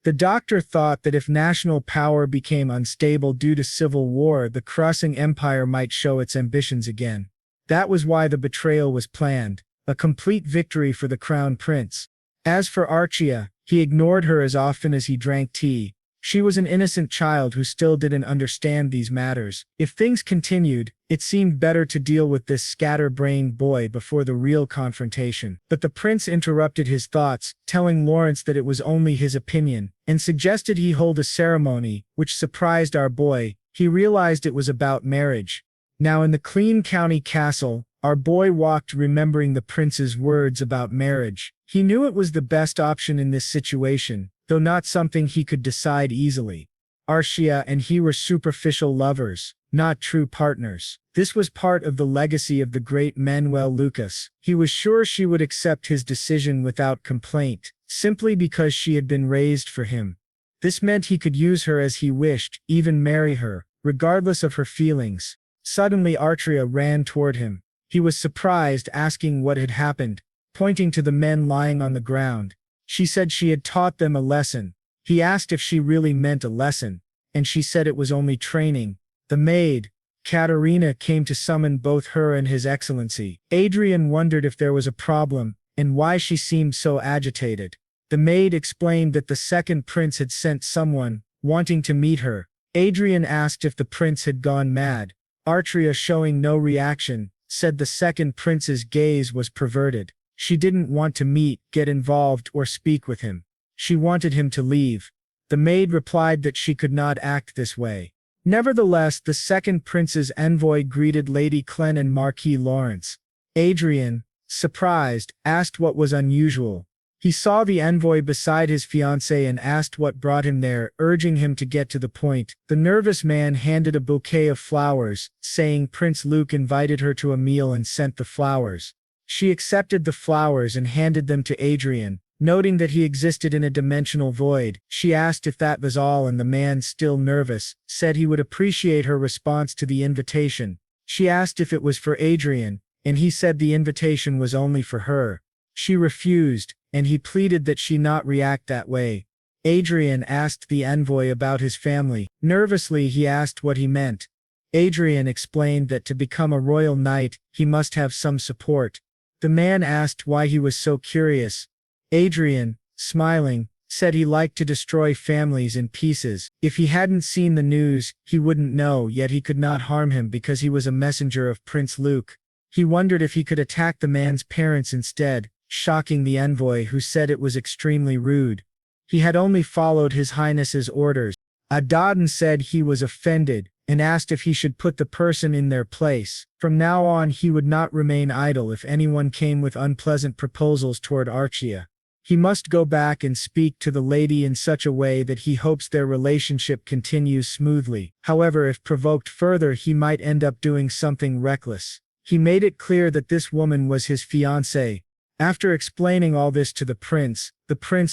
The doctor thought that if national power became unstable due to civil war, the Crossing Empire might show its ambitions again. That was why the betrayal was planned, a complete victory for the crown prince. As for Archia, he ignored her as often as he drank tea. She was an innocent child who still didn't understand these matters. If things continued, it seemed better to deal with this scatter-brained boy before the real confrontation. But the prince interrupted his thoughts, telling Lawrence that it was only his opinion, and suggested he hold a ceremony, which surprised our boy. He realized it was about marriage. Now in the Clean County Castle, our boy walked remembering the prince's words about marriage. He knew it was the best option in this situation, though not something he could decide easily. Archia and he were superficial lovers, not true partners. This was part of the legacy of the great Manuel Lucas. He was sure she would accept his decision without complaint, simply because she had been raised for him. This meant he could use her as he wished, even marry her, regardless of her feelings. Suddenly Archia ran toward him. He was surprised, asking what had happened, pointing to the men lying on the ground. She said she had taught them a lesson. He asked if she really meant a lesson, and she said it was only training. The maid, Katerina, came to summon both her and His Excellency. Adrian wondered if there was a problem, and why she seemed so agitated. The maid explained that the second prince had sent someone, wanting to meet her. Adrian asked if the prince had gone mad. Archia, showing no reaction, said the second prince's gaze was perverted. She didn't want to meet, get involved, or speak with him. She wanted him to leave. The maid replied that she could not act this way. Nevertheless, the second prince's envoy greeted Lady Clen and Marquis Lawrence. Adrian, surprised, asked what was unusual. He saw the envoy beside his fiancée and asked what brought him there, urging him to get to the point. The nervous man handed a bouquet of flowers, saying Prince Luke invited her to a meal and sent the flowers. She accepted the flowers and handed them to Adrian. Noting that he existed in a dimensional void, she asked if that was all, and the man, still nervous, said he would appreciate her response to the invitation. She asked if it was for Adrian, and he said the invitation was only for her. She refused, and he pleaded that she not react that way. Adrian asked the envoy about his family. Nervously, he asked what he meant. Adrian explained that to become a royal knight, he must have some support. The man asked why he was so curious. Adrian, smiling, said he liked to destroy families in pieces. If he hadn't seen the news, he wouldn't know, yet he could not harm him because he was a messenger of Prince Luke. He wondered if he could attack the man's parents instead, shocking the envoy, who said it was extremely rude. He had only followed His Highness's orders. Adadin said he was offended, and asked if he should put the person in their place. From now on he would not remain idle if anyone came with unpleasant proposals toward Archia. He must go back and speak to the lady in such a way that he hopes their relationship continues smoothly. However, if provoked further, he might end up doing something reckless. He made it clear that this woman was his fiancée. After explaining all this to the prince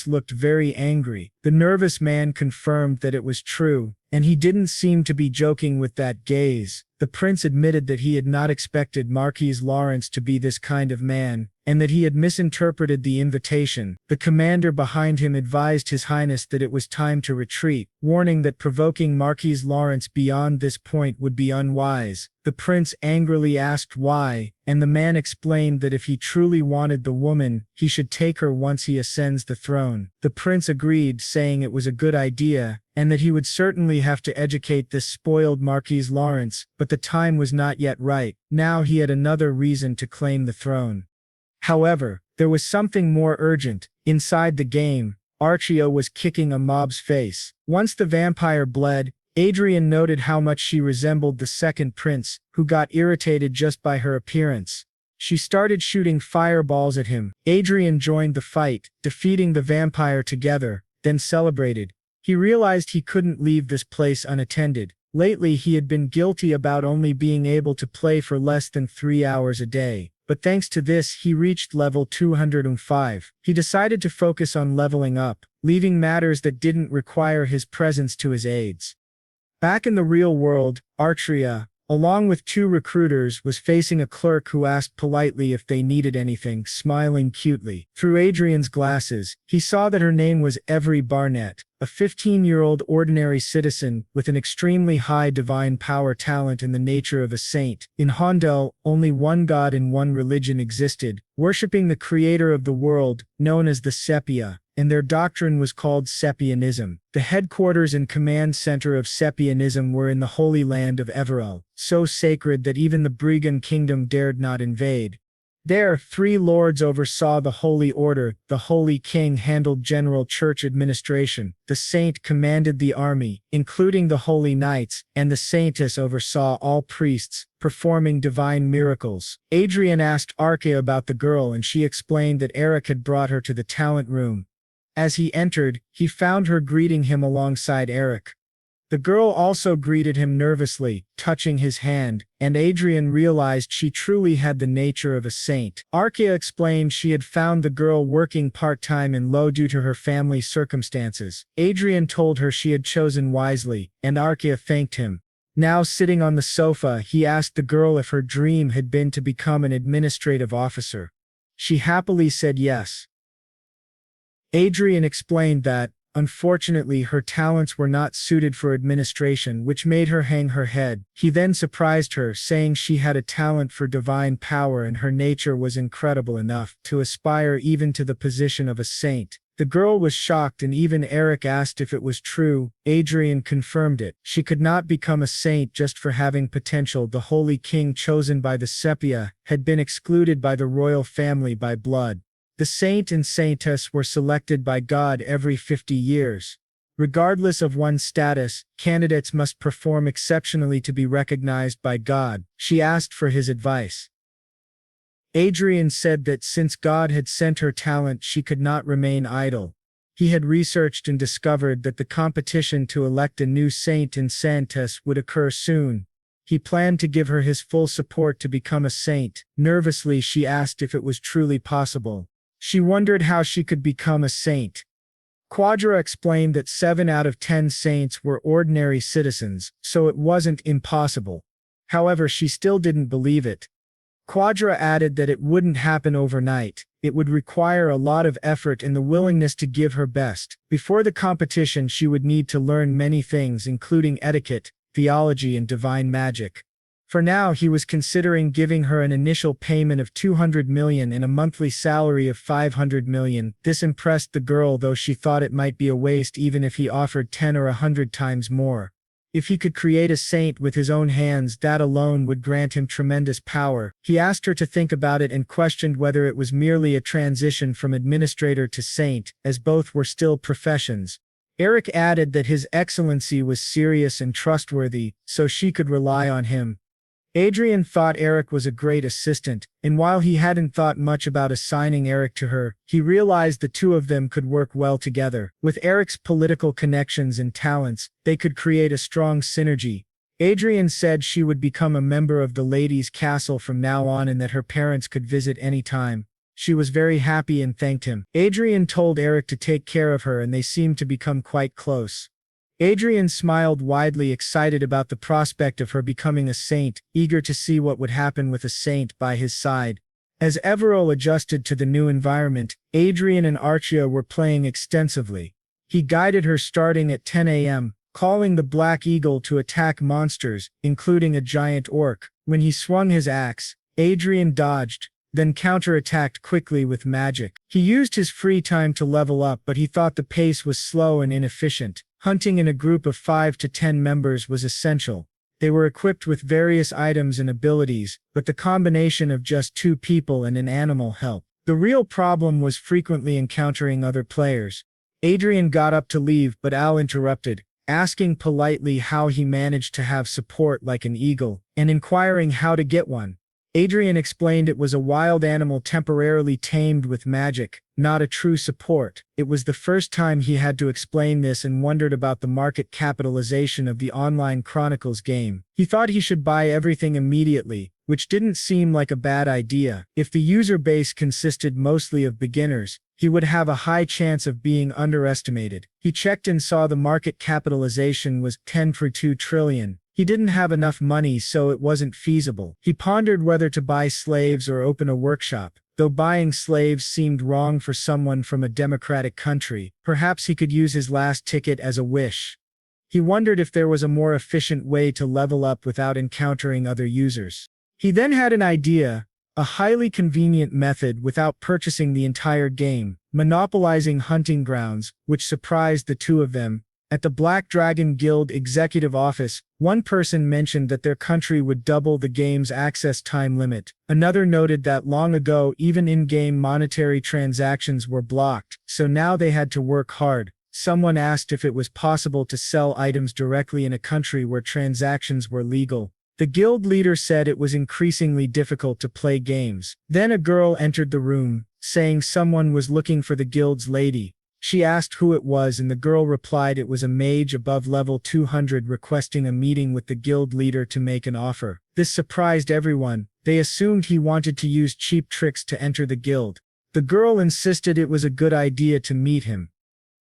looked very angry. The nervous man confirmed that it was true, and he didn't seem to be joking with that gaze. The prince admitted that he had not expected Marquis Lawrence to be this kind of man, and that he had misinterpreted the invitation. The commander behind him advised His Highness that it was time to retreat, warning that provoking Marquis Lawrence beyond this point would be unwise. The prince angrily asked why, and the man explained that if he truly wanted the woman, he should take her once he ascends the throne. The prince agreed, saying it was a good idea, and that he would certainly have to educate this spoiled Marquis Lawrence, but the time was not yet right. Now he had another reason to claim the throne. However, there was something more urgent. Inside the game, Archia was kicking a mob's face. Once the vampire bled, Adrian noted how much she resembled the second prince, who got irritated just by her appearance. She started shooting fireballs at him. Adrian joined the fight, defeating the vampire together, then celebrated. He realized he couldn't leave this place unattended. Lately he had been guilty about only being able to play for less than 3 hours a day. But thanks to this, he reached level 205. He decided to focus on leveling up, leaving matters that didn't require his presence to his aides. Back in the real world, Archia, along with 2 recruiters, was facing a clerk who asked politely if they needed anything, smiling cutely. Through Adrian's glasses, he saw that her name was Avery Barnett, a 15-year-old ordinary citizen with an extremely high divine power talent in the nature of a saint. In Hondel, only one god and one religion existed, worshipping the creator of the world, known as the Sepia, and their doctrine was called Sepianism. The headquarters and command center of Sepianism were in the Holy Land of Everel, so sacred that even the Brigand kingdom dared not invade. There, 3 lords oversaw the Holy Order, the Holy King handled general church administration, the saint commanded the army, including the Holy Knights, and the saintess oversaw all priests, performing divine miracles. Adrian asked Archia about the girl, and she explained that Eric had brought her to the talent room. As he entered, he found her greeting him alongside Eric. The girl also greeted him nervously, touching his hand, and Adrian realized she truly had the nature of a saint. Arkia explained she had found the girl working part-time in Lo due to her family circumstances. Adrian told her she had chosen wisely, and Arkia thanked him. Now sitting on the sofa, he asked the girl if her dream had been to become an administrative officer. She happily said yes. Adrian explained that, unfortunately, her talents were not suited for administration, which made her hang her head. He then surprised her, saying she had a talent for divine power and her nature was incredible enough to aspire even to the position of a saint. The girl was shocked, and even Eric asked if it was true. Adrian confirmed it. She could not become a saint just for having potential. The holy king chosen by the Sepia had been excluded by the royal family by blood. The saint and saintess were selected by God every 50 years. Regardless of one's status, candidates must perform exceptionally to be recognized by God. She asked for his advice. Adrian said that since God had sent her talent, she could not remain idle. He had researched and discovered that the competition to elect a new saint and saintess would occur soon. He planned to give her his full support to become a saint. Nervously, she asked if it was truly possible. She wondered how she could become a saint. Quadra explained that 7 out of 10 saints were ordinary citizens, so it wasn't impossible. However, she still didn't believe it. Quadra added that it wouldn't happen overnight. It would require a lot of effort and the willingness to give her best. Before the competition, she would need to learn many things, including etiquette, theology, and divine magic. For now, he was considering giving her an initial payment of 200 million and a monthly salary of 500 million. This impressed the girl, though she thought it might be a waste even if he offered 10 or 100 times more. If he could create a saint with his own hands, that alone would grant him tremendous power. He asked her to think about it and questioned whether it was merely a transition from administrator to saint, as both were still professions. Eric added that His Excellency was serious and trustworthy, so she could rely on him. Adrian thought Eric was a great assistant, and while he hadn't thought much about assigning Eric to her, he realized the two of them could work well together. With Eric's political connections and talents, they could create a strong synergy. Adrian said she would become a member of the ladies' castle from now on and that her parents could visit any time. She was very happy and thanked him. Adrian told Eric to take care of her, and they seemed to become quite close. Adrian smiled widely, excited about the prospect of her becoming a saint, eager to see what would happen with a saint by his side. As Everil adjusted to the new environment, Adrian and Archia were playing extensively. He guided her starting at 10 a.m., calling the Black Eagle to attack monsters, including a giant orc. When he swung his axe, Adrian dodged, then counterattacked quickly with magic. He used his free time to level up, but he thought the pace was slow and inefficient. Hunting in a group of 5 to 10 members was essential. They were equipped with various items and abilities, but the combination of just 2 people and an animal helped. The real problem was frequently encountering other players. Adrian got up to leave, but Al interrupted, asking politely how he managed to have support like an eagle, and inquiring how to get one. Adrian explained it was a wild animal temporarily tamed with magic, not a true support. It was the first time he had to explain this and wondered about the market capitalization of the online Chronicles game. He thought he should buy everything immediately, which didn't seem like a bad idea. If the user base consisted mostly of beginners, he would have a high chance of being underestimated. He checked and saw the market capitalization was 10.2 trillion. He didn't have enough money, so it wasn't feasible. He pondered whether to buy slaves or open a workshop. Though buying slaves seemed wrong for someone from a democratic country, perhaps he could use his last ticket as a wish. He wondered if there was a more efficient way to level up without encountering other users. He then had an idea, a highly convenient method without purchasing the entire game, monopolizing hunting grounds, which surprised the two of them. At the Black Dragon Guild executive office, one person mentioned that their country would double the game's access time limit. Another noted that long ago even in-game monetary transactions were blocked, so now they had to work hard. Someone asked if it was possible to sell items directly in a country where transactions were legal. The guild leader said it was increasingly difficult to play games. Then a girl entered the room, saying someone was looking for the guild's lady. She asked who it was and the girl replied it was a mage above level 200 requesting a meeting with the guild leader to make an offer. This surprised everyone. They assumed he wanted to use cheap tricks to enter the guild. The girl insisted it was a good idea to meet him.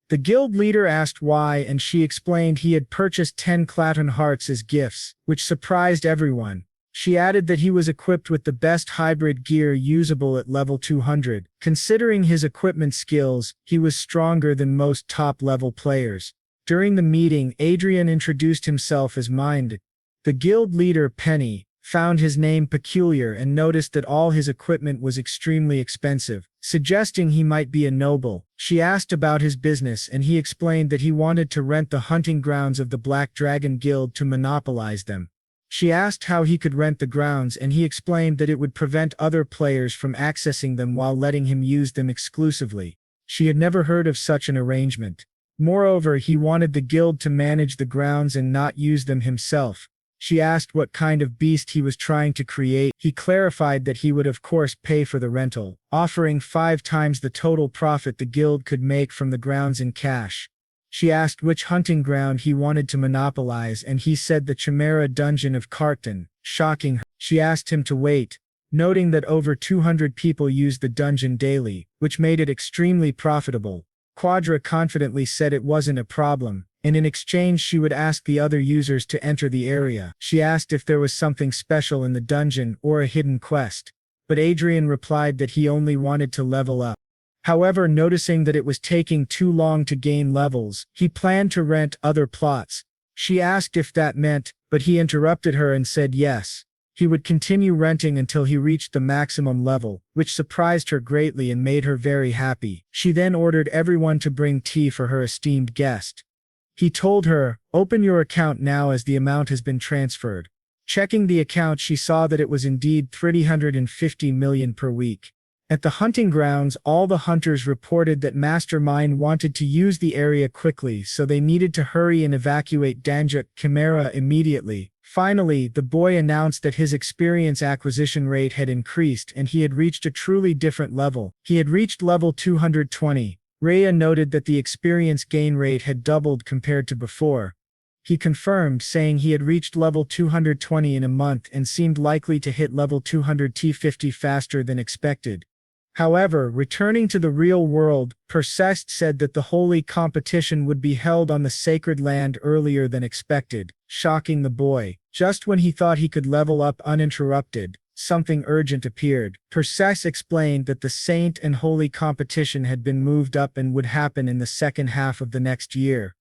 The guild leader asked why and she explained he had purchased 10 Claton hearts as gifts, which surprised everyone. She added that he was equipped with the best hybrid gear usable at level 200. Considering his equipment skills, he was stronger than most top-level players. During the meeting, Adrian introduced himself as Mind. The guild leader, Penny, found his name peculiar and noticed that all his equipment was extremely expensive, suggesting he might be a noble. She asked about his business and he explained that he wanted to rent the hunting grounds of the Black Dragon Guild to monopolize them. She asked how he could rent the grounds and he explained that it would prevent other players from accessing them while letting him use them exclusively. She had never heard of such an arrangement. Moreover, he wanted the guild to manage the grounds and not use them himself. She asked what kind of beast he was trying to create. He clarified that he would of course pay for the rental, offering 5 times the total profit the guild could make from the grounds in cash. She asked which hunting ground he wanted to monopolize and he said the Chimera Dungeon of Carton, shocking her. She asked him to wait, noting that over 200 people used the dungeon daily, which made it extremely profitable. Quadra confidently said it wasn't a problem, and in exchange she would ask the other users to enter the area. She asked if there was something special in the dungeon or a hidden quest, but Adrian replied that he only wanted to level up. However, noticing that it was taking too long to gain levels, he planned to rent other plots. She asked if that meant, but he interrupted her and said yes. He would continue renting until he reached the maximum level, which surprised her greatly and made her very happy. She then ordered everyone to bring tea for her esteemed guest. He told her, "Open your account now as the amount has been transferred." Checking the account, she saw that it was indeed 350 million per week. At the hunting grounds, all the hunters reported that Mastermind wanted to use the area quickly, so they needed to hurry and evacuate Danjuk Chimera immediately. Finally, the boy announced that his experience acquisition rate had increased and he had reached a truly different level. He had reached level 220. Rhea noted that the experience gain rate had doubled compared to before. He confirmed, saying he had reached level 220 in a month and seemed likely to hit level 200 T50 faster than expected. However, returning to the real world, Persest said that the holy competition would be held on the sacred land earlier than expected, shocking the boy. Just when he thought he could level up uninterrupted, something urgent appeared. Persest explained that the saint and holy competition had been moved up and would happen in the second half of the next year.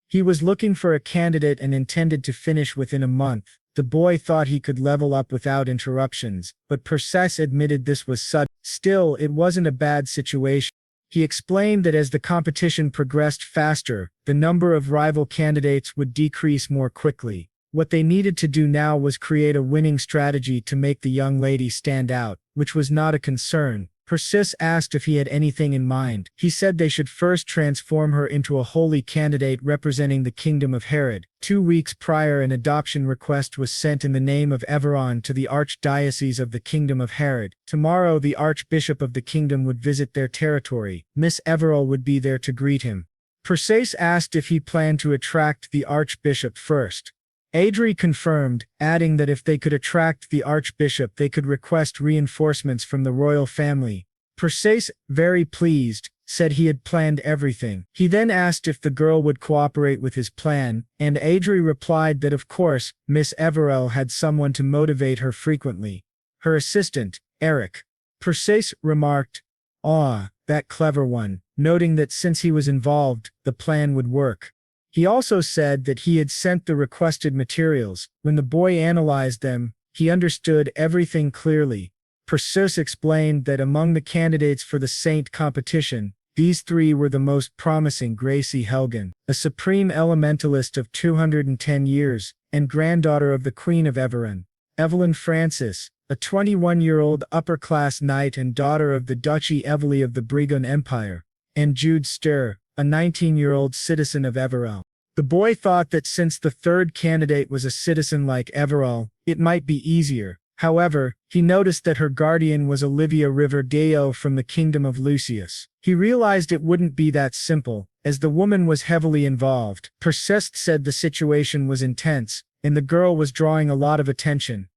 He was looking for a candidate and intended to finish within a month. The boy thought he could level up without interruptions, but Persest admitted this was sudden. Still, it wasn't a bad situation. He explained that as the competition progressed faster, the number of rival candidates would decrease more quickly. What they needed to do now was create a winning strategy to make the young lady stand out, which was not a concern. Persis asked if he had anything in mind. He said they should first transform her into a holy candidate representing the kingdom of Herod. 2 weeks prior, an adoption request was sent in the name of Everon to the Archdiocese of the Kingdom of Herod. Tomorrow, the Archbishop of the kingdom would visit their territory. Miss Everall would be there to greet him. Persis asked if he planned to attract the Archbishop first. Adri confirmed, adding that if they could attract the Archbishop they could request reinforcements from the royal family. Persis, very pleased, said he had planned everything. He then asked if the girl would cooperate with his plan, and Adri replied that of course, Miss Everell had someone to motivate her frequently. Her assistant, Eric. Persis remarked, "Ah, that clever one," noting that since he was involved, the plan would work. He also said that he had sent the requested materials. When the boy analyzed them, he understood everything clearly. Persis explained that among the candidates for the Saint competition, these 3 were the most promising: Gracie Helgen, a supreme elementalist of 210 years, and granddaughter of the Queen of Everon; Evelyn Francis, a 21-year-old upper-class knight and daughter of the Duchy Evely of the Brigon Empire; and Jude Stur, a 19-year-old citizen of Everall. The boy thought that since the 3rd candidate was a citizen like Everall, it might be easier. However, he noticed that her guardian was Olivia Riverdale from the kingdom of Lucius. He realized it wouldn't be that simple, as the woman was heavily involved. Persist said the situation was intense, and the girl was drawing a lot of attention.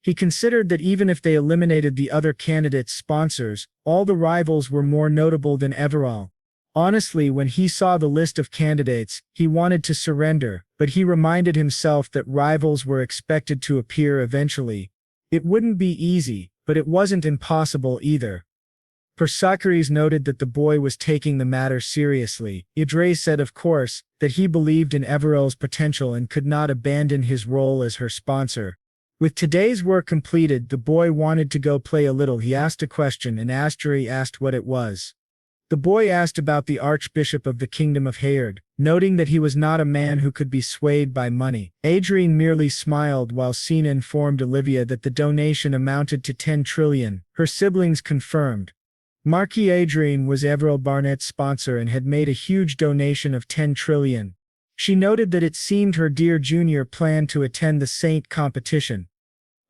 He considered that even if they eliminated the other candidates' sponsors, all the rivals were more notable than Everall. Honestly, when he saw the list of candidates, he wanted to surrender, but he reminded himself that rivals were expected to appear eventually. It wouldn't be easy, but it wasn't impossible either. Persocrates noted that the boy was taking the matter seriously. Idre said, of course, that he believed in Everall's potential and could not abandon his role as her sponsor. With today's work completed, the boy wanted to go play a little. He asked a question, and Asteri asked what it was. The boy asked about the Archbishop of the Kingdom of Heird, noting that he was not a man who could be swayed by money. Adrian merely smiled while Sina informed Olivia that the donation amounted to 10 trillion. Her siblings confirmed. Marquis Adrian was Everall Barnett's sponsor and had made a huge donation of 10 trillion. She noted that it seemed her dear Junior planned to attend the Saint competition.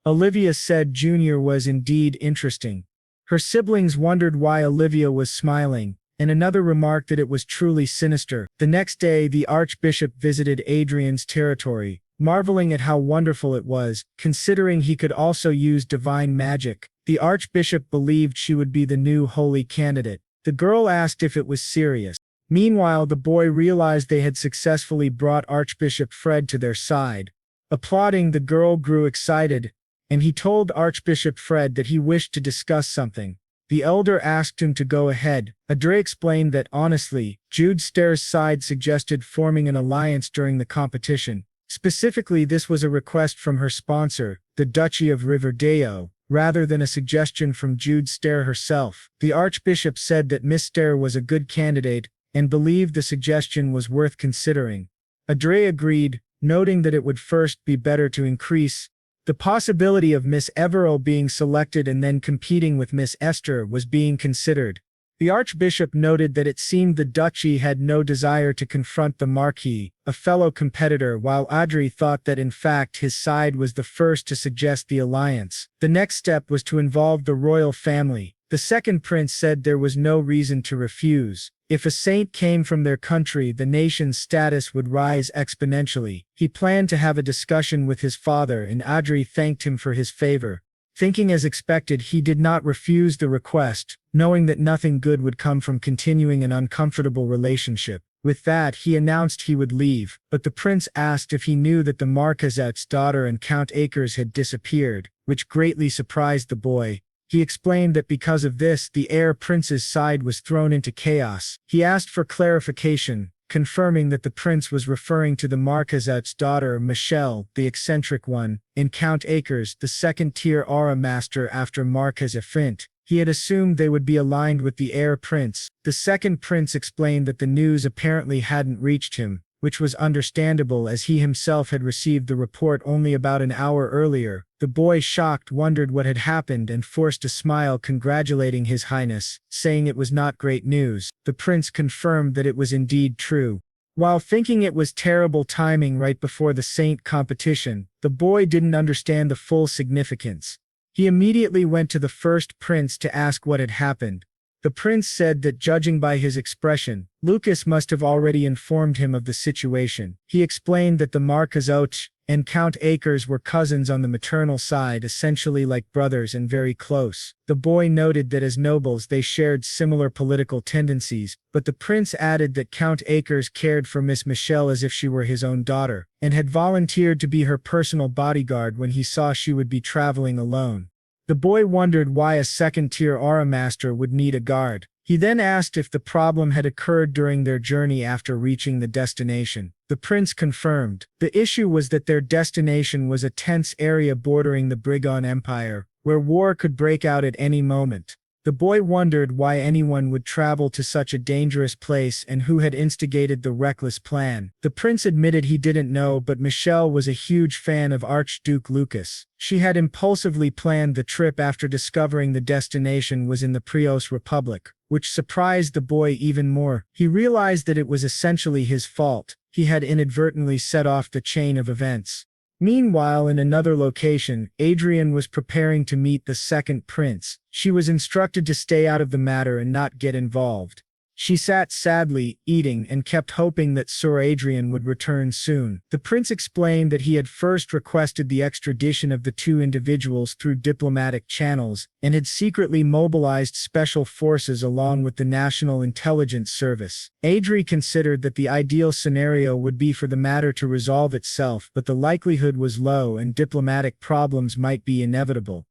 Olivia said Junior was indeed interesting. Her siblings wondered why Olivia was smiling, and another remarked that it was truly sinister. The next day, the Archbishop visited Adrian's territory, marveling at how wonderful it was, considering he could also use divine magic. The Archbishop believed she would be the new holy candidate. The girl asked if it was serious. Meanwhile, the boy realized they had successfully brought Archbishop Fred to their side. Applauding, the girl grew excited, and he told Archbishop Fred that he wished to discuss something. The elder asked him to go ahead. Adre explained that, honestly, Jude Stair's side suggested forming an alliance during the competition. Specifically, this was a request from her sponsor, the Duchy of Riverdale, rather than a suggestion from Jude Stair herself. The Archbishop said that Miss Stair was a good candidate, and believed the suggestion was worth considering. Adre agreed, noting that it would first be better to increase. The possibility of Miss Everall being selected and then competing with Miss Esther was being considered. The Archbishop noted that it seemed the duchy had no desire to confront the Marquis, a fellow competitor, while Adri thought that in fact his side was the first to suggest the alliance. The next step was to involve the royal family. The second prince said there was no reason to refuse. If a saint came from their country, the nation's status would rise exponentially. He planned to have a discussion with his father, and Adri thanked him for his favor. Thinking as expected, he did not refuse the request, knowing that nothing good would come from continuing an uncomfortable relationship. With that, he announced he would leave, but the prince asked if he knew that the Marquisette's daughter and Count Acres had disappeared, which greatly surprised the boy. He explained that because of this, the heir prince's side was thrown into chaos. He asked for clarification, confirming that the prince was referring to the Marquisette's daughter, Michelle, the eccentric one, and Count Acres, the second-tier aura master after Marquise Frint. He had assumed they would be aligned with the heir prince. The second prince explained that the news apparently hadn't reached him, which was understandable as he himself had received the report only about an hour earlier. The boy, shocked, wondered what had happened and forced a smile, congratulating His Highness, saying it was not great news. The prince confirmed that it was indeed true. While thinking it was terrible timing right before the saint competition, the boy didn't understand the full significance. He immediately went to the first prince to ask what had happened. The prince said that judging by his expression, Lucas must have already informed him of the situation. He explained that the Marquisotte and Count Acres were cousins on the maternal side, essentially like brothers and very close. The boy noted that as nobles they shared similar political tendencies, but the prince added that Count Acres cared for Miss Michelle as if she were his own daughter, and had volunteered to be her personal bodyguard when he saw she would be traveling alone. The boy wondered why a second-tier aura master would need a guard. He then asked if the problem had occurred during their journey after reaching the destination. The prince confirmed. The issue was that their destination was a tense area bordering the Brigon Empire, where war could break out at any moment. The boy wondered why anyone would travel to such a dangerous place and who had instigated the reckless plan. The prince admitted he didn't know, but Michelle was a huge fan of Archduke Lucas. She had impulsively planned the trip after discovering the destination was in the Prios Republic, which surprised the boy even more. He realized that it was essentially his fault. He had inadvertently set off the chain of events. Meanwhile, in another location, Adrian was preparing to meet the second prince. She was instructed to stay out of the matter and not get involved. She sat sadly, eating, and kept hoping that Sir Adrian would return soon. The prince explained that he had first requested the extradition of the two individuals through diplomatic channels, and had secretly mobilized special forces along with the National Intelligence Service. Adri considered that the ideal scenario would be for the matter to resolve itself, but the likelihood was low and diplomatic problems might be inevitable.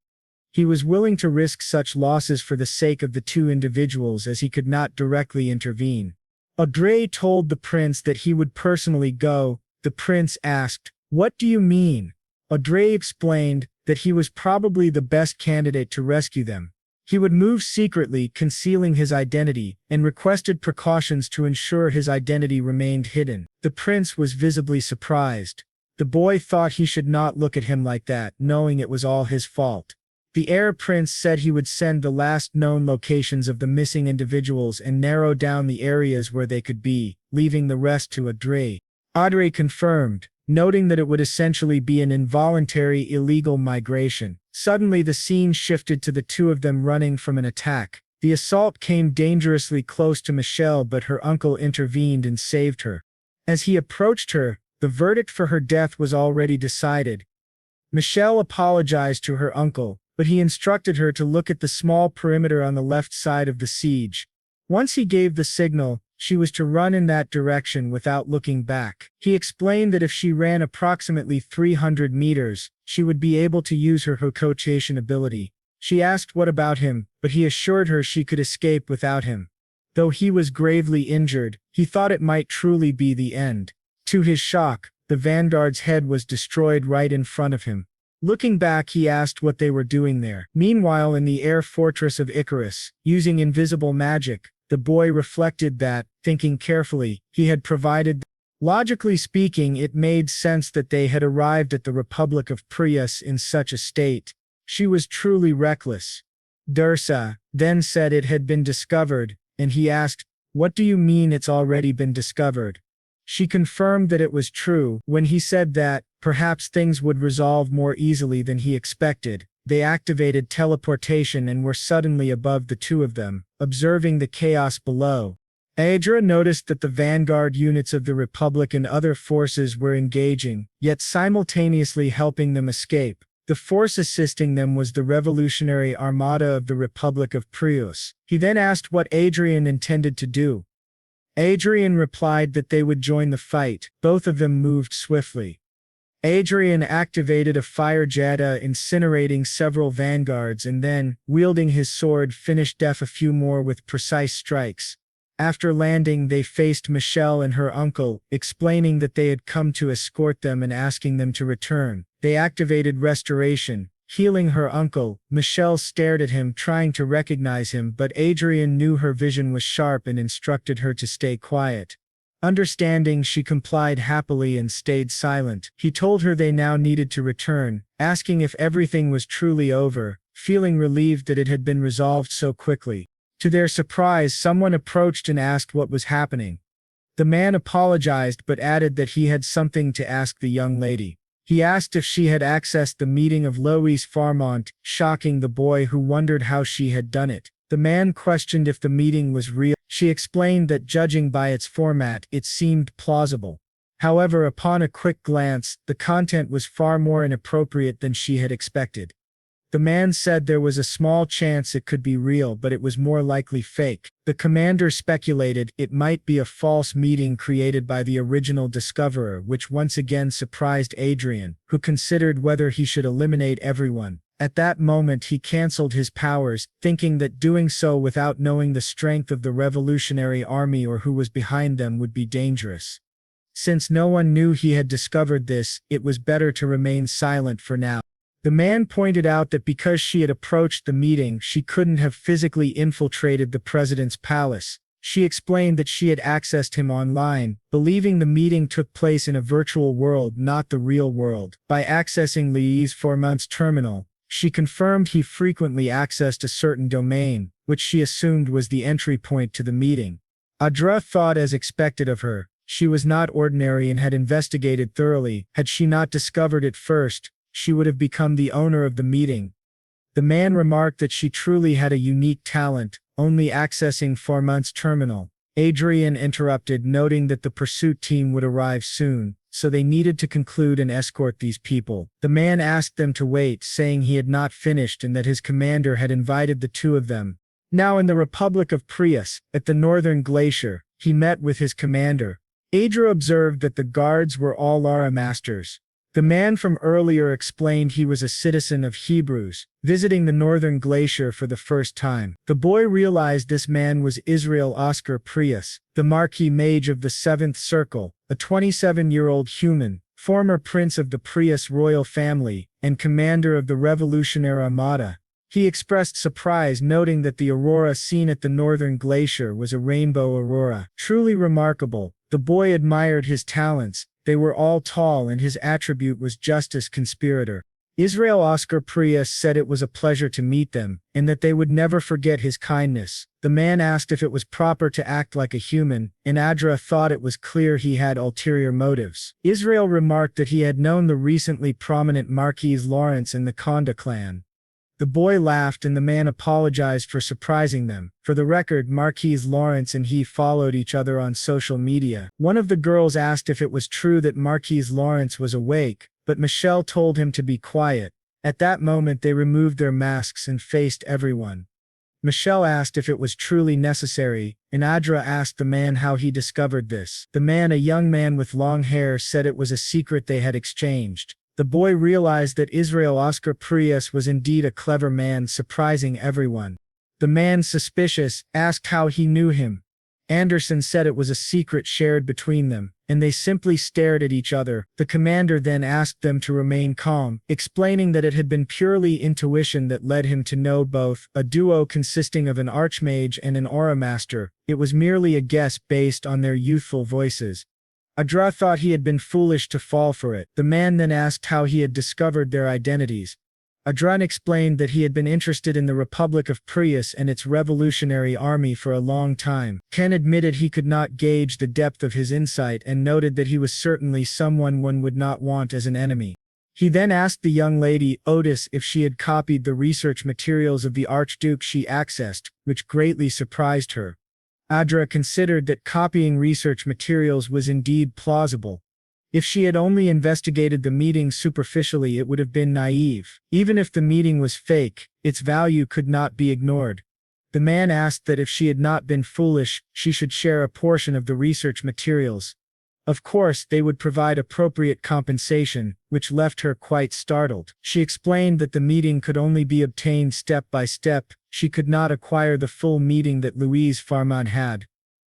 He was willing to risk such losses for the sake of the two individuals as he could not directly intervene. Audrey told the prince that he would personally go. The prince asked, "What do you mean?" Audrey explained that he was probably the best candidate to rescue them. He would move secretly, concealing his identity, and requested precautions to ensure his identity remained hidden. The prince was visibly surprised. The boy thought he should not look at him like that, knowing it was all his fault. The heir prince said he would send the last known locations of the missing individuals and narrow down the areas where they could be, leaving the rest to Audrey. Audrey confirmed, noting that it would essentially be an involuntary illegal migration. Suddenly the scene shifted to the two of them running from an attack. The assault came dangerously close to Michelle, but her uncle intervened and saved her. As he approached her, the verdict for her death was already decided. Michelle apologized to her uncle, but he instructed her to look at the small perimeter on the left side of the siege. Once he gave the signal, she was to run in that direction without looking back. He explained that if she ran approximately 300 meters, she would be able to use her hocotation ability. She asked what about him, but he assured her she could escape without him. Though he was gravely injured, he thought it might truly be the end. To his shock, the vanguard's head was destroyed right in front of him. Looking back, he asked what they were doing there. Meanwhile, in the air fortress of Icarus, using invisible magic, the boy reflected that, thinking carefully, he had provided. Logically speaking, it made sense that they had arrived at the Republic of Prius in such a state. She was truly reckless. Dursa then said it had been discovered, and he asked, "What do you mean it's already been discovered?" She confirmed that it was true. When he said that, perhaps things would resolve more easily than he expected, they activated teleportation and were suddenly above the two of them, observing the chaos below. Adra noticed that the vanguard units of the Republic and other forces were engaging, yet simultaneously helping them escape. The force assisting them was the Revolutionary Armada of the Republic of Prius. He then asked what Adrian intended to do. Adrian replied that they would join the fight. Both of them moved swiftly. Adrian activated a fire jetta, incinerating several vanguards, and then, wielding his sword, finished off a few more with precise strikes. After landing, they faced Michelle and her uncle, explaining that they had come to escort them and asking them to return. They activated restoration, healing her uncle. Michelle stared at him, trying to recognize him, but Adrian knew her vision was sharp and instructed her to stay quiet. Understanding, she complied happily and stayed silent. He told her they now needed to return, asking if everything was truly over, feeling relieved that it had been resolved so quickly. To their surprise, someone approached and asked what was happening. The man apologized but added that he had something to ask the young lady. He asked if she had accessed the meeting of Lois Farmont, shocking the boy, who wondered how she had done it. The man questioned if the meeting was real. She explained that judging by its format, it seemed plausible. However, upon a quick glance, the content was far more inappropriate than she had expected. The man said there was a small chance it could be real, but it was more likely fake. The commander speculated it might be a false meeting created by the original discoverer, which once again surprised Adrian, who considered whether he should eliminate everyone. At that moment, he cancelled his powers, thinking that doing so without knowing the strength of the Revolutionary Army or who was behind them would be dangerous. Since no one knew he had discovered this, it was better to remain silent for now. The man pointed out that because she had approached the meeting, she couldn't have physically infiltrated the president's palace. She explained that she had accessed him online, believing the meeting took place in a virtual world, not the real world. By accessing Louis Formont's terminal, she confirmed he frequently accessed a certain domain, which she assumed was the entry point to the meeting. Adra thought as expected of her. She was not ordinary and had investigated thoroughly. Had she not discovered it first, she would have become the owner of the meeting. The man remarked that she truly had a unique talent, only accessing Formont's terminal. Adrian interrupted, noting that the pursuit team would arrive soon, so they needed to conclude and escort these people. The man asked them to wait, saying he had not finished and that his commander had invited the two of them. Now in the Republic of Prius, at the northern glacier, he met with his commander. Adra observed that the guards were all Lara masters. The man from earlier explained he was a citizen of Hebrews, visiting the northern glacier for the first time. The boy realized this man was Israel Oscar Prius, the Marquis Mage of the Seventh Circle, a 27-year-old human, former prince of the Prius royal family, and commander of the Revolutionary Armada. He expressed surprise, noting that the aurora seen at the northern glacier was a rainbow aurora. Truly remarkable. The boy admired his talents. They were all tall and his attribute was justice conspirator. Israel Oscar Prius said it was a pleasure to meet them, and that they would never forget his kindness. The man asked if it was proper to act like a human, and Adra thought it was clear he had ulterior motives. Israel remarked that he had known the recently prominent Marquis Lawrence in the Conda clan. The boy laughed and the man apologized for surprising them. For the record, Marquis Lawrence and he followed each other on social media. One of the girls asked if it was true that Marquis Lawrence was awake, but Michelle told him to be quiet. At that moment they removed their masks and faced everyone. Michelle asked if it was truly necessary, and Adra asked the man how he discovered this. The man, a young man with long hair, said it was a secret they had exchanged. The boy realized that Israel Oscar Prius was indeed a clever man, surprising everyone. The man, suspicious, asked how he knew him. Anderson said it was a secret shared between them, and they simply stared at each other. The commander then asked them to remain calm, explaining that it had been purely intuition that led him to know both, a duo consisting of an archmage and an aura master. It was merely a guess based on their youthful voices. Adra thought he had been foolish to fall for it. The man then asked how he had discovered their identities. Adran explained that he had been interested in the Republic of Prius and its revolutionary army for a long time. Ken admitted he could not gauge the depth of his insight and noted that he was certainly someone one would not want as an enemy. He then asked the young lady, Otis, if she had copied the research materials of the Archduke she accessed, which greatly surprised her. Adra considered that copying research materials was indeed plausible. If she had only investigated the meeting superficially, it would have been naive. Even if the meeting was fake, its value could not be ignored. The man asked that if she had not been foolish, she should share a portion of the research materials. Of course, they would provide appropriate compensation, which left her quite startled. She explained that the meeting could only be obtained step by step. She could not acquire the full meeting that Louise Farman had.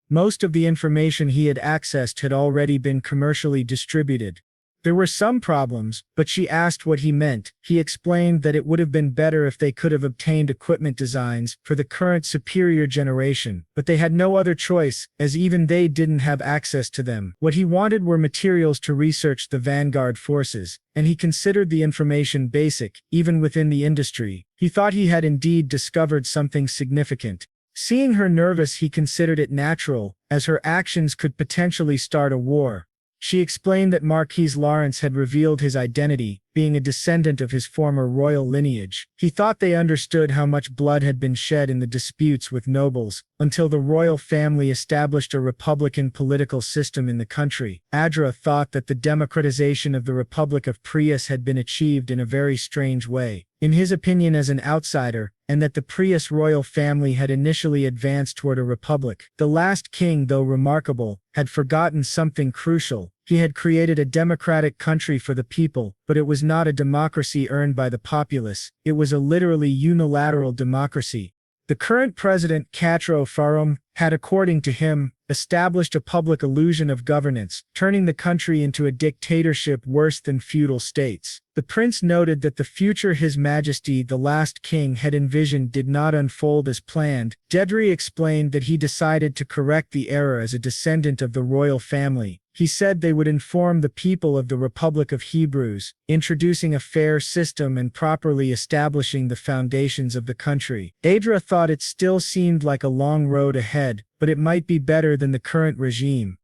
Most of the information he had accessed had already been commercially distributed. There were some problems, but she asked what he meant. He explained that it would have been better if they could have obtained equipment designs for the current superior generation, but they had no other choice, as even they didn't have access to them. What he wanted were materials to research the vanguard forces, and he considered the information basic, even within the industry. He thought he had indeed discovered something significant. Seeing her nervous, he considered it natural, as her actions could potentially start a war. She explained that Marquis Lawrence had revealed his identity, being a descendant of his former royal lineage. He thought they understood how much blood had been shed in the disputes with nobles, until the royal family established a republican political system in the country. Adra thought that the democratization of the Republic of Prius had been achieved in a very strange way, in his opinion as an outsider, and that the Prius royal family had initially advanced toward a republic. The last king, though remarkable, had forgotten something crucial. He had created a democratic country for the people, but it was not a democracy earned by the populace. It was a literally unilateral democracy. The current president, Katro Farum, had, according to him, established a public illusion of governance, turning the country into a dictatorship worse than feudal states. The prince noted that the future His Majesty the last king had envisioned did not unfold as planned. Dedri explained that he decided to correct the error as a descendant of the royal family. He said they would inform the people of the Republic of Hebrews, introducing a fair system and properly establishing the foundations of the country. Adra thought it still seemed like a long road ahead, but it might be better than the current regime.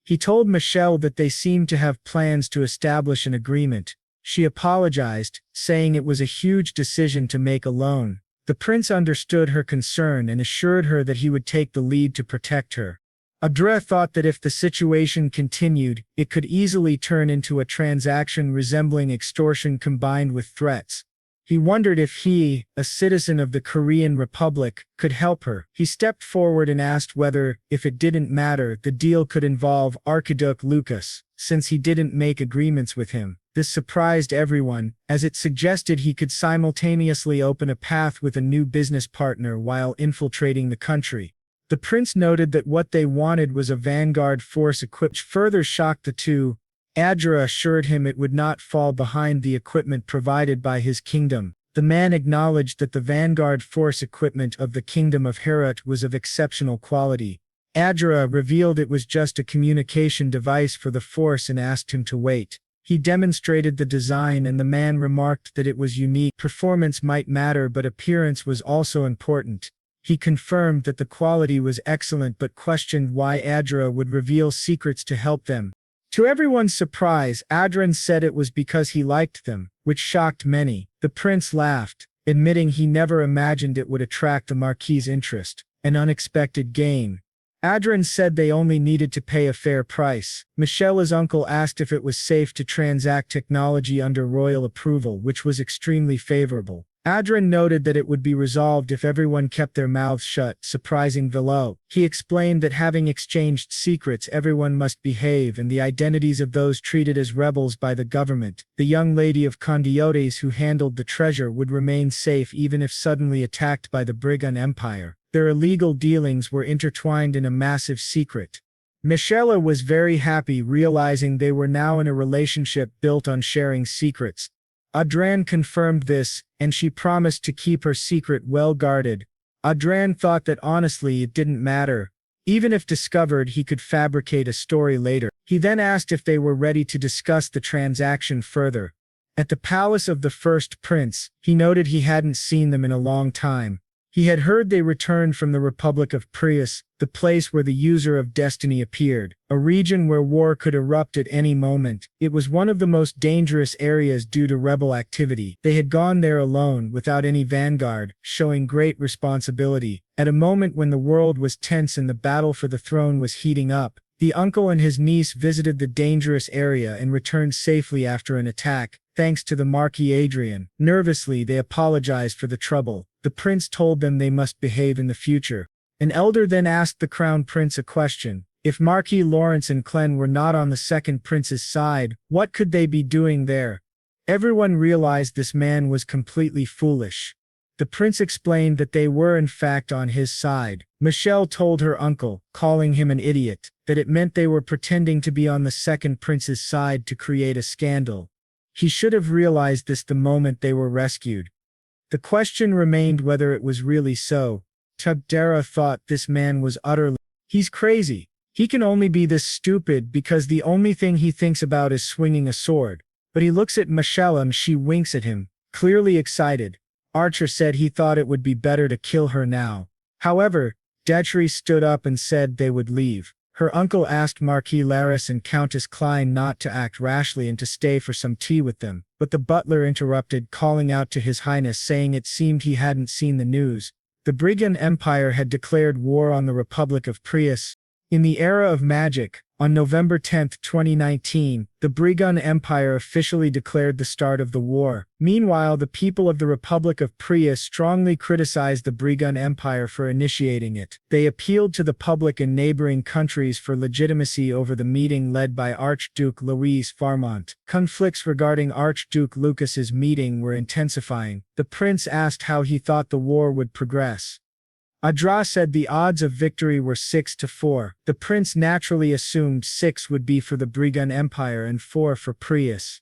He told Michelle that they seemed to have plans to establish an agreement. She apologized, saying it was a huge decision to make alone. The prince understood her concern and assured her that he would take the lead to protect her. Adra thought that if the situation continued, it could easily turn into a transaction resembling extortion combined with threats. He wondered if he, a citizen of the Korean Republic, could help her. He stepped forward and asked whether, if it didn't matter, the deal could involve Archduke Lucas, since he didn't make agreements with him. This surprised everyone, as it suggested he could simultaneously open a path with a new business partner while infiltrating the country. The prince noted that what they wanted was a vanguard force equipped. Further shocked the two. Adra assured him it would not fall behind the equipment provided by his kingdom. The man acknowledged that the vanguard force equipment of the kingdom of Herat was of exceptional quality. Adra revealed it was just a communication device for the force and asked him to wait. He demonstrated the design and the man remarked that it was unique. Performance might matter, but appearance was also important. He confirmed that the quality was excellent but questioned why Adra would reveal secrets to help them. To everyone's surprise, Adrian said it was because he liked them, which shocked many. The prince laughed, admitting he never imagined it would attract the Marquis's interest. An unexpected gain. Adrian said they only needed to pay a fair price. Michelle's uncle asked if it was safe to transact technology under royal approval, which was extremely favorable. Adrian noted that it would be resolved if everyone kept their mouths shut, surprising Velo. He explained that having exchanged secrets, everyone must behave, and the identities of those treated as rebels by the government. The young lady of Condiotes who handled the treasure would remain safe even if suddenly attacked by the Brigand Empire. Their illegal dealings were intertwined in a massive secret. Michelle was very happy realizing they were now in a relationship built on sharing secrets. Adrian confirmed this, and she promised to keep her secret well guarded. Adrian thought that honestly it didn't matter. Even if discovered, he could fabricate a story later. He then asked if they were ready to discuss the transaction further. At the palace of the first prince, he noted he hadn't seen them in a long time. He had heard they returned from the Republic of Prius, the place where the user of destiny appeared, a region where war could erupt at any moment. It was one of the most dangerous areas due to rebel activity. They had gone there alone, without any vanguard, showing great responsibility. At a moment when the world was tense and the battle for the throne was heating up, the uncle and his niece visited the dangerous area and returned safely after an attack, thanks to the Marquis Adrian. Nervously, they apologized for the trouble. The prince told them they must behave in the future. An elder then asked the crown prince a question. If Marquis Lawrence and Clen were not on the second prince's side, what could they be doing there? Everyone realized this man was completely foolish. The prince explained that they were in fact on his side. Michelle told her uncle, calling him an idiot, that it meant they were pretending to be on the second prince's side to create a scandal. He should have realized this the moment they were rescued. The question remained whether it was really so. Tugdara thought this man was utterly. He's crazy. He can only be this stupid because the only thing he thinks about is swinging a sword. But he looks at Michelle and she winks at him, clearly excited. Archer said he thought it would be better to kill her now. However, Detri stood up and said they would leave. Her uncle asked Marquis Laris and Countess Klein not to act rashly and to stay for some tea with them, but the butler interrupted, calling out to His Highness saying it seemed he hadn't seen the news. The Brigand Empire had declared war on the Republic of Prius. In the era of magic, on November 10, 2019, the Brigand Empire officially declared the start of the war. Meanwhile, the people of the Republic of Prius strongly criticized the Brigand Empire for initiating it. They appealed to the public and neighboring countries for legitimacy over the meeting led by Archduke Louis Farmont. Conflicts regarding Archduke Lucas's meeting were intensifying. The prince asked how he thought the war would progress. Adra said the odds of victory were 6-4. The prince naturally assumed 6 would be for the Brigand Empire and 4 for Prius.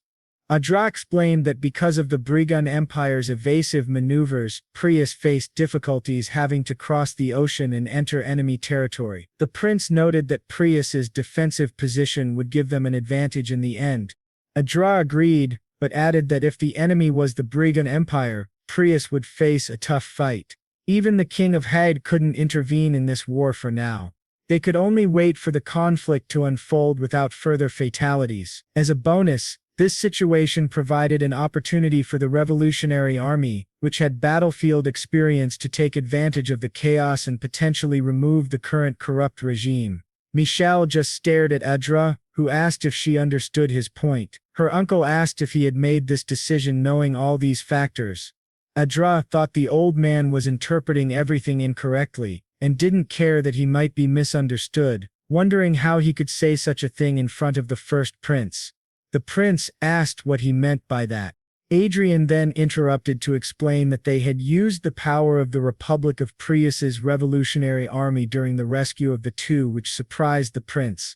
Adra explained that because of the Brigand Empire's evasive maneuvers, Prius faced difficulties having to cross the ocean and enter enemy territory. The prince noted that Prius's defensive position would give them an advantage in the end. Adra agreed, but added that if the enemy was the Brigand Empire, Prius would face a tough fight. Even the King of Hade couldn't intervene in this war for now. They could only wait for the conflict to unfold without further fatalities. As a bonus, this situation provided an opportunity for the Revolutionary Army, which had battlefield experience, to take advantage of the chaos and potentially remove the current corrupt regime. Michelle just stared at Adra, who asked if she understood his point. Her uncle asked if he had made this decision knowing all these factors. Adra thought the old man was interpreting everything incorrectly, and didn't care that he might be misunderstood, wondering how he could say such a thing in front of the first prince. The prince asked what he meant by that. Adrian then interrupted to explain that they had used the power of the Republic of Prius's revolutionary army during the rescue of the two, which surprised the prince.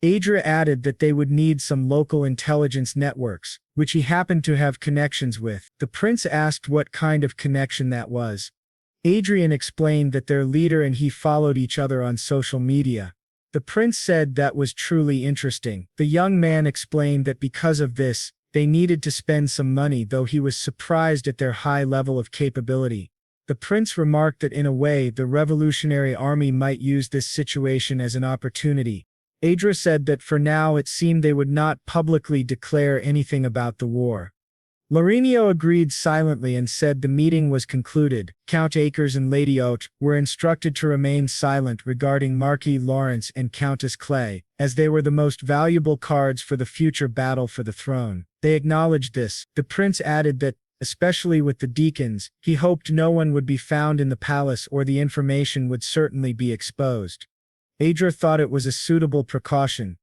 Adra added that they would need some local intelligence networks, which he happened to have connections with. The prince asked what kind of connection that was. Adrian explained that their leader and he followed each other on social media. The prince said that was truly interesting. The young man explained that because of this, they needed to spend some money, though he was surprised at their high level of capability. The prince remarked that in a way the Revolutionary Army might use this situation as an opportunity. Adra said that for now it seemed they would not publicly declare anything about the war. Laurenio agreed silently and said the meeting was concluded. Count Akers and Lady Oat were instructed to remain silent regarding Marquis Lawrence and Countess Clay, as they were the most valuable cards for the future battle for the throne. They acknowledged this. The prince added that, especially with the deacons, he hoped no one would be found in the palace or the information would certainly be exposed. Adra thought it was a suitable precaution.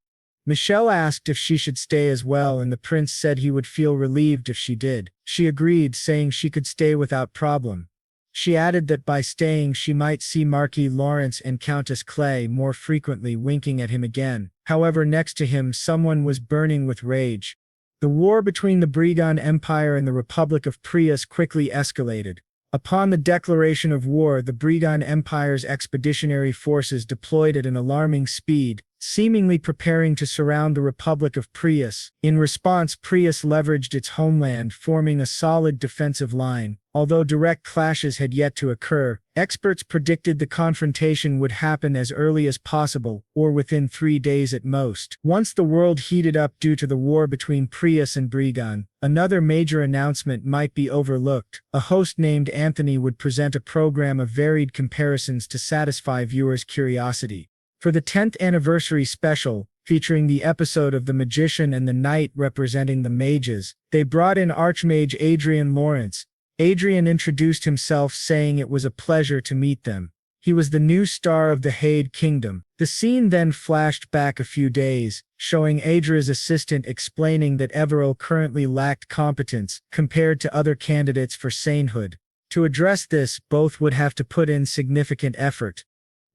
Michelle asked if she should stay as well, and the prince said he would feel relieved if she did. She agreed, saying she could stay without problem. She added that by staying she might see Marquis Lawrence and Countess Clay more frequently, winking at him again. However, next to him someone was burning with rage. The war between the Brigand Empire and the Republic of Prius quickly escalated. Upon the declaration of war, the Brigand Empire's expeditionary forces deployed at an alarming speed, seemingly preparing to surround the Republic of Prius. In response, Prius leveraged its homeland, forming a solid defensive line. Although direct clashes had yet to occur, experts predicted the confrontation would happen as early as possible, or within 3 days at most. Once the world heated up due to the war between Prius and Brigand, another major announcement might be overlooked. A host named Anthony would present a program of varied comparisons to satisfy viewers' curiosity. For the 10th anniversary special, featuring the episode of The Magician and the Knight representing the Mages, they brought in Archmage Adrian Lawrence. Adrian introduced himself, saying it was a pleasure to meet them. He was the new star of the Hade Kingdom. The scene then flashed back a few days, showing Adra's assistant explaining that Evero currently lacked competence compared to other candidates for sainthood. To address this, both would have to put in significant effort.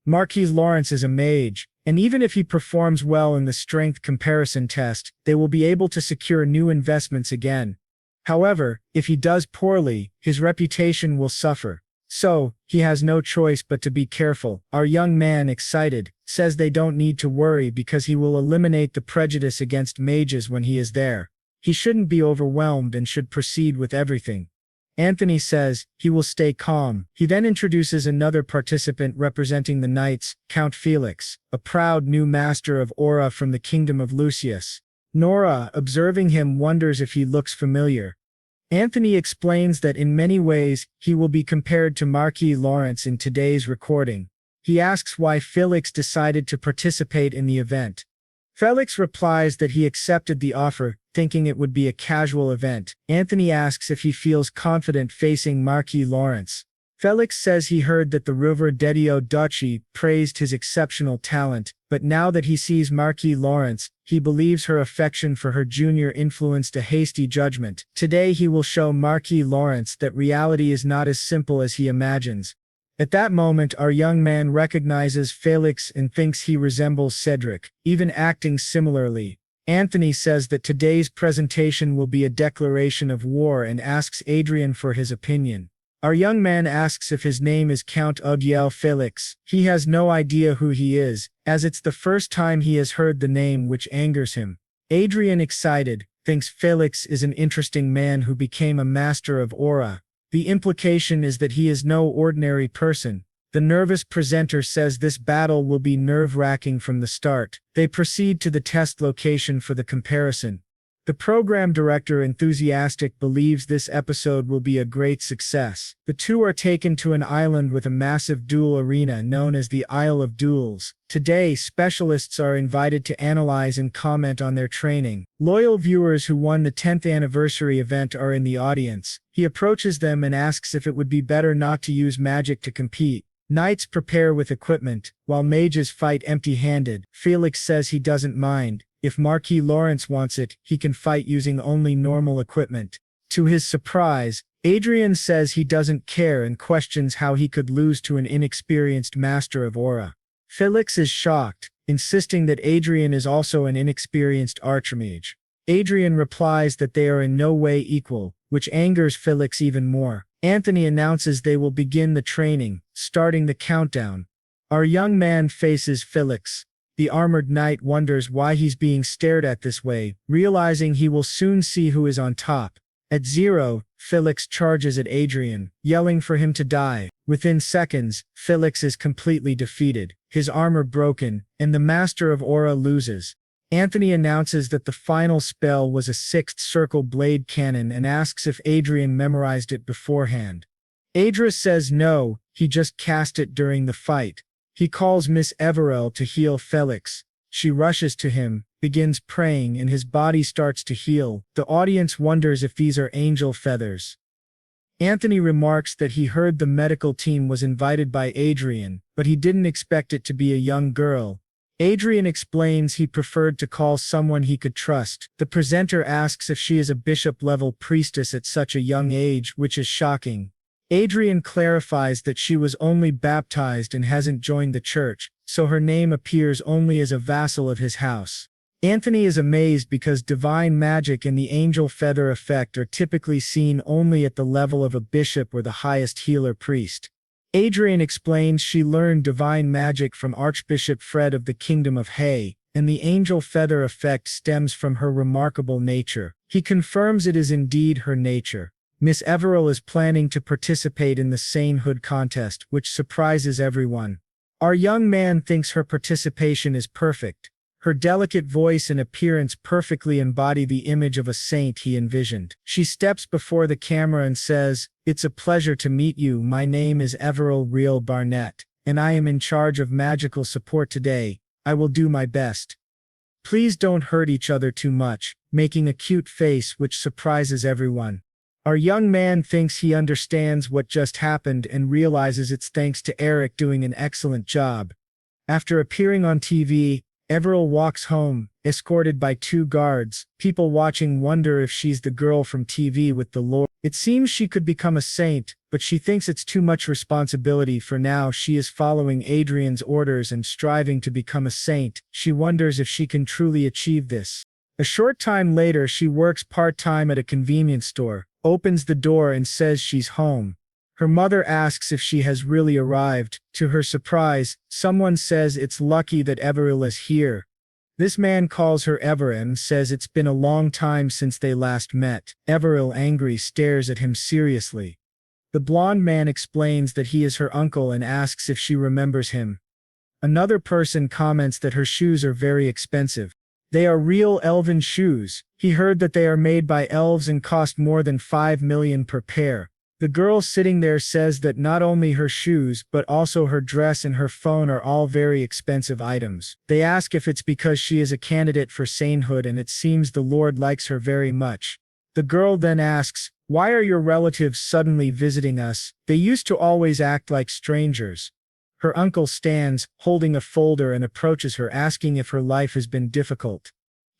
Marquis Lawrence is a mage, and even if he performs well in the strength comparison test, they will be able to secure new investments again. However, if he does poorly, his reputation will suffer. So, he has no choice but to be careful. Our young man, excited, says they don't need to worry because he will eliminate the prejudice against mages when he is there. He shouldn't be overwhelmed and should proceed with everything. Anthony says he will stay calm. He then introduces another participant representing the knights, Count Felix, a proud new master of aura from the kingdom of Lucius. Nora, observing him, wonders if he looks familiar. Anthony explains that in many ways, he will be compared to Marquis Lawrence in today's recording. He asks why Felix decided to participate in the event. Felix replies that he accepted the offer, thinking it would be a casual event. Anthony asks if he feels confident facing Marquis Lawrence. Felix says he heard that the River Dedio Duchy praised his exceptional talent, but now that he sees Marquis Lawrence, he believes her affection for her junior influenced a hasty judgment. Today he will show Marquis Lawrence that reality is not as simple as he imagines. At that moment, our young man recognizes Felix and thinks he resembles Cedric, even acting similarly. Anthony says that today's presentation will be a declaration of war and asks Adrian for his opinion. Our young man asks if his name is Count Odiel Felix. He has no idea who he is, as it's the first time he has heard the name, which angers him. Adrian, excited, thinks Felix is an interesting man who became a master of aura. The implication is that he is no ordinary person. The nervous presenter says this battle will be nerve-wracking from the start. They proceed to the test location for the comparison. The program director, enthusiastic, believes this episode will be a great success. The two are taken to an island with a massive duel arena known as the Isle of Duels. Today, specialists are invited to analyze and comment on their training. Loyal viewers who won the 10th anniversary event are in the audience. He approaches them and asks if it would be better not to use magic to compete. Knights prepare with equipment, while mages fight empty-handed. Felix says he doesn't mind. If Marquis Lawrence wants it, he can fight using only normal equipment. To his surprise, Adrian says he doesn't care and questions how he could lose to an inexperienced master of aura. Felix is shocked, insisting that Adrian is also an inexperienced archmage. Adrian replies that they are in no way equal, which angers Felix even more. Anthony announces they will begin the training, starting the countdown. Our young man faces Felix. The armored knight wonders why he's being stared at this way, realizing he will soon see who is on top. At 0, Felix charges at Adrian, yelling for him to die. Within seconds, Felix is completely defeated, his armor broken, and the Master of Aura loses. Anthony announces that the final spell was a sixth circle blade cannon and asks if Adrian memorized it beforehand. Adra says no, he just cast it during the fight. He calls Miss Everell to heal Felix. She rushes to him, begins praying, and his body starts to heal. The audience wonders if these are angel feathers. Anthony remarks that he heard the medical team was invited by Adrian, but he didn't expect it to be a young girl. Adrian explains he preferred to call someone he could trust. The presenter asks if she is a bishop-level priestess at such a young age, which is shocking. Adrian clarifies that she was only baptized and hasn't joined the church, so her name appears only as a vassal of his house. Anthony is amazed because divine magic and the angel feather effect are typically seen only at the level of a bishop or the highest healer priest. Adrian explains she learned divine magic from Archbishop Fred of the Kingdom of Hay, and the angel feather effect stems from her remarkable nature. He confirms it is indeed her nature. Miss Everell is planning to participate in the sainthood contest, which surprises everyone. Our young man thinks her participation is perfect. Her delicate voice and appearance perfectly embody the image of a saint he envisioned. She steps before the camera and says, "It's a pleasure to meet you. My name is Everell Real Barnett, and I am in charge of magical support today. I will do my best. Please don't hurt each other too much," making a cute face which surprises everyone. Our young man thinks he understands what just happened and realizes it's thanks to Eric doing an excellent job. After appearing on TV, Everell walks home, escorted by 2 guards. People watching wonder if she's the girl from TV with the lore. It seems she could become a saint, but she thinks it's too much responsibility for now. She is following Adrian's orders and striving to become a saint. She wonders if she can truly achieve this. A short time later, she works part-time at a convenience store, opens the door and says she's home. Her mother asks if she has really arrived. To her surprise, someone says it's lucky that Everell is here. This man calls her Ever and says it's been a long time since they last met. Everell, angry, stares at him seriously. The blonde man explains that he is her uncle and asks if she remembers him. Another person comments that her shoes are very expensive. They are real elven shoes. He heard that they are made by elves and cost more than 5 million per pair. The girl sitting there says that not only her shoes but also her dress and her phone are all very expensive items. They ask if it's because she is a candidate for sainthood and it seems the Lord likes her very much. The girl then asks, "Why are your relatives suddenly visiting us? They used to always act like strangers." Her uncle stands, holding a folder, and approaches her asking if her life has been difficult.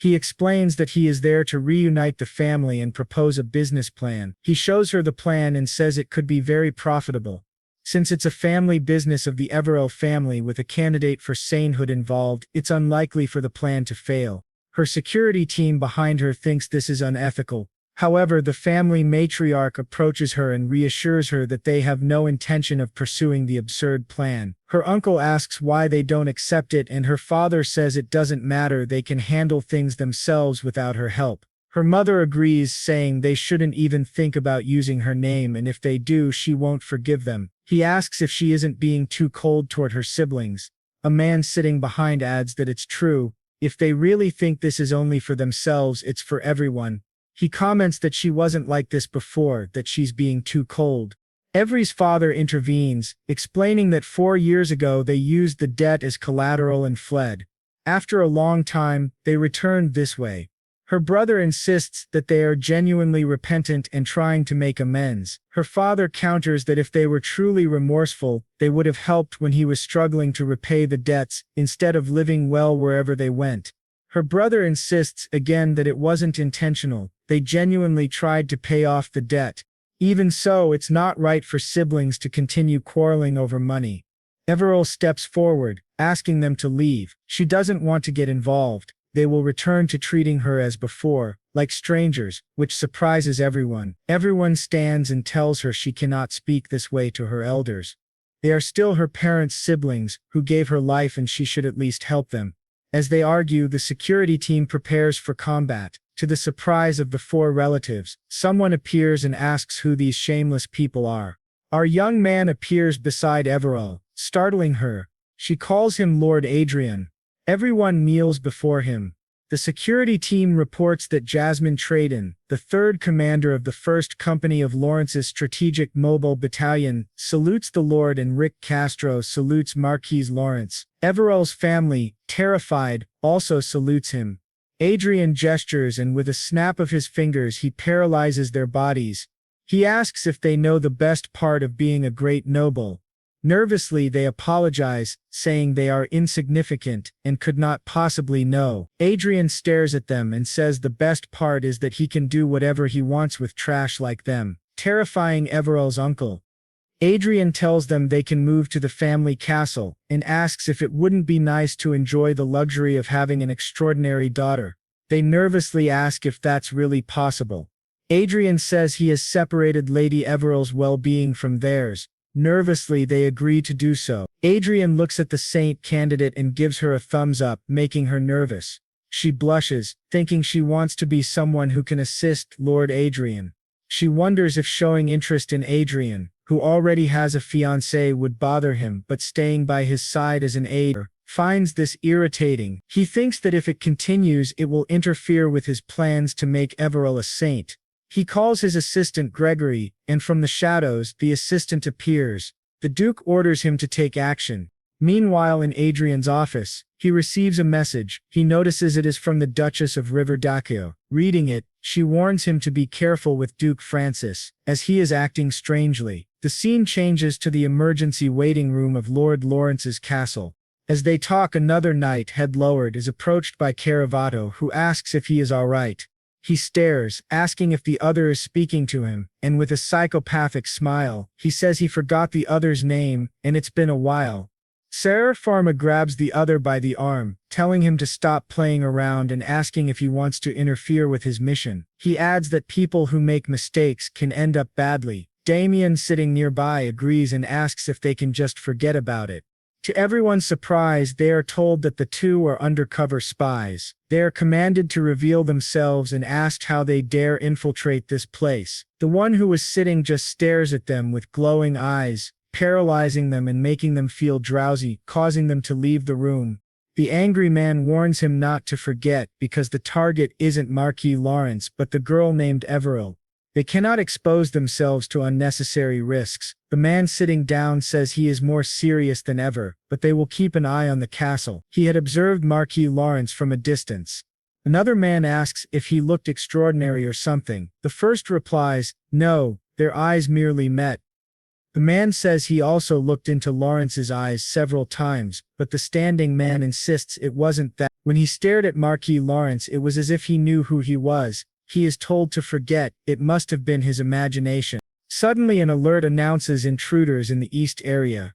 He explains that he is there to reunite the family and propose a business plan. He shows her the plan and says it could be very profitable. Since it's a family business of the Everell family with a candidate for sainthood involved, it's unlikely for the plan to fail. Her security team behind her thinks this is unethical. However, the family matriarch approaches her and reassures her that they have no intention of pursuing the absurd plan. Her uncle asks why they don't accept it, and her father says it doesn't matter, they can handle things themselves without her help. Her mother agrees, saying they shouldn't even think about using her name, and if they do, she won't forgive them. He asks if she isn't being too cold toward her siblings. A man sitting behind adds that it's true. If they really think this is only for themselves, it's for everyone. He comments that she wasn't like this before, that she's being too cold. Every's father intervenes, explaining that 4 years ago they used the debt as collateral and fled. After a long time, they returned this way. Her brother insists that they are genuinely repentant and trying to make amends. Her father counters that if they were truly remorseful, they would have helped when he was struggling to repay the debts, instead of living well wherever they went. Her brother insists again that it wasn't intentional, they genuinely tried to pay off the debt. Even so, it's not right for siblings to continue quarreling over money. Everil steps forward, asking them to leave. She doesn't want to get involved. They will return to treating her as before, like strangers, which surprises everyone. Everyone stands and tells her she cannot speak this way to her elders. They are still her parents' siblings, who gave her life, and she should at least help them. As they argue, the security team prepares for combat. To the surprise of the 4 relatives, someone appears and asks who these shameless people are. Our young man appears beside Everil, startling her. She calls him Lord Adrian. Everyone kneels before him. The security team reports that Jasmine Traden, the 3rd commander of the 1st Company of Lawrence's Strategic Mobile Battalion, salutes the Lord, and Rick Castro salutes Marquise Lawrence. Everil's family, terrified, also salutes him. Adrian gestures, and with a snap of his fingers he paralyzes their bodies. He asks if they know the best part of being a great noble. Nervously they apologize, saying they are insignificant and could not possibly know. Adrian stares at them and says the best part is that he can do whatever he wants with trash like them, terrifying Everil's uncle. Adrian tells them they can move to the family castle, and asks if it wouldn't be nice to enjoy the luxury of having an extraordinary daughter. They nervously ask if that's really possible. Adrian says he has separated Lady Everil's well-being from theirs. Nervously they agree to do so. Adrian looks at the saint candidate and gives her a thumbs up, making her nervous. She blushes, thinking she wants to be someone who can assist Lord Adrian. She wonders if showing interest in Adrian, who already has a fiancé, would bother him, but staying by his side as an aide finds this irritating. He thinks that if it continues it will interfere with his plans to make Everil a saint. He calls his assistant Gregory, and from the shadows, the assistant appears. The Duke orders him to take action. Meanwhile, in Adrian's office, he receives a message. He notices it is from the Duchess of Riverdaccio. Reading it, she warns him to be careful with Duke Francis, as he is acting strangely. The scene changes to the emergency waiting room of Lord Lawrence's castle. As they talk, another knight, head lowered, is approached by Caravato, who asks if he is all right. He stares, asking if the other is speaking to him, and with a psychopathic smile, he says he forgot the other's name, and it's been a while. Sarah Pharma grabs the other by the arm, telling him to stop playing around and asking if he wants to interfere with his mission. He adds that people who make mistakes can end up badly. Damien, sitting nearby, agrees and asks if they can just forget about it. To everyone's surprise, they are told that the 2 are undercover spies. They are commanded to reveal themselves and asked how they dare infiltrate this place. The one who was sitting just stares at them with glowing eyes, paralyzing them and making them feel drowsy, causing them to leave the room. The angry man warns him not to forget, because the target isn't Marquis Lawrence but the girl named Everil. They cannot expose themselves to unnecessary risks. The man sitting down says he is more serious than ever, but they will keep an eye on the castle. He had observed Marquis Lawrence from a distance. Another man asks if he looked extraordinary or something. The first replies, no, their eyes merely met. The man says he also looked into Lawrence's eyes several times, but the standing man insists it wasn't that. When he stared at Marquis Lawrence, it was as if he knew who he was. He is told to forget, it must have been his imagination. Suddenly an alert announces intruders in the east area.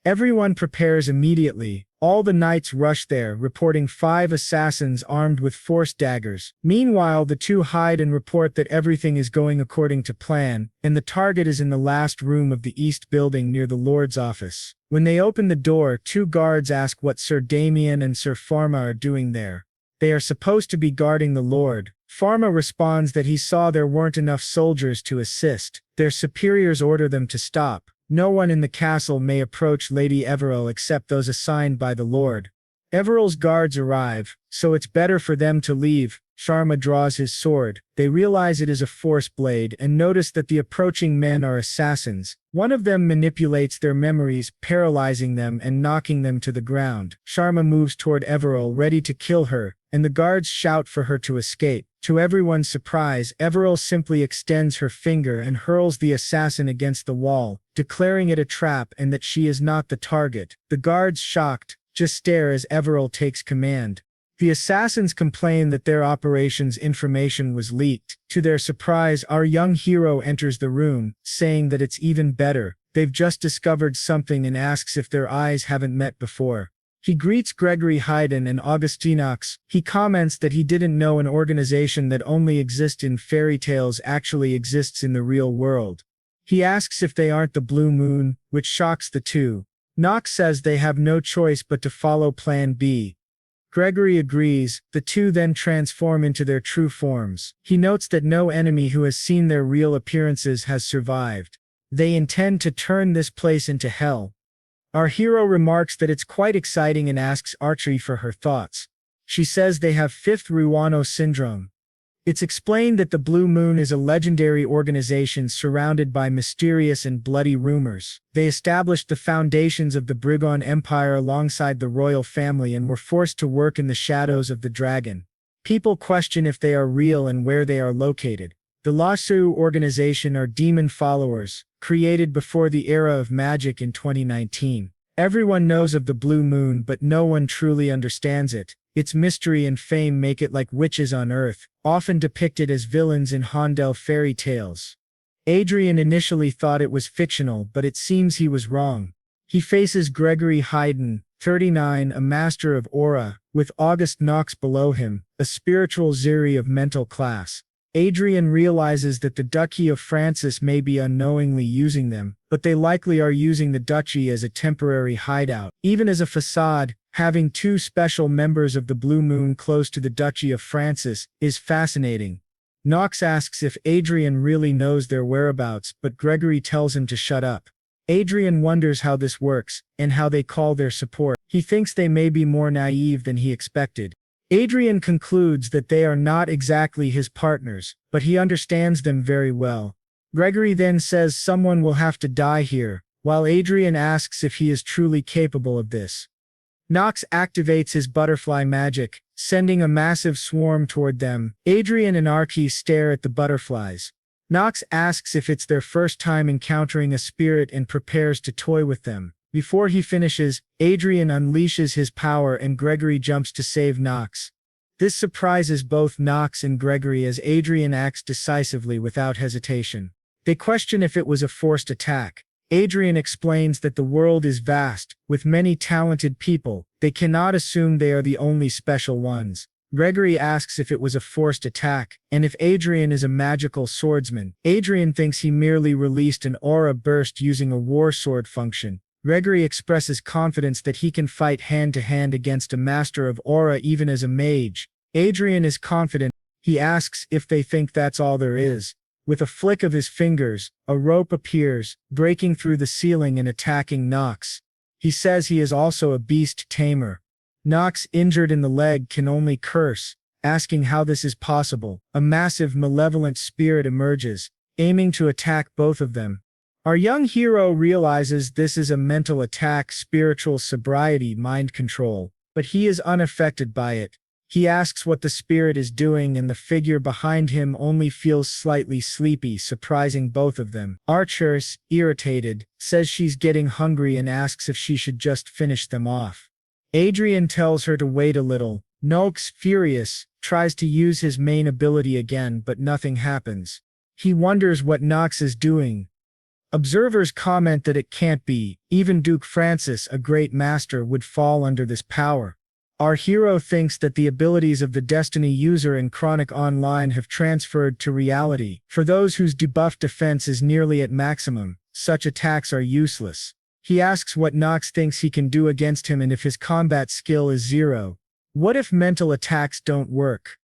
Everyone prepares immediately. All the knights rush there, reporting 5 assassins armed with force daggers. Meanwhile, the 2 hide and report that everything is going according to plan, and the target is in the last room of the east building near the Lord's office. When they open the door, 2 guards ask what Sir Damien and Sir Pharma are doing there. They are supposed to be guarding the Lord. Pharma responds that he saw there weren't enough soldiers to assist. Their superiors order them to stop. No one in the castle may approach Lady Everil except those assigned by the Lord. Everil's guards arrive, so it's better for them to leave. Sharma draws his sword. They realize it is a force blade and notice that the approaching men are assassins. One of them manipulates their memories, paralyzing them and knocking them to the ground. Sharma moves toward Everil, ready to kill her, and the guards shout for her to escape. To everyone's surprise, Everil simply extends her finger and hurls the assassin against the wall, declaring it a trap and that she is not the target. The guards, shocked, just stare as Everil takes command. The assassins complain that their operation's information was leaked. To their surprise, our young hero enters the room, saying that it's even better. They've just discovered something and asks if their eyes haven't met before. He greets Gregory Haydn and Augustinox. He comments that he didn't know an organization that only exists in fairy tales actually exists in the real world. He asks if they aren't the Blue Moon, which shocks the two. Knox says they have no choice but to follow Plan B. Gregory agrees. The two then transform into their true forms. He notes that no enemy who has seen their real appearances has survived. They intend to turn this place into hell. Our hero remarks that it's quite exciting and asks Archie for her thoughts. She says they have fifth Ruano syndrome. It's explained that the Blue Moon is a legendary organization surrounded by mysterious and bloody rumors. They established the foundations of the Brigand Empire alongside the royal family and were forced to work in the shadows of the dragon. People question if they are real and where they are located. The Lasu organization are demon followers, created before the era of magic in 2019. Everyone knows of the Blue Moon, but no one truly understands it. Its mystery and fame make it like witches on Earth, often depicted as villains in Handel fairy tales. Adrian initially thought it was fictional, but it seems he was wrong. He faces Gregory Haydn, 39, a master of aura, with August Knox below him, a spiritual Ziri of mental class. Adrian realizes that the Duchy of Francis may be unknowingly using them, but they likely are using the duchy as a temporary hideout. Even as a facade, having two special members of the Blue Moon close to the Duchy of Francis is fascinating. Knox asks if Adrian really knows their whereabouts, but Gregory tells him to shut up. Adrian wonders how this works, and how they call their support. He thinks they may be more naive than he expected. Adrian concludes that they are not exactly his partners, but he understands them very well. Gregory then says someone will have to die here, while Adrian asks if he is truly capable of this. Knox activates his butterfly magic, sending a massive swarm toward them. Adrian and Archie stare at the butterflies. Knox asks if it's their first time encountering a spirit and prepares to toy with them. Before he finishes, Adrian unleashes his power and Gregory jumps to save Knox. This surprises both Knox and Gregory as Adrian acts decisively without hesitation. They question if it was a forced attack. Adrian explains that the world is vast, with many talented people. They cannot assume they are the only special ones. Gregory asks if it was a forced attack, and if Adrian is a magical swordsman. Adrian thinks he merely released an aura burst using a war sword function. Gregory expresses confidence that he can fight hand-to-hand against a master of aura even as a mage. Adrian is confident. He asks if they think that's all there is. With a flick of his fingers, a rope appears, breaking through the ceiling and attacking Knox. He says he is also a beast tamer. Knox, injured in the leg, can only curse, asking how this is possible. A massive malevolent spirit emerges, aiming to attack both of them. Our young hero realizes this is a mental attack, spiritual sobriety, mind control, but he is unaffected by it. He asks what the spirit is doing and the figure behind him only feels slightly sleepy, surprising both of them. Archers, irritated, says she's getting hungry and asks if she should just finish them off. Adrian tells her to wait a little. Noakes, furious, tries to use his main ability again, but nothing happens. He wonders what Knox is doing. Observers comment that it can't be. Even Duke Francis, a great master, would fall under this power. Our hero thinks that the abilities of the Destiny user in Chronicle Online have transferred to reality. For those whose debuff defense is nearly at maximum, such attacks are useless. He asks what Knox thinks he can do against him and if his combat skill is 0. What if mental attacks don't work?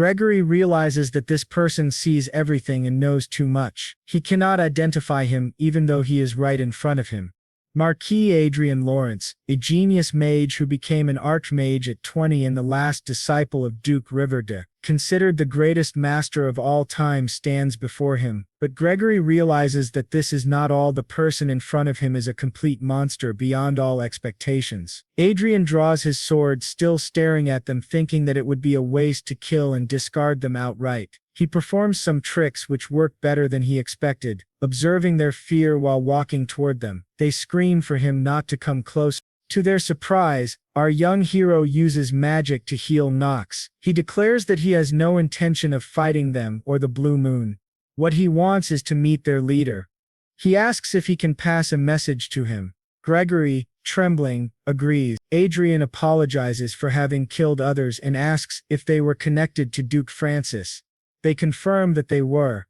Gregory realizes that this person sees everything and knows too much. He cannot identify him even though he is right in front of him. Marquis Adrian Lawrence, a genius mage who became an archmage at 20 and the last disciple of Duke Riverde, considered the greatest master of all time, stands before him, but Gregory realizes that this is not all. The person in front of him is a complete monster beyond all expectations. Adrian draws his sword, still staring at them, thinking that it would be a waste to kill and discard them outright. He performs some tricks which work better than he expected. Observing their fear while walking toward them, they scream for him not to come close. To their surprise, our young hero uses magic to heal Nox. He declares that he has no intention of fighting them or the Blue Moon. What he wants is to meet their leader. He asks if he can pass a message to him. Gregory, trembling, agrees. Adrian apologizes for having killed others and asks if they were connected to Duke Francis. They confirm that they were.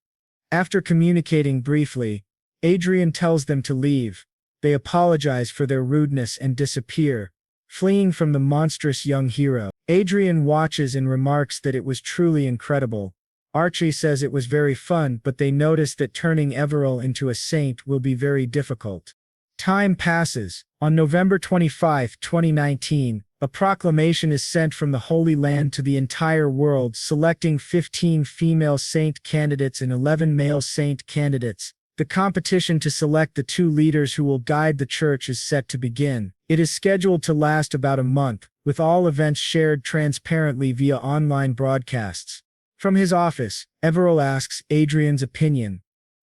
After communicating briefly, Adrian tells them to leave. They apologize for their rudeness and disappear, fleeing from the monstrous young hero. Adrian watches and remarks that it was truly incredible. Archie says it was very fun, but they notice that turning Everil into a saint will be very difficult. Time passes. On November 25, 2019, a proclamation is sent from the Holy Land to the entire world, selecting 15 female saint candidates and 11 male saint candidates. The competition to select the 2 leaders who will guide the church is set to begin. It is scheduled to last about a month, with all events shared transparently via online broadcasts. From his office, Everil asks Adrian's opinion.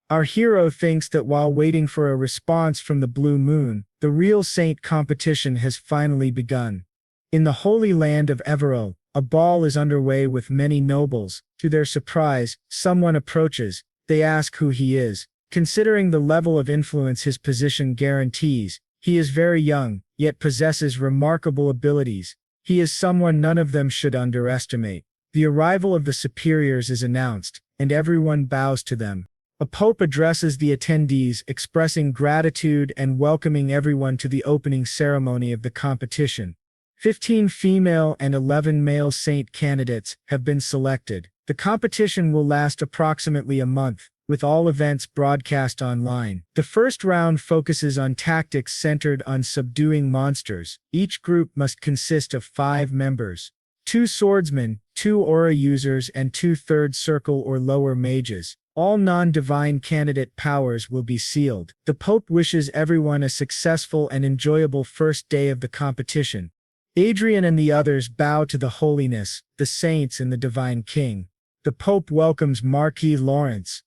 Our hero thinks that while waiting for a response from the Blue Moon, the real saint competition has finally begun. In the Holy Land of Everil, a ball is underway with many nobles. To their surprise, someone approaches. They ask who he is. Considering the level of influence his position guarantees, he is very young, yet possesses remarkable abilities. He is someone none of them should underestimate. The arrival of the superiors is announced, and everyone bows to them. A pope addresses the attendees, expressing gratitude and welcoming everyone to the opening ceremony of the competition. 15 female and 11 male saint candidates have been selected. The competition will last approximately a month, with all events broadcast online. The first round focuses on tactics centered on subduing monsters. Each group must consist of 5 members: 2 swordsmen, 2 aura users, and 2 third circle or lower mages. All non-divine candidate powers will be sealed. The Pope wishes everyone a successful and enjoyable first day of the competition. Adrian and the others bow to the holiness, the saints, and the divine king. The Pope welcomes Marquis Lawrence.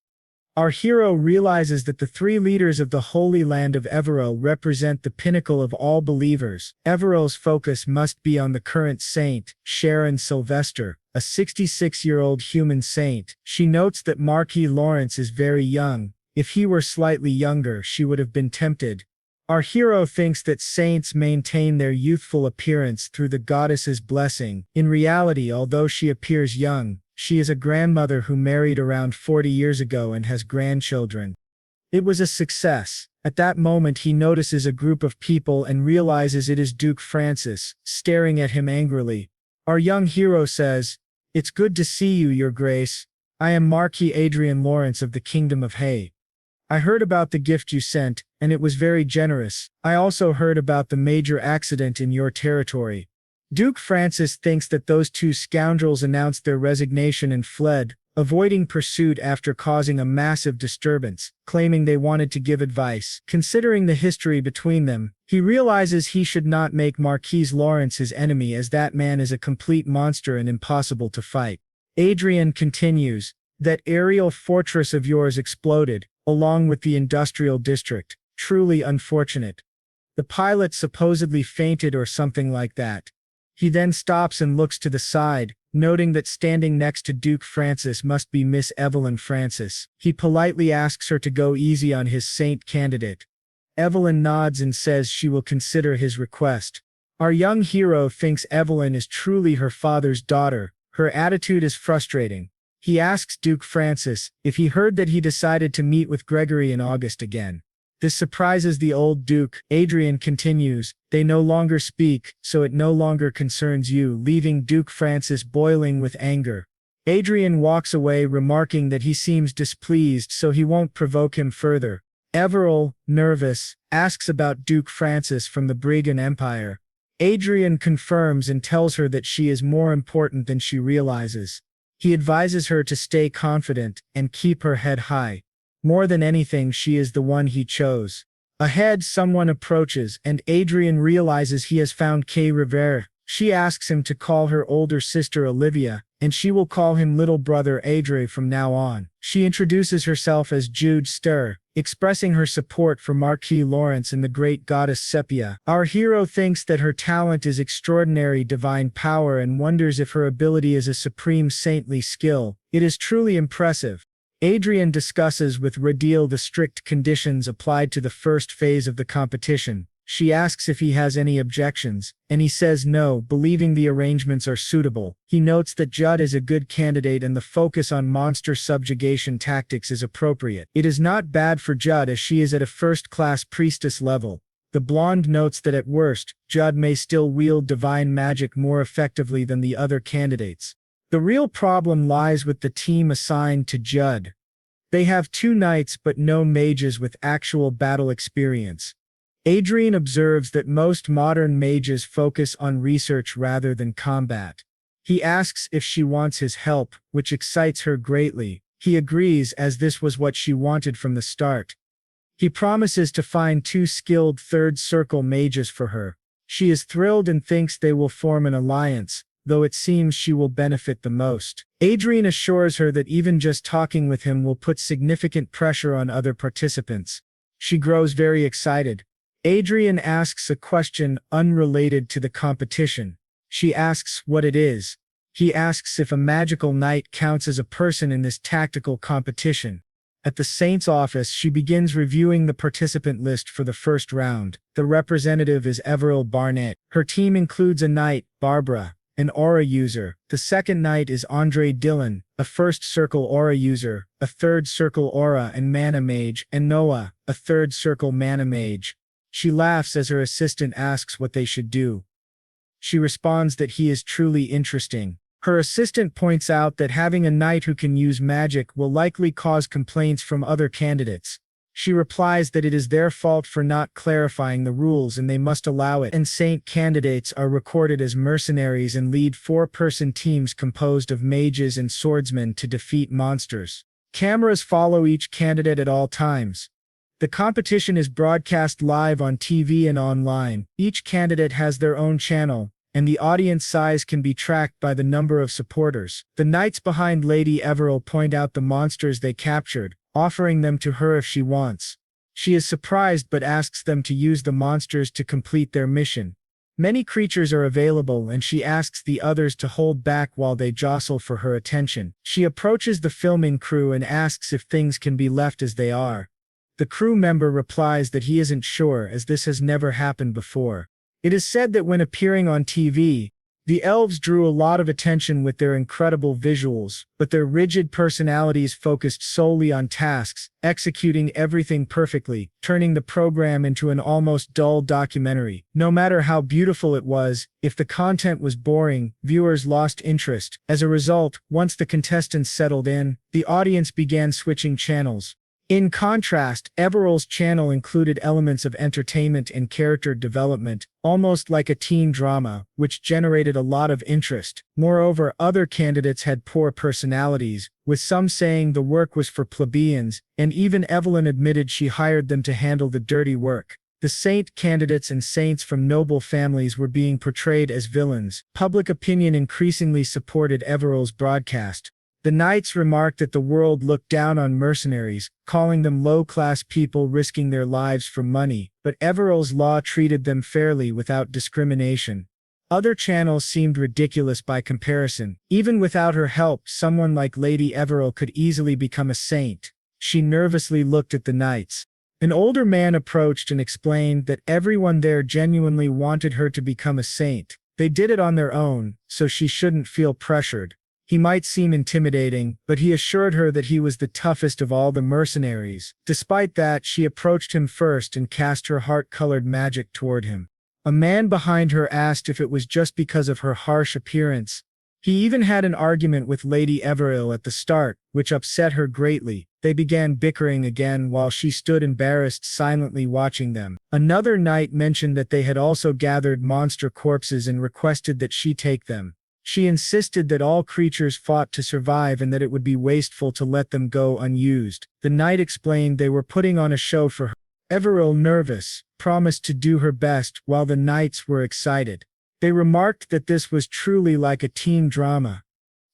Our hero realizes that the 3 leaders of the Holy Land of Everil represent the pinnacle of all believers. Everil's focus must be on the current saint, Sharon Sylvester, a 66-year-old human saint. She notes that Marquis Lawrence is very young. If he were slightly younger, she would have been tempted. Our hero thinks that saints maintain their youthful appearance through the goddess's blessing. In reality, although she appears young, she is a grandmother who married around 40 years ago and has grandchildren. It was a success. At that moment he notices a group of people and realizes it is Duke Francis, staring at him angrily. Our young hero says, "It's good to see you, Your Grace. I am Marquis Adrian Lawrence of the Kingdom of Hay. I heard about the gift you sent, and it was very generous. I also heard about the major accident in your territory." Duke Francis thinks that those 2 scoundrels announced their resignation and fled, avoiding pursuit after causing a massive disturbance, claiming they wanted to give advice. Considering the history between them, he realizes he should not make Marquis Lawrence his enemy, as that man is a complete monster and impossible to fight. Adrian continues, "That aerial fortress of yours exploded, along with the industrial district. Truly unfortunate. The pilot supposedly fainted or something like that." He then stops and looks to the side, noting that standing next to Duke Francis must be Miss Evelyn Francis. He politely asks her to go easy on his saint candidate. Evelyn nods and says she will consider his request. Our young hero thinks Evelyn is truly her father's daughter. Her attitude is frustrating. He asks Duke Francis if he heard that he decided to meet with Gregory in August again. This surprises the old Duke. Adrian continues, "They no longer speak, so it no longer concerns you," leaving Duke Francis boiling with anger. Adrian walks away, remarking that he seems displeased, so he won't provoke him further. Everil, nervous, asks about Duke Francis from the Brigand Empire. Adrian confirms and tells her that she is more important than she realizes. He advises her to stay confident and keep her head high. More than anything, she is the one he chose. Ahead, someone approaches, and Adrian realizes he has found Kay Rivera. She asks him to call her older sister Olivia, and she will call him little brother Adre from now on. She introduces herself as Jude Stir, expressing her support for Marquis Lawrence and the great goddess Sepia. Our hero thinks that her talent is extraordinary divine power and wonders if her ability is a supreme saintly skill. It is truly impressive. Adrian discusses with Radil the strict conditions applied to the first phase of the competition. She asks if he has any objections, and he says no, believing the arrangements are suitable. He notes that Judd is a good candidate and the focus on monster subjugation tactics is appropriate. It is not bad for Judd as she is at a first-class priestess level. The blonde notes that at worst, Judd may still wield divine magic more effectively than the other candidates. The real problem lies with the team assigned to Judd. They have 2 knights but no mages with actual battle experience. Adrian observes that most modern mages focus on research rather than combat. He asks if she wants his help, which excites her greatly. He agrees as this was what she wanted from the start. He promises to find 2 skilled third circle mages for her. She is thrilled and thinks they will form an alliance, though it seems she will benefit the most. Adrian assures her that even just talking with him will put significant pressure on other participants. She grows very excited. Adrian asks a question unrelated to the competition. She asks what it is. He asks if a magical knight counts as a person in this tactical competition. At the Saint's office, she begins reviewing the participant list for the first round. The representative is Everil Barnett. Her team includes a knight, Barbara, an aura user. The second knight is Andre Dillon, a first circle aura user, a third circle aura and mana mage, and Noah, a third circle mana mage. She laughs as her assistant asks what they should do. She responds that he is truly interesting. Her assistant points out that having a knight who can use magic will likely cause complaints from other candidates. She replies that it is their fault for not clarifying the rules and they must allow it, and Saint candidates are recorded as mercenaries and lead 4-person teams composed of mages and swordsmen to defeat monsters. Cameras follow each candidate at all times. The competition is broadcast live on TV and online. Each candidate has their own channel, and the audience size can be tracked by the number of supporters. The knights behind Lady Everil point out the monsters they captured, offering them to her if she wants. She is surprised but asks them to use the monsters to complete their mission. Many creatures are available and she asks the others to hold back while they jostle for her attention. She approaches the filming crew and asks if things can be left as they are. The crew member replies that he isn't sure as this has never happened before. It is said that when appearing on TV, the elves drew a lot of attention with their incredible visuals, but their rigid personalities focused solely on tasks, executing everything perfectly, turning the program into an almost dull documentary. No matter how beautiful it was, if the content was boring, viewers lost interest. As a result, once the contestants settled in, the audience began switching channels. In contrast, Everil's channel included elements of entertainment and character development, almost like a teen drama, which generated a lot of interest. Moreover, other candidates had poor personalities, with some saying the work was for plebeians, and even Evelyn admitted she hired them to handle the dirty work. The saint candidates and saints from noble families were being portrayed as villains. Public opinion increasingly supported Everil's broadcast. The knights remarked that the world looked down on mercenaries, calling them low-class people risking their lives for money, but Everil's law treated them fairly without discrimination. Other channels seemed ridiculous by comparison. Even without her help, someone like Lady Everil could easily become a saint. She nervously looked at the knights. An older man approached and explained that everyone there genuinely wanted her to become a saint. They did it on their own, so she shouldn't feel pressured. He might seem intimidating, but he assured her that he was the toughest of all the mercenaries. Despite that, she approached him first and cast her heart-colored magic toward him. A man behind her asked if it was just because of her harsh appearance. He even had an argument with Lady Everill at the start, which upset her greatly. They began bickering again while she stood embarrassed silently watching them. Another knight mentioned that they had also gathered monster corpses and requested that she take them. She insisted that all creatures fought to survive and that it would be wasteful to let them go unused. The knight explained they were putting on a show for her. Everill, nervous, promised to do her best while the knights were excited. They remarked that this was truly like a teen drama.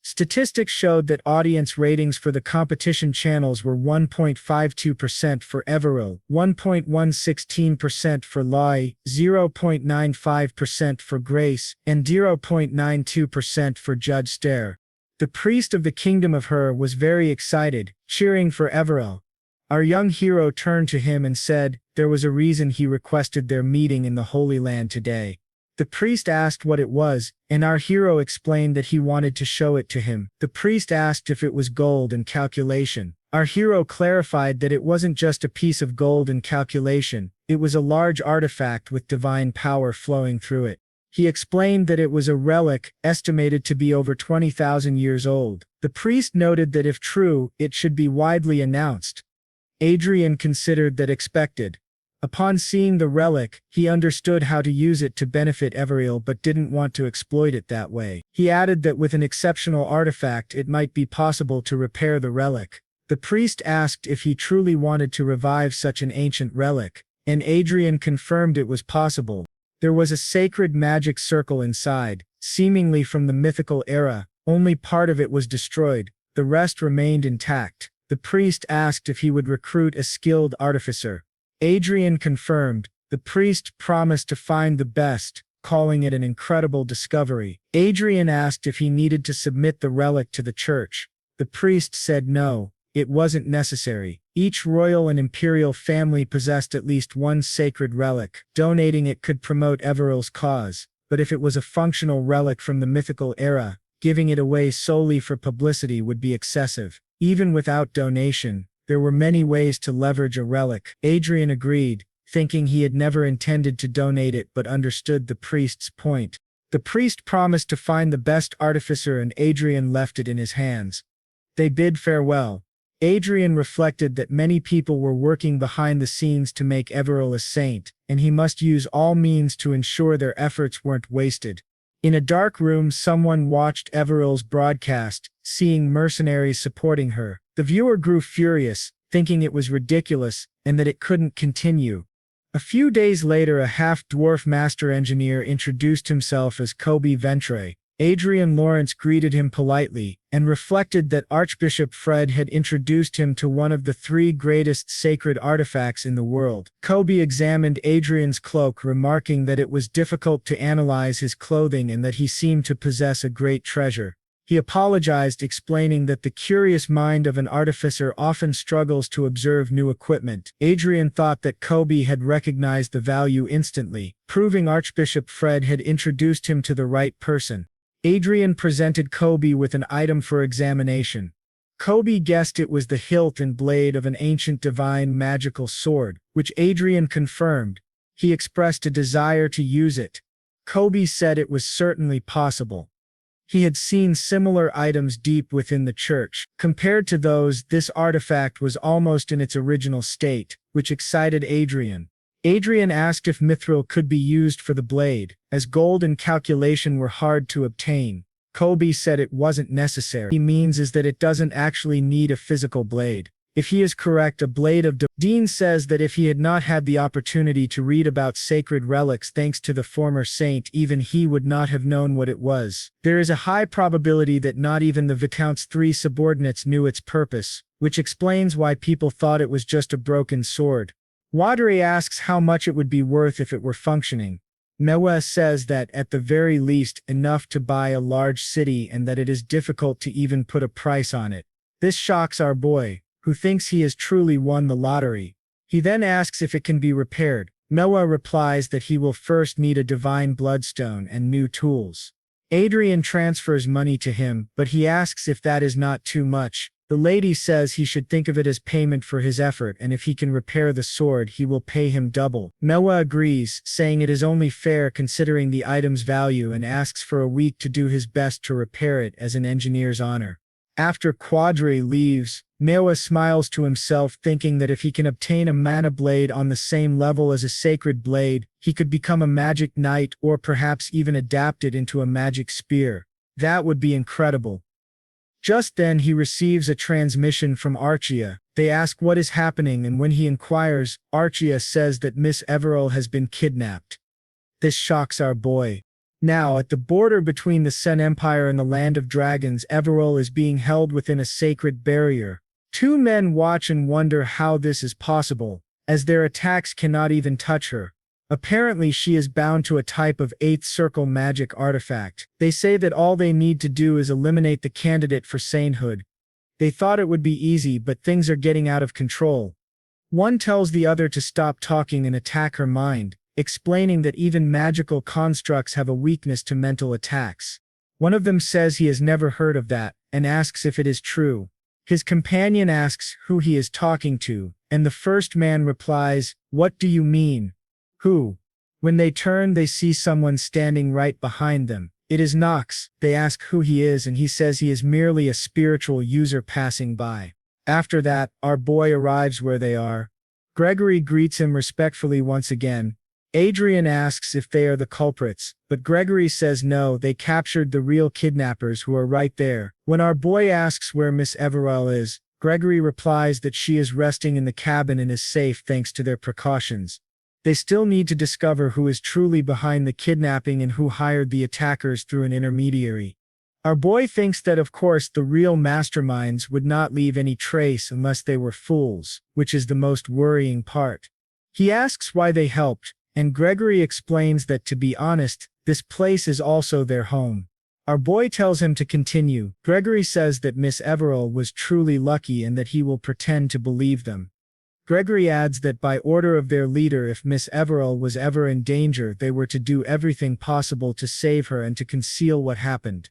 Statistics showed that audience ratings for the competition channels were 1.52% for Everill, 1.116% for Lai, 0.95% for Grace, and 0.92% for Judge Stare. The priest of the Kingdom of Her was very excited, cheering for Everill. Our young hero turned to him and said there was a reason he requested their meeting in the Holy Land today. The priest asked what it was, and our hero explained that he wanted to show it to him. The priest asked if it was gold and calculation. Our hero clarified that it wasn't just a piece of gold and calculation, it was a large artifact with divine power flowing through it. He explained that it was a relic, estimated to be over 20,000 years old. The priest noted that if true, it should be widely announced. Adrian considered that expected. Upon seeing the relic, he understood how to use it to benefit Everill but didn't want to exploit it that way. He added that with an exceptional artifact it might be possible to repair the relic. The priest asked if he truly wanted to revive such an ancient relic, and Adrian confirmed it was possible. There was a sacred magic circle inside, seemingly from the mythical era. Only part of it was destroyed, the rest remained intact. The priest asked if he would recruit a skilled artificer. Adrian confirmed. The priest promised to find the best, calling it an incredible discovery. Adrian asked if he needed to submit the relic to the church. The priest said no, it wasn't necessary. Each royal and imperial family possessed at least one sacred relic. Donating it could promote Everill's cause, but if it was a functional relic from the mythical era, giving it away solely for publicity would be excessive. Even without donation, there were many ways to leverage a relic. Adrian agreed, thinking he had never intended to donate it but understood the priest's point. The priest promised to find the best artificer and Adrian left it in his hands. They bid farewell. Adrian reflected that many people were working behind the scenes to make Everill a saint, and he must use all means to ensure their efforts weren't wasted. In a dark room, someone watched Everill's broadcast, seeing mercenaries supporting her. The viewer grew furious, thinking it was ridiculous, and that it couldn't continue. A few days later, a half-dwarf master engineer introduced himself as Kobe Ventre. Adrian Lawrence greeted him politely, and reflected that Archbishop Fred had introduced him to one of the 3 greatest sacred artifacts in the world. Kobe examined Adrian's cloak, remarking that it was difficult to analyze his clothing and that he seemed to possess a great treasure. He apologized, explaining that the curious mind of an artificer often struggles to observe new equipment. Adrian thought that Kobe had recognized the value instantly, proving Archbishop Fred had introduced him to the right person. Adrian presented Kobe with an item for examination. Kobe guessed it was the hilt and blade of an ancient divine magical sword, which Adrian confirmed. He expressed a desire to use it. Kobe said it was certainly possible. He had seen similar items deep within the church. Compared to those, this artifact was almost in its original state, which excited Adrian. Adrian asked if mithril could be used for the blade, as gold and calculation were hard to obtain. Kobe said it wasn't necessary. What he means is that it doesn't actually need a physical blade. If he is correct, a blade of Dean says that if he had not had the opportunity to read about sacred relics thanks to the former saint, even he would not have known what it was. There is a high probability that not even the viscount's 3 subordinates knew its purpose, which explains why people thought it was just a broken sword. Wadri asks how much it would be worth if it were functioning. Manhwa says that, at the very least, enough to buy a large city, and that it is difficult to even put a price on it. This shocks our boy, who thinks he has truly won the lottery. He then asks if it can be repaired. Manhwa replies that he will first need a divine bloodstone and new tools. Adrian transfers money to him, but he asks if that is not too much. The lady says he should think of it as payment for his effort, and if he can repair the sword, he will pay him double. Manhwa agrees, saying it is only fair considering the item's value, and asks for a week to do his best to repair it as an engineer's honor. After Quadri leaves, Manhwa smiles to himself, thinking that if he can obtain a mana blade on the same level as a sacred blade, he could become a magic knight or perhaps even adapt it into a magic spear. That would be incredible. Just then he receives a transmission from Archia. They ask what is happening, and when he inquires, Archia says that Miss Everall has been kidnapped. This shocks our boy. Now, at the border between the Sen Empire and the Land of Dragons, Everall is being held within a sacred barrier. Two men watch and wonder how this is possible, as their attacks cannot even touch her. Apparently she is bound to a type of 8th circle magic artifact. They say that all they need to do is eliminate the candidate for sainthood. They thought it would be easy, but things are getting out of control. One tells the other to stop talking and attack her mind, explaining that even magical constructs have a weakness to mental attacks. One of them says he has never heard of that, and asks if it is true. His companion asks who he is talking to, and the first man replies, "What do you mean? Who?" When they turn, they see someone standing right behind them. It is Nox. They ask who he is, and he says he is merely a spiritual user passing by. After that, our boy arrives where they are. Gregory greets him respectfully once again. Adrian asks if they are the culprits, but Gregory says no, they captured the real kidnappers who are right there. When our boy asks where Miss Everall is, Gregory replies that she is resting in the cabin and is safe thanks to their precautions. They still need to discover who is truly behind the kidnapping and who hired the attackers through an intermediary. Our boy thinks that of course the real masterminds would not leave any trace unless they were fools, which is the most worrying part. He asks why they helped, and Gregory explains that to be honest, this place is also their home. Our boy tells him to continue. Gregory says that Miss Everall was truly lucky and that he will pretend to believe them. Gregory adds that by order of their leader, if Miss Everall was ever in danger, they were to do everything possible to save her and to conceal what happened.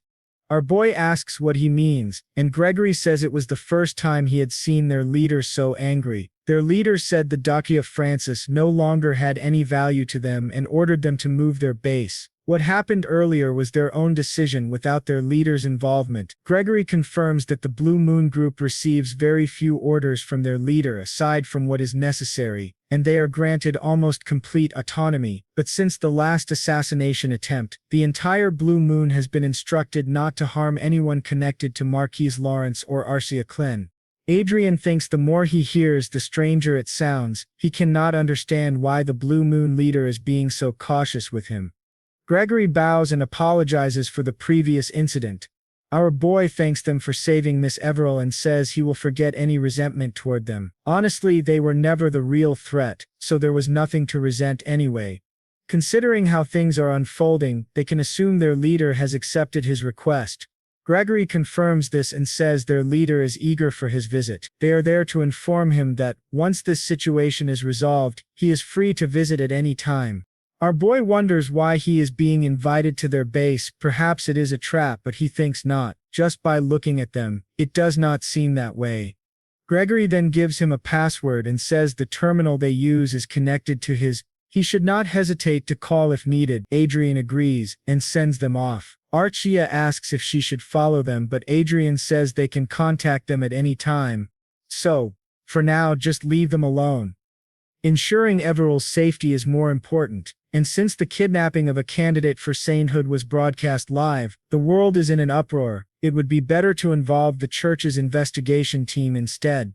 Our boy asks what he means, and Gregory says it was the first time he had seen their leader so angry. Their leader said the Duchy of Francis no longer had any value to them and ordered them to move their base. What happened earlier was their own decision without their leader's involvement. Gregory confirms that the Blue Moon Group receives very few orders from their leader aside from what is necessary, and they are granted almost complete autonomy. But since the last assassination attempt, the entire Blue Moon has been instructed not to harm anyone connected to Marquise Lawrence or Arcia Klein. Adrian thinks the more he hears, the stranger it sounds. He cannot understand why the Blue Moon leader is being so cautious with him. Gregory bows and apologizes for the previous incident. Our boy thanks them for saving Miss Everall and says he will forget any resentment toward them. Honestly, they were never the real threat, so there was nothing to resent anyway. Considering how things are unfolding, they can assume their leader has accepted his request. Gregory confirms this and says their leader is eager for his visit. They are there to inform him that, once this situation is resolved, he is free to visit at any time. Our boy wonders why he is being invited to their base. Perhaps it is a trap, but he thinks not. Just by looking at them, it does not seem that way. Gregory then gives him a password and says the terminal they use is connected to his. He should not hesitate to call if needed. Adrian agrees and sends them off. Archia asks if she should follow them, but Adrian says they can contact them at any time. So, for now, just leave them alone. Ensuring Everall's safety is more important, and since the kidnapping of a candidate for sainthood was broadcast live, the world is in an uproar. It would be better to involve the church's investigation team instead.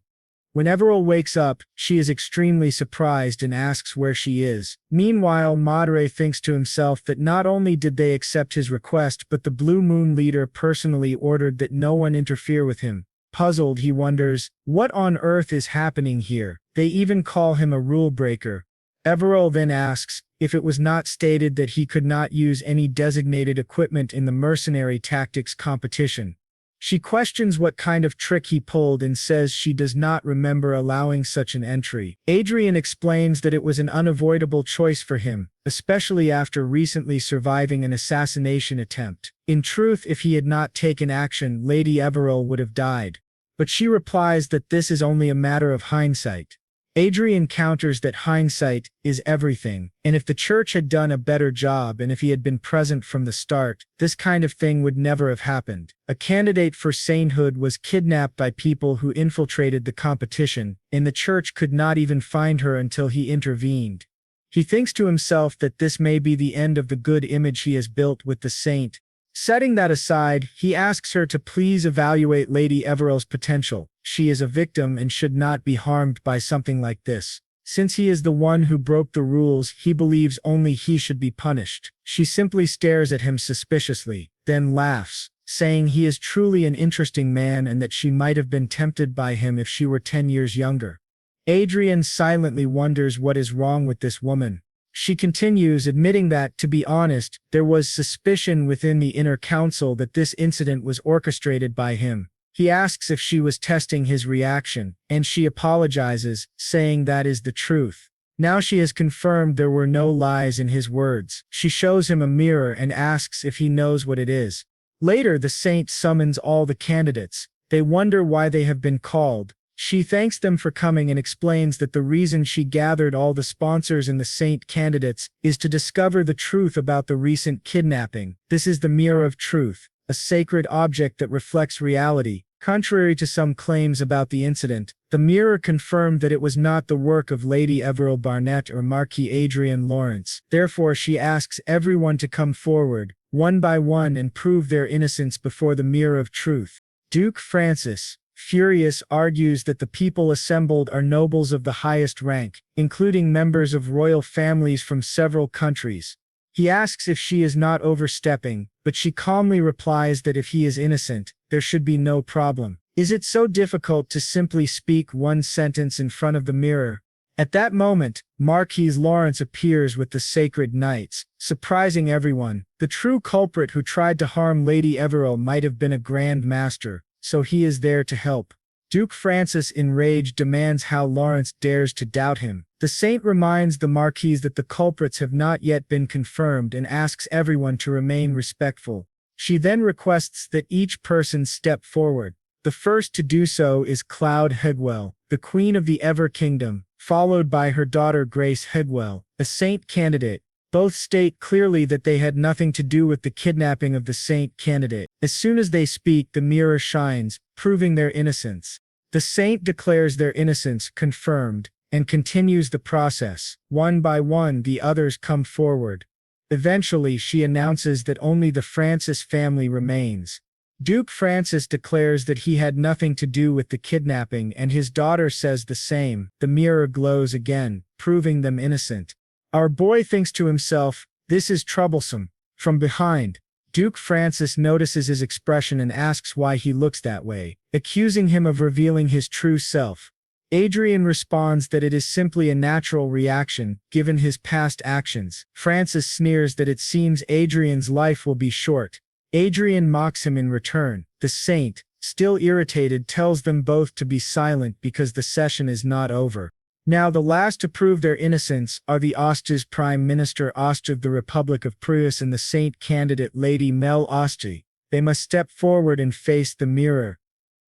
When Everall wakes up, she is extremely surprised and asks where she is. Meanwhile, Madre thinks to himself that not only did they accept his request, but the Blue Moon leader personally ordered that no one interfere with him. Puzzled, he wonders, what on earth is happening here? They even call him a rule breaker. Everall then asks if it was not stated that he could not use any designated equipment in the mercenary tactics competition. She questions what kind of trick he pulled and says she does not remember allowing such an entry. Adrian explains that it was an unavoidable choice for him, especially after recently surviving an assassination attempt. In truth, if he had not taken action, Lady Everall would have died. but she replies that this is only a matter of hindsight. Adrian counters that hindsight is everything, and if the church had done a better job and if he had been present from the start, this kind of thing would never have happened. A candidate for sainthood was kidnapped by people who infiltrated the competition, and the church could not even find her until he intervened. He thinks to himself that this may be the end of the good image he has built with the saint. Setting that aside, he asks her to please evaluate Lady Everill's potential. She is a victim and should not be harmed by something like this. Since he is the one who broke the rules, he believes only he should be punished. She simply stares at him suspiciously, then laughs, saying he is truly an interesting man and that she might have been tempted by him if she were 10 years younger. Adrian silently wonders what is wrong with this woman. She continues, admitting that, to be honest, there was suspicion within the inner council that this incident was orchestrated by him. He asks if she was testing his reaction, and she apologizes, saying that is the truth. Now she has confirmed there were no lies in his words. She shows him a mirror and asks if he knows what it is. Later, the saint summons all the candidates. They wonder why they have been called. She thanks them for coming and explains that the reason she gathered all the sponsors and the saint candidates is to discover the truth about the recent kidnapping. This is the mirror of truth, a sacred object that reflects reality. Contrary to some claims about the incident, the mirror confirmed that it was not the work of Lady Everil Barnett or Marquis Adrian Lawrence. Therefore, she asks everyone to come forward, one by one, and prove their innocence before the mirror of truth. Duke Francis, furious, argues that the people assembled are nobles of the highest rank, including members of royal families from several countries. He asks if she is not overstepping, but she calmly replies that if he is innocent, there should be no problem. Is it so difficult to simply speak one sentence in front of the mirror? At that moment, Marquis Lawrence appears with the sacred knights, surprising everyone. The true culprit who tried to harm Lady Everil might have been a Grand Master, so he is there to help. Duke Francis, enraged, demands how Lawrence dares to doubt him. The saint reminds the Marquis that the culprits have not yet been confirmed and asks everyone to remain respectful. She then requests that each person step forward. The first to do so is Cloud Headwell, the Queen of the Ever Kingdom, followed by her daughter Grace Headwell, a saint candidate. Both state clearly that they had nothing to do with the kidnapping of the saint candidate. As soon as they speak, the mirror shines, proving their innocence. The saint declares their innocence confirmed, and continues the process. One by one, the others come forward. Eventually, she announces that only the Francis family remains. Duke Francis declares that he had nothing to do with the kidnapping, and his daughter says the same. The mirror glows again, proving them innocent. Our boy thinks to himself, this is troublesome. From behind, Duke Francis notices his expression and asks why he looks that way, accusing him of revealing his true self. Adrian responds that it is simply a natural reaction, given his past actions. Francis sneers that it seems Adrian's life will be short. Adrian mocks him in return. The saint, still irritated, tells them both to be silent because the session is not over. Now the last to prove their innocence are the Ost's Prime Minister Ost of the Republic of Pruis and the saint candidate Lady Mel Osti. They must step forward and face the mirror.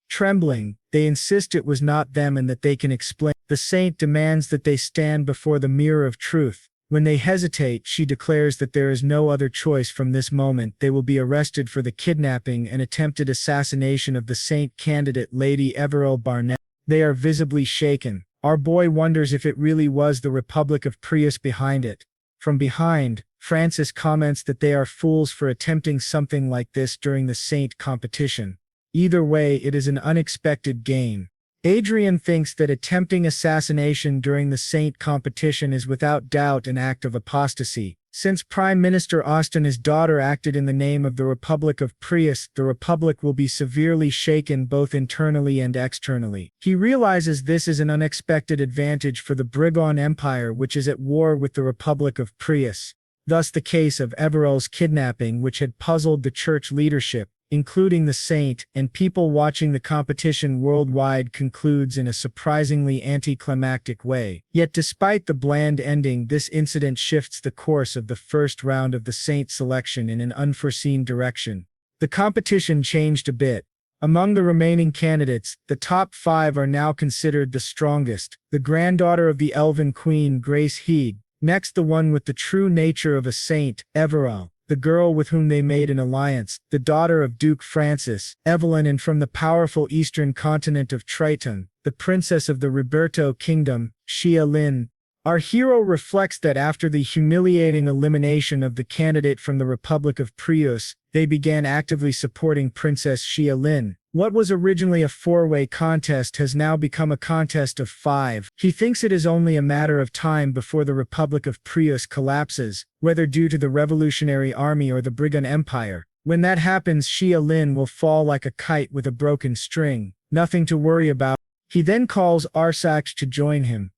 Trembling, they insist it was not them and that they can explain. The saint demands that they stand before the mirror of truth. When they hesitate, she declares that there is no other choice. From this moment, they will be arrested for the kidnapping and attempted assassination of the saint candidate Lady Everil Barnett. They are visibly shaken. Our boy wonders if it really was the Republic of Prius behind it. From behind, Francis comments that they are fools for attempting something like this during the saint competition. Either way, it is an unexpected gain. Adrian thinks that attempting assassination during the saint competition is without doubt an act of apostasy. Since Prime Minister Ost and his daughter acted in the name of the Republic of Prius, the Republic will be severely shaken both internally and externally. He realizes this is an unexpected advantage for the Brigand Empire, which is at war with the Republic of Prius. Thus the case of Everill's kidnapping, which had puzzled the church leadership, including the saint, and people watching the competition worldwide, concludes in a surprisingly anticlimactic way. Yet despite the bland ending, this incident shifts the course of the first round of the saint selection in an unforeseen direction. The competition changed a bit. Among the remaining candidates, the top 5 are now considered the strongest. The granddaughter of the Elven Queen, Grace Heed. Next, the one with the true nature of a saint, Evero. The girl with whom they made an alliance, the daughter of Duke Francis, Evelyn, and from the powerful eastern continent of Triton, the princess of the Roberto Kingdom, Xia Lin. Our hero reflects that after the humiliating elimination of the candidate from the Republic of Prius, they began actively supporting Princess Xia Lin. What was originally a 4-way contest has now become a contest of 5. He thinks it is only a matter of time before the Republic of Prius collapses, whether due to the Revolutionary Army or the Brigand Empire. When that happens, Xia Lin will fall like a kite with a broken string. Nothing to worry about. He then calls Arsax to join him.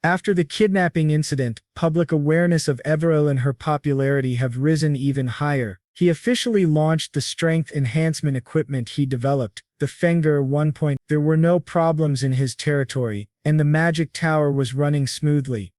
After the kidnapping incident, public awareness of Evero and her popularity have risen even higher. He officially launched the strength enhancement equipment he developed, the Fenger 1. There were no problems in his territory, and the magic tower was running smoothly.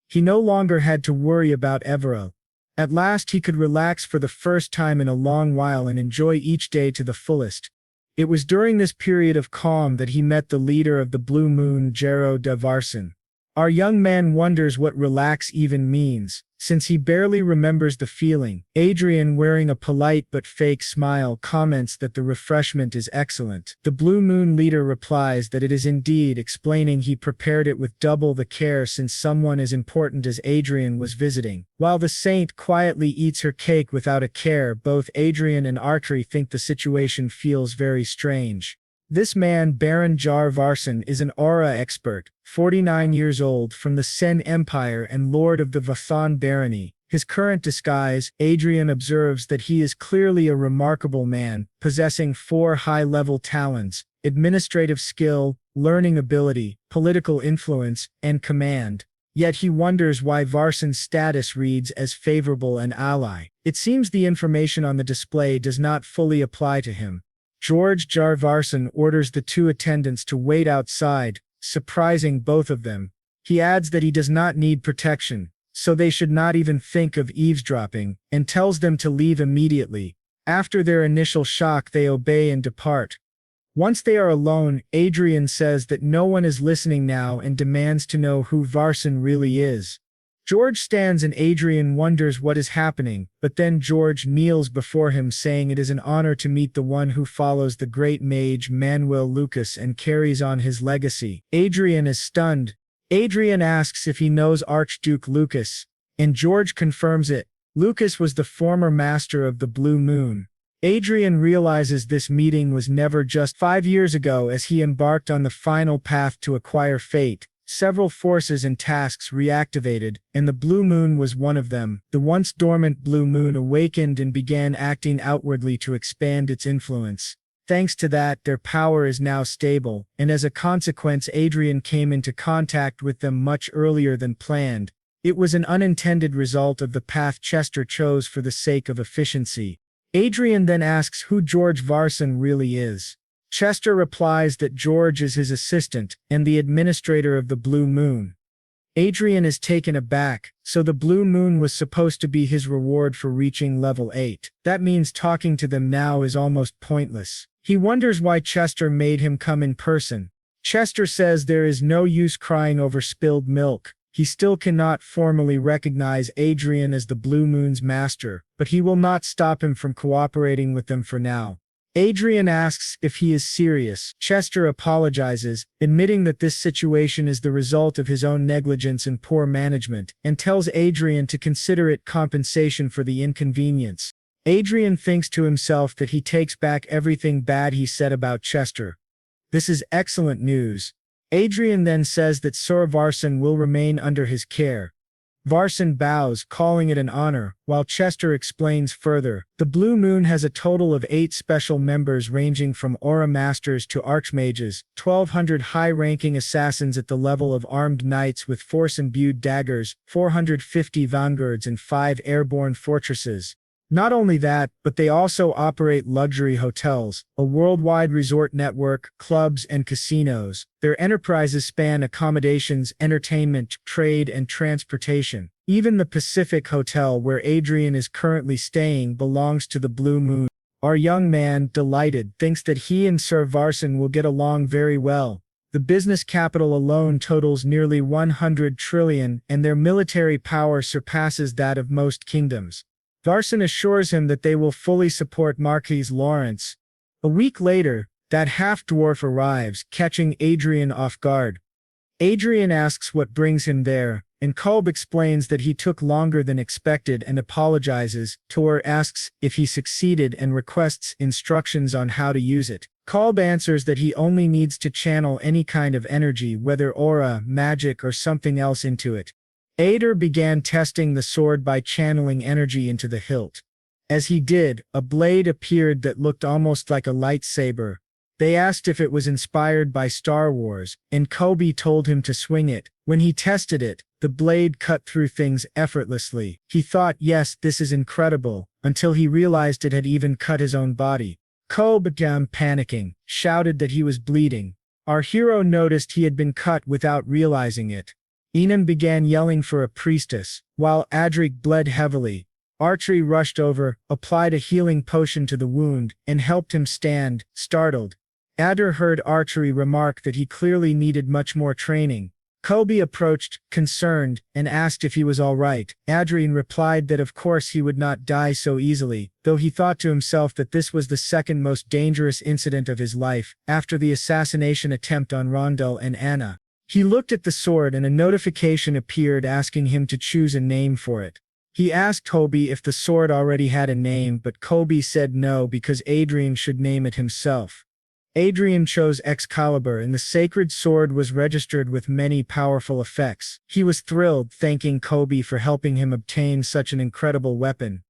He no longer had to worry about Evero. At last he could relax for the first time in a long while and enjoy each day to the fullest. It was during this period of calm that he met the leader of the Blue Moon, Jero de Varson. Our young man wonders what relax even means, since he barely remembers the feeling. Adrian, wearing a polite but fake smile, comments that the refreshment is excellent. The Blue Moon leader replies that it is indeed, explaining he prepared it with double the care since someone as important as Adrian was visiting. While the saint quietly eats her cake without a care, both Adrian and Archery think the situation feels very strange. This man, Baron Jar Varson, is an aura expert, 49 years old, from the Sen Empire and lord of the Vathan barony. His current disguise, Adrian observes that he is clearly a remarkable man, possessing 4 high-level talents: administrative skill, learning ability, political influence, and command. Yet he wonders why Varson's status reads as favorable and ally. It seems the information on the display does not fully apply to him. George Jar Varson orders the 2 attendants to wait outside, surprising both of them. He adds that he does not need protection, so they should not even think of eavesdropping, and tells them to leave immediately. After their initial shock, they obey and depart. Once they are alone, Adrian says that no one is listening now and demands to know who Varson really is. George stands and Adrian wonders what is happening, but then George kneels before him, saying it is an honor to meet the one who follows the great mage Manuel Lucas and carries on his legacy. Adrian is stunned. Adrian asks if he knows Archduke Lucas, and George confirms it. Lucas was the former master of the Blue Moon. Adrian realizes this meeting was never just 5 years ago. As he embarked on the final path to acquire fate, several forces and tasks reactivated, and the Blue Moon was one of them. The once dormant Blue Moon awakened and began acting outwardly to expand its influence. Thanks to that, their power is now stable, and as a consequence, Adrian came into contact with them much earlier than planned. It was an unintended result of the path Chester chose for the sake of efficiency. Adrian then asks who George Varson really is. Chester replies that George is his assistant and the administrator of the Blue Moon. Adrian is taken aback, so the Blue Moon was supposed to be his reward for reaching level 8. That means talking to them now is almost pointless. He wonders why Chester made him come in person. Chester says there is no use crying over spilled milk. He still cannot formally recognize Adrian as the Blue Moon's master, but he will not stop him from cooperating with them for now. Adrian asks if he is serious. Chester apologizes, admitting that this situation is the result of his own negligence and poor management, and tells Adrian to consider it compensation for the inconvenience. Adrian thinks to himself that he takes back everything bad he said about Chester. This is excellent news. Adrian then says that Sir Varson will remain under his care. Varson bows, calling it an honor, while Chester explains further. The Blue Moon has a total of 8 special members ranging from Aura Masters to Archmages, 1,200 high-ranking assassins at the level of armed knights with force-imbued daggers, 450 vanguards and 5 airborne fortresses. Not only that, but they also operate luxury hotels, a worldwide resort network, clubs, and casinos. Their enterprises span accommodations, entertainment, trade, and transportation. Even the Pacific Hotel where Adrian is currently staying belongs to the Blue Moon. Our young man, delighted, thinks that he and Sir Varson will get along very well. The business capital alone totals nearly 100 trillion, and their military power surpasses that of most kingdoms. Varson assures him that they will fully support Marquis Lawrence. A week later, that half-dwarf arrives, catching Adrian off guard. Adrian asks what brings him there, and Kolb explains that he took longer than expected and apologizes. Tor asks if he succeeded and requests instructions on how to use it. Kolb answers that he only needs to channel any kind of energy, whether aura, magic, or something else into it. Ader began testing the sword by channeling energy into the hilt. As he did, a blade appeared that looked almost like a lightsaber. They asked if it was inspired by Star Wars, and Kobe told him to swing it. When he tested it, the blade cut through things effortlessly. He thought, yes, this is incredible, until he realized it had even cut his own body. Kobe began panicking, shouted that he was bleeding. Our hero noticed he had been cut without realizing it. Enan began yelling for a priestess, while Adric bled heavily. Archery rushed over, applied a healing potion to the wound, and helped him stand, startled. Adder heard Archery remark that he clearly needed much more training. Kobe approached, concerned, and asked if he was all right. Adrian replied that of course he would not die so easily, though he thought to himself that this was the second most dangerous incident of his life, after the assassination attempt on Rondell and Anna. He looked at the sword and a notification appeared asking him to choose a name for it. He asked Kobe if the sword already had a name, but Kobe said no because Adrian should name it himself. Adrian chose Excalibur, and the sacred sword was registered with many powerful effects. He was thrilled, thanking Kobe for helping him obtain such an incredible weapon.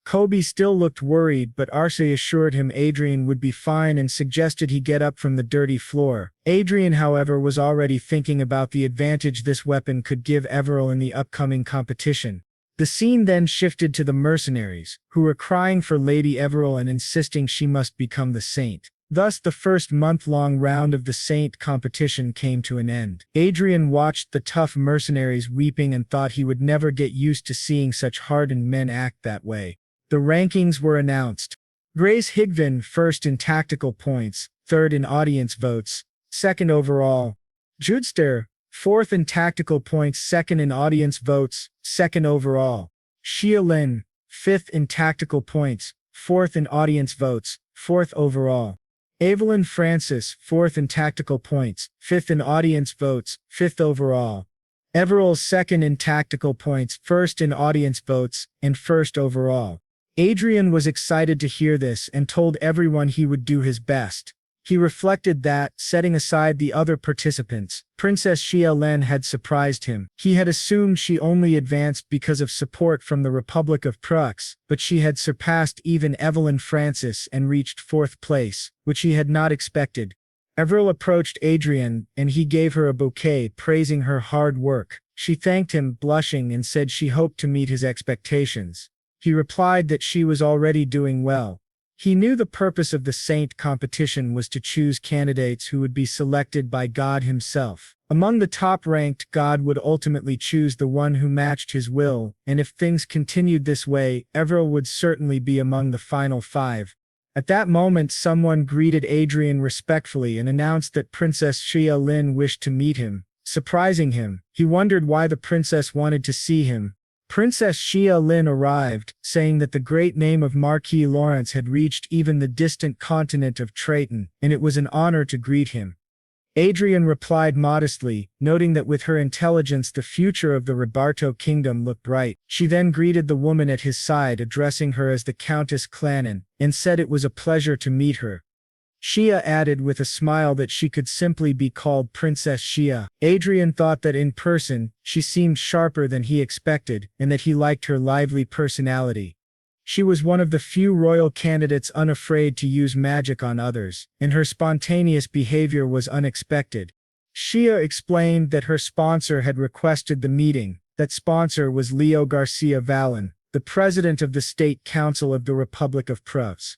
Kobe still looked worried, but Arce assured him Adrian would be fine and suggested he get up from the dirty floor. Adrian, however, was already thinking about the advantage this weapon could give Everil in the upcoming competition. The scene then shifted to the mercenaries, who were crying for Lady Everil and insisting she must become the saint. Thus the first month-long round of the Saint competition came to an end. Adrian watched the tough mercenaries weeping and thought he would never get used to seeing such hardened men act that way. The rankings were announced. Grace Higvin first in tactical points, third in audience votes, second overall. Judster, fourth in tactical points, second in audience votes, second overall. Xia Lin, fifth in tactical points, fourth in audience votes, fourth overall. Evelyn Francis, fourth in tactical points, fifth in audience votes, fifth overall. Everil second in tactical points, first in audience votes, and first overall. Adrian was excited to hear this and told everyone he would do his best. He reflected that, setting aside the other participants, Princess Xia Len had surprised him. He had assumed she only advanced because of support from the Republic of Prux, but she had surpassed even Evelyn Francis and reached fourth place, which he had not expected. Everil approached Adrian, and he gave her a bouquet praising her hard work. She thanked him, blushing, and said she hoped to meet his expectations. He replied that she was already doing well. He knew the purpose of the Saint competition was to choose candidates who would be selected by God himself. Among the top-ranked, God would ultimately choose the one who matched his will, and if things continued this way, Everil would certainly be among the final 5. At that moment, someone greeted Adrian respectfully and announced that Princess Xia Lin wished to meet him. Surprising him, he wondered why the princess wanted to see him. Princess Xia Lin arrived, saying that the great name of Marquis Lawrence had reached even the distant continent of Trayton, and it was an honor to greet him. Adrian replied modestly, noting that with her intelligence the future of the Roberto kingdom looked bright. She then greeted the woman at his side, addressing her as the Countess Clannon, and said it was a pleasure to meet her. Xia added with a smile that she could simply be called Princess Xia. Adrian thought that in person, she seemed sharper than he expected, and that he liked her lively personality. She was one of the few royal candidates unafraid to use magic on others, and her spontaneous behavior was unexpected. Xia explained that her sponsor had requested the meeting. That sponsor was Leo Garcia Vallon, the president of the State Council of the Republic of Prus.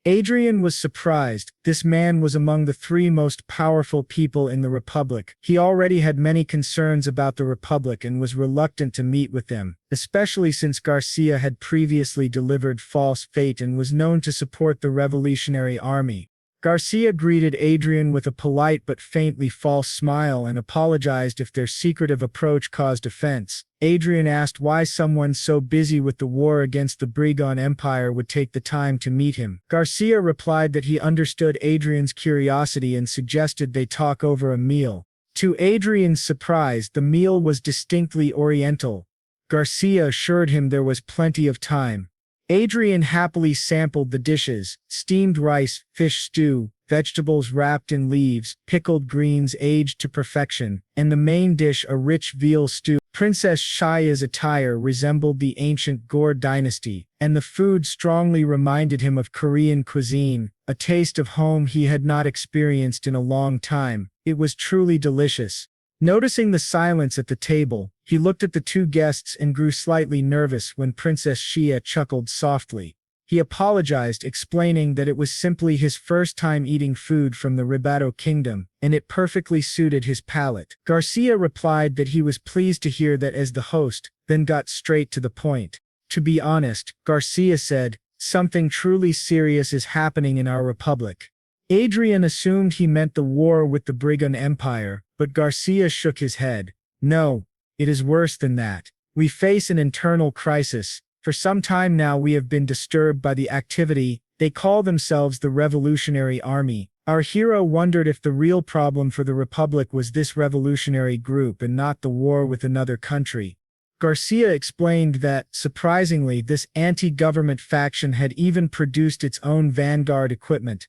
Adrian was surprised. This man was among the three most powerful people in the Republic. He already had many concerns about the Republic and was reluctant to meet with them, especially since Garcia had previously delivered false fate and was known to support the Revolutionary Army. Garcia greeted Adrian with a polite but faintly false smile and apologized if their secretive approach caused offense. Adrian asked why someone so busy with the war against the Brigand Empire would take the time to meet him. Garcia replied that he understood Adrian's curiosity and suggested they talk over a meal. To Adrian's surprise, the meal was distinctly Oriental. Garcia assured him there was plenty of time. Adrian happily sampled the dishes: steamed rice, fish stew, vegetables wrapped in leaves, pickled greens aged to perfection, and the main dish, a rich veal stew. Princess Shia's attire resembled the ancient Gore dynasty, and the food strongly reminded him of Korean cuisine, a taste of home he had not experienced in a long time. It was truly delicious. Noticing the silence at the table, he looked at the two guests and grew slightly nervous when Princess Shia chuckled softly. He apologized, explaining that it was simply his first time eating food from the Ribato Kingdom, and it perfectly suited his palate. Garcia replied that he was pleased to hear that as the host, then got straight to the point. To be honest, Garcia said, something truly serious is happening in our republic. Adrian assumed he meant the war with the Brigand Empire, but Garcia shook his head. No, it is worse than that. We face an internal crisis. For some time now we have been disturbed by the activity. They call themselves the Revolutionary Army. Our hero wondered if the real problem for the Republic was this revolutionary group and not the war with another country. Garcia explained that, surprisingly, this anti-government faction had even produced its own vanguard equipment.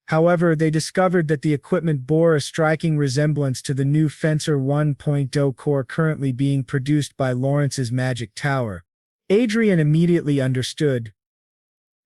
However, they discovered that the equipment bore a striking resemblance to the new Fencer 1.0 core currently being produced by Lawrence's Magic Tower. Adrian immediately understood.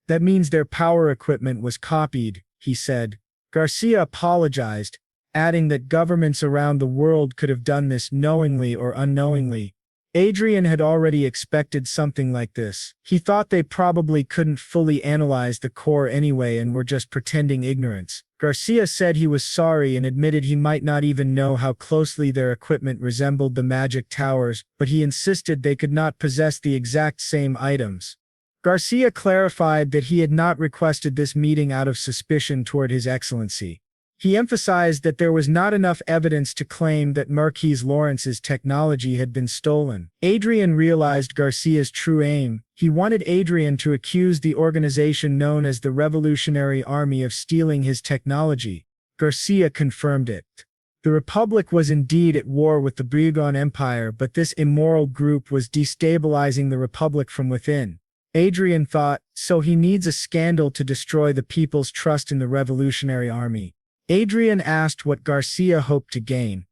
That means their power equipment was copied, he said. Garcia apologized, adding that governments around the world could have done this knowingly or unknowingly. Adrian had already expected something like this. He thought they probably couldn't fully analyze the core anyway and were just pretending ignorance. Garcia said he was sorry and admitted he might not even know how closely their equipment resembled the Magic Towers, but he insisted they could not possess the exact same items. Garcia clarified that he had not requested this meeting out of suspicion toward His Excellency. He emphasized that there was not enough evidence to claim that Marquis Lawrence's technology had been stolen. Adrian realized Garcia's true aim. He wanted Adrian to accuse the organization known as the Revolutionary Army of stealing his technology. Garcia confirmed it. The Republic was indeed at war with the Brigand Empire, but this immoral group was destabilizing the Republic from within. Adrian thought, so he needs a scandal to destroy the people's trust in the Revolutionary Army. Adrian asked what Garcia hoped to gain.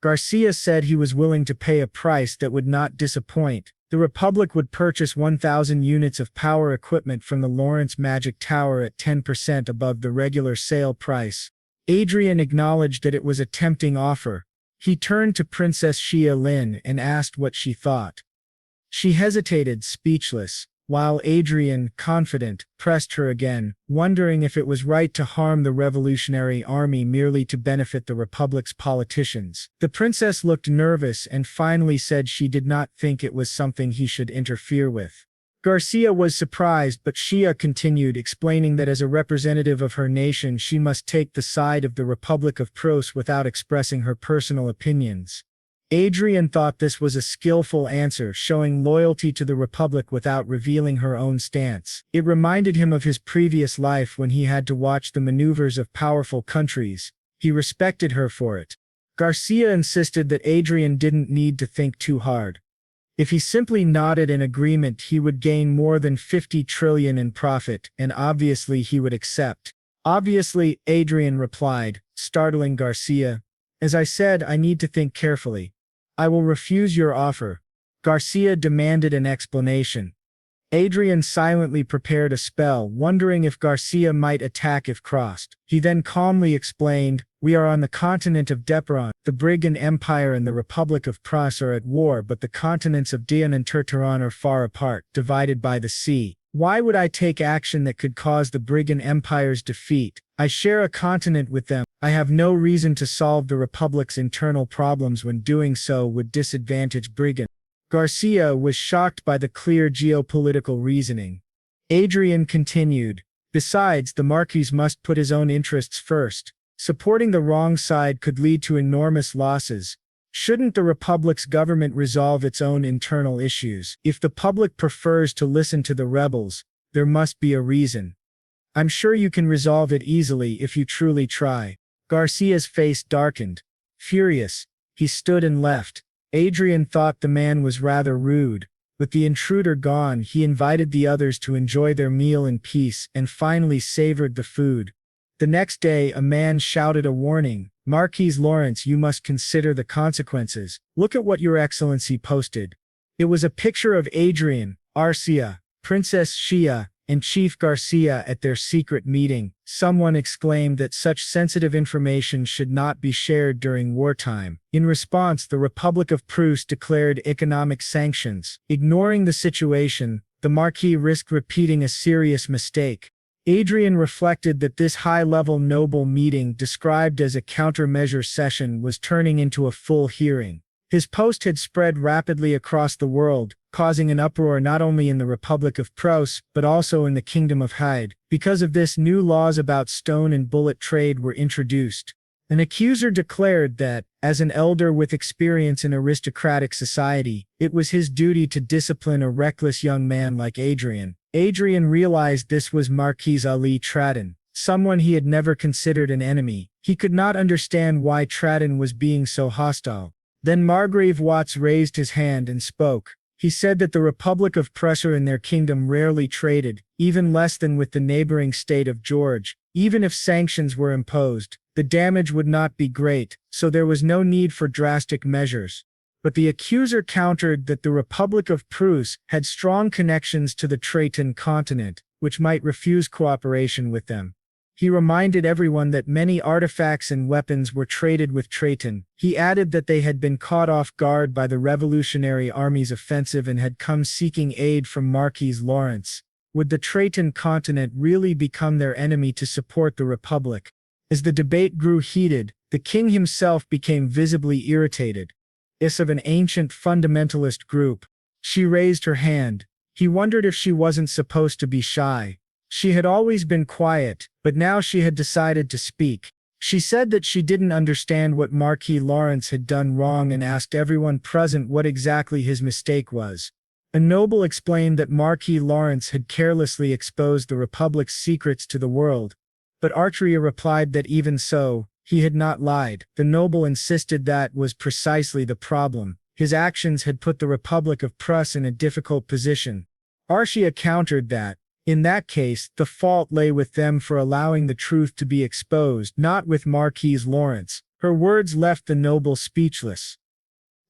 Garcia said he was willing to pay a price that would not disappoint. The Republic would purchase 1,000 units of power equipment from the Lawrence Magic Tower at 10% above the regular sale price. Adrian acknowledged that it was a tempting offer. He turned to Princess Xia Lin and asked what she thought. She hesitated, speechless, while Adrian, confident, pressed her again, wondering if it was right to harm the Revolutionary Army merely to benefit the Republic's politicians. The princess looked nervous and finally said she did not think it was something he should interfere with. Garcia was surprised, but Xia continued, explaining that as a representative of her nation she must take the side of the Republic of Pros without expressing her personal opinions. Adrian thought this was a skillful answer, showing loyalty to the Republic without revealing her own stance. It reminded him of his previous life when he had to watch the maneuvers of powerful countries. He respected her for it. Garcia insisted that Adrian didn't need to think too hard. If he simply nodded in agreement, he would gain more than 50 trillion in profit, and obviously he would accept. Obviously, Adrian replied, startling Garcia. As I said, I need to think carefully. I will refuse your offer. Garcia demanded an explanation. Adrian silently prepared a spell, wondering if Garcia might attack if crossed. He then calmly explained, we are on the continent of Deperon. The Brigand Empire and the Republic of Pras are at war, but the continents of Dian and Terteron are far apart, divided by the sea. Why would I take action that could cause the Brigand Empire's defeat? I share a continent with them. I have no reason to solve the Republic's internal problems when doing so would disadvantage Brigand. Garcia was shocked by the clear geopolitical reasoning. Adrian continued. Besides, the Marquis must put his own interests first. Supporting the wrong side could lead to enormous losses. Shouldn't the Republic's government resolve its own internal issues? If the public prefers to listen to the rebels, there must be a reason. I'm sure you can resolve it easily if you truly try. Garcia's face darkened. Furious, he stood and left. Adrian thought the man was rather rude. With the intruder gone, he invited the others to enjoy their meal in peace and finally savored the food. The next day, a man shouted a warning. Marquis Lawrence, you must consider the consequences. Look at what Your Excellency posted. It was a picture of Adrian, Arcia, Princess Shia, and Chief Garcia at their secret meeting. Someone exclaimed that such sensitive information should not be shared during wartime. In response, the Republic of Prusse declared economic sanctions. Ignoring the situation, the Marquis risked repeating a serious mistake. Adrian reflected that this high-level noble meeting, described as a countermeasure session, was turning into a full hearing. His post had spread rapidly across the world, causing an uproar not only in the Republic of Prusse, but also in the Kingdom of Hyde. Because of this, new laws about stone and bullet trade were introduced. An accuser declared that, as an elder with experience in aristocratic society, it was his duty to discipline a reckless young man like Adrian. Adrian realized this was Marquis Ali Tradon, someone he had never considered an enemy. He could not understand why Tradon was being so hostile. Then Margrave Watts raised his hand and spoke. He said that the Republic of Prussia and their kingdom rarely traded, even less than with the neighboring state of George. Even if sanctions were imposed, the damage would not be great, so there was no need for drastic measures. But the accuser countered that the Republic of Prusse had strong connections to the Traton continent, which might refuse cooperation with them. He reminded everyone that many artifacts and weapons were traded with Traton. He added that they had been caught off guard by the Revolutionary Army's offensive and had come seeking aid from Marquis Lawrence. Would the Traton continent really become their enemy to support the Republic? As the debate grew heated, the king himself became visibly irritated. Is of an ancient fundamentalist group. She raised her hand. He wondered if she wasn't supposed to be shy. She had always been quiet, but now she had decided to speak. She said that she didn't understand what Marquis Lawrence had done wrong and asked everyone present what exactly his mistake was. A noble explained that Marquis Lawrence had carelessly exposed the Republic's secrets to the world. But Artria replied that even so, he had not lied. The noble insisted that was precisely the problem. His actions had put the Republic of Prusse in a difficult position. Arcia countered that, in that case, the fault lay with them for allowing the truth to be exposed, not with Marquis Lawrence. Her words left the noble speechless.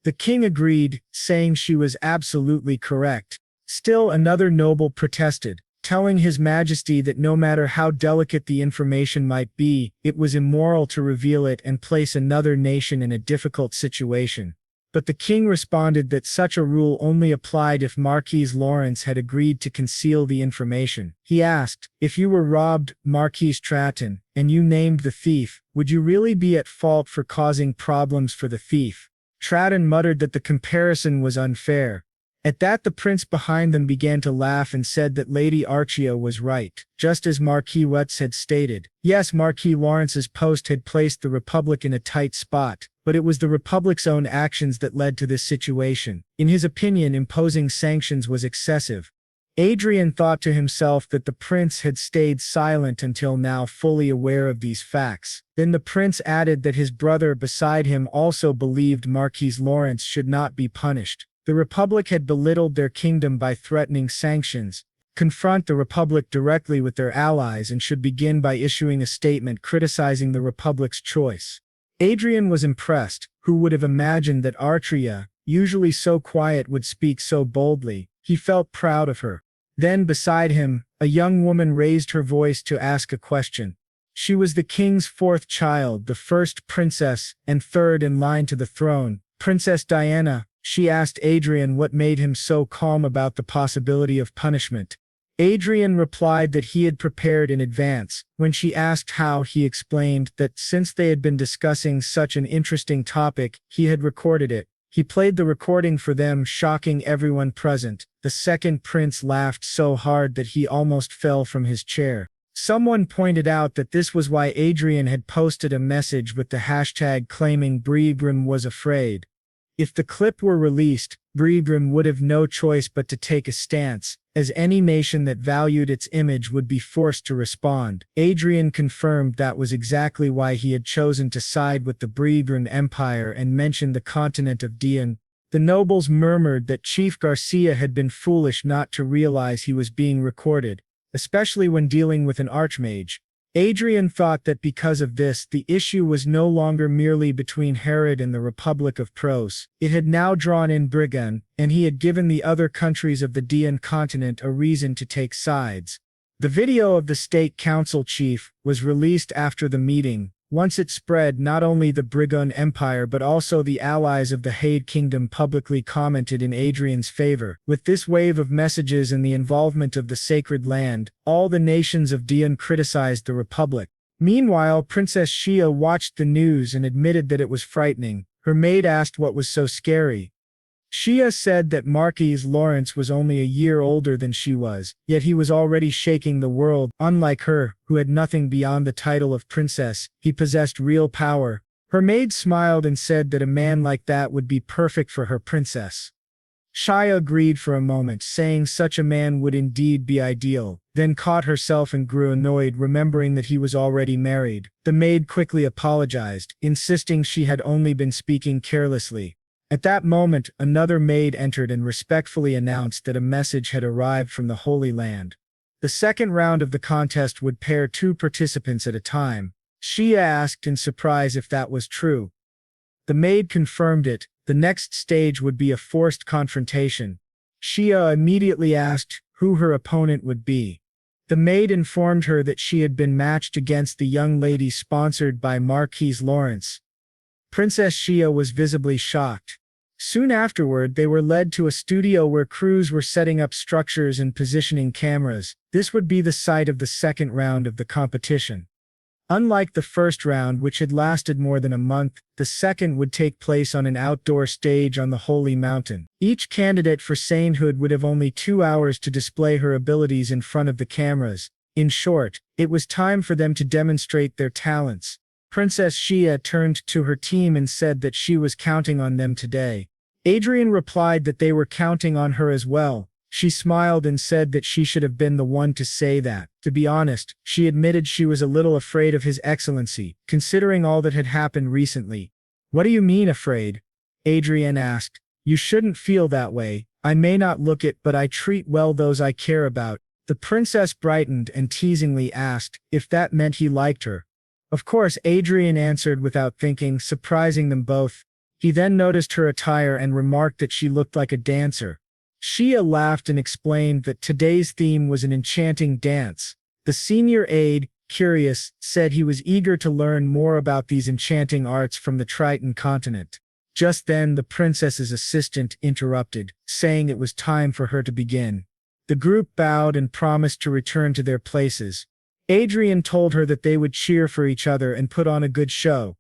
The king agreed, saying she was absolutely correct. Still another noble protested, telling His Majesty that no matter how delicate the information might be, it was immoral to reveal it and place another nation in a difficult situation. But the king responded that such a rule only applied if Marquis Lawrence had agreed to conceal the information. He asked, if you were robbed, Marquis Traton, and you named the thief, would you really be at fault for causing problems for the thief? Traton muttered that the comparison was unfair. At that, the prince behind them began to laugh and said that Lady Arcia was right, just as Marquis Watts had stated. Yes, Marquis Lawrence's post had placed the Republic in a tight spot, but it was the Republic's own actions that led to this situation. In his opinion, imposing sanctions was excessive. Adrian thought to himself that the prince had stayed silent until now, fully aware of these facts. Then the prince added that his brother beside him also believed Marquis Lawrence should not be punished. The Republic had belittled their kingdom by threatening sanctions. Confront the Republic directly with their allies and should begin by issuing a statement criticizing the Republic's choice. Adrian was impressed. Who would have imagined that Artria, usually so quiet, would speak so boldly? He felt proud of her. Then beside him, a young woman raised her voice to ask a question. She was the king's fourth child, the first princess, and third in line to the throne, Princess Diana. She asked Adrian what made him so calm about the possibility of punishment. Adrian replied that he had prepared in advance. When she asked how, he explained that since they had been discussing such an interesting topic, he had recorded it. He played the recording for them, shocking everyone present. The second prince laughed so hard that he almost fell from his chair. Someone pointed out that this was why Adrian had posted a message with the hashtag claiming Briegrim was afraid. If the clip were released, Briegrim would have no choice but to take a stance, as any nation that valued its image would be forced to respond. Adrian confirmed that was exactly why he had chosen to side with the Briegrim Empire and mentioned the continent of Dian. The nobles murmured that Chief Garcia had been foolish not to realize he was being recorded, especially when dealing with an archmage. Adrian thought that because of this, the issue was no longer merely between Herod and the Republic of Pros. It had now drawn in Brigan, and he had given the other countries of the Dian continent a reason to take sides. The video of the state council chief was released after the meeting. Once it spread, not only the Brigon Empire but also the allies of the Hade Kingdom publicly commented in Adrian's favor. With this wave of messages and the involvement of the Sacred Land, all the nations of Dian criticized the Republic. Meanwhile, Princess Xia watched the news and admitted that it was frightening. Her maid asked what was so scary. Xia said that Marquis Lawrence was only a year older than she was, yet he was already shaking the world. Unlike her, who had nothing beyond the title of princess, he possessed real power. Her maid smiled and said that a man like that would be perfect for her princess. Xia agreed for a moment, saying such a man would indeed be ideal, then caught herself and grew annoyed remembering that he was already married. The maid quickly apologized, insisting she had only been speaking carelessly. At that moment, another maid entered and respectfully announced that a message had arrived from the Holy Land. The second round of the contest would pair two participants at a time. Xia asked in surprise if that was true. The maid confirmed it. The next stage would be a forced confrontation. Xia immediately asked who her opponent would be. The maid informed her that she had been matched against the young lady sponsored by Marquis Lawrence. Princess Xia was visibly shocked. Soon afterward, they were led to a studio where crews were setting up structures and positioning cameras. This would be the site of the second round of the competition. Unlike the first round, which had lasted more than a month, the second would take place on an outdoor stage on the Holy Mountain. Each candidate for sainthood would have only 2 hours to display her abilities in front of the cameras. In short, it was time for them to demonstrate their talents. Princess Xia turned to her team and said that she was counting on them today. Adrian replied that they were counting on her as well. She smiled and said that she should have been the one to say that. To be honest, she admitted she was a little afraid of His Excellency, considering all that had happened recently. "What do you mean afraid?" Adrian asked. "You shouldn't feel that way. I may not look it, but I treat well those I care about." The princess brightened and teasingly asked if that meant he liked her. Of course, Adrian answered without thinking, surprising them both. He then noticed her attire and remarked that she looked like a dancer. Xia laughed and explained that today's theme was an enchanting dance. The senior aide, curious, said he was eager to learn more about these enchanting arts from the Triton continent. Just then, the princess's assistant interrupted, saying it was time for her to begin. The group bowed and promised to return to their places. Adrian told her that they would cheer for each other and put on a good show.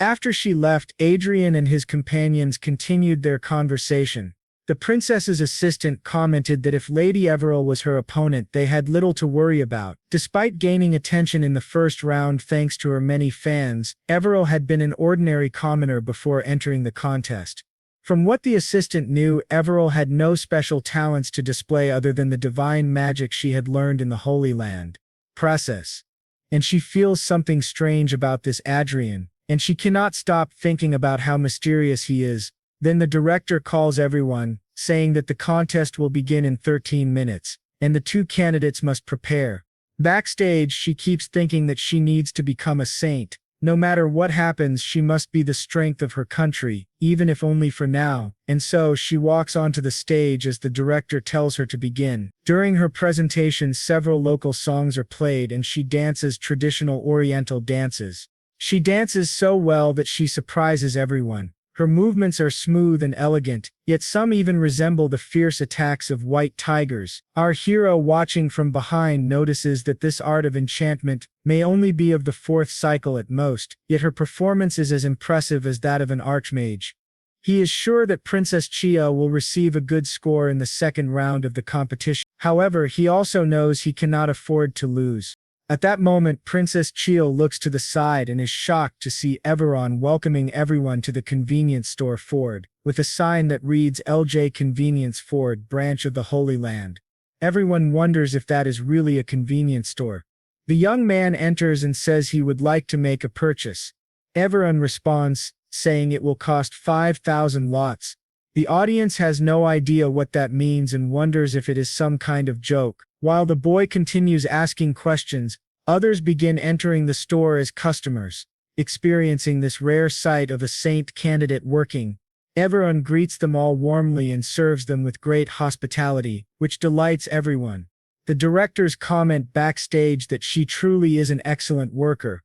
After she left, Adrian and his companions continued their conversation. The princess's assistant commented that if Lady Everil was her opponent, they had little to worry about. Despite gaining attention in the first round thanks to her many fans, Everil had been an ordinary commoner before entering the contest. From what the assistant knew, Everil had no special talents to display other than the divine magic she had learned in the Holy Land. Process. And she feels something strange about this Adrian, and she cannot stop thinking about how mysterious he is. Then the director calls everyone, saying that the contest will begin in 13 minutes, and the two candidates must prepare. Backstage, she keeps thinking that she needs to become a saint. No matter what happens, she must be the strength of her country, even if only for now. And so she walks onto the stage as the director tells her to begin. During her presentation, several local songs are played and she dances traditional Oriental dances. She dances so well that she surprises everyone. Her movements are smooth and elegant, yet some even resemble the fierce attacks of white tigers. Our hero, watching from behind, notices that this art of enchantment may only be of the fourth cycle at most, yet her performance is as impressive as that of an archmage. He is sure that Princess Chia will receive a good score in the second round of the competition. However, he also knows he cannot afford to lose. At that moment, Princess Chia looks to the side and is shocked to see Everon welcoming everyone to the convenience store Ford, with a sign that reads LJ Convenience Ford, branch of the Holy Land. Everyone wonders if that is really a convenience store. The young man enters and says he would like to make a purchase. Everon responds, saying it will cost 5,000 lots. The audience has no idea what that means and wonders if it is some kind of joke. While the boy continues asking questions, others begin entering the store as customers. Experiencing this rare sight of a saint candidate working, Everon greets them all warmly and serves them with great hospitality, which delights everyone. The directors comment backstage that she truly is an excellent worker.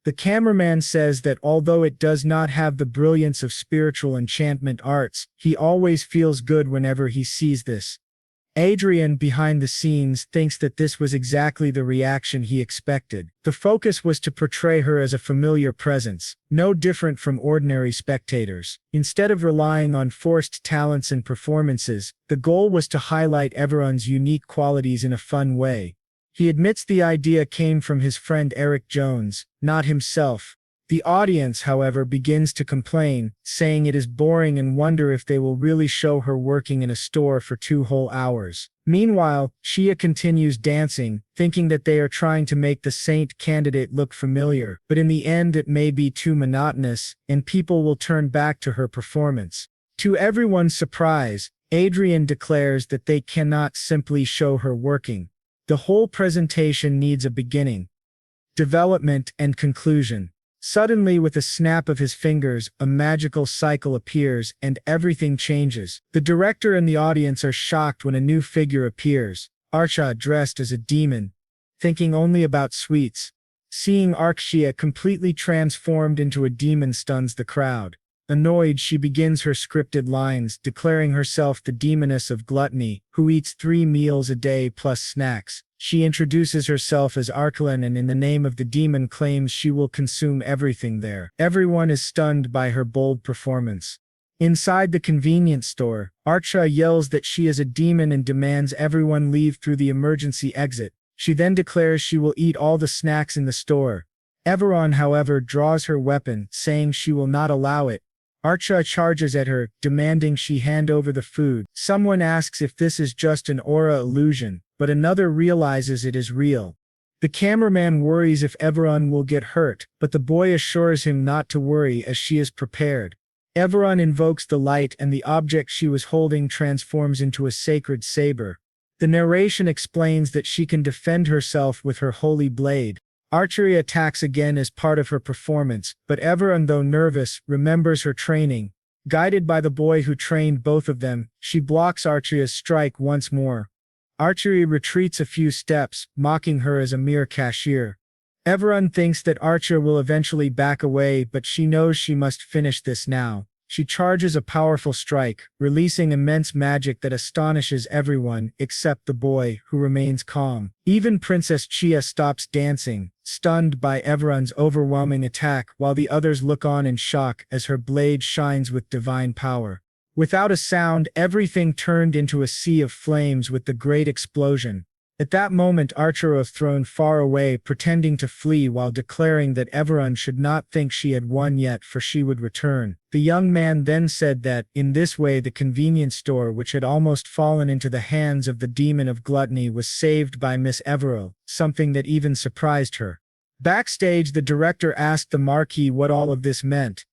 The cameraman says that although it does not have the brilliance of spiritual enchantment arts, he always feels good whenever he sees this. Adrian, behind the scenes, thinks that this was exactly the reaction he expected. The focus was to portray her as a familiar presence, no different from ordinary spectators. Instead of relying on forced talents and performances, the goal was to highlight Everon's unique qualities in a fun way. He admits the idea came from his friend Eric Jones, not himself. The audience, however, begins to complain, saying it is boring and wonder if they will really show her working in a store for 2 whole hours. Meanwhile, Chia continues dancing, thinking that they are trying to make the saint candidate look familiar, but in the end it may be too monotonous, and people will turn back to her performance. To everyone's surprise, Adrian declares that they cannot simply show her working. The whole presentation needs a beginning, development, and conclusion. Suddenly, with a snap of his fingers, a magical cycle appears, and everything changes. The director and the audience are shocked when a new figure appears, Archa dressed as a demon, thinking only about sweets. Seeing Arxia completely transformed into a demon stuns the crowd. Annoyed, she begins her scripted lines, declaring herself the demoness of gluttony, who eats 3 meals a day plus snacks. She introduces herself as Arkelin and in the name of the demon claims she will consume everything there. Everyone is stunned by her bold performance. Inside the convenience store, Archa yells that she is a demon and demands everyone leave through the emergency exit. She then declares she will eat all the snacks in the store. Everon, however, draws her weapon, saying she will not allow it. Archa charges at her, demanding she hand over the food. Someone asks if this is just an aura illusion, but another realizes it is real. The cameraman worries if Everon will get hurt, but the boy assures him not to worry as she is prepared. Everon invokes the light and the object she was holding transforms into a sacred saber. The narration explains that she can defend herself with her holy blade. Archery attacks again as part of her performance, but Everon, though nervous, remembers her training. Guided by the boy who trained both of them, she blocks Archeria's strike once more. Archery retreats a few steps, mocking her as a mere cashier. Everon thinks that Archer will eventually back away, but she knows she must finish this now. She charges a powerful strike, releasing immense magic that astonishes everyone except the boy, who remains calm. Even Princess Chia stops dancing, stunned by Everon's overwhelming attack, while the others look on in shock as her blade shines with divine power. Without a sound, everything turned into a sea of flames with the great explosion. At that moment, Archer was thrown far away, pretending to flee while declaring that Everon should not think she had won yet, for she would return. The young man then said that, in this way, the convenience store, which had almost fallen into the hands of the demon of gluttony, was saved by Miss Evero, something that even surprised her. Backstage, the director asked the Marquis what all of this meant.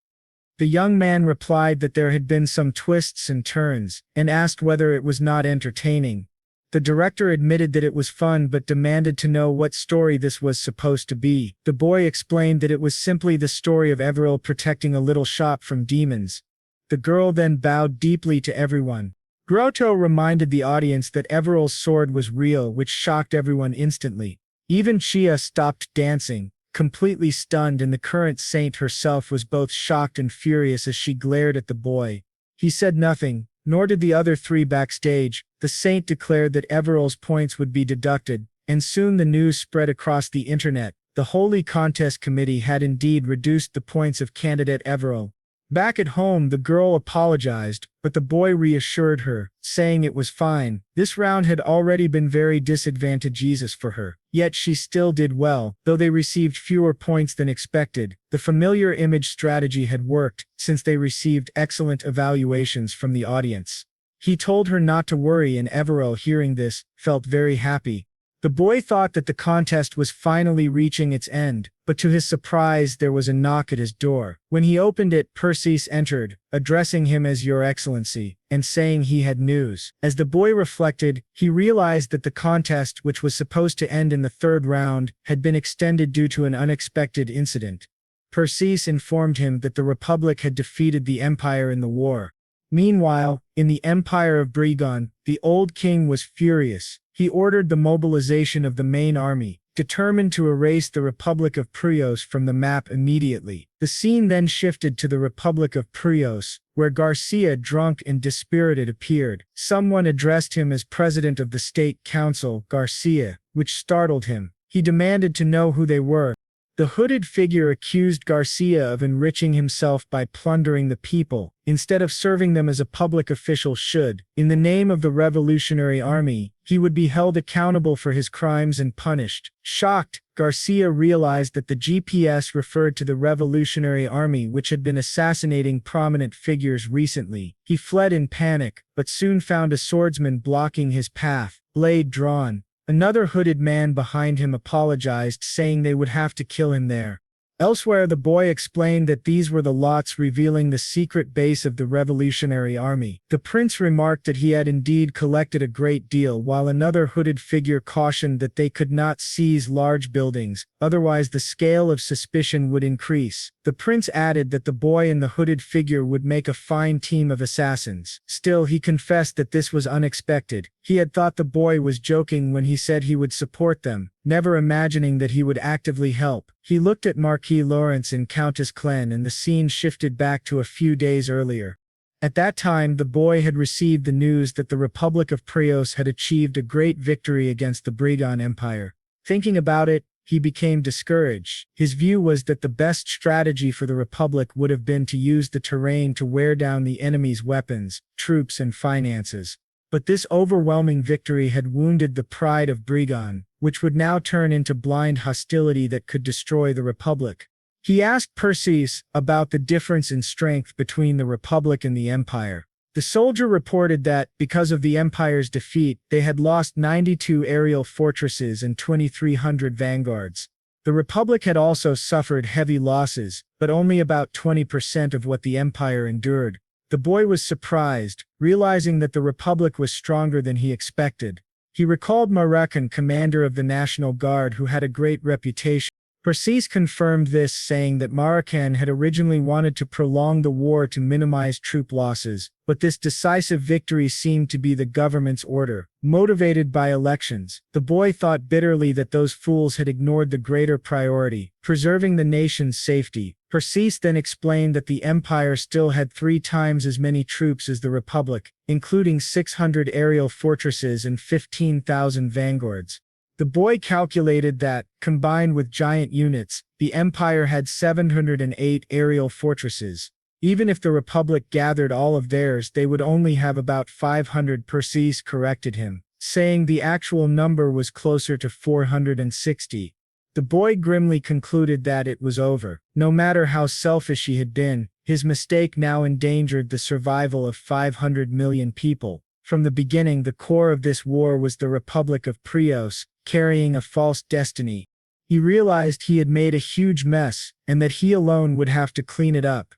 The young man replied that there had been some twists and turns, and asked whether it was not entertaining. The director admitted that it was fun but demanded to know what story this was supposed to be. The boy explained that it was simply the story of Everil protecting a little shop from demons. The girl then bowed deeply to everyone. Grotto reminded the audience that Everil's sword was real, which shocked everyone instantly. Even Chia stopped dancing, completely stunned, and the current saint herself was both shocked and furious as she glared at the boy. He said nothing, nor did the other three backstage. The saint declared that Everill's points would be deducted, and soon the news spread across the internet. The Holy Contest Committee had indeed reduced the points of candidate Everill. Back at home, the girl apologized, but the boy reassured her, saying it was fine. This round had already been very disadvantageous for her. Yet she still did well, though they received fewer points than expected. The familiar image strategy had worked, since they received excellent evaluations from the audience. He told her not to worry, and Everill, hearing this, felt very happy. The boy thought that the contest was finally reaching its end, but to his surprise there was a knock at his door. When he opened it, Perseus entered, addressing him as Your Excellency, and saying he had news. As the boy reflected, he realized that the contest, which was supposed to end in the third round, had been extended due to an unexpected incident. Perseus informed him that the Republic had defeated the Empire in the war. Meanwhile, in the Empire of Brigon, the old king was furious. He ordered the mobilization of the main army, determined to erase the Republic of Prios from the map immediately. The scene then shifted to the Republic of Prios, where Garcia, drunk and dispirited, appeared. Someone addressed him as president of the State Council, Garcia, which startled him. He demanded to know who they were. The hooded figure accused Garcia of enriching himself by plundering the people, instead of serving them as a public official should. In the name of the Revolutionary Army, he would be held accountable for his crimes and punished. Shocked, Garcia realized that the GPS referred to the Revolutionary Army, which had been assassinating prominent figures recently. He fled in panic, but soon found a swordsman blocking his path, blade drawn. Another hooded man behind him apologized, saying they would have to kill him there. Elsewhere, the boy explained that these were the lots revealing the secret base of the Revolutionary Army. The prince remarked that he had indeed collected a great deal, while another hooded figure cautioned that they could not seize large buildings, otherwise the scale of suspicion would increase. The prince added that the boy and the hooded figure would make a fine team of assassins. Still, he confessed that this was unexpected. He had thought the boy was joking when he said he would support them, never imagining that he would actively help. He looked at Marquis Lawrence and Countess Clen, and the scene shifted back to a few days earlier. At that time, the boy had received the news that the Republic of Prios had achieved a great victory against the Brigon Empire. Thinking about it, he became discouraged. His view was that the best strategy for the Republic would have been to use the terrain to wear down the enemy's weapons, troops, and finances. But this overwhelming victory had wounded the pride of Brigon, which would now turn into blind hostility that could destroy the Republic. He asked Perseus about the difference in strength between the Republic and the Empire. The soldier reported that, because of the Empire's defeat, they had lost 92 aerial fortresses and 2,300 vanguards. The Republic had also suffered heavy losses, but only about 20% of what the Empire endured. The boy was surprised, realizing that the Republic was stronger than he expected. He recalled Marakan, commander of the National Guard, who had a great reputation. Perseus confirmed this, saying that Marakan had originally wanted to prolong the war to minimize troop losses, but this decisive victory seemed to be the government's order. Motivated by elections, the boy thought bitterly that those fools had ignored the greater priority, preserving the nation's safety. Perseus then explained that the Empire still had 3 times as many troops as the Republic, including 600 aerial fortresses and 15,000 vanguards. The boy calculated that, combined with giant units, the Empire had 708 aerial fortresses. Even if the Republic gathered all of theirs, they would only have about 500. Perseus corrected him, saying the actual number was closer to 460. The boy grimly concluded that it was over. No matter how selfish he had been, his mistake now endangered the survival of 500 million people. From the beginning, the core of this war was the Republic of Prios, carrying a false destiny. He realized he had made a huge mess, and that he alone would have to clean it up.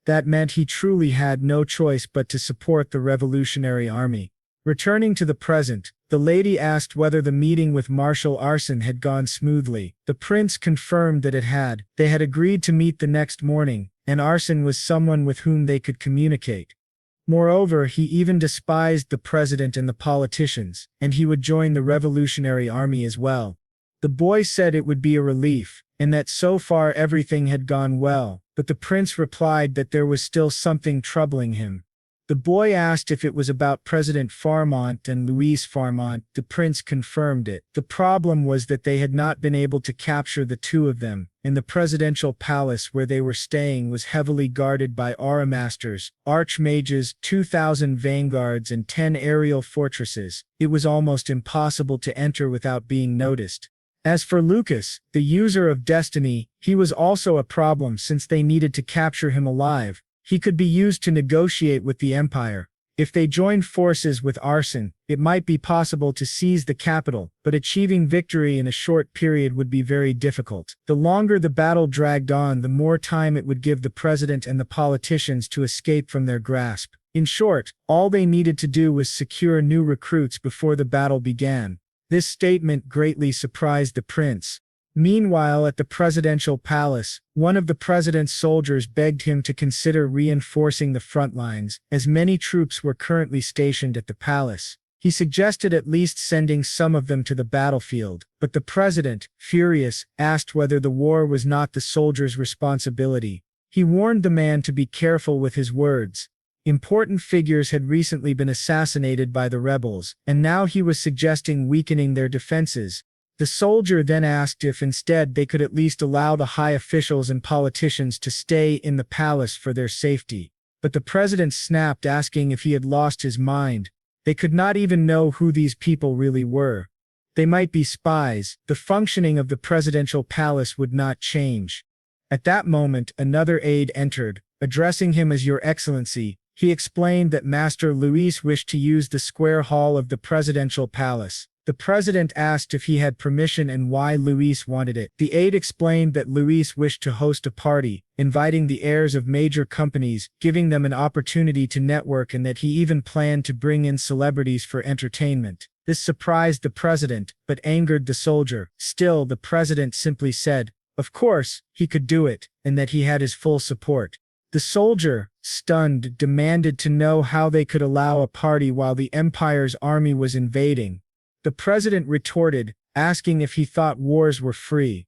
That meant he truly had no choice but to support the Revolutionary Army. Returning to the present, the lady asked whether the meeting with Marshal Arsen had gone smoothly. The prince confirmed that it had. They had agreed to meet the next morning, and Arsen was someone with whom they could communicate. Moreover, he even despised the president and the politicians, and he would join the Revolutionary Army as well. The boy said it would be a relief, and that so far everything had gone well, but the prince replied that there was still something troubling him. The boy asked if it was about President Farmont and Louise Farmont. The prince confirmed it. The problem was that they had not been able to capture the two of them, and the presidential palace where they were staying was heavily guarded by aura masters, archmages, 2,000 vanguards, and 10 aerial fortresses. It was almost impossible to enter without being noticed. As for Lucas, the user of destiny, he was also a problem since they needed to capture him alive. He could be used to negotiate with the Empire. If they joined forces with arson, it might be possible to seize the capital, but achieving victory in a short period would be very difficult. The longer the battle dragged on, the more time it would give the president and the politicians to escape from their grasp. In short, all they needed to do was secure new recruits before the battle began. This statement greatly surprised the prince. Meanwhile, at the presidential palace, one of the president's soldiers begged him to consider reinforcing the front lines, as many troops were currently stationed at the palace. He suggested at least sending some of them to the battlefield, but the president, furious, asked whether the war was not the soldiers' responsibility. He warned the man to be careful with his words. Important figures had recently been assassinated by the rebels, and now he was suggesting weakening their defenses. The soldier then asked if instead they could at least allow the high officials and politicians to stay in the palace for their safety. But the president snapped, asking if he had lost his mind. They could not even know who these people really were. They might be spies. The functioning of the presidential palace would not change. At that moment, another aide entered, addressing him as Your Excellency. He explained that Master Luis wished to use the square hall of the presidential palace. The president asked if he had permission and why Luis wanted it. The aide explained that Luis wished to host a party, inviting the heirs of major companies, giving them an opportunity to network, and that he even planned to bring in celebrities for entertainment. This surprised the president, but angered the soldier. Still, the president simply said, of course, he could do it, and that he had his full support. The soldier, stunned, demanded to know how they could allow a party while the Empire's army was invading. The president retorted, asking if he thought wars were free.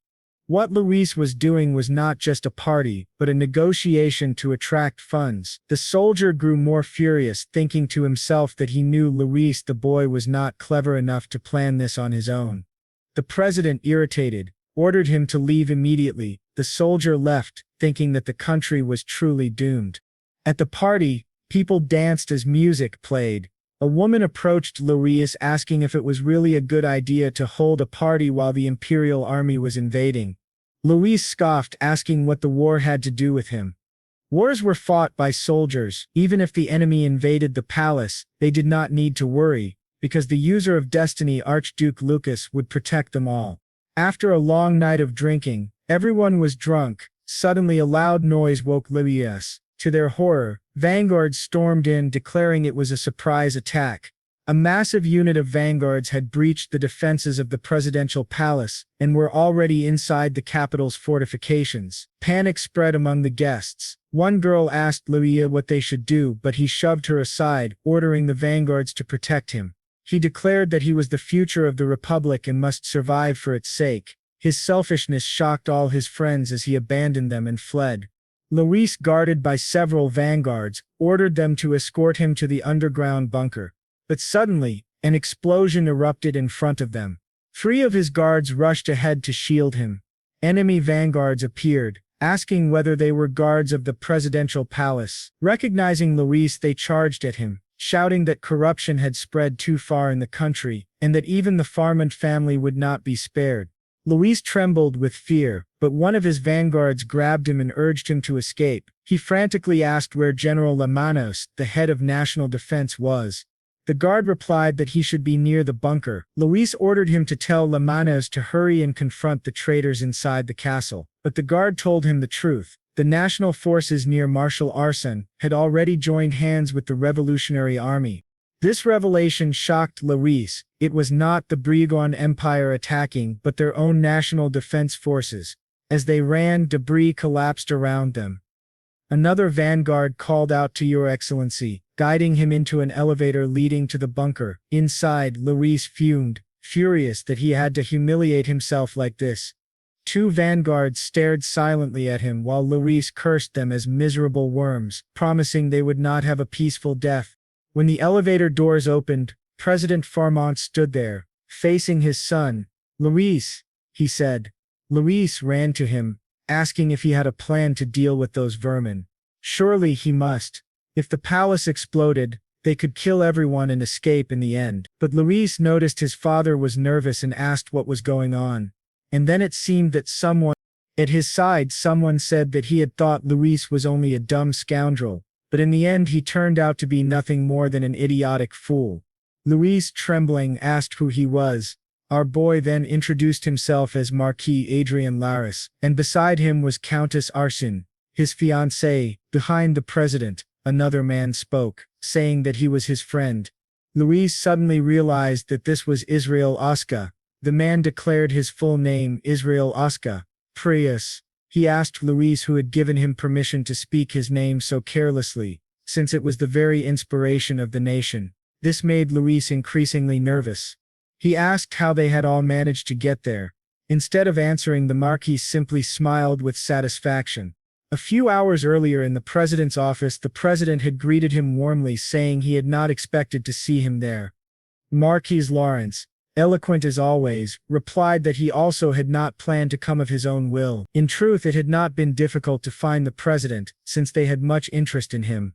What Luis was doing was not just a party, but a negotiation to attract funds. The soldier grew more furious, thinking to himself that he knew Luis the boy was not clever enough to plan this on his own. The president, irritated, ordered him to leave immediately. The soldier left, thinking that the country was truly doomed. At the party, people danced as music played. A woman approached Luis asking if it was really a good idea to hold a party while the imperial army was invading. Luis scoffed, asking what the war had to do with him. Wars were fought by soldiers. Even if the enemy invaded the palace, they did not need to worry, because the user of destiny, Archduke Lucas, would protect them all. After a long night of drinking, everyone was drunk. Suddenly a loud noise woke Luis. To their horror, vanguards stormed in, declaring it was a surprise attack. A massive unit of vanguards had breached the defenses of the presidential palace and were already inside the capital's fortifications. Panic spread among the guests. One girl asked Luis what they should do, but he shoved her aside, ordering the vanguards to protect him. He declared that he was the future of the republic and must survive for its sake. His selfishness shocked all his friends as he abandoned them and fled. Luis, guarded by several vanguards, ordered them to escort him to the underground bunker. But suddenly, an explosion erupted in front of them. 3 of his guards rushed ahead to shield him. Enemy vanguards appeared, asking whether they were guards of the presidential palace. Recognizing Luis, they charged at him, shouting that corruption had spread too far in the country, and that even the Farmont family would not be spared. Luis trembled with fear, but one of his vanguards grabbed him and urged him to escape. He frantically asked where General Lamanos, the head of national defense, was. The guard replied that he should be near the bunker. Luis ordered him to tell Lamanos to hurry and confront the traitors inside the castle. But the guard told him the truth. The national forces near Marshal Arson had already joined hands with the Revolutionary Army. This revelation shocked Luis. It was not the Briguan Empire attacking, but their own national defense forces. As they ran, debris collapsed around them. Another vanguard called out to Your Excellency, guiding him into an elevator leading to the bunker. Inside, Luis fumed, furious that he had to humiliate himself like this. Two vanguards stared silently at him while Luis cursed them as miserable worms, promising they would not have a peaceful death. When the elevator doors opened, President Farmont stood there, facing his son. "Luis," he said. Luis ran to him, asking if he had a plan to deal with those vermin. Surely he must. If the palace exploded, they could kill everyone and escape in the end. But Luis noticed his father was nervous and asked what was going on. And then it seemed that someone at his side said that he had thought Luis was only a dumb scoundrel, but in the end he turned out to be nothing more than an idiotic fool. Luis, trembling, asked who he was. Our boy then introduced himself as Marquis Adrian Lawrence, and beside him was Countess Arsène, his fiancée. Behind the president, another man spoke, saying that he was his friend. Luis suddenly realized that this was Israel Oscar. The man declared his full name, Israel Oscar Prius. He asked Luis who had given him permission to speak his name so carelessly, since it was the very inspiration of the nation. This made Luis increasingly nervous. He asked how they had all managed to get there. Instead of answering, the Marquis simply smiled with satisfaction. A few hours earlier in the president's office, the president had greeted him warmly, saying he had not expected to see him there. Marquis Lawrence, eloquent as always, replied that he also had not planned to come of his own will. In truth, it had not been difficult to find the president, since they had much interest in him.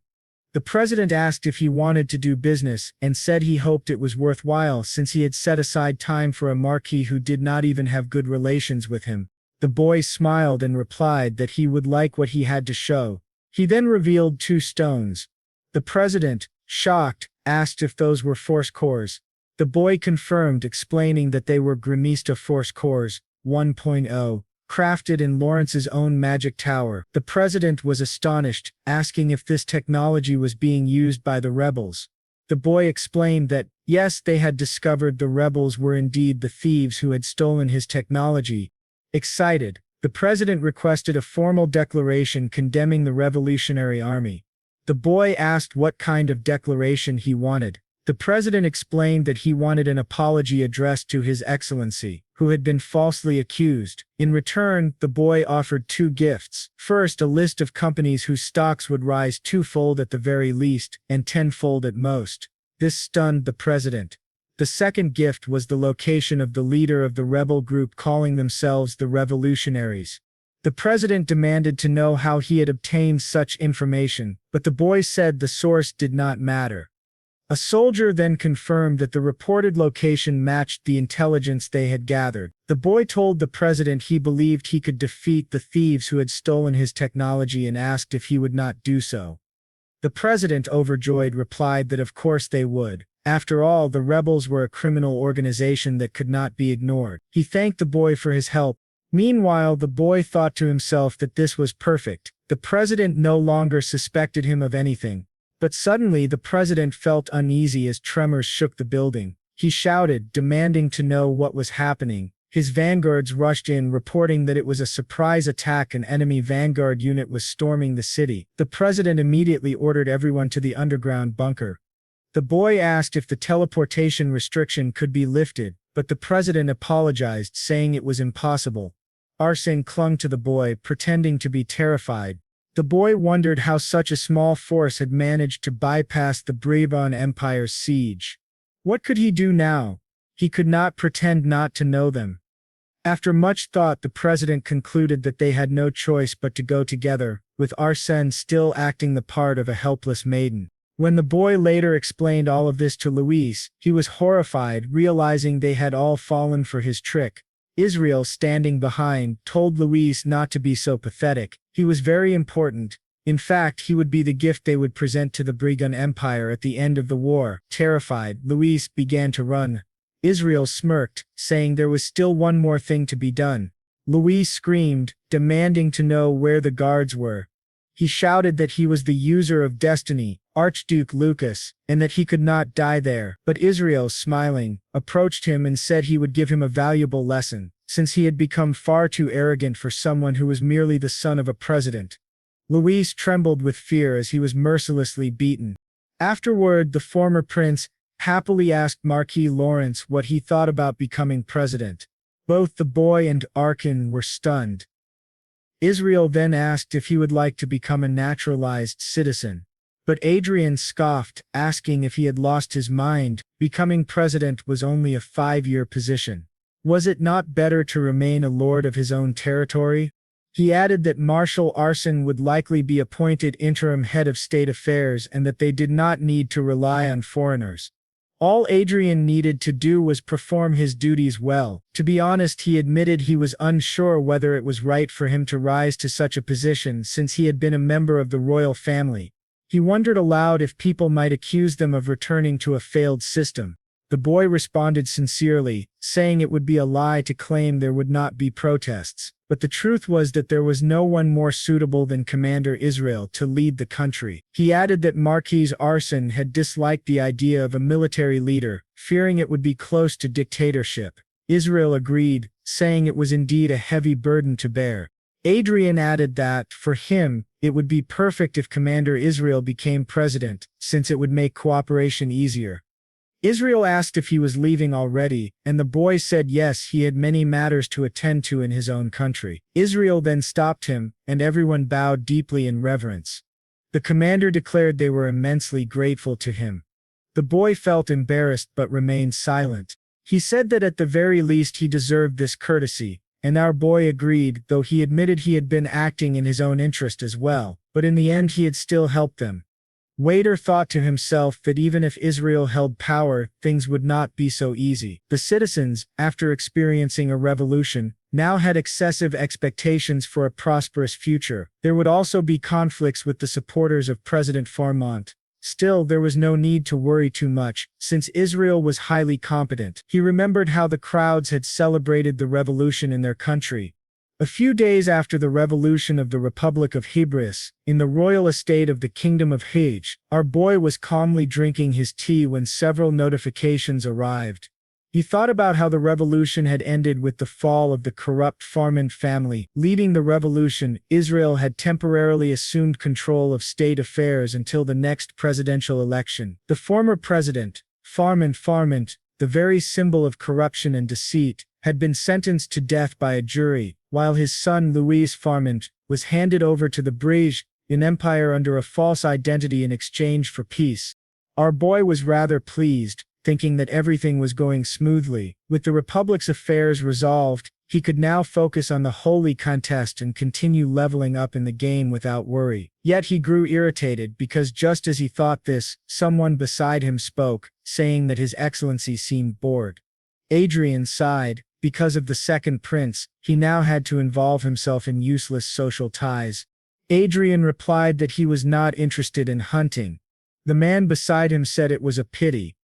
The president asked if he wanted to do business, and said he hoped it was worthwhile since he had set aside time for a marquis who did not even have good relations with him. The boy smiled and replied that he would like what he had to show. He then revealed 2 stones. The president, shocked, asked if those were force cores. The boy confirmed, explaining that they were Grimista Force Cores 1.0, crafted in Lawrence's own magic tower. The president was astonished, asking if this technology was being used by the rebels. The boy explained that, yes, they had discovered the rebels were indeed the thieves who had stolen his technology. Excited, the president requested a formal declaration condemning the Revolutionary Army. The boy asked what kind of declaration he wanted. The president explained that he wanted an apology addressed to His Excellency, who had been falsely accused. In return, the boy offered 2 gifts. First, a list of companies whose stocks would rise 2-fold at the very least, and 10-fold at most. This stunned the president. The second gift was the location of the leader of the rebel group calling themselves the Revolutionaries. The president demanded to know how he had obtained such information, but the boy said the source did not matter. A soldier then confirmed that the reported location matched the intelligence they had gathered. The boy told the president he believed he could defeat the thieves who had stolen his technology and asked if he would not do so. The president, overjoyed, replied that of course they would. After all, the rebels were a criminal organization that could not be ignored. He thanked the boy for his help. Meanwhile, the boy thought to himself that this was perfect. The president no longer suspected him of anything. But suddenly the president felt uneasy as tremors shook the building. He shouted, demanding to know what was happening. His vanguards rushed in, reporting that it was a surprise attack. An enemy vanguard unit was storming the city. The president immediately ordered everyone to the underground bunker. The boy asked if the teleportation restriction could be lifted, but the president apologized, saying it was impossible. Arsène clung to the boy, pretending to be terrified. The boy wondered how such a small force had managed to bypass the Brabant Empire's siege. What could he do now? He could not pretend not to know them. After much thought, the president concluded that they had no choice but to go together, with Arsène still acting the part of a helpless maiden. When the boy later explained all of this to Luis, he was horrified, realizing they had all fallen for his trick. Israel, standing behind, told Luis not to be so pathetic. He was very important. In fact, he would be the gift they would present to the Brabant Empire at the end of the war. Terrified, Luis began to run. Israel smirked, saying there was still one more thing to be done. Luis screamed, demanding to know where the guards were. He shouted that he was the user of destiny, Archduke Lucas, and that he could not die there. But Israel, smiling, approached him and said he would give him a valuable lesson, since he had become far too arrogant for someone who was merely the son of a president. Luis trembled with fear as he was mercilessly beaten. Afterward, the former prince happily asked Marquis Lawrence what he thought about becoming president. Both the boy and Arkin were stunned. Israel then asked if he would like to become a naturalized citizen. But Adrian scoffed, asking if he had lost his mind. Becoming president was only a 5-year position. Was it not better to remain a lord of his own territory? He added that Marshal Arson would likely be appointed interim head of state affairs and that they did not need to rely on foreigners. All Adrian needed to do was perform his duties well. To be honest, he admitted he was unsure whether it was right for him to rise to such a position since he had been a member of the royal family. He wondered aloud if people might accuse them of returning to a failed system. The boy responded sincerely, saying it would be a lie to claim there would not be protests. But the truth was that there was no one more suitable than Commander Israel to lead the country. He added that Marquis Arson had disliked the idea of a military leader, fearing it would be close to dictatorship. Israel agreed, saying it was indeed a heavy burden to bear. Adrian added that, for him, it would be perfect if Commander Israel became president, since it would make cooperation easier. Israel asked if he was leaving already, and the boy said yes, he had many matters to attend to in his own country. Israel then stopped him, and everyone bowed deeply in reverence. The commander declared they were immensely grateful to him. The boy felt embarrassed but remained silent. He said that at the very least he deserved this courtesy, and our boy agreed, though he admitted he had been acting in his own interest as well, but in the end he had still helped them. Waiter thought to himself that even if Israel held power, things would not be so easy. The citizens, after experiencing a revolution, now had excessive expectations for a prosperous future. There would also be conflicts with the supporters of President Farmont. Still, there was no need to worry too much, since Israel was highly competent. He remembered how the crowds had celebrated the revolution in their country. A few days after the revolution of the Republic of Hybris, in the royal estate of the Kingdom of Mage, our boy was calmly drinking his tea when several notifications arrived. He thought about how the revolution had ended with the fall of the corrupt Farmont family. Leading the revolution, Israel had temporarily assumed control of state affairs until the next presidential election. The former president, Farmont, the very symbol of corruption and deceit, had been sentenced to death by a jury, while his son Louis Farmont was handed over to the British Empire under a false identity in exchange for peace. Our boy was rather pleased, thinking that everything was going smoothly. With the Republic's affairs resolved, he could now focus on the holy contest and continue leveling up in the game without worry. Yet he grew irritated because just as he thought this, someone beside him spoke, saying that His Excellency seemed bored. Adrian sighed. Because of the second prince, he now had to involve himself in useless social ties. Adrian replied that he was not interested in hunting. The man beside him said it was a pity.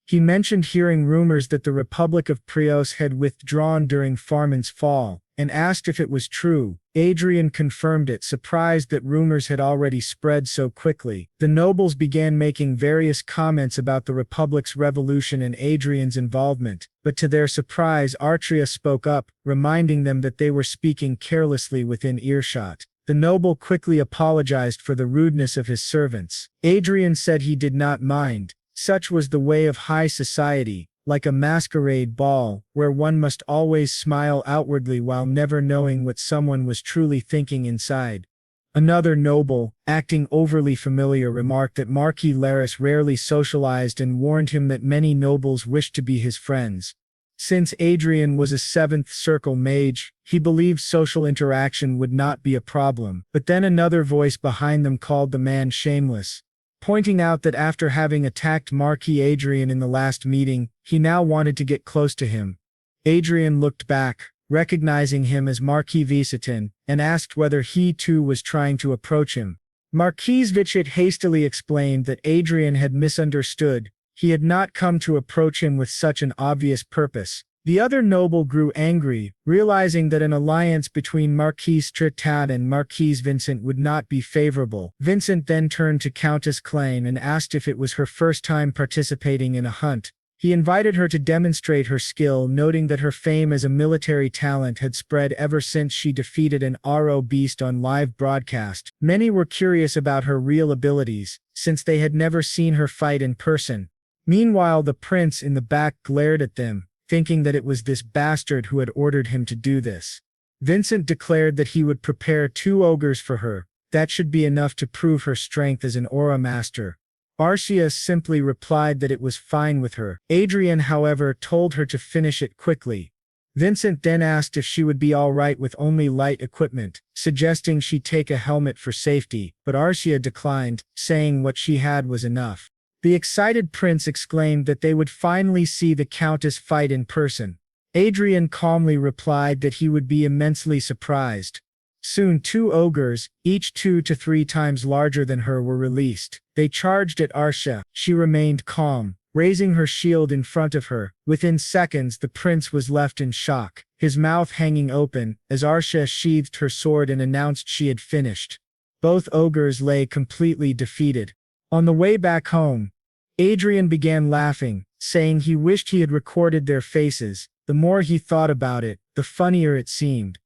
He mentioned hearing rumors that the Republic of Prios had withdrawn during Farmont's fall, and asked if it was true. Adrian confirmed it, surprised that rumors had already spread so quickly. The nobles began making various comments about the Republic's revolution and Adrian's involvement, but to their surprise Artria spoke up, reminding them that they were speaking carelessly within earshot. The noble quickly apologized for the rudeness of his servants. Adrian said he did not mind. Such was the way of high society, like a masquerade ball, where one must always smile outwardly while never knowing what someone was truly thinking inside. Another noble, acting overly familiar, remarked that Marquis Laris rarely socialized and warned him that many nobles wished to be his friends. Since Adrian was a seventh circle mage, he believed social interaction would not be a problem. But then another voice behind them called the man shameless, pointing out that after having attacked Marquis Adrian in the last meeting, he now wanted to get close to him. Adrian looked back, recognizing him as Marquis Visitan, and asked whether he too was trying to approach him. Marquis Vicit hastily explained that Adrian had misunderstood. He had not come to approach him with such an obvious purpose. The other noble grew angry, realizing that an alliance between Marquis Tritat and Marquis Vincent would not be favorable. Vincent then turned to Countess Klein and asked if it was her first time participating in a hunt. He invited her to demonstrate her skill, noting that her fame as a military talent had spread ever since she defeated an RO beast on live broadcast. Many were curious about her real abilities, since they had never seen her fight in person. Meanwhile, the prince in the back glared at them, thinking that it was this bastard who had ordered him to do this. Vincent declared that he would prepare 2 ogres for her. That should be enough to prove her strength as an aura master. Arcia simply replied that it was fine with her. Adrian, however, told her to finish it quickly. Vincent then asked if she would be all right with only light equipment, suggesting she take a helmet for safety, but Arcia declined, saying what she had was enough. The excited prince exclaimed that they would finally see the countess fight in person. Adrian calmly replied that he would be immensely surprised. Soon 2 ogres, each 2 to 3 times larger than her, were released. They charged at Arcia. She remained calm, raising her shield in front of her. Within seconds, the prince was left in shock, his mouth hanging open, as Arcia sheathed her sword and announced she had finished. Both ogres lay completely defeated. On the way back home, Adrian began laughing, saying he wished he had recorded their faces. The more he thought about it, the funnier it seemed.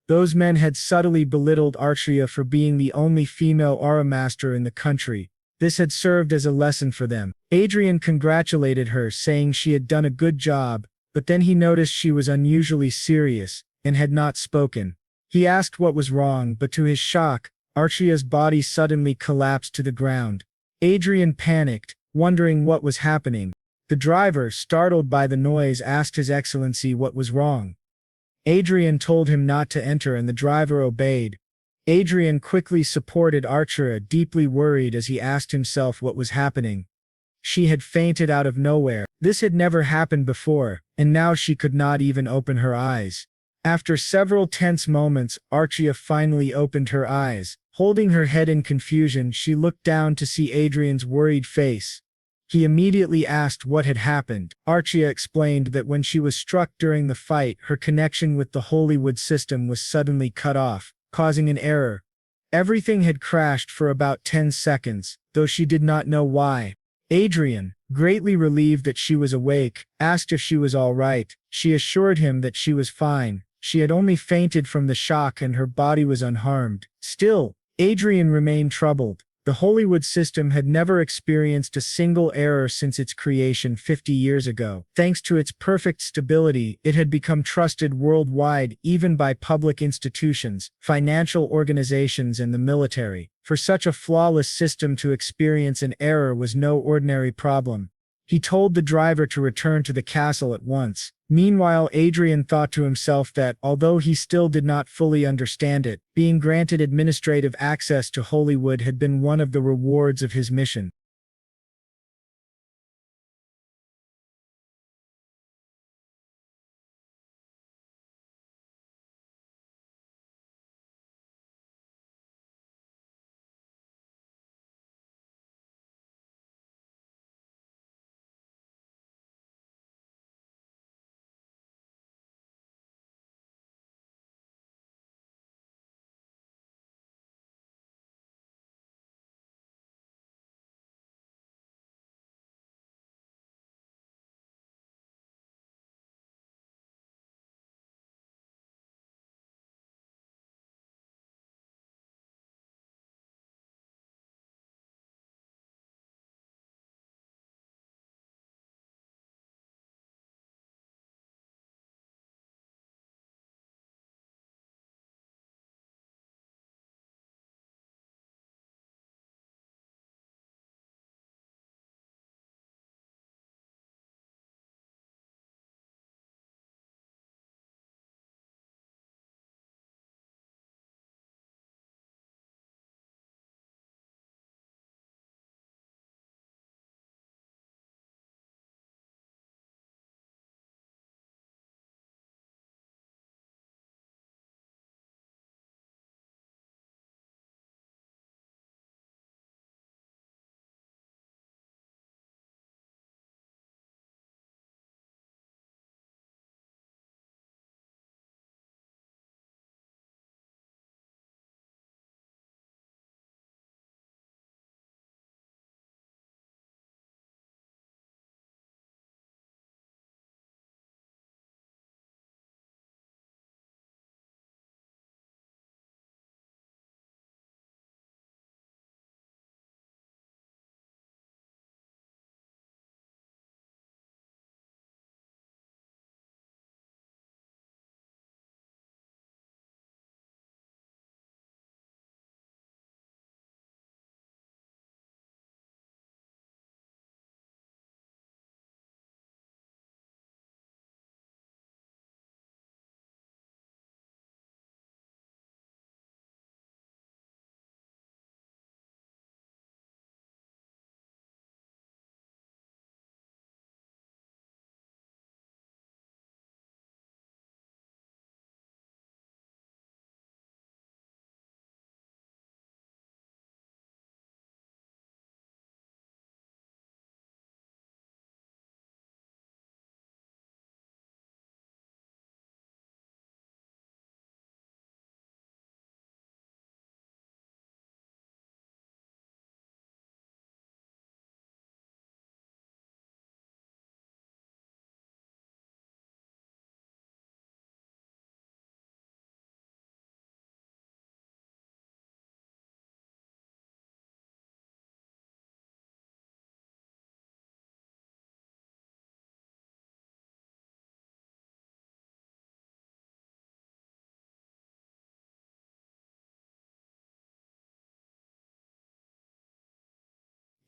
Those men had subtly belittled Arcia for being the only female aura master in the country. This had served as a lesson for them. Adrian congratulated her, saying she had done a good job, but then he noticed she was unusually serious, and had not spoken. He asked what was wrong, but to his shock, Arcia's body suddenly collapsed to the ground. Adrian panicked, wondering what was happening. The driver, startled by the noise, asked His Excellency what was wrong. Adrian told him not to enter, and the driver obeyed. Adrian quickly supported Arcia, deeply worried as he asked himself what was happening. She had fainted out of nowhere. This had never happened before, and now she could not even open her eyes. After several tense moments, Arcia finally opened her eyes. Holding her head in confusion, she looked down to see Adrian's worried face. He immediately asked what had happened. Arcia explained that when she was struck during the fight, her connection with the Hollywood system was suddenly cut off, causing an error. Everything had crashed for about 10 seconds, though she did not know why. Adrian, greatly relieved that she was awake, asked if she was all right. She assured him that she was fine. She had only fainted from the shock and her body was unharmed. Still, Adrian remained troubled. The Hollywood system had never experienced a single error since its creation 50 years ago. Thanks to its perfect stability, it had become trusted worldwide, even by public institutions, financial organizations, and the military. For such a flawless system to experience an error was no ordinary problem. He told the driver to return to the castle at once. Meanwhile, Adrian thought to himself that, although he still did not fully understand it, being granted administrative access to Hollywood had been one of the rewards of his mission.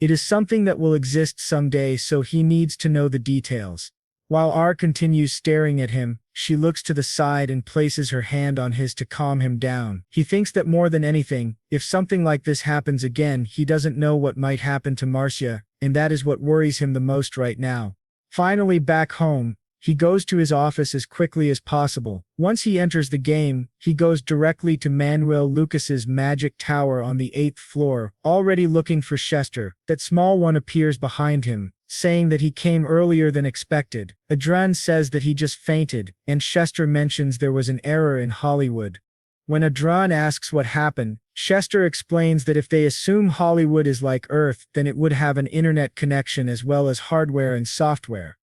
It is something that will exist someday, so he needs to know the details. While R continues staring at him, she looks to the side and places her hand on his to calm him down. He thinks that more than anything, if something like this happens again, he doesn't know what might happen to Marcia, and that is what worries him the most right now. Finally back home, he goes to his office as quickly as possible. Once he enters the game, he goes directly to Manuel Lucas's magic tower on the 8th floor, already looking for Chester. That small one appears behind him, saying that he came earlier than expected. Adrian says that he just fainted, and Chester mentions there was an error in Hollywood. When Adrian asks what happened, Chester explains that if they assume Hollywood is like Earth, then it would have an internet connection as well as hardware and software.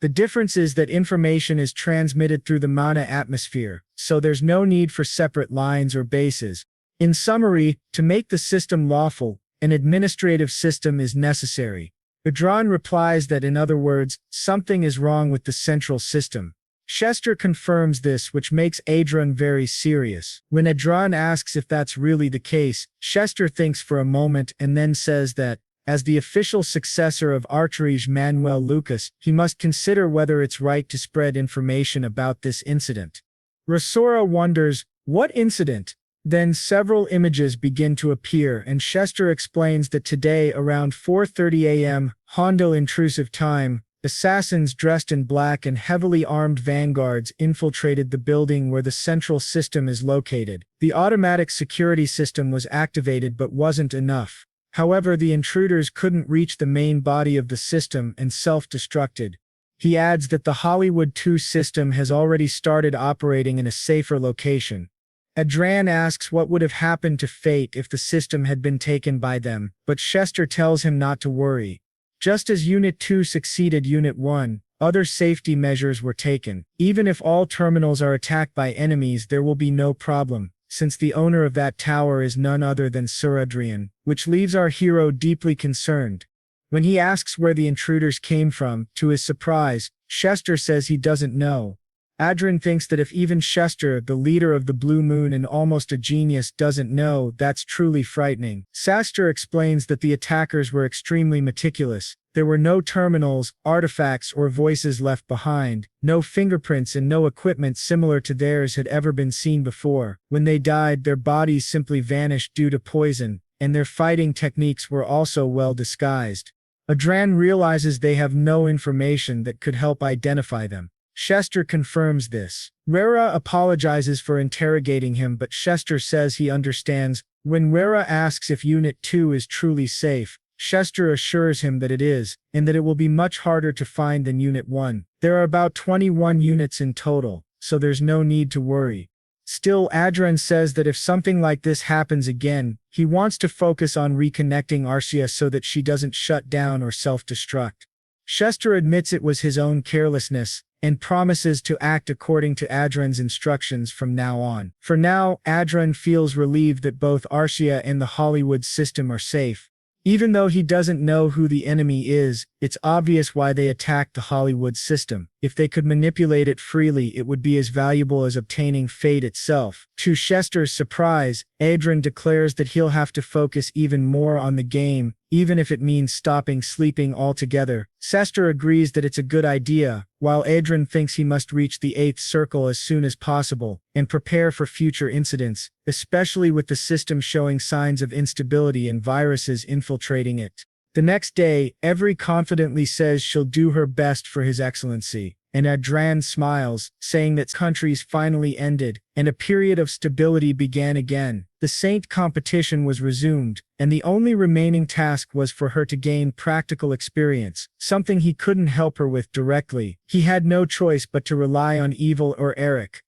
The difference is that information is transmitted through the mana atmosphere, so there's no need for separate lines or bases. In summary, to make the system lawful, an administrative system is necessary. Adrian replies that, in other words, something is wrong with the central system. Chester confirms this, which makes Adrian very serious. When Adrian asks if that's really the case, Chester thinks for a moment and then says that, as the official successor of Archirage Manuel Lucas, he must consider whether it's right to spread information about this incident. Rosora wonders, what incident? Then several images begin to appear, and Chester explains that today around 4:30 a.m., Hondo intrusive time, assassins dressed in black and heavily armed vanguards infiltrated the building where the central system is located. The automatic security system was activated but wasn't enough. However, the intruders couldn't reach the main body of the system and self-destructed. He adds that the Hollywood 2 system has already started operating in a safer location. Adrian asks what would have happened to Fate if the system had been taken by them, but Chester tells him not to worry. Just as Unit 2 succeeded Unit 1, other safety measures were taken. Even if all terminals are attacked by enemies, there will be no problem, since the owner of that tower is none other than Sir Adrian, which leaves our hero deeply concerned. When he asks where the intruders came from, to his surprise, Chester says he doesn't know. Adrian thinks that if even Chester, the leader of the Blue Moon and almost a genius, doesn't know, that's truly frightening. Chester explains that the attackers were extremely meticulous. There were no terminals, artifacts, or voices left behind. No fingerprints and no equipment similar to theirs had ever been seen before. When they died, their bodies simply vanished due to poison, and their fighting techniques were also well disguised. Adrian realizes they have no information that could help identify them. Chester confirms this. Rera apologizes for interrogating him, but Chester says he understands. When Rera asks if Unit 2 is truly safe, Chester assures him that it is, and that it will be much harder to find than Unit 1. There are about 21 units in total, so there's no need to worry. Still, Adrian says that if something like this happens again, he wants to focus on reconnecting Arcia so that she doesn't shut down or self-destruct. Chester admits it was his own carelessness, and promises to act according to Adrian's instructions from now on. For now, Adrian feels relieved that both Arcia and the Hollywood system are safe. Even though he doesn't know who the enemy is, it's obvious why they attacked the Hollywood system. If they could manipulate it freely, it would be as valuable as obtaining Fate itself. To Chester's surprise, Adrian declares that he'll have to focus even more on the game, even if it means stopping sleeping altogether. Chester agrees that it's a good idea, while Adrian thinks he must reach the 8th circle as soon as possible, and prepare for future incidents, especially with the system showing signs of instability and viruses infiltrating it. The next day, Every confidently says she'll do her best for His Excellency, and Adrian smiles, saying that countries finally ended, and a period of stability began again. The Saint competition was resumed, and the only remaining task was for her to gain practical experience, something he couldn't help her with directly. He had no choice but to rely on Evil or Eric.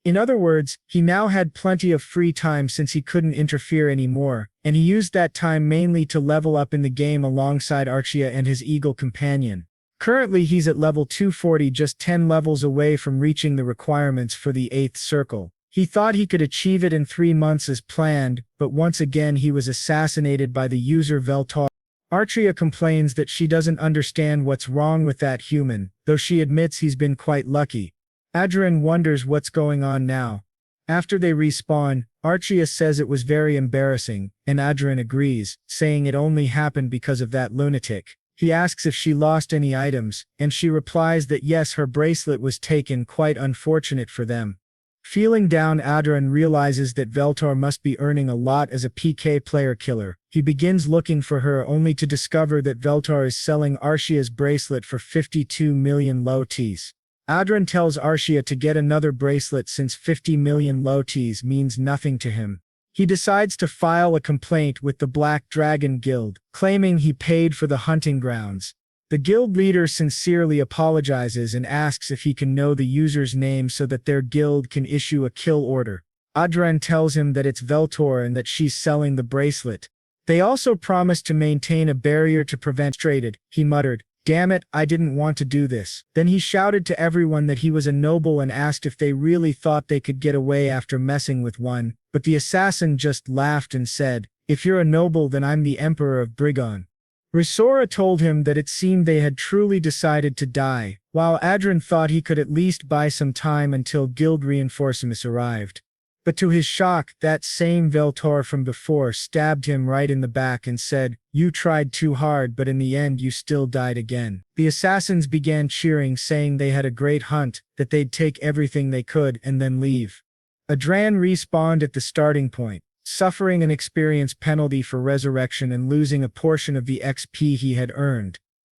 In other words, he now had plenty of free time since he couldn't interfere anymore, and he used that time mainly to level up in the game alongside Arcia and his eagle companion. Currently he's at level 240, just 10 levels away from reaching the requirements for the 8th circle. He thought he could achieve it in 3 months as planned, but once again he was assassinated by the user Veltar. Arcia complains that she doesn't understand what's wrong with that human, though she admits he's been quite lucky. Adrian wonders what's going on now. After they respawn, Archia says it was very embarrassing, and Adrian agrees, saying it only happened because of that lunatic. He asks if she lost any items, and she replies that yes, her bracelet was taken, quite unfortunate for them. Feeling down, Adrian realizes that Veltor must be earning a lot as a PK player killer. He begins looking for her only to discover that Veltor is selling Archia's bracelet for 52 million lotis. Adrian tells Archia to get another bracelet since 50 million lotis means nothing to him. He decides to file a complaint with the Black Dragon Guild, claiming he paid for the hunting grounds. The guild leader sincerely apologizes and asks if he can know the user's name so that their guild can issue a kill order. Adrian tells him that it's Veltor and that she's selling the bracelet. They also promise to maintain a barrier to prevent traded. He muttered, "Damn it, I didn't want to do this." Then he shouted to everyone that he was a noble and asked if they really thought they could get away after messing with one, but the assassin just laughed and said, "If you're a noble, then I'm the Emperor of Brigon." Risora told him that it seemed they had truly decided to die, while Adrian thought he could at least buy some time until guild reinforcements arrived. But to his shock, that same Veltor from before stabbed him right in the back and said, "You tried too hard, but in the end you still died again." The assassins began cheering, saying they had a great hunt, that they'd take everything they could and then leave. Adrian respawned at the starting point, suffering an experience penalty for resurrection and losing a portion of the XP he had earned.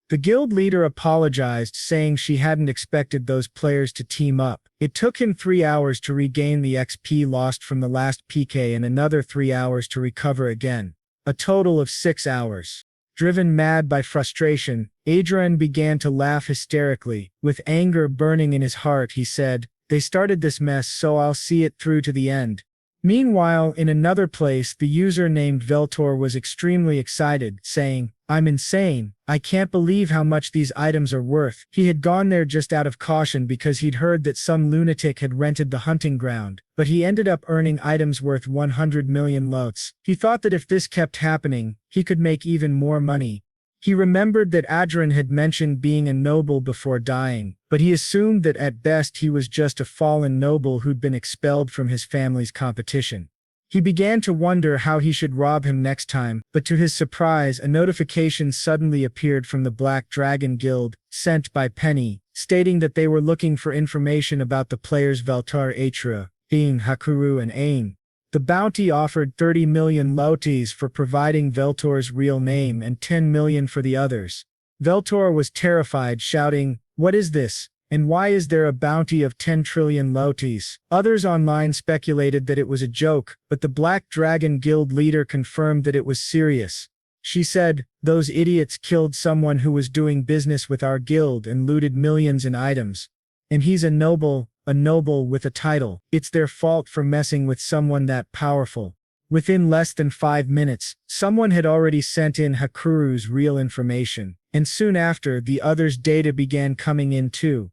The guild leader apologized, saying she hadn't expected those players to team up. It took him 3 hours to regain the XP lost from the last PK and another 3 hours to recover again. A total of 6 hours. Driven mad by frustration, Adrian began to laugh hysterically. With anger burning in his heart, he said, "They started this mess, so I'll see it through to the end." Meanwhile, in another place, the user named Veltor was extremely excited, saying, "I'm insane. I can't believe how much these items are worth." He had gone there just out of caution because he'd heard that some lunatic had rented the hunting ground, but he ended up earning items worth 100 million lots. He thought that if this kept happening, he could make even more money. He remembered that Adrian had mentioned being a noble before dying, but he assumed that at best he was just a fallen noble who'd been expelled from his family's competition. He began to wonder how he should rob him next time, but to his surprise, a notification suddenly appeared from the Black Dragon Guild, sent by Penny, stating that they were looking for information about the players Veltar Atra, Being Hakuru and Ain. The bounty offered 30 million lotis for providing Veltor's real name and 10 million for the others. Veltor was terrified, shouting, "What is this? And why is there a bounty of 10 trillion lotis?" Others online speculated that it was a joke, but the Black Dragon Guild leader confirmed that it was serious. She said, "Those idiots killed someone who was doing business with our guild and looted millions in items. And he's a noble with a title. It's their fault for messing with someone that powerful." Within less than 5 minutes, someone had already sent in Hakuru's real information, and soon after, the others' data began coming in too.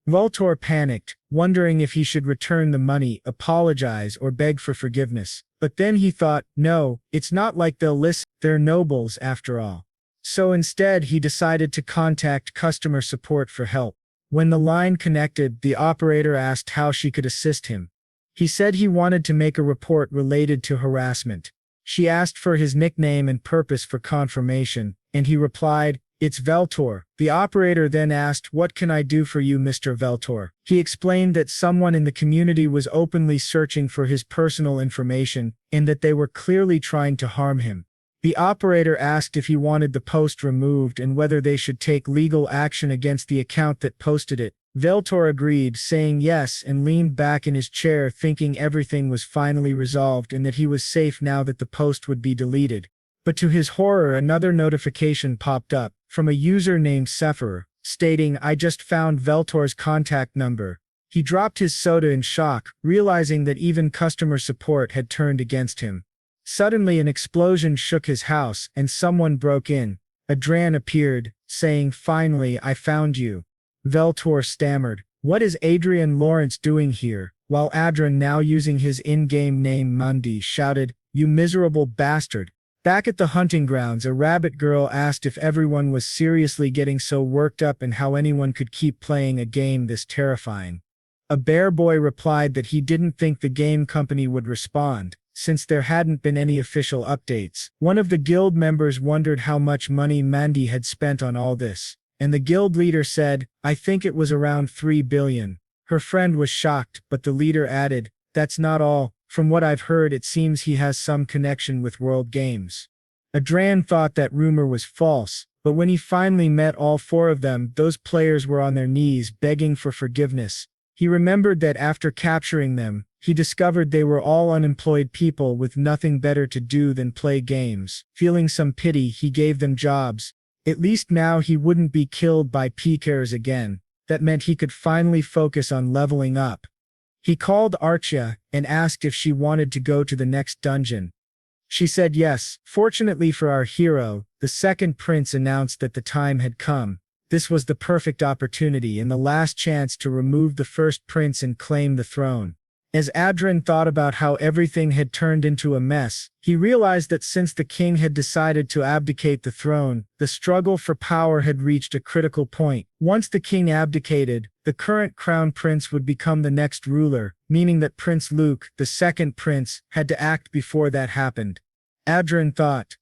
Veltor panicked, wondering if he should return the money, apologize, or beg for forgiveness. But then he thought, no, it's not like they'll listen, they're nobles after all. So instead, he decided to contact customer support for help. When the line connected, the operator asked how she could assist him. He said he wanted to make a report related to harassment. She asked for his nickname and purpose for confirmation, and he replied, "It's Veltor." The operator then asked, "What can I do for you, Mr. Veltor?" He explained that someone in the community was openly searching for his personal information, and that they were clearly trying to harm him. The operator asked if he wanted the post removed and whether they should take legal action against the account that posted it. Veltor agreed, saying yes, and leaned back in his chair thinking everything was finally resolved and that he was safe now that the post would be deleted. But to his horror, another notification popped up from a user named Sephir, stating, "I just found Veltor's contact number." He dropped his soda in shock, realizing that even customer support had turned against him. Suddenly an explosion shook his house, and someone broke in. Adrian appeared, saying, "Finally, I found you." Veltor stammered, "What is Adrian Lawrence doing here?" While Adrian, now using his in-game name Mundi, shouted, "You miserable bastard." Back at the hunting grounds, a rabbit girl asked if everyone was seriously getting so worked up and how anyone could keep playing a game this terrifying. A bear boy replied that he didn't think the game company would respond, since there hadn't been any official updates. One of the guild members wondered how much money Mandy had spent on all this, and the guild leader said, "I think it was around 3 billion. Her friend was shocked, but the leader added, "That's not all. From what I've heard, it seems he has some connection with World Games." Adrian thought that rumor was false, but when he finally met all four of them, those players were on their knees begging for forgiveness. He remembered that after capturing them, he discovered they were all unemployed people with nothing better to do than play games. Feeling some pity, he gave them jobs. At least now he wouldn't be killed by PKers again. That meant he could finally focus on leveling up. He called Archia and asked if she wanted to go to the next dungeon. She said yes. Fortunately for our hero, the second prince announced that the time had come. This was the perfect opportunity and the last chance to remove the first prince and claim the throne. As Adrian thought about how everything had turned into a mess, he realized that since the king had decided to abdicate the throne, the struggle for power had reached a critical point. Once the king abdicated, the current crown prince would become the next ruler, meaning that Prince Luke, the second prince, had to act before that happened. Adrian thought,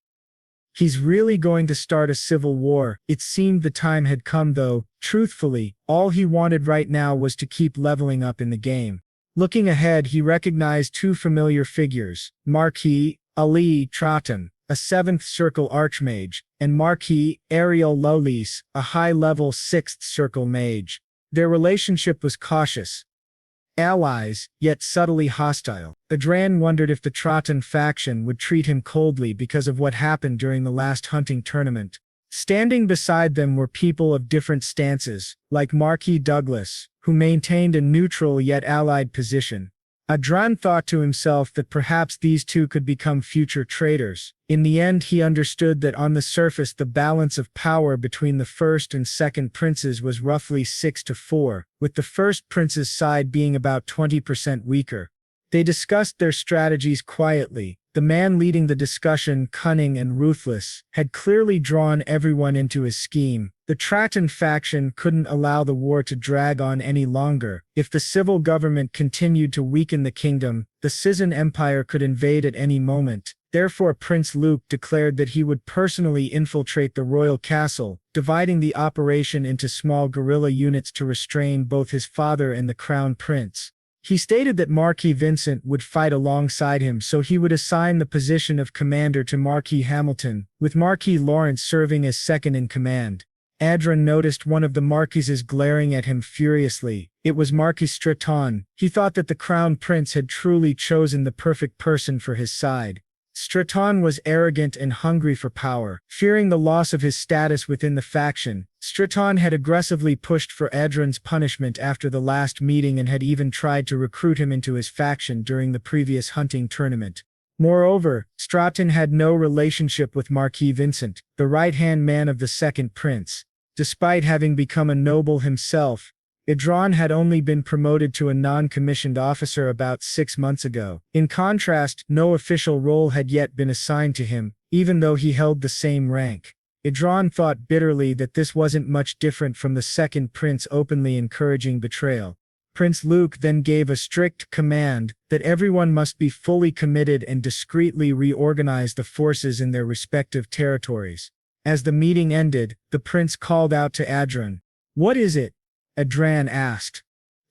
he's really going to start a civil war. It seemed the time had come though. Truthfully, all he wanted right now was to keep leveling up in the game. Looking ahead, he recognized two familiar figures, Marquis Ali Troughton, a 7th Circle Archmage, and Marquis Ariel Lolis, a high-level 6th Circle Mage. Their relationship was cautious. Allies, yet subtly hostile. Adrian wondered if the Troughton faction would treat him coldly because of what happened during the last hunting tournament. Standing beside them were people of different stances, like Marquis Douglas, who maintained a neutral yet allied position. Adrian thought to himself that perhaps these two could become future traitors. In the end, he understood that on the surface the balance of power between the first and second princes was roughly 6-4, with the first prince's side being about 20% weaker. They discussed their strategies quietly. The man leading the discussion, cunning and ruthless, had clearly drawn everyone into his scheme. The Troughton faction couldn't allow the war to drag on any longer. If the civil government continued to weaken the kingdom, the Cizan Empire could invade at any moment. Therefore, Prince Luke declared that he would personally infiltrate the royal castle, dividing the operation into small guerrilla units to restrain both his father and the crown prince. He stated that Marquis Vincent would fight alongside him, so he would assign the position of commander to Marquis Hamilton, with Marquis Lawrence serving as second in command. Adrian noticed one of the marquises glaring at him furiously. It was Marquis Straton. He thought that the crown prince had truly chosen the perfect person for his side. Straton was arrogant and hungry for power. Fearing the loss of his status within the faction, Straton had aggressively pushed for Adrian's punishment after the last meeting and had even tried to recruit him into his faction during the previous hunting tournament. Moreover, Straton had no relationship with Marquis Vincent, the right-hand man of the second prince. Despite having become a noble himself, Adrian had only been promoted to a non-commissioned officer about 6 months ago. In contrast, no official role had yet been assigned to him, even though he held the same rank. Adrian thought bitterly that this wasn't much different from the second prince openly encouraging betrayal. Prince Luke then gave a strict command that everyone must be fully committed and discreetly reorganize the forces in their respective territories. As the meeting ended, the prince called out to Adrian. "What is it?" Adrian asked.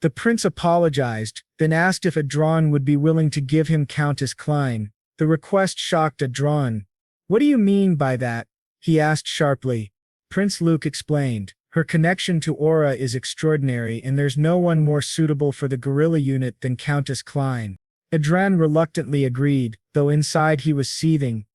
The prince apologized, then asked if Adrian would be willing to give him Countess Klein. The request shocked Adrian. "What do you mean by that?" he asked sharply. Prince Luke explained. "Her connection to Aura is extraordinary and there's no one more suitable for the guerrilla unit than Countess Klein." Adrian reluctantly agreed, though inside he was seething.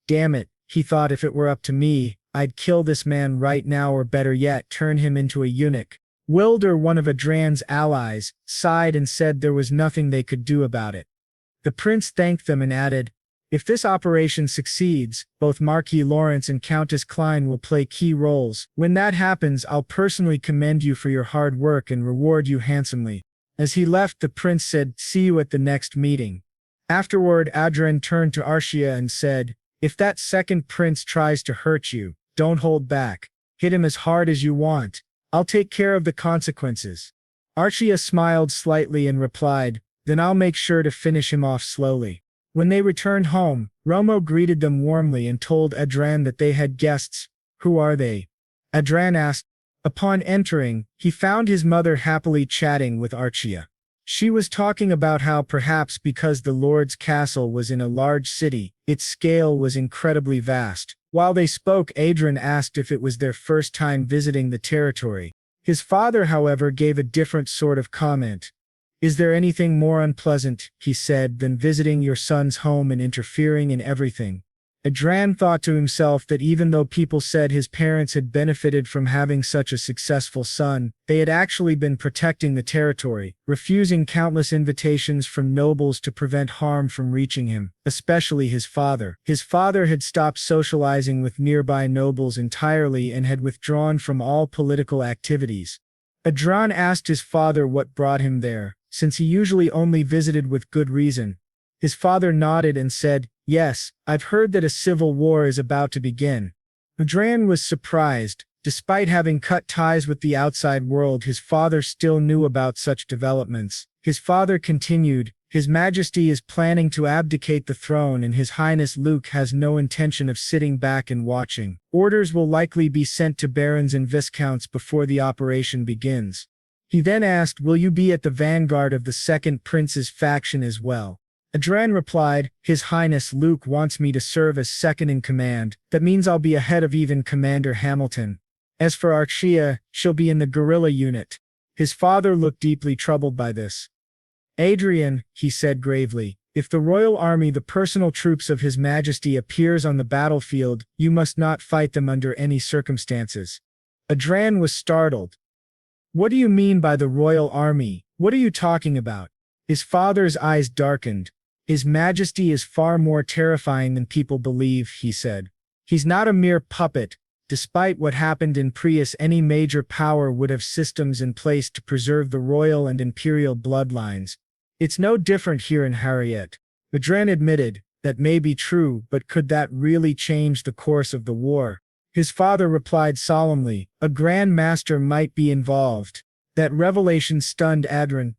Damn it, he thought, if it were up to me, I'd kill this man right now, or better yet, turn him into a eunuch. Wilder, one of Adrian's allies, sighed and said there was nothing they could do about it. The prince thanked them and added, "If this operation succeeds, both Marquis Lawrence and Countess Klein will play key roles. When that happens, I'll personally commend you for your hard work and reward you handsomely." As he left, the prince said, "See you at the next meeting." Afterward, Adrian turned to Archia and said, "If that second prince tries to hurt you, don't hold back. Hit him as hard as you want. I'll take care of the consequences." Archia smiled slightly and replied, "Then I'll make sure to finish him off slowly." When they returned home, Romo greeted them warmly and told Adran that they had guests. "Who are they?" Adran asked. Upon entering, he found his mother happily chatting with Archia. She was talking about how perhaps because the Lord's castle was in a large city, its scale was incredibly vast. While they spoke, Adrian asked if it was their first time visiting the territory. His father, however, gave a different sort of comment. "Is there anything more unpleasant," he said, "than visiting your son's home and interfering in everything?" Adran thought to himself that even though people said his parents had benefited from having such a successful son, they had actually been protecting the territory, refusing countless invitations from nobles to prevent harm from reaching him, especially his father. His father had stopped socializing with nearby nobles entirely and had withdrawn from all political activities. Adran asked his father what brought him there, since he usually only visited with good reason. His father nodded and said, "Yes, I've heard that a civil war is about to begin." Adran was surprised. Despite having cut ties with the outside world, his father still knew about such developments. His father continued, "His Majesty is planning to abdicate the throne and His Highness Luke has no intention of sitting back and watching. Orders will likely be sent to barons and viscounts before the operation begins." He then asked, "Will you be at the vanguard of the second prince's faction as well?" Adran replied, "His Highness Luke wants me to serve as second in command. That means I'll be ahead of even Commander Hamilton. As for Archia, she'll be in the guerrilla unit." His father looked deeply troubled by this. "Adrian," he said gravely, "if the royal army, the personal troops of His Majesty, appears on the battlefield, you must not fight them under any circumstances." Adran was startled. "What do you mean by the royal army? What are you talking about?" His father's eyes darkened. "His Majesty is far more terrifying than people believe," he said. "He's not a mere puppet. Despite what happened in Prius, any major power would have systems in place to preserve the royal and imperial bloodlines. It's no different here in Harriet." Adran admitted, "That may be true, but could that really change the course of the war?" His father replied solemnly, "A Grand Master might be involved." That revelation stunned Adrian.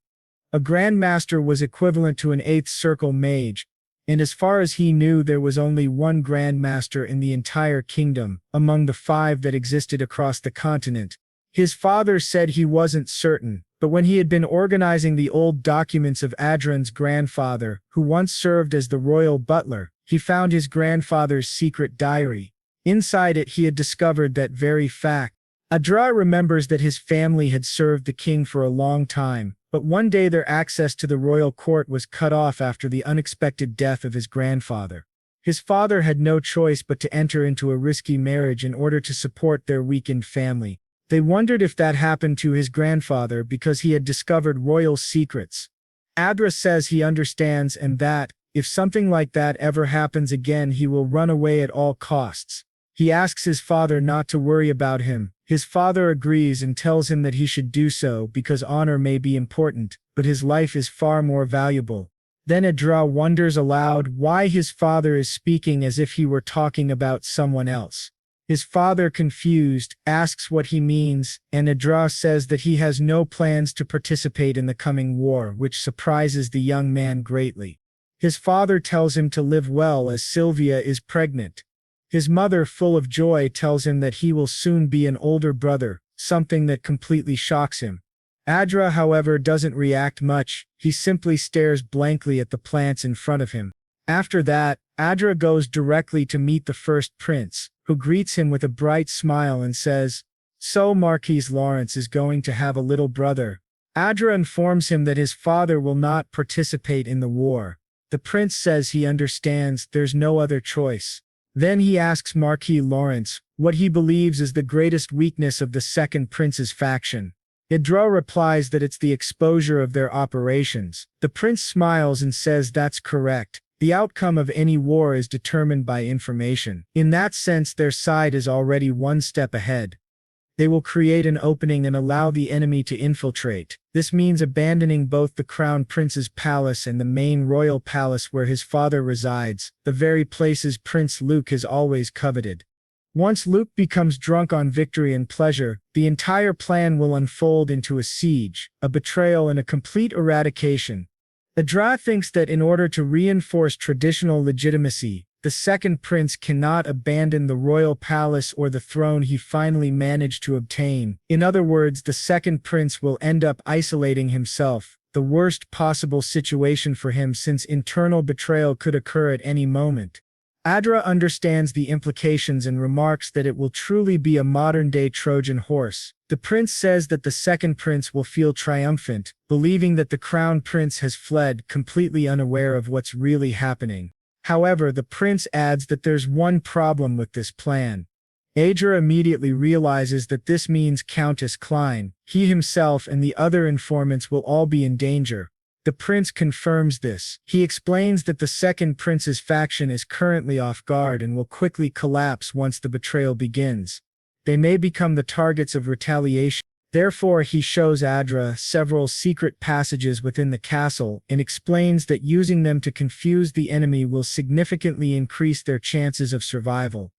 A Grand Master was equivalent to an 8th Circle Mage, and as far as he knew there was only one Grand Master in the entire kingdom, among the 5 that existed across the continent. His father said he wasn't certain, but when he had been organizing the old documents of Adrian's grandfather, who once served as the royal butler, he found his grandfather's secret diary. Inside it he had discovered that very fact. Adra remembers that his family had served the king for a long time, but one day their access to the royal court was cut off after the unexpected death of his grandfather. His father had no choice but to enter into a risky marriage in order to support their weakened family. They wondered if that happened to his grandfather because he had discovered royal secrets. Adra says he understands and that, if something like that ever happens again, he will run away at all costs. He asks his father not to worry about him. His father agrees and tells him that he should do so because honor may be important, but his life is far more valuable. Then Adra wonders aloud why his father is speaking as if he were talking about someone else. His father, confused, asks what he means, and Adra says that he has no plans to participate in the coming war, which surprises the young man greatly. His father tells him to live well as Sylvia is pregnant. His mother, full of joy, tells him that he will soon be an older brother, something that completely shocks him. Adra, however, doesn't react much. He simply stares blankly at the plants in front of him. After that, Adra goes directly to meet the first prince, who greets him with a bright smile and says, "So Marquis Lawrence is going to have a little brother." Adra informs him that his father will not participate in the war. The prince says he understands, there's no other choice. Then he asks Marquis Lawrence what he believes is the greatest weakness of the second prince's faction. Adra replies that it's the exposure of their operations. The prince smiles and says that's correct. The outcome of any war is determined by information. In that sense, their side is already one step ahead. They will create an opening and allow the enemy to infiltrate. This means abandoning both the crown prince's palace and the main royal palace where his father resides, the very places Prince Luke has always coveted. Once Luke becomes drunk on victory and pleasure, the entire plan will unfold into a siege, a betrayal, and a complete eradication. Adra thinks that in order to reinforce traditional legitimacy, the second prince cannot abandon the royal palace or the throne he finally managed to obtain. In other words, the second prince will end up isolating himself, the worst possible situation for him since internal betrayal could occur at any moment. Adra understands the implications and remarks that it will truly be a modern-day Trojan horse. The prince says that the second prince will feel triumphant, believing that the crown prince has fled, completely unaware of what's really happening. However, the prince adds that there's one problem with this plan. Adra immediately realizes that this means Countess Klein, he himself and the other informants will all be in danger. The prince confirms this. He explains that the second prince's faction is currently off guard and will quickly collapse once the betrayal begins. They may become the targets of retaliation. Therefore, he shows Adra several secret passages within the castle and explains that using them to confuse the enemy will significantly increase their chances of survival.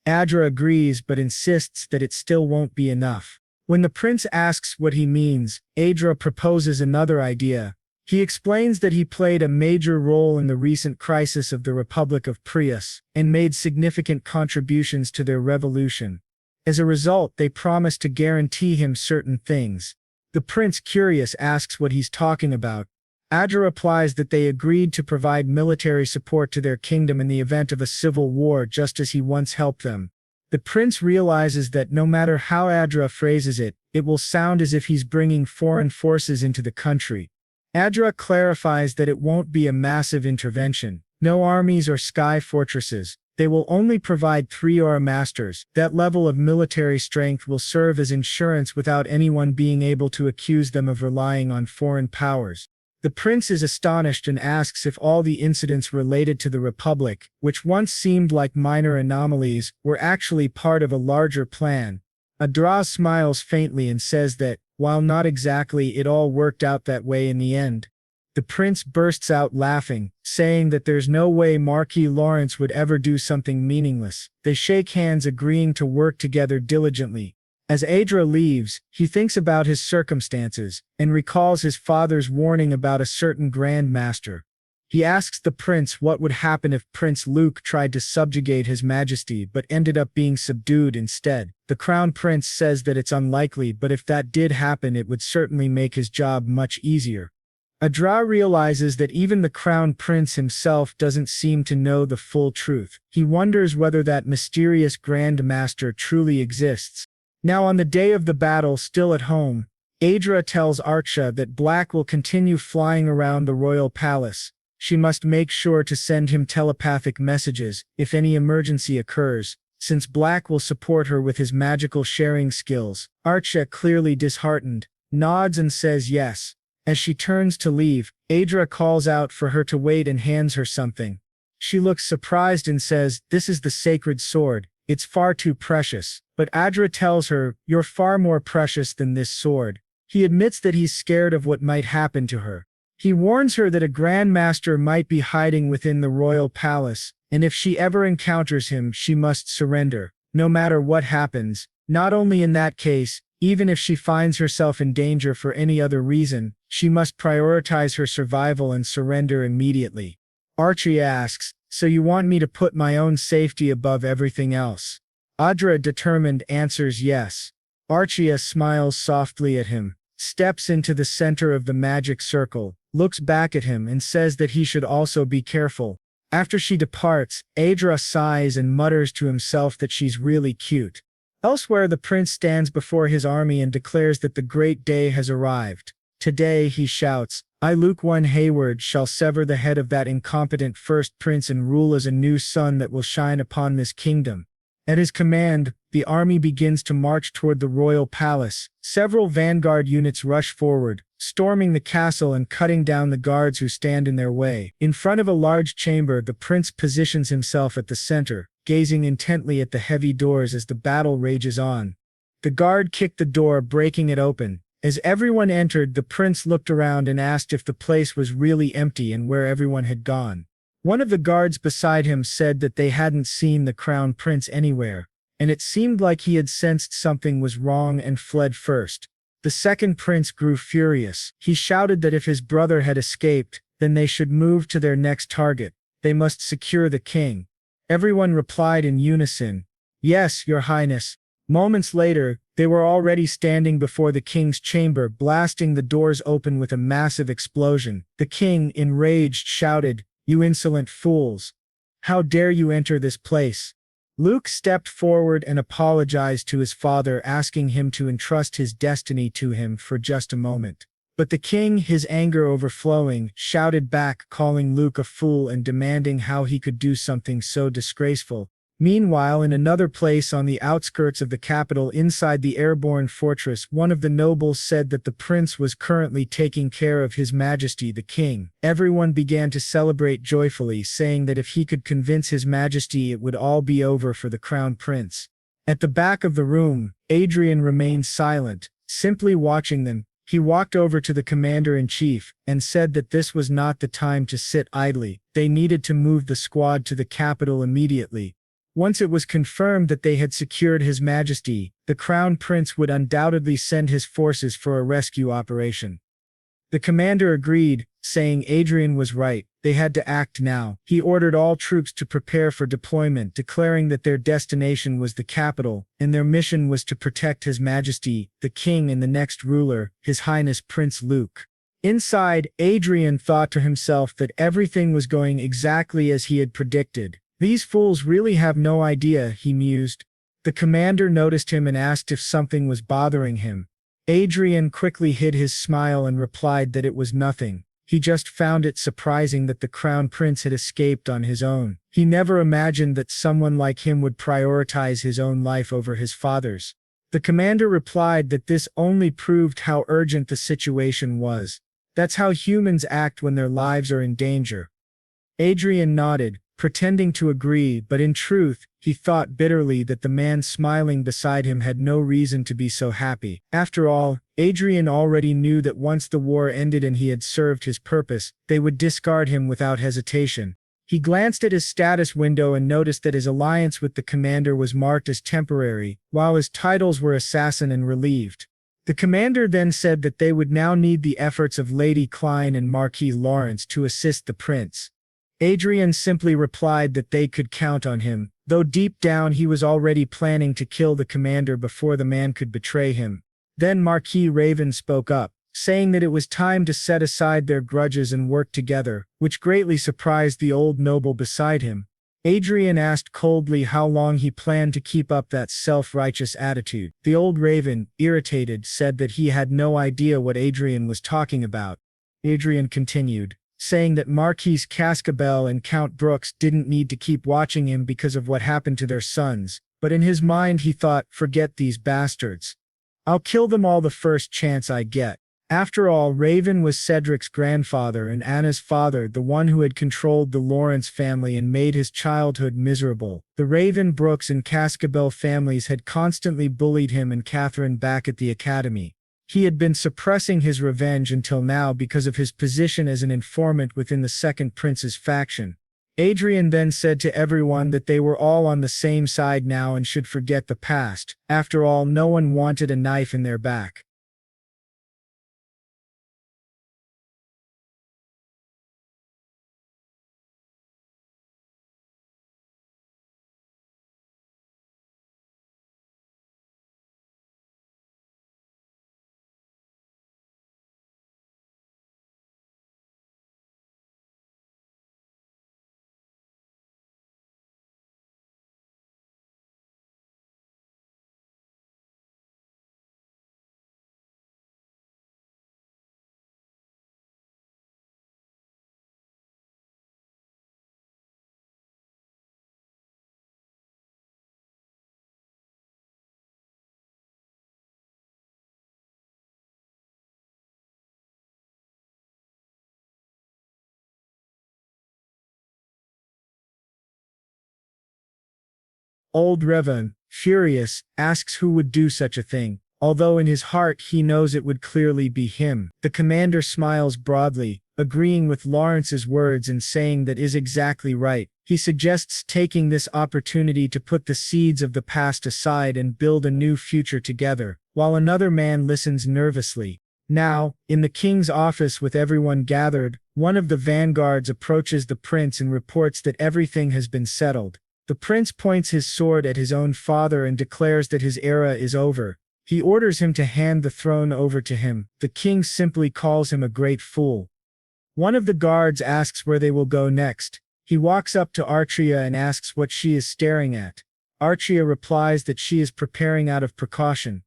Adra agrees but insists that it still won't be enough. When the prince asks what he means, Adra proposes another idea. He explains that he played a major role in the recent crisis of the Republic of Prius and made significant contributions to their revolution. As a result, they promise to guarantee him certain things. The prince, curious, asks what he's talking about. Adra replies that they agreed to provide military support to their kingdom in the event of a civil war just as he once helped them. The prince realizes that no matter how Adra phrases it, it will sound as if he's bringing foreign forces into the country. Adra clarifies that it won't be a massive intervention, no armies or sky fortresses. They will only provide 3 Aura Masters. That level of military strength will serve as insurance without anyone being able to accuse them of relying on foreign powers. The prince is astonished and asks if all the incidents related to the Republic, which once seemed like minor anomalies, were actually part of a larger plan. Adra smiles faintly and says that, while not exactly, it all worked out that way in the end. The prince bursts out laughing, saying that there's no way Marquis Lawrence would ever do something meaningless. They shake hands, agreeing to work together diligently. As Adra leaves, he thinks about his circumstances, and recalls his father's warning about a certain Grand Master. He asks the prince what would happen if Prince Luke tried to subjugate his majesty but ended up being subdued instead. The crown prince says that it's unlikely, but if that did happen it would certainly make his job much easier. Adra realizes that even the crown prince himself doesn't seem to know the full truth. He wonders whether that mysterious Grand Master truly exists. Now on the day of the battle, still at home, Adra tells Archa that Black will continue flying around the royal palace. She must make sure to send him telepathic messages if any emergency occurs, since Black will support her with his magical sharing skills. Archa, clearly disheartened, nods and says yes. As she turns to leave, Adra calls out for her to wait and hands her something. She looks surprised and says, "This is the sacred sword. It's far too precious." But Adra tells her, "You're far more precious than this sword." He admits that he's scared of what might happen to her. He warns her that a Grand Master might be hiding within the royal palace, and if she ever encounters him, she must surrender, no matter what happens. Not only in that case, even if she finds herself in danger for any other reason, she must prioritize her survival and surrender immediately. Archie asks, "So you want me to put my own safety above everything else?" Adra, determined, answers yes. Archia smiles softly at him, steps into the center of the magic circle, looks back at him and says that he should also be careful. After she departs, Adra sighs and mutters to himself that she's really cute. Elsewhere, the prince stands before his army and declares that the great day has arrived. Today, he shouts, "I, Luke I Hayward, shall sever the head of that incompetent first prince and rule as a new sun that will shine upon this kingdom." At his command, the army begins to march toward the royal palace. Several vanguard units rush forward, storming the castle and cutting down the guards who stand in their way. In front of a large chamber, the prince positions himself at the center, gazing intently at the heavy doors as the battle rages on. The guard kicked the door, breaking it open. As everyone entered, the prince looked around and asked if the place was really empty and where everyone had gone. One of the guards beside him said that they hadn't seen the crown prince anywhere. and it seemed like he had sensed something was wrong and fled first. The second prince grew furious. He shouted that if his brother had escaped, then they should move to their next target. They must secure the king. Everyone replied in unison, "Yes, your highness." Moments later, they were already standing before the king's chamber, blasting the doors open with a massive explosion. The king, enraged, shouted, "You insolent fools! How dare you enter this place?" Luke stepped forward and apologized to his father, asking him to entrust his destiny to him for just a moment. But the king, his anger overflowing, shouted back, calling Luke a fool and demanding how he could do something so disgraceful. Meanwhile, in another place on the outskirts of the capital inside the airborne fortress, one of the nobles said that the prince was currently taking care of His Majesty the King. Everyone began to celebrate joyfully, saying that if he could convince His Majesty, it would all be over for the crown prince. At the back of the room, Adrian remained silent, simply watching them. He walked over to the commander-in-chief and said that this was not the time to sit idly. They needed to move the squad to the capital immediately. Once it was confirmed that they had secured His Majesty, the Crown Prince would undoubtedly send his forces for a rescue operation. The commander agreed, saying Adrian was right. They had to act now. He ordered all troops to prepare for deployment, declaring that their destination was the capital, and their mission was to protect His Majesty, the King, and the next ruler, His Highness Prince Luke. Inside, Adrian thought to himself that everything was going exactly as he had predicted. These fools really have no idea, he mused. The commander noticed him and asked if something was bothering him. Adrian quickly hid his smile and replied that it was nothing. He just found it surprising that the crown prince had escaped on his own. He never imagined that someone like him would prioritize his own life over his father's. The commander replied that this only proved how urgent the situation was. That's how humans act when their lives are in danger. Adrian nodded, pretending to agree, but in truth, he thought bitterly that the man smiling beside him had no reason to be so happy. After all, Adrian already knew that once the war ended and he had served his purpose, they would discard him without hesitation. He glanced at his status window and noticed that his alliance with the commander was marked as temporary, while his titles were assassin and relieved. The commander then said that they would now need the efforts of Lady Klein and Marquis Lawrence to assist the prince. Adrian simply replied that they could count on him, though deep down he was already planning to kill the commander before the man could betray him. Then Marquis Raven spoke up, saying that it was time to set aside their grudges and work together, which greatly surprised the old noble beside him. Adrian asked coldly how long he planned to keep up that self-righteous attitude. The old Raven, irritated, said that he had no idea what Adrian was talking about. Adrian continued, saying that Marquis Cascabel and Count Brooks didn't need to keep watching him because of what happened to their sons, but in his mind he thought, forget these bastards. I'll kill them all the first chance I get. After all, Raven was Cedric's grandfather and Anna's father, the one who had controlled the Lawrence family and made his childhood miserable. The Raven, Brooks, and Cascabel families had constantly bullied him and Catherine back at the academy. He had been suppressing his revenge until now because of his position as an informant within the Second Prince's faction. Adrian then said to everyone that they were all on the same side now and should forget the past. After all, no one wanted a knife in their back. Old Revan, furious, asks who would do such a thing, although in his heart he knows it would clearly be him. The commander smiles broadly, agreeing with Lawrence's words and saying that is exactly right. He suggests taking this opportunity to put the seeds of the past aside and build a new future together, while another man listens nervously. Now, in the king's office with everyone gathered, one of the vanguards approaches the prince and reports that everything has been settled. The prince points his sword at his own father and declares that his era is over. He orders him to hand the throne over to him. The king simply calls him a great fool. One of the guards asks where they will go next. He walks up to Artria and asks what she is staring at. Artria replies that she is preparing out of precaution.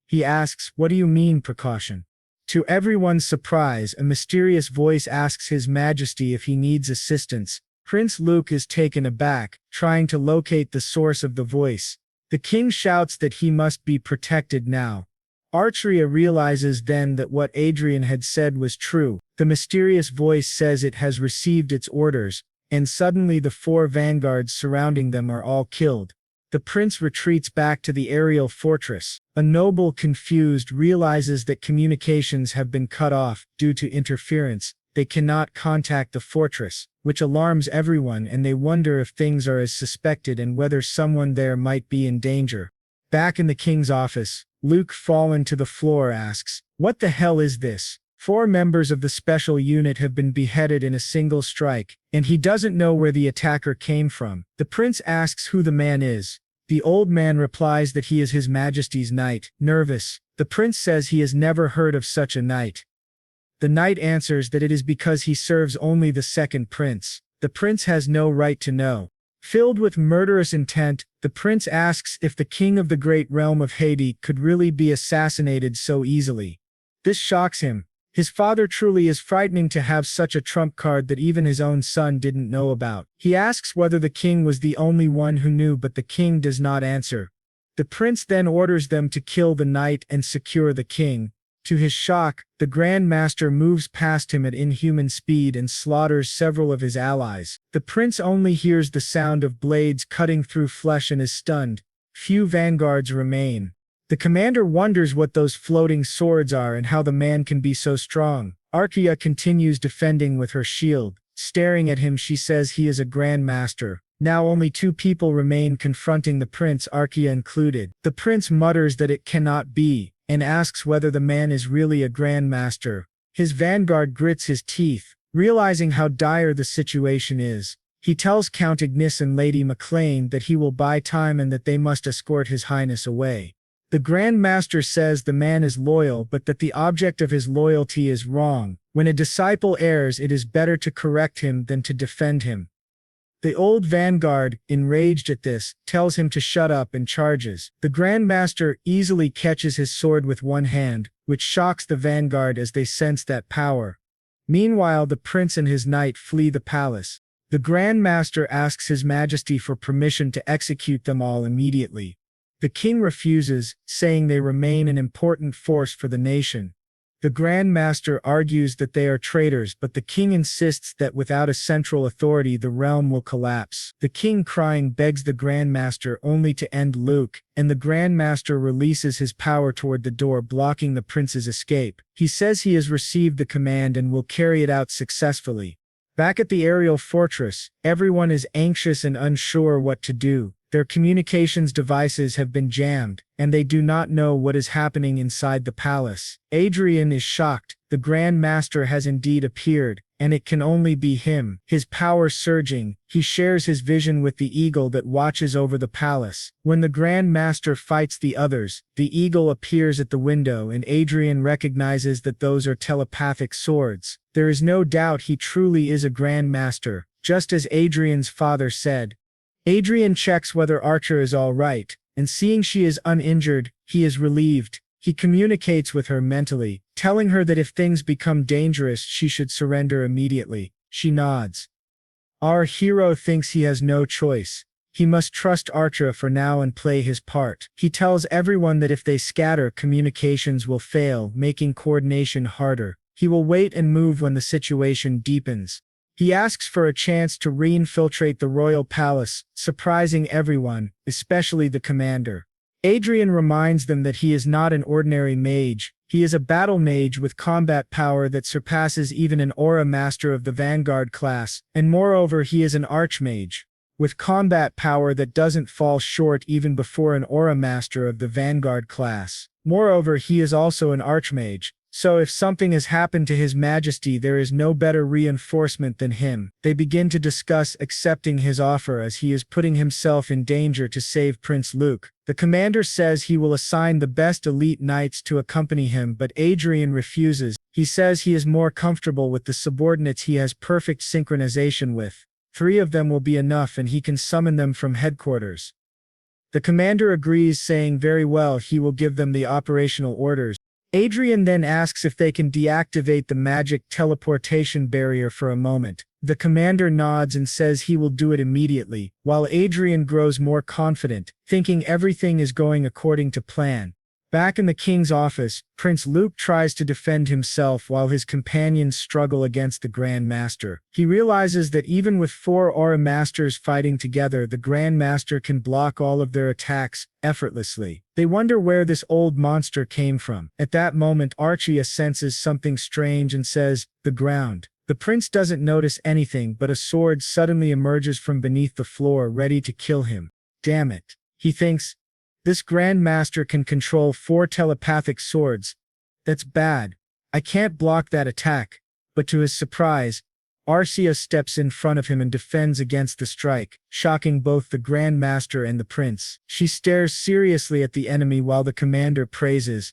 He asks, "What do you mean, precaution?" To everyone's surprise, a mysterious voice asks His Majesty if he needs assistance. Prince Luke is taken aback, trying to locate the source of the voice. The king shouts that he must be protected now. Artria realizes then that what Adrian had said was true. The mysterious voice says it has received its orders, and suddenly the 4 vanguards surrounding them are all killed. The prince retreats back to the aerial fortress. A noble, confused, realizes that communications have been cut off due to interference. They cannot contact the fortress, which alarms everyone, and they wonder if things are as suspected and whether someone there might be in danger. Back in the king's office, Luke, fallen to the floor, asks, "What the hell is this?" 4 members of the special unit have been beheaded in a single strike, and he doesn't know where the attacker came from. The prince asks who the man is. The old man replies that he is His Majesty's knight. Nervous, the prince says he has never heard of such a knight. The knight answers that it is because he serves only the second prince. The prince has no right to know. Filled with murderous intent, the prince asks if the king of the great realm of Haiti could really be assassinated so easily. This shocks him. His father truly is frightening to have such a trump card that even his own son didn't know about. He asks whether the king was the only one who knew, but the king does not answer. The prince then orders them to kill the knight and secure the king. To his shock, the Grand Master moves past him at inhuman speed and slaughters several of his allies. The prince only hears the sound of blades cutting through flesh and is stunned. Few vanguards remain. The commander wonders what those floating swords are and how the man can be so strong. Arkia continues defending with her shield. Staring at him, she says he is a Grand Master. Now only 2 people remain confronting the prince, Arkia included. The prince mutters that it cannot be, and asks whether the man is really a Grand Master. His vanguard grits his teeth, realizing how dire the situation is. He tells Count Ignis and Lady McLean that he will buy time and that they must escort His Highness away. The Grand Master says the man is loyal, but that the object of his loyalty is wrong. When a disciple errs, it is better to correct him than to defend him. The old vanguard, enraged at this, tells him to shut up and charges. The Grand Master easily catches his sword with one hand, which shocks the vanguard as they sense that power. Meanwhile, the prince and his knight flee the palace. The Grand Master asks His Majesty for permission to execute them all immediately. The king refuses, saying they remain an important force for the nation. The Grand Master argues that they are traitors, but the king insists that without a central authority the realm will collapse. The king, crying, begs the Grand Master only to end Luke, and the Grand Master releases his power toward the door, blocking the prince's escape. He says he has received the command and will carry it out successfully. Back at the aerial fortress, everyone is anxious and unsure what to do. Their communications devices have been jammed, and they do not know what is happening inside the palace. Adrian is shocked. The Grand Master has indeed appeared, and it can only be him. His power surging, he shares his vision with the eagle that watches over the palace. When the Grand Master fights the others, the eagle appears at the window, and Adrian recognizes that those are telepathic swords. There is no doubt he truly is a Grand Master, just as Adrian's father said. Adrian checks whether Archer is all right, and seeing she is uninjured, he is relieved. He communicates with her mentally, telling her that if things become dangerous, she should surrender immediately. She nods. Our hero thinks he has no choice. He must trust Archer for now and play his part. He tells everyone that if they scatter, communications will fail, making coordination harder. He will wait and move when the situation deepens. He asks for a chance to re-infiltrate the royal palace, surprising everyone, especially the commander. Adrian reminds them that he is not an ordinary mage. He is a battle mage with combat power that surpasses even an aura master of the Vanguard class, and moreover he is an archmage, with combat power that doesn't fall short even before an aura master of the Vanguard class. Moreover, he is also an archmage, so if something has happened to His Majesty, there is no better reinforcement than him. They begin to discuss accepting his offer as he is putting himself in danger to save Prince Luke. The commander says he will assign the best elite knights to accompany him, but Adrian refuses. He says he is more comfortable with the subordinates he has perfect synchronization with. 3 of them will be enough and he can summon them from headquarters. The commander agrees, saying very well, he will give them the operational orders. Adrian then asks if they can deactivate the magic teleportation barrier for a moment. The commander nods and says he will do it immediately, while Adrian grows more confident, thinking everything is going according to plan. Back in the king's office, Prince Luke tries to defend himself while his companions struggle against the Grand Master. He realizes that even with 4 aura masters fighting together, the Grand Master can block all of their attacks effortlessly. They wonder where this old monster came from. At that moment, Archia senses something strange and says, "The ground." The prince doesn't notice anything, but a sword suddenly emerges from beneath the floor, ready to kill him. Damn it, he thinks. This Grand Master can control 4 telepathic swords. That's bad. I can't block that attack. But to his surprise, Arcia steps in front of him and defends against the strike, shocking both the Grand Master and the prince. She stares seriously at the enemy while the commander praises.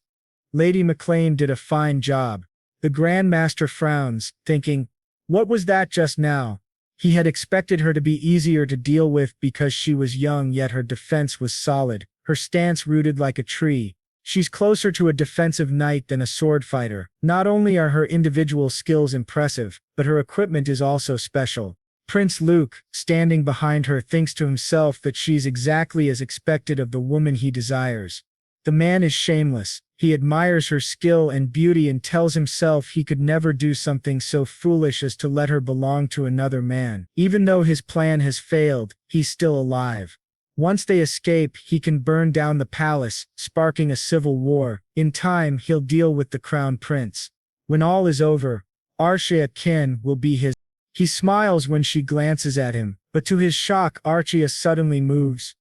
Lady McLean did a fine job. The Grand Master frowns, thinking, what was that just now? He had expected her to be easier to deal with because she was young, yet her defense was solid. Her stance rooted like a tree. She's closer to a defensive knight than a sword fighter. Not only are her individual skills impressive, but her equipment is also special. Prince Luke, standing behind her, thinks to himself that she's exactly as expected of the woman he desires. The man is shameless. He admires her skill and beauty and tells himself he could never do something so foolish as to let her belong to another man. Even though his plan has failed, he's still alive. Once they escape, he can burn down the palace, sparking a civil war. In time, he'll deal with the crown prince. When all is over, Arcia Kin will be his. He smiles when she glances at him, but to his shock, Arcia suddenly moves.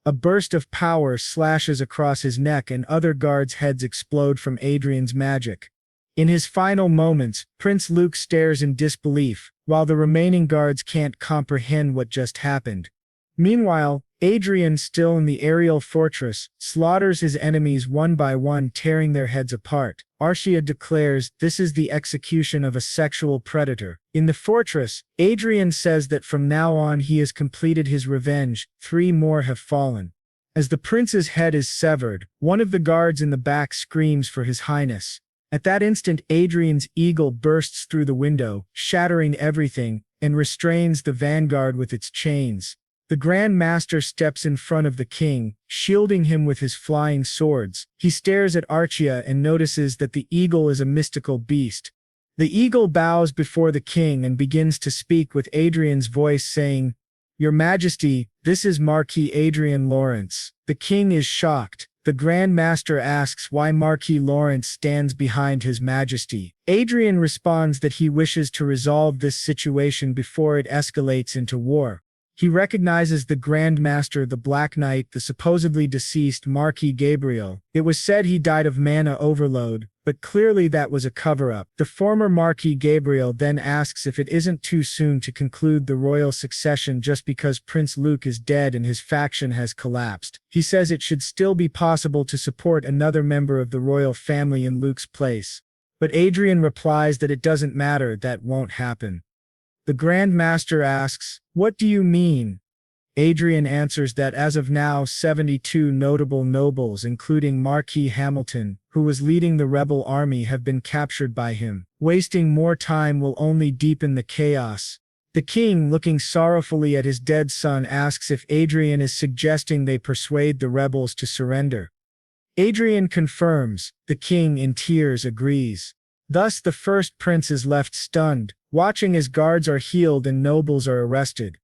A burst of power slashes across his neck and other guards' heads explode from Adrian's magic. In his final moments, Prince Luke stares in disbelief, while the remaining guards can't comprehend what just happened. Meanwhile, Adrian, still in the aerial fortress, slaughters his enemies one by one, tearing their heads apart. Arcia declares this is the execution of a sexual predator. In the fortress, Adrian says that from now on he has completed his revenge. 3 more have fallen. As the prince's head is severed, one of the guards in the back screams for His Highness. At that instant, Adrian's eagle bursts through the window, shattering everything, and restrains the vanguard with its chains. The Grand Master steps in front of the king, shielding him with his flying swords. He stares at Arcia and notices that the eagle is a mystical beast. The eagle bows before the king and begins to speak with Adrian's voice, saying, "Your Majesty, this is Marquis Adrian Lawrence." The king is shocked. The Grand Master asks why Marquis Lawrence stands behind His Majesty. Adrian responds that he wishes to resolve this situation before it escalates into war. He recognizes the Grand Master, the Black Knight, the supposedly deceased Marquis Gabriel. It was said he died of mana overload, but clearly that was a cover-up. The former Marquis Gabriel then asks if it isn't too soon to conclude the royal succession just because Prince Luke is dead and his faction has collapsed. He says it should still be possible to support another member of the royal family in Luke's place. But Adrian replies that it doesn't matter, that won't happen. The Grand Master asks, "What do you mean?" Adrian answers that as of now 72 notable nobles, including Marquis Hamilton, who was leading the rebel army, have been captured by him. Wasting more time will only deepen the chaos. The king, looking sorrowfully at his dead son, asks if Adrian is suggesting they persuade the rebels to surrender. Adrian confirms. The king, in tears, agrees. Thus the first prince is left stunned, watching as guards are healed and nobles are arrested.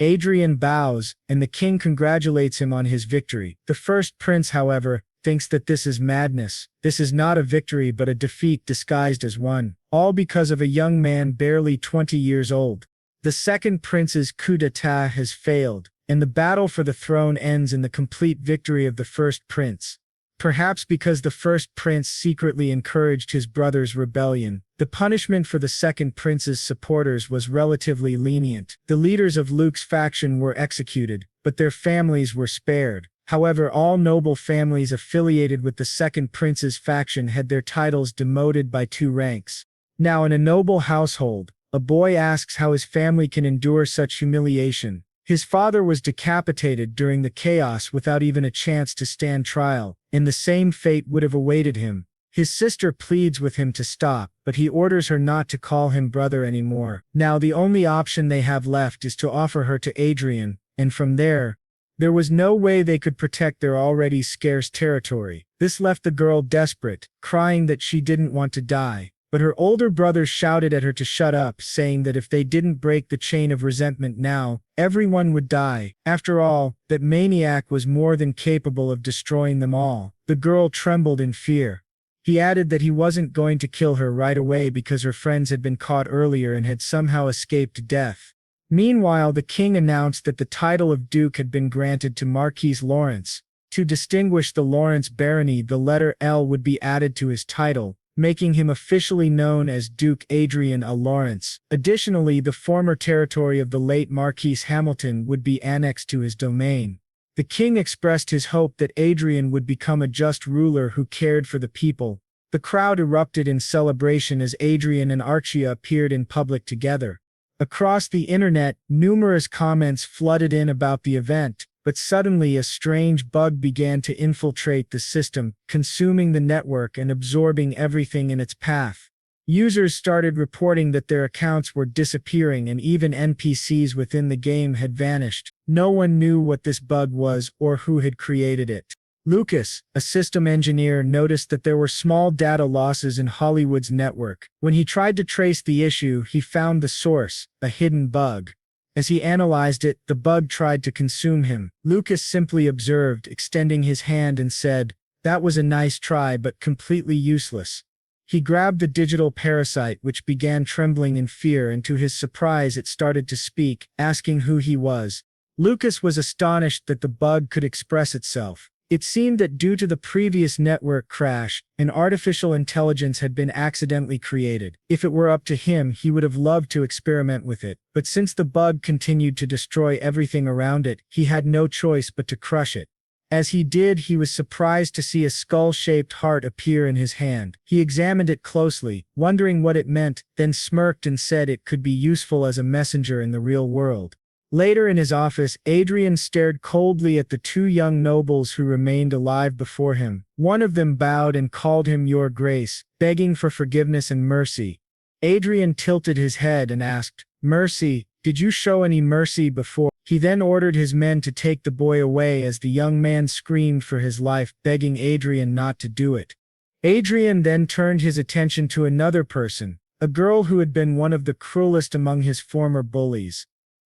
Adrian bows, and the king congratulates him on his victory. The first prince, however, thinks that this is madness. This is not a victory but a defeat disguised as one, all because of a young man barely 20 years old. The second prince's coup d'etat has failed, and the battle for the throne ends in the complete victory of the first prince. Perhaps because the first prince secretly encouraged his brother's rebellion, the punishment for the second prince's supporters was relatively lenient. The leaders of Luke's faction were executed, but their families were spared. However, all noble families affiliated with the second prince's faction had their titles demoted by 2 ranks. Now, in a noble household, a boy asks how his family can endure such humiliation. His father was decapitated during the chaos without even a chance to stand trial, and the same fate would have awaited him. His sister pleads with him to stop, but he orders her not to call him brother anymore. Now the only option they have left is to offer her to Adrian, and from there was no way they could protect their already scarce territory. This left the girl desperate, crying that she didn't want to die. But her older brothers shouted at her to shut up, saying that if they didn't break the chain of resentment now, everyone would die. After all, that maniac was more than capable of destroying them all. The girl trembled in fear. He added that he wasn't going to kill her right away because her friends had been caught earlier and had somehow escaped death. Meanwhile, the king announced that the title of duke had been granted to Marquis Lawrence. To distinguish the Lawrence barony, the letter L would be added to his title, making him officially known as Duke Adrian Lawrence. Additionally, the former territory of the late Marquis Hamilton would be annexed to his domain. The king expressed his hope that Adrian would become a just ruler who cared for the people. The crowd erupted in celebration as Adrian and Archia appeared in public together. Across the internet, numerous comments flooded in about the event, but suddenly a strange bug began to infiltrate the system, consuming the network and absorbing everything in its path. Users started reporting that their accounts were disappearing and even NPCs within the game had vanished. No one knew what this bug was or who had created it. Lucas, a system engineer, noticed that there were small data losses in Hollywood's network. When he tried to trace the issue, he found the source, a hidden bug. As he analyzed it, the bug tried to consume him. Lucas simply observed, extending his hand, and said, "That was a nice try but completely useless." He grabbed the digital parasite, which began trembling in fear, and to his surprise it started to speak, asking who he was. Lucas was astonished that the bug could express itself. It seemed that due to the previous network crash, an artificial intelligence had been accidentally created. If it were up to him, he would have loved to experiment with it. But since the bug continued to destroy everything around it, he had no choice but to crush it. As he did, he was surprised to see a skull-shaped heart appear in his hand. He examined it closely, wondering what it meant, then smirked and said it could be useful as a messenger in the real world. Later in his office, Adrian stared coldly at the 2 young nobles who remained alive before him. One of them bowed and called him Your Grace, begging for forgiveness and mercy. Adrian tilted his head and asked, "Mercy? Did you show any mercy before?" He then ordered his men to take the boy away as the young man screamed for his life, begging Adrian not to do it. Adrian then turned his attention to another person, a girl who had been one of the cruelest among his former bullies.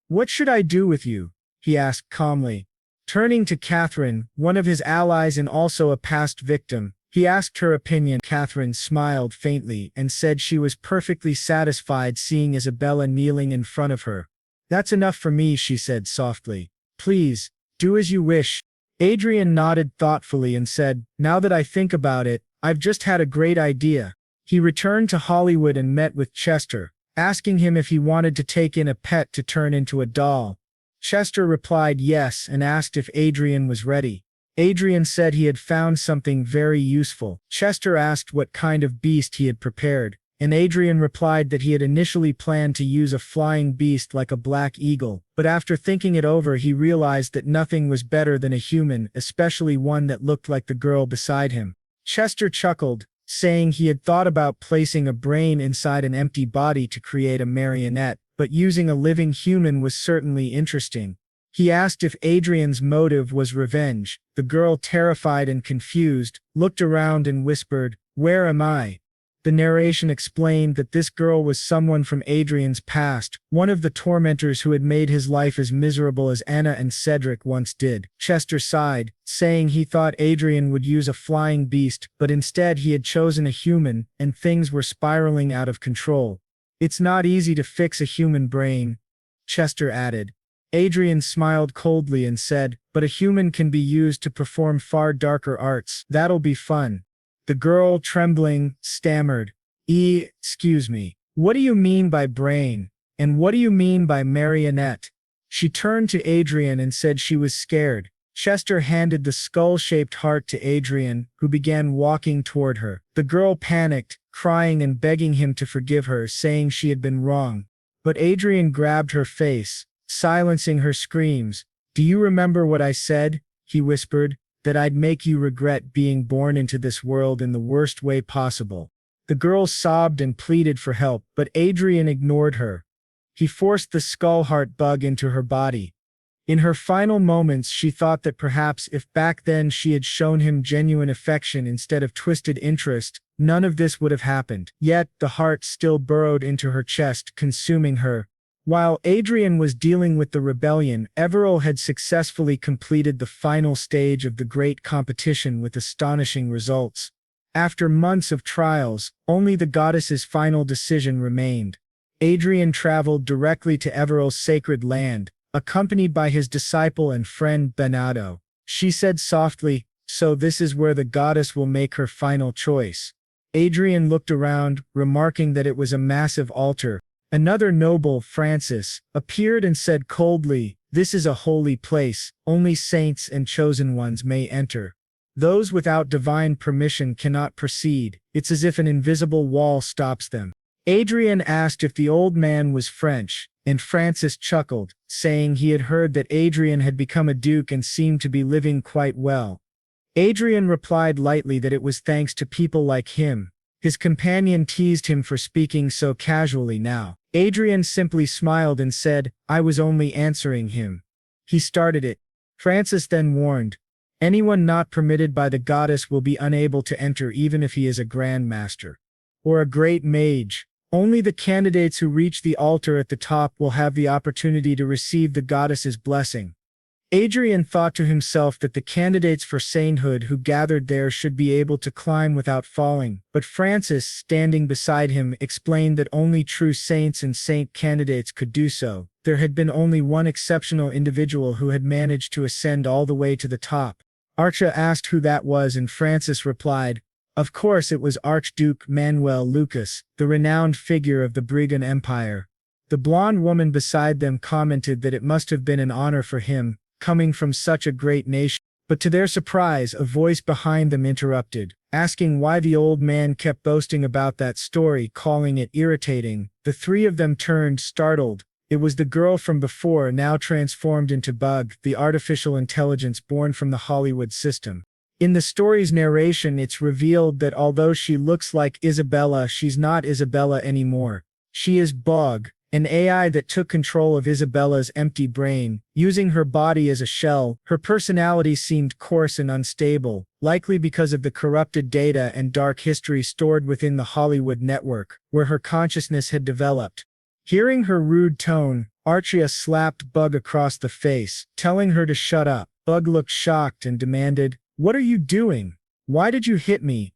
"What should I do with you?" he asked calmly. Turning to Catherine, one of his allies and also a past victim, he asked her opinion. Catherine smiled faintly and said she was perfectly satisfied seeing Isabella kneeling in front of her. "That's enough for me," she said softly. "Please, do as you wish." Adrian nodded thoughtfully and said, "Now that I think about it, I've just had a great idea." He returned to Hollywood and met with Chester, asking him if he wanted to take in a pet to turn into a doll. Chester replied yes and asked if Adrian was ready. Adrian said he had found something very useful. Chester asked what kind of beast he had prepared, and Adrian replied that he had initially planned to use a flying beast like a black eagle, but after thinking it over he realized that nothing was better than a human, especially one that looked like the girl beside him. Chester chuckled, saying he had thought about placing a brain inside an empty body to create a marionette, but using a living human was certainly interesting. He asked if Adrian's motive was revenge. The girl, terrified and confused, looked around and whispered, "Where am I?" The narration explained that this girl was someone from Adrian's past, one of the tormentors who had made his life as miserable as Anna and Cedric once did. Chester sighed, saying he thought Adrian would use a flying beast, but instead he had chosen a human, and things were spiraling out of control. It's not easy to fix a human brain, Chester added. Adrian smiled coldly and said, but a human can be used to perform far darker arts. That'll be fun. The girl, trembling, stammered, excuse me. What do you mean by brain? And what do you mean by marionette? She turned to Adrian and said she was scared. Chester handed the skull-shaped heart to Adrian, who began walking toward her. The girl panicked, crying and begging him to forgive her, saying she had been wrong. But Adrian grabbed her face, silencing her screams. Do you remember what I said? He whispered. That I'd make you regret being born into this world in the worst way possible. The girl sobbed and pleaded for help, but Adrian ignored her. He forced the skull heart bug into her body. In her final moments, she thought that perhaps if back then she had shown him genuine affection instead of twisted interest, none of this would have happened. Yet, the heart still burrowed into her chest, consuming her. While Adrian was dealing with the rebellion, Everil had successfully completed the final stage of the great competition with astonishing results. After months of trials, only the goddess's final decision remained. Adrian traveled directly to Everil's sacred land, accompanied by his disciple and friend Bernardo. She said softly, so this is where the goddess will make her final choice. Adrian looked around, remarking that it was a massive altar. Another noble, Francis, appeared and said coldly, this is a holy place, only saints and chosen ones may enter. Those without divine permission cannot proceed. It's as if an invisible wall stops them. Adrian asked if the old man was French, and Francis chuckled, saying he had heard that Adrian had become a duke and seemed to be living quite well. Adrian replied lightly that it was thanks to people like him. His companion teased him for speaking so casually now. Adrian simply smiled and said, I was only answering him. He started it. Francis then warned, anyone not permitted by the goddess will be unable to enter even if he is a grand master or a great mage. Only the candidates who reach the altar at the top will have the opportunity to receive the goddess's blessing. Adrian thought to himself that the candidates for sainthood who gathered there should be able to climb without falling, but Francis, standing beside him, explained that only true saints and saint candidates could do so. There had been only one exceptional individual who had managed to ascend all the way to the top. Archa asked who that was, and Francis replied, of course it was Archduke Manuel Lucas, the renowned figure of the Brigand Empire. The blonde woman beside them commented that it must have been an honor for him, coming from such a great nation. But to their surprise, a voice behind them interrupted, asking why the old man kept boasting about that story, calling it irritating. The three of them turned, startled. It was the girl from before, now transformed into Bug, the artificial intelligence born from the Hollywood system. In the story's narration, it's revealed that although she looks like Isabella, she's not Isabella anymore. She is Bug, an AI that took control of Isabella's empty brain. Using her body as a shell, her personality seemed coarse and unstable, likely because of the corrupted data and dark history stored within the Hollywood network, where her consciousness had developed. Hearing her rude tone, Archia slapped Bug across the face, telling her to shut up. Bug looked shocked and demanded, what are you doing? Why did you hit me?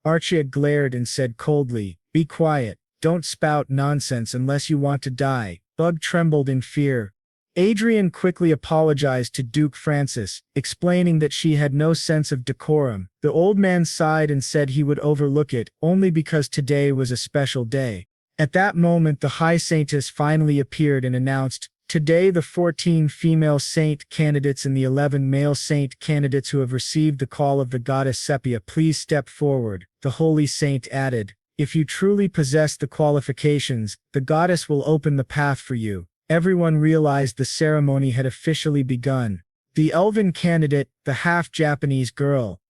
Archia glared and said coldly, be quiet. Don't spout nonsense unless you want to die. Bug trembled in fear. Adrian quickly apologized to Duke Francis, explaining that she had no sense of decorum. The old man sighed and said he would overlook it, only because today was a special day. At that moment, the High Saintess finally appeared and announced, today the 14 female saint candidates and the 11 male saint candidates who have received the call of the goddess Sepia, please step forward. The holy saint added, if you truly possess the qualifications, the goddess will open the path for you. Everyone realized the ceremony had officially begun. The elven candidate, the half-Japanese girl,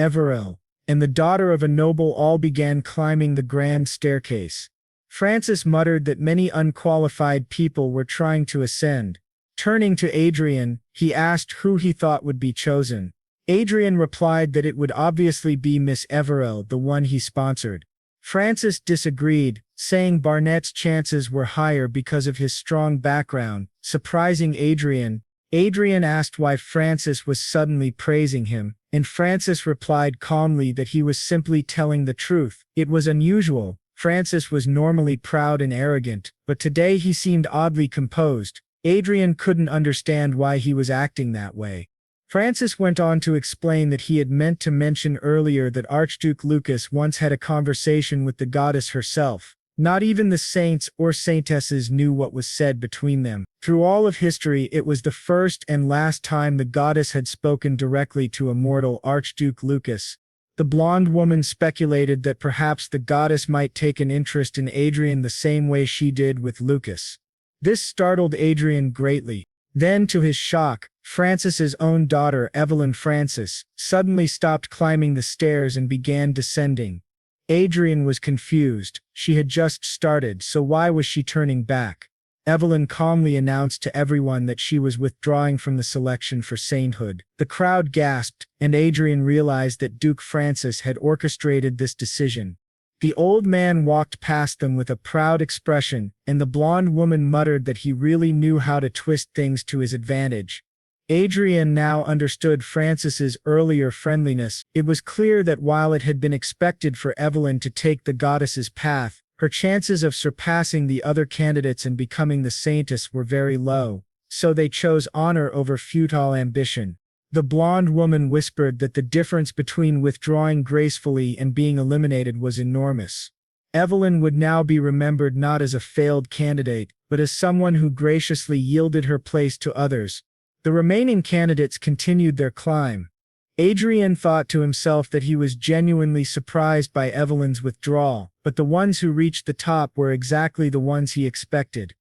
Everil, and the daughter of a noble all began climbing the grand staircase. Francis muttered that many unqualified people were trying to ascend. Turning to Adrian, he asked who he thought would be chosen. Adrian replied that it would obviously be Miss Everil, the one he sponsored. Francis disagreed, saying Barnett's chances were higher because of his strong background, surprising Adrian. Adrian asked why Francis was suddenly praising him, and Francis replied calmly that he was simply telling the truth. It was unusual. Francis was normally proud and arrogant, but today he seemed oddly composed. Adrian couldn't understand why he was acting that way. Francis went on to explain that he had meant to mention earlier that Archduke Lucas once had a conversation with the goddess herself. Not even the saints or saintesses knew what was said between them. Through all of history, it was the first and last time the goddess had spoken directly to a mortal, Archduke Lucas. The blonde woman speculated that perhaps the goddess might take an interest in Adrian the same way she did with Lucas. This startled Adrian greatly. Then, to his shock, Francis's own daughter, Evelyn Francis, suddenly stopped climbing the stairs and began descending. Adrian was confused. She had just started, so why was she turning back? Evelyn calmly announced to everyone that she was withdrawing from the selection for sainthood. The crowd gasped, and Adrian realized that Duke Francis had orchestrated this decision. The old man walked past them with a proud expression, and the blonde woman muttered that he really knew how to twist things to his advantage. Adrian now understood Francis's earlier friendliness. It was clear that while it had been expected for Evelyn to take the goddess's path, her chances of surpassing the other candidates and becoming the saintess were very low, so they chose honor over futile ambition. The blonde woman whispered that the difference between withdrawing gracefully and being eliminated was enormous. Evelyn would now be remembered not as a failed candidate, but as someone who graciously yielded her place to others. The remaining candidates continued their climb. Adrian thought to himself that he was genuinely surprised by Evelyn's withdrawal, but the ones who reached the top were exactly the ones he expected.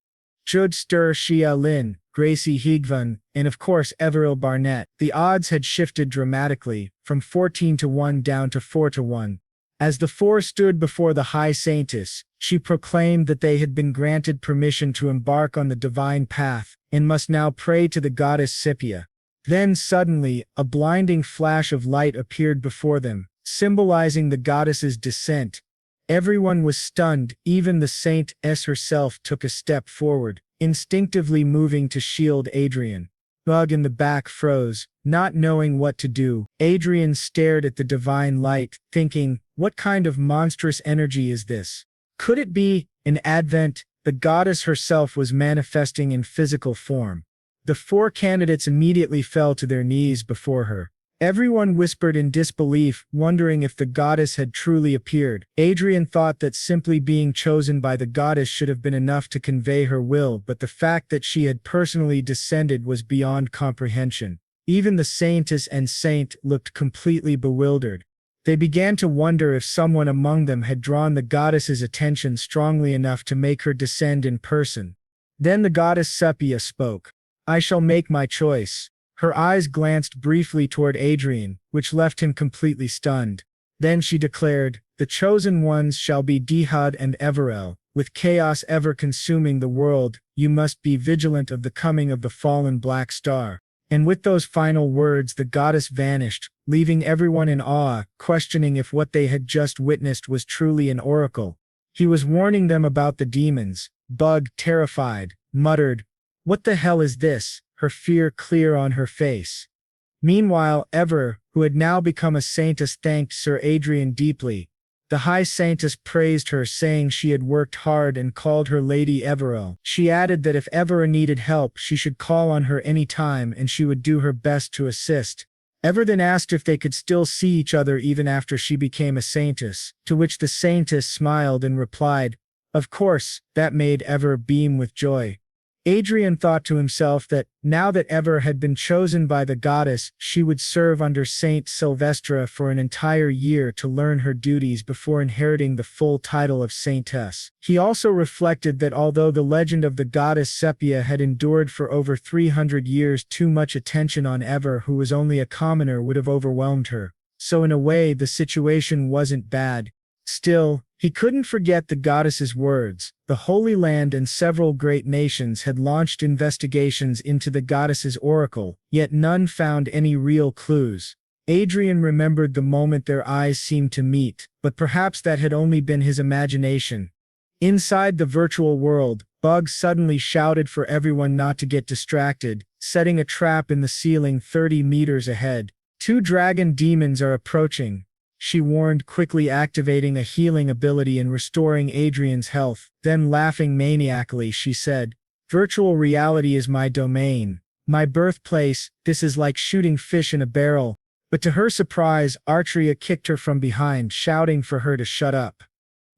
Jude Stur Shia Lin, Gracie Higvan, and of course Everil Barnett. The odds had shifted dramatically, from 14-1 down to 4-1. As the four stood before the High Saintess, she proclaimed that they had been granted permission to embark on the divine path, and must now pray to the goddess Scipia. Then suddenly, a blinding flash of light appeared before them, symbolizing the goddess's descent. Everyone was stunned. Even the saintess herself took a step forward, instinctively moving to shield Adrian. Bug in the back froze, not knowing what to do. Adrian stared at the divine light, thinking, what kind of monstrous energy is this? Could it be an advent? The goddess herself was manifesting in physical form. The four candidates immediately fell to their knees before her. Everyone whispered in disbelief, wondering if the goddess had truly appeared. Adrian thought that simply being chosen by the goddess should have been enough to convey her will, but the fact that she had personally descended was beyond comprehension. Even the saintess and saint looked completely bewildered. They began to wonder if someone among them had drawn the goddess's attention strongly enough to make her descend in person. Then the goddess Sepia spoke. I shall make my choice. Her eyes glanced briefly toward Adrian, which left him completely stunned. Then she declared, the chosen ones shall be Dihad and Everel. With chaos ever consuming the world, you must be vigilant of the coming of the fallen black star. And with those final words the goddess vanished, leaving everyone in awe, questioning if what they had just witnessed was truly an oracle. He was warning them about the demons. Bug, terrified, muttered, what the hell is this? Her fear clear on her face. Meanwhile, Ever, who had now become a saintess, thanked Sir Adrian deeply. The High Saintess praised her, saying she had worked hard and called her Lady Everil. She added that if Ever needed help, she should call on her any time and she would do her best to assist. Ever then asked if they could still see each other even after she became a saintess, to which the saintess smiled and replied, of course. That made Ever beam with joy. Adrian thought to himself that, now that Ever had been chosen by the goddess, she would serve under Saint Sylvestra for an entire year to learn her duties before inheriting the full title of saintess. He also reflected that although the legend of the goddess Sepia had endured for over 300 years, too much attention on Ever, who was only a commoner, would have overwhelmed her. So in a way, the situation wasn't bad. Still, he couldn't forget the goddess's words. The Holy Land and several great nations had launched investigations into the goddess's oracle, yet none found any real clues. Adrian remembered the moment their eyes seemed to meet, but perhaps that had only been his imagination. Inside the virtual world, Bugs suddenly shouted for everyone not to get distracted, setting a trap in the ceiling 30 meters ahead. Two dragon demons are approaching, she warned, quickly activating a healing ability and restoring Adrian's health. Then laughing maniacally, she said, "Virtual reality is my domain, my birthplace. This is like shooting fish in a barrel." But to her surprise, Artria kicked her from behind, shouting for her to shut up.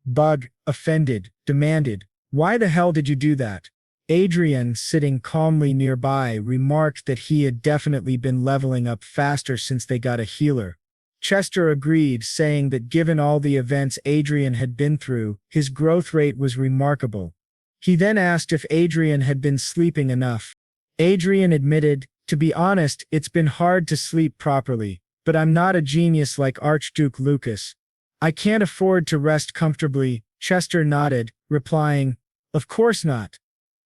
Bug, offended, demanded, "Why the hell did you do that?" Adrian, sitting calmly nearby, remarked that he had definitely been leveling up faster since they got a healer. Chester agreed, saying that given all the events Adrian had been through, his growth rate was remarkable. He then asked if Adrian had been sleeping enough. Adrian admitted, "To be honest, it's been hard to sleep properly, but I'm not a genius like Archduke Lucas. I can't afford to rest comfortably." Chester nodded, replying, "Of course not.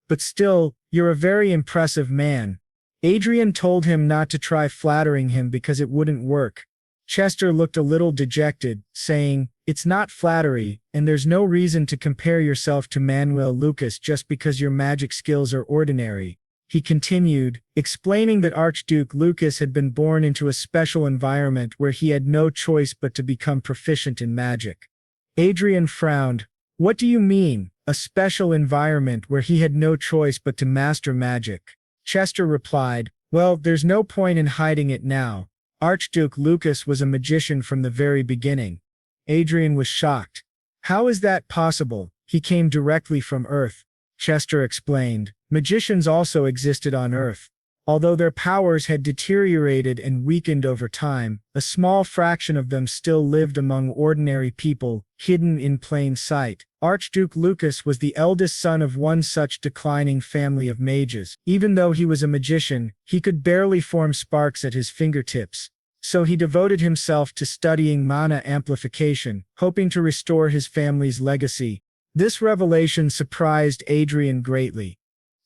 But still, you're a very impressive man." Adrian told him not to try flattering him because it wouldn't work. Chester looked a little dejected, saying, "It's not flattery, and there's no reason to compare yourself to Manuel Lucas just because your magic skills are ordinary." He continued, explaining that Archduke Lucas had been born into a special environment where he had no choice but to become proficient in magic. Adrian frowned. "What do you mean, a special environment where he had no choice but to master magic?" Chester replied, "Well, there's no point in hiding it now. Archduke Lucas was a magician from the very beginning." Adrian was shocked. "How is that possible? He came directly from Earth." Chester explained, "Magicians also existed on Earth. Although their powers had deteriorated and weakened over time, a small fraction of them still lived among ordinary people, hidden in plain sight. Archduke Lucas was the eldest son of one such declining family of mages. Even though he was a magician, he could barely form sparks at his fingertips. So he devoted himself to studying mana amplification, hoping to restore his family's legacy. This revelation surprised Adrian greatly.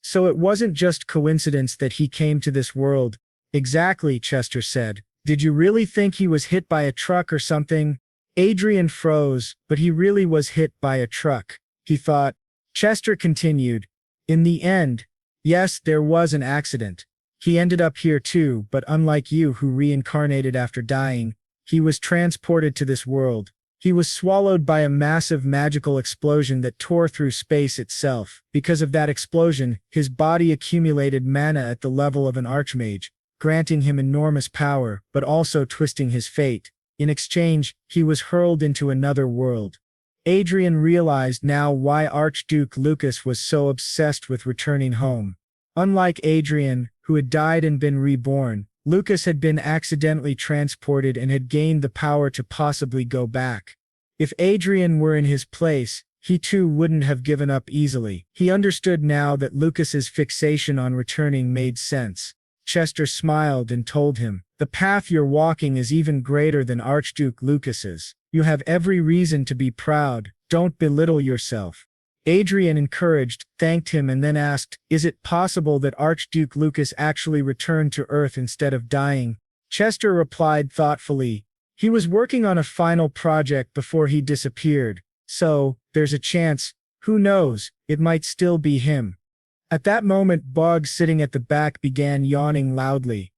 "So it wasn't just coincidence that he came to this world." "Exactly," Chester said. "Did you really think he was hit by a truck or something?" Adrian froze, but he really was hit by a truck, he thought. Chester continued, "In the end, yes, there was an accident. He ended up here too, but unlike you who reincarnated after dying, he was transported to this world. He was swallowed by a massive magical explosion that tore through space itself. Because of that explosion, his body accumulated mana at the level of an archmage, granting him enormous power, but also twisting his fate. In exchange, he was hurled into another world." Adrian realized now why Archduke Lucas was so obsessed with returning home. Unlike Adrian, who had died and been reborn, Lucas had been accidentally transported and had gained the power to possibly go back. If Adrian were in his place, he too wouldn't have given up easily. He understood now that Lucas's fixation on returning made sense. Chester smiled and told him, "The path you're walking is even greater than Archduke Lucas's. You have every reason to be proud. Don't belittle yourself." Adrian encouraged, thanked him, and then asked, "Is it possible that Archduke Lucas actually returned to Earth instead of dying?" Chester replied thoughtfully, "He was working on a final project before he disappeared, so, there's a chance. Who knows, it might still be him." At that moment, Bog sitting at the back began yawning loudly.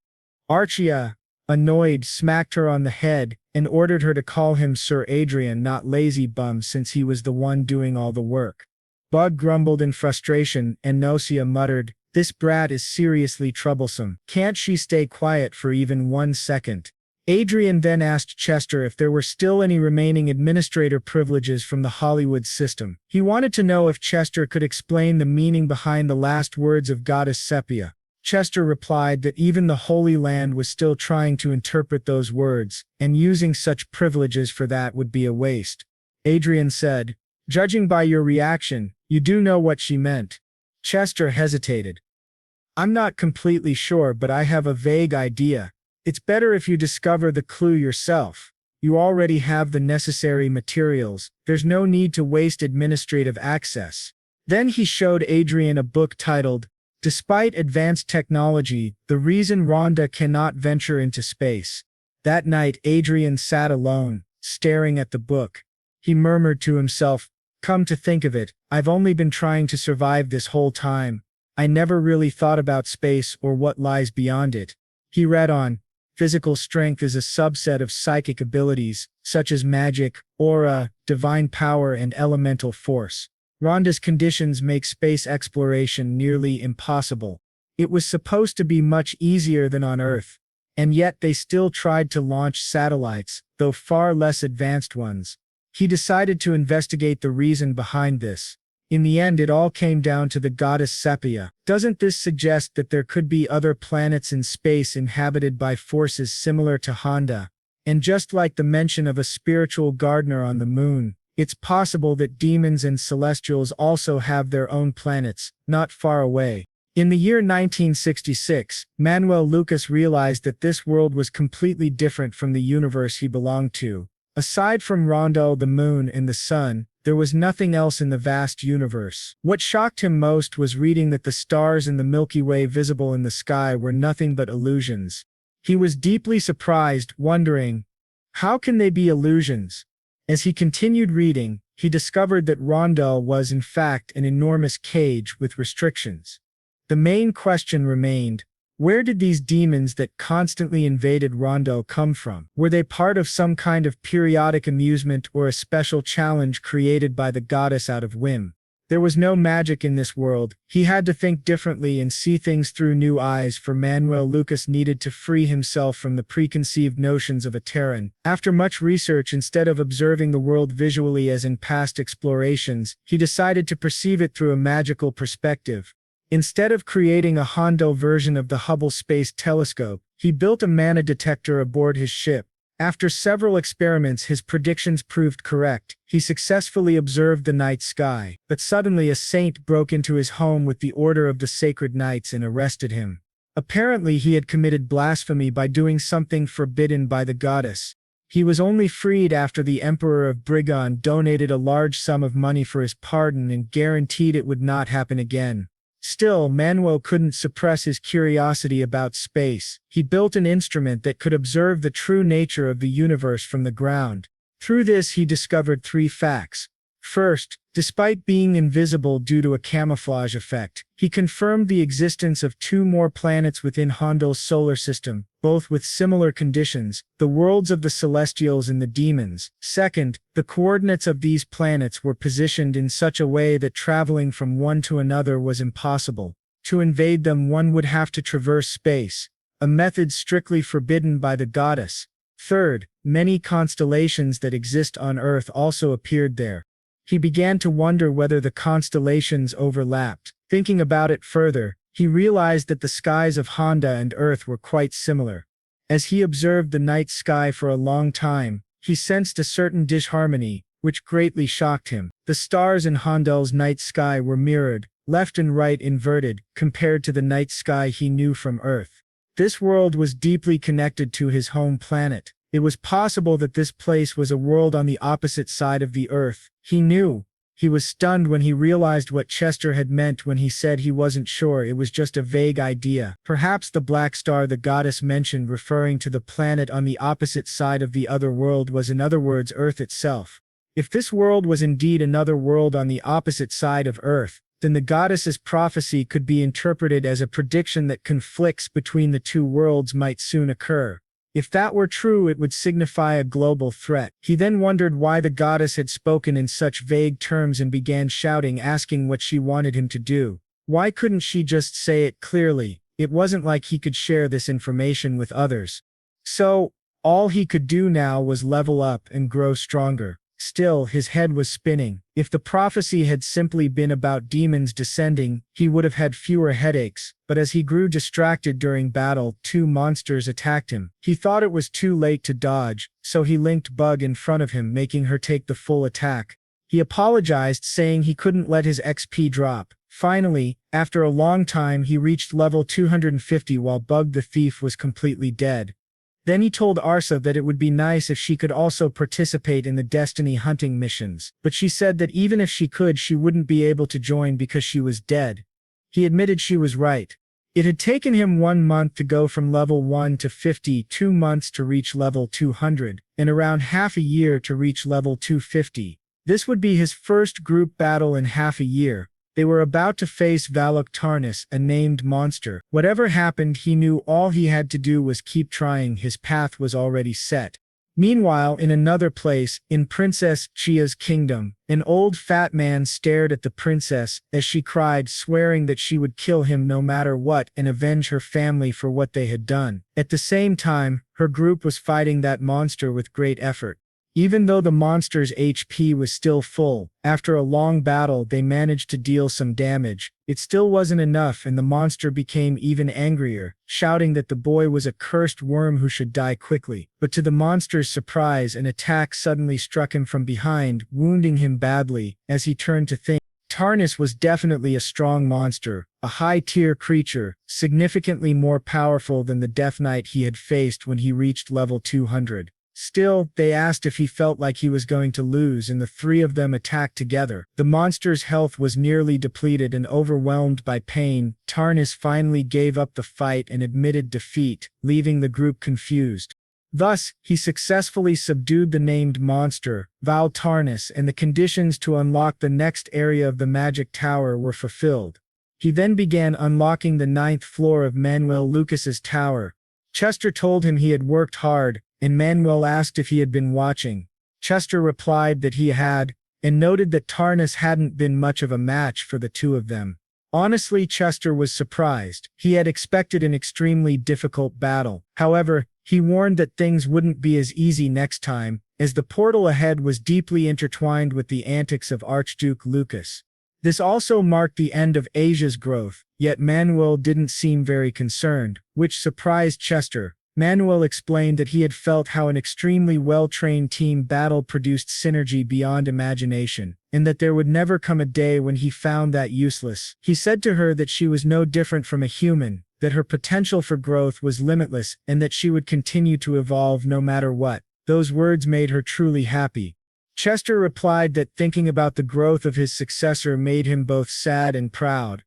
Archia, annoyed, smacked her on the head and ordered her to call him Sir Adrian, not Lazy Bum, since he was the one doing all the work. Bug grumbled in frustration, and Nocia muttered, "This brat is seriously troublesome. Can't she stay quiet for even 1 second?" Adrian then asked Chester if there were still any remaining administrator privileges from the Hollywood system. He wanted to know if Chester could explain the meaning behind the last words of Goddess Sepia. Chester replied that even the Holy Land was still trying to interpret those words, and using such privileges for that would be a waste. Adrian said, "Judging by your reaction, you do know what she meant." Chester hesitated. "I'm not completely sure, but I have a vague idea. It's better if you discover the clue yourself. You already have the necessary materials. There's no need to waste administrative access." Then he showed Adrian a book titled, "Despite Advanced Technology, the Reason Rhonda Cannot Venture into Space." That night, Adrian sat alone, staring at the book. He murmured to himself, "Come to think of it, I've only been trying to survive this whole time. I never really thought about space or what lies beyond it." He read on. Physical strength is a subset of psychic abilities, such as magic, aura, divine power, and elemental force. Rhonda's conditions make space exploration nearly impossible. It was supposed to be much easier than on Earth, and yet they still tried to launch satellites, though far less advanced ones. He decided to investigate the reason behind this. In the end, it all came down to the goddess Sepia. Doesn't this suggest that there could be other planets in space inhabited by forces similar to Honda? And just like the mention of a spiritual gardener on the moon, it's possible that demons and celestials also have their own planets, not far away. In the year 1966, Manuel Lucas realized that this world was completely different from the universe he belonged to. Aside from Rondo, the moon, and the sun, there was nothing else in the vast universe. What shocked him most was reading that the stars in the Milky Way visible in the sky were nothing but illusions. He was deeply surprised, wondering, how can they be illusions? As he continued reading, he discovered that Rondo was in fact an enormous cage with restrictions. The main question remained, where did these demons that constantly invaded Rondo come from? Were they part of some kind of periodic amusement or a special challenge created by the goddess out of whim? There was no magic in this world. He had to think differently and see things through new eyes, for Manuel Lucas needed to free himself from the preconceived notions of a Terran. After much research, instead of observing the world visually as in past explorations, he decided to perceive it through a magical perspective. Instead of creating a Hondo version of the Hubble Space Telescope, he built a mana detector aboard his ship. After several experiments, his predictions proved correct. He successfully observed the night sky, but suddenly a saint broke into his home with the order of the Sacred Knights and arrested him. Apparently, he had committed blasphemy by doing something forbidden by the goddess. He was only freed after the Emperor of Brigon donated a large sum of money for his pardon and guaranteed it would not happen again. Still, Manuel couldn't suppress his curiosity about space. He built an instrument that could observe the true nature of the universe from the ground. Through this, he discovered three facts. First, despite being invisible due to a camouflage effect, he confirmed the existence of two more planets within Hondo's solar system, both with similar conditions, the worlds of the Celestials and the Demons. Second, the coordinates of these planets were positioned in such a way that traveling from one to another was impossible. To invade them, one would have to traverse space, a method strictly forbidden by the goddess. Third, many constellations that exist on Earth also appeared there. He began to wonder whether the constellations overlapped. Thinking about it further, he realized that the skies of Honda and Earth were quite similar. As he observed the night sky for a long time, he sensed a certain disharmony, which greatly shocked him. The stars in Honda's night sky were mirrored, left and right inverted, compared to the night sky he knew from Earth. This world was deeply connected to his home planet. It was possible that this place was a world on the opposite side of the Earth. He knew. He was stunned when he realized what Chester had meant when he said he wasn't sure. It was just a vague idea. Perhaps the black star the goddess mentioned, referring to the planet on the opposite side of the other world, was in other words Earth itself. If this world was indeed another world on the opposite side of Earth, then the goddess's prophecy could be interpreted as a prediction that conflicts between the two worlds might soon occur. If that were true, it would signify a global threat. He then wondered why the goddess had spoken in such vague terms and began shouting, asking what she wanted him to do. Why couldn't she just say it clearly? It wasn't like he could share this information with others. So, all he could do now was level up and grow stronger. Still, his head was spinning. If the prophecy had simply been about demons descending, he would have had fewer headaches, but as he grew distracted during battle, two monsters attacked him. He thought it was too late to dodge, so he linked Bug in front of him, making her take the full attack. He apologized, saying he couldn't let his XP drop. Finally, after a long time, he reached level 250 while Bug the Thief was completely dead. Then he told Arsa that it would be nice if she could also participate in the Destiny hunting missions, but she said that even if she could, she wouldn't be able to join because she was dead. He admitted she was right. It had taken him 1 month to go from level 1 to 50, 2 months to reach level 200, and around half a year to reach level 250. This would be his first group battle in half a year. They were about to face Tarnis, a named monster. Whatever happened, he knew all he had to do was keep trying. His path was already set. Meanwhile, in another place, in Princess Chia's kingdom, an old fat man stared at the princess as she cried, swearing that she would kill him no matter what and avenge her family for what they had done. At the same time, her group was fighting that monster with great effort. Even though the monster's HP was still full, after a long battle they managed to deal some damage. It still wasn't enough, and the monster became even angrier, shouting that the boy was a cursed worm who should die quickly. But to the monster's surprise, an attack suddenly struck him from behind, wounding him badly. As he turned to think, Tarnis was definitely a strong monster, a high-tier creature, significantly more powerful than the Death Knight he had faced when he reached level 200. Still, they asked if he felt like he was going to lose, and the three of them attacked together. The monster's health was nearly depleted, and overwhelmed by pain, Tarnis finally gave up the fight and admitted defeat, leaving the group confused. Thus, he successfully subdued the named monster, Tarnis, and the conditions to unlock the next area of the magic tower were fulfilled. He then began unlocking the 9th floor of Manuel Lucas's tower. Chester told him he had worked hard, and Manuel asked if he had been watching. Chester replied that he had, and noted that Tarnis hadn't been much of a match for the two of them. Honestly, Chester was surprised. He had expected an extremely difficult battle. However, he warned that things wouldn't be as easy next time, as the portal ahead was deeply intertwined with the antics of Archduke Lucas. This also marked the end of Asia's growth, yet Manuel didn't seem very concerned, which surprised Chester. Manuel explained that he had felt how an extremely well-trained team battle produced synergy beyond imagination, and that there would never come a day when he found that useless. He said to her that she was no different from a human, that her potential for growth was limitless, and that she would continue to evolve no matter what. Those words made her truly happy. Chester replied that thinking about the growth of his successor made him both sad and proud.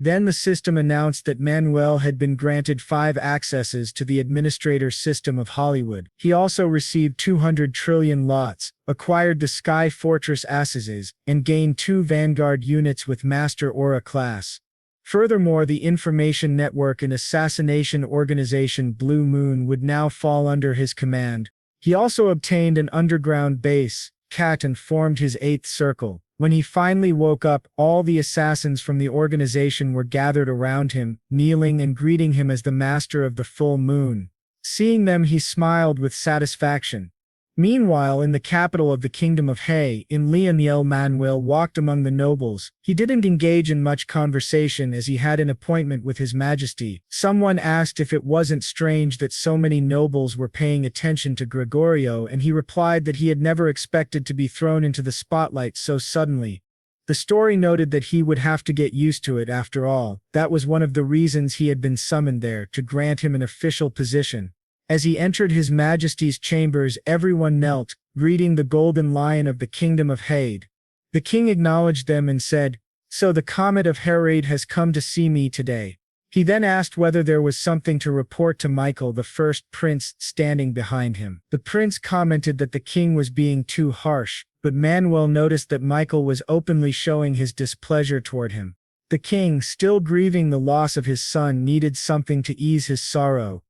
Then the system announced that Manuel had been granted 5 accesses to the administrator system of Hollywood. He also received 200 trillion lots, acquired the Sky Fortress accesses, and gained 2 Vanguard units with Master Aura class. Furthermore, the information network and assassination organization Blue Moon would now fall under his command. He also obtained an underground base, Cat, and formed his 8th circle. When he finally woke up, all the assassins from the organization were gathered around him, kneeling and greeting him as the master of the full moon. Seeing them, he smiled with satisfaction. Meanwhile, in the capital of the Kingdom of Hay, in Lionel, Manuel walked among the nobles. He didn't engage in much conversation as he had an appointment with His Majesty. Someone asked if it wasn't strange that so many nobles were paying attention to Gregorio, and he replied that he had never expected to be thrown into the spotlight so suddenly. The story noted that he would have to get used to it after all. That was one of the reasons he had been summoned there, to grant him an official position. As he entered His Majesty's chambers, everyone knelt, greeting the Golden Lion of the Kingdom of Hade. The king acknowledged them and said, "So the Comet of Herade has come to see me today." He then asked whether there was something to report to Michael, the first prince standing behind him. The prince commented that the king was being too harsh, but Manuel noticed that Michael was openly showing his displeasure toward him. The king, still grieving the loss of his son, needed something to ease his sorrow.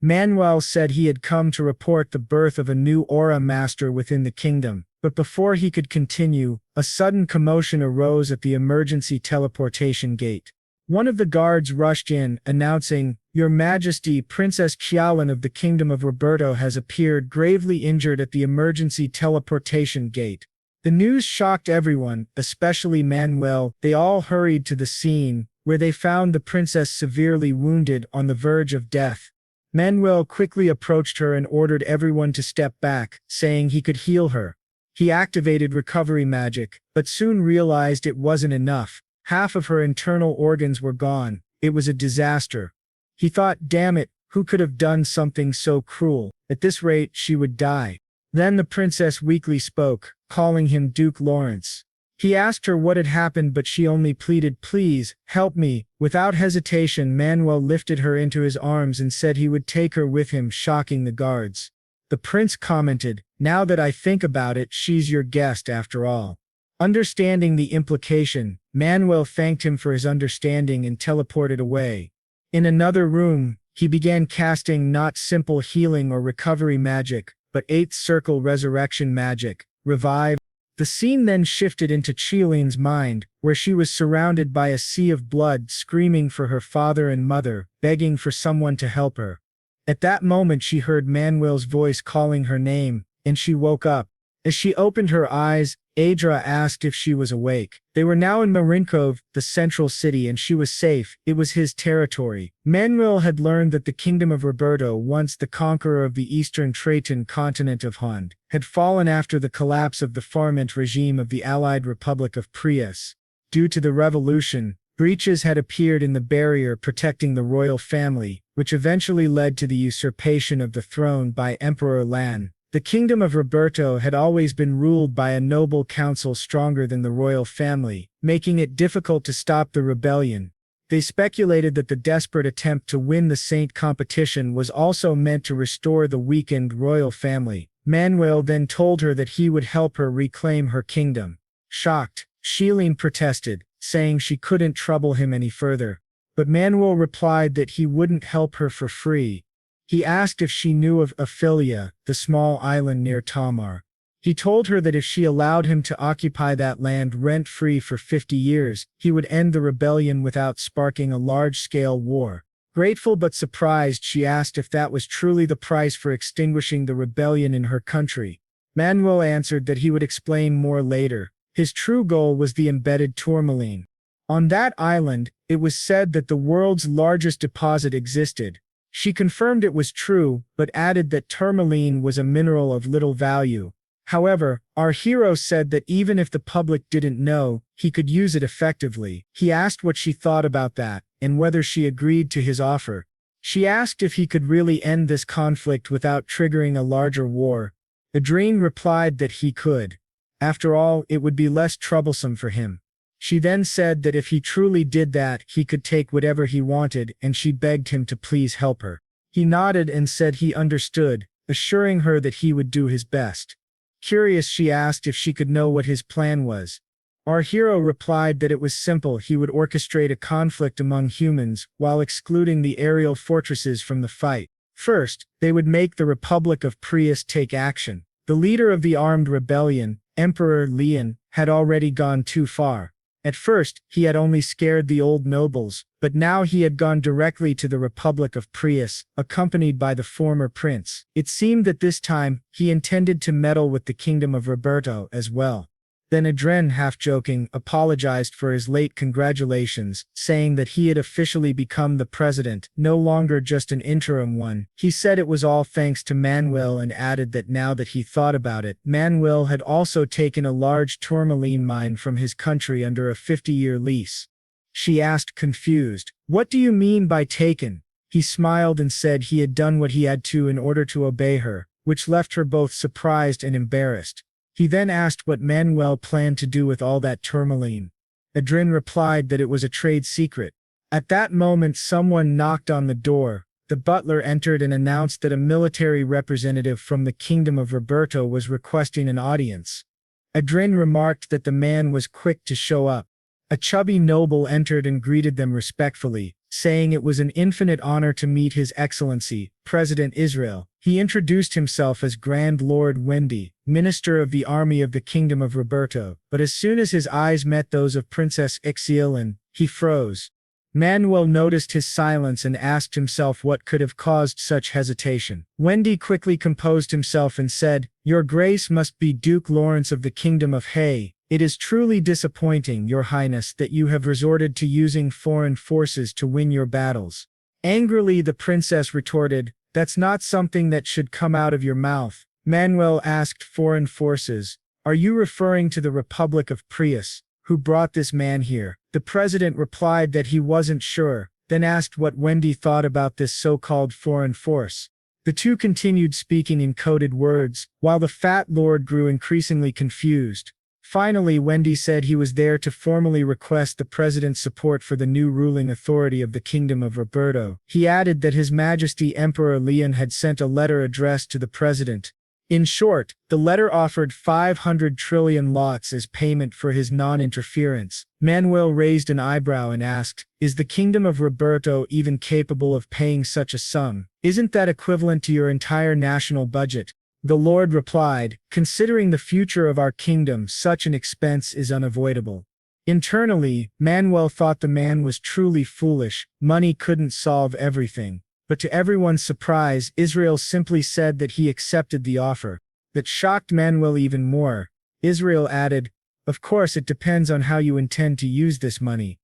Manuel said he had come to report the birth of a new aura master within the kingdom, but before he could continue, a sudden commotion arose at the emergency teleportation gate. One of the guards rushed in, announcing, "Your Majesty, Princess Qialan of the Kingdom of Roberto has appeared gravely injured at the emergency teleportation gate." The news shocked everyone, especially Manuel. They all hurried to the scene, where they found the princess severely wounded, on the verge of death. Manuel quickly approached her and ordered everyone to step back, saying he could heal her. He activated recovery magic, but soon realized it wasn't enough. Half of her internal organs were gone. It was a disaster. He thought, damn it, who could have done something so cruel? At this rate, she would die. Then the princess weakly spoke, calling him Duke Lawrence. He asked her what had happened, but she only pleaded, "Please, help me." Without hesitation, Manuel lifted her into his arms and said he would take her with him, shocking the guards. The prince commented, "Now that I think about it, she's your guest after all." Understanding the implication, Manuel thanked him for his understanding and teleported away. In another room, he began casting not simple healing or recovery magic, but eighth circle resurrection magic, revive. The scene then shifted into Chilean's mind, where she was surrounded by a sea of blood, screaming for her father and mother, begging for someone to help her. At that moment she heard Manuel's voice calling her name, and she woke up. As she opened her eyes, Adra asked if she was awake. They were now in Marinkov, the central city, and she was safe. It was his territory. Manuel had learned that the kingdom of Roberto, once the conqueror of the eastern Traton continent of Hond, had fallen after the collapse of the Farmant regime of the Allied Republic of Prius. Due to the revolution, breaches had appeared in the barrier protecting the royal family, which eventually led to the usurpation of the throne by Emperor Lan. The kingdom of Roberto had always been ruled by a noble council stronger than the royal family, making it difficult to stop the rebellion. They speculated that the desperate attempt to win the Saint competition was also meant to restore the weakened royal family. Manuel then told her that he would help her reclaim her kingdom. Shocked, Chilean protested, saying she couldn't trouble him any further. But Manuel replied that he wouldn't help her for free. He asked if she knew of Ophelia, the small island near Tamar. He told her that if she allowed him to occupy that land rent-free for 50 years, he would end the rebellion without sparking a large-scale war. Grateful but surprised, she asked if that was truly the price for extinguishing the rebellion in her country. Manuel answered that he would explain more later. His true goal was the embedded tourmaline. On that island, it was said that the world's largest deposit existed. She confirmed it was true, but added that tourmaline was a mineral of little value. However, our hero said that even if the public didn't know, he could use it effectively. He asked what she thought about that, and whether she agreed to his offer. She asked if he could really end this conflict without triggering a larger war. Adrian replied that he could. After all, it would be less troublesome for him. She then said that if he truly did that, he could take whatever he wanted, and she begged him to please help her. He nodded and said he understood, assuring her that he would do his best. Curious, she asked if she could know what his plan was. Our hero replied that it was simple. He would orchestrate a conflict among humans, while excluding the aerial fortresses from the fight. First, they would make the Republic of Prius take action. The leader of the armed rebellion, Emperor Leon, had already gone too far. At first, he had only scared the old nobles, but now he had gone directly to the Republic of Prius, accompanied by the former prince. It seemed that this time, he intended to meddle with the kingdom of Roberto as well. Then Adrian, half-joking, apologized for his late congratulations, saying that he had officially become the president, no longer just an interim one. He said it was all thanks to Manuel and added that now that he thought about it, Manuel had also taken a large tourmaline mine from his country under a 50-year lease. She asked, confused, "What do you mean by taken?" He smiled and said he had done what he had to in order to obey her, which left her both surprised and embarrassed. He then asked what Manuel planned to do with all that tourmaline. Adrian replied that it was a trade secret. At that moment someone knocked on the door. The butler entered and announced that a military representative from the kingdom of Roberto was requesting an audience. Adrian remarked that the man was quick to show up. A chubby noble entered and greeted them respectfully, saying it was an infinite honor to meet His Excellency, President Israel. He introduced himself as Grand Lord Wendy, Minister of the Army of the Kingdom of Roberto, but as soon as his eyes met those of Princess Ixiolan, he froze. Manuel noticed his silence and asked himself what could have caused such hesitation. Wendy quickly composed himself and said, "Your Grace must be Duke Lawrence of the Kingdom of Hay. It is truly disappointing, Your Highness, that you have resorted to using foreign forces to win your battles." Angrily the princess retorted, "That's not something that should come out of your mouth." Manuel asked, "Foreign forces? Are you referring to the Republic of Prius, who brought this man here?" The president replied that he wasn't sure, then asked what Wendy thought about this so-called foreign force. The two continued speaking in coded words, while the fat lord grew increasingly confused. Finally, Wendy said he was there to formally request the president's support for the new ruling authority of the Kingdom of Roberto. He added that His Majesty Emperor Leon had sent a letter addressed to the president. In short, the letter offered 500 trillion lots as payment for his non-interference. Manuel raised an eyebrow and asked, "Is the Kingdom of Roberto even capable of paying such a sum? Isn't that equivalent to your entire national budget?" The Lord replied, "Considering the future of our kingdom, such an expense is unavoidable." Internally, Manuel thought the man was truly foolish. Money couldn't solve everything. But to everyone's surprise, Israel simply said that he accepted the offer. That shocked Manuel even more. Israel added, "Of course it depends on how you intend to use this money."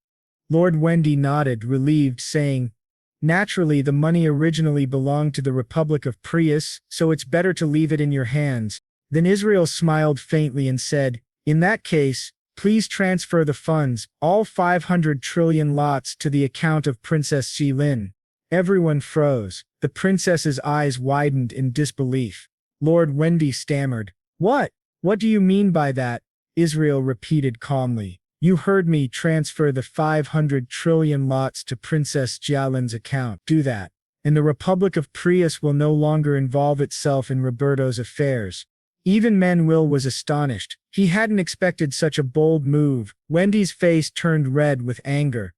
Lord Wendy nodded, relieved, saying, "Naturally, the money originally belonged to the Republic of Prius, so it's better to leave it in your hands." Then Israel smiled faintly and said, "In that case, please transfer the funds, all 500 trillion lots, to the account of Princess Xilin." Everyone froze. The princess's eyes widened in disbelief. Lord Wendy stammered, "What? What do you mean by that?" Israel repeated calmly, "You heard me, transfer the 500 trillion lots to Princess Jialin's account. Do that, and the Republic of Prius will no longer involve itself in Roberto's affairs." Even Manuel was astonished. He hadn't expected such a bold move. Wendy's face turned red with anger.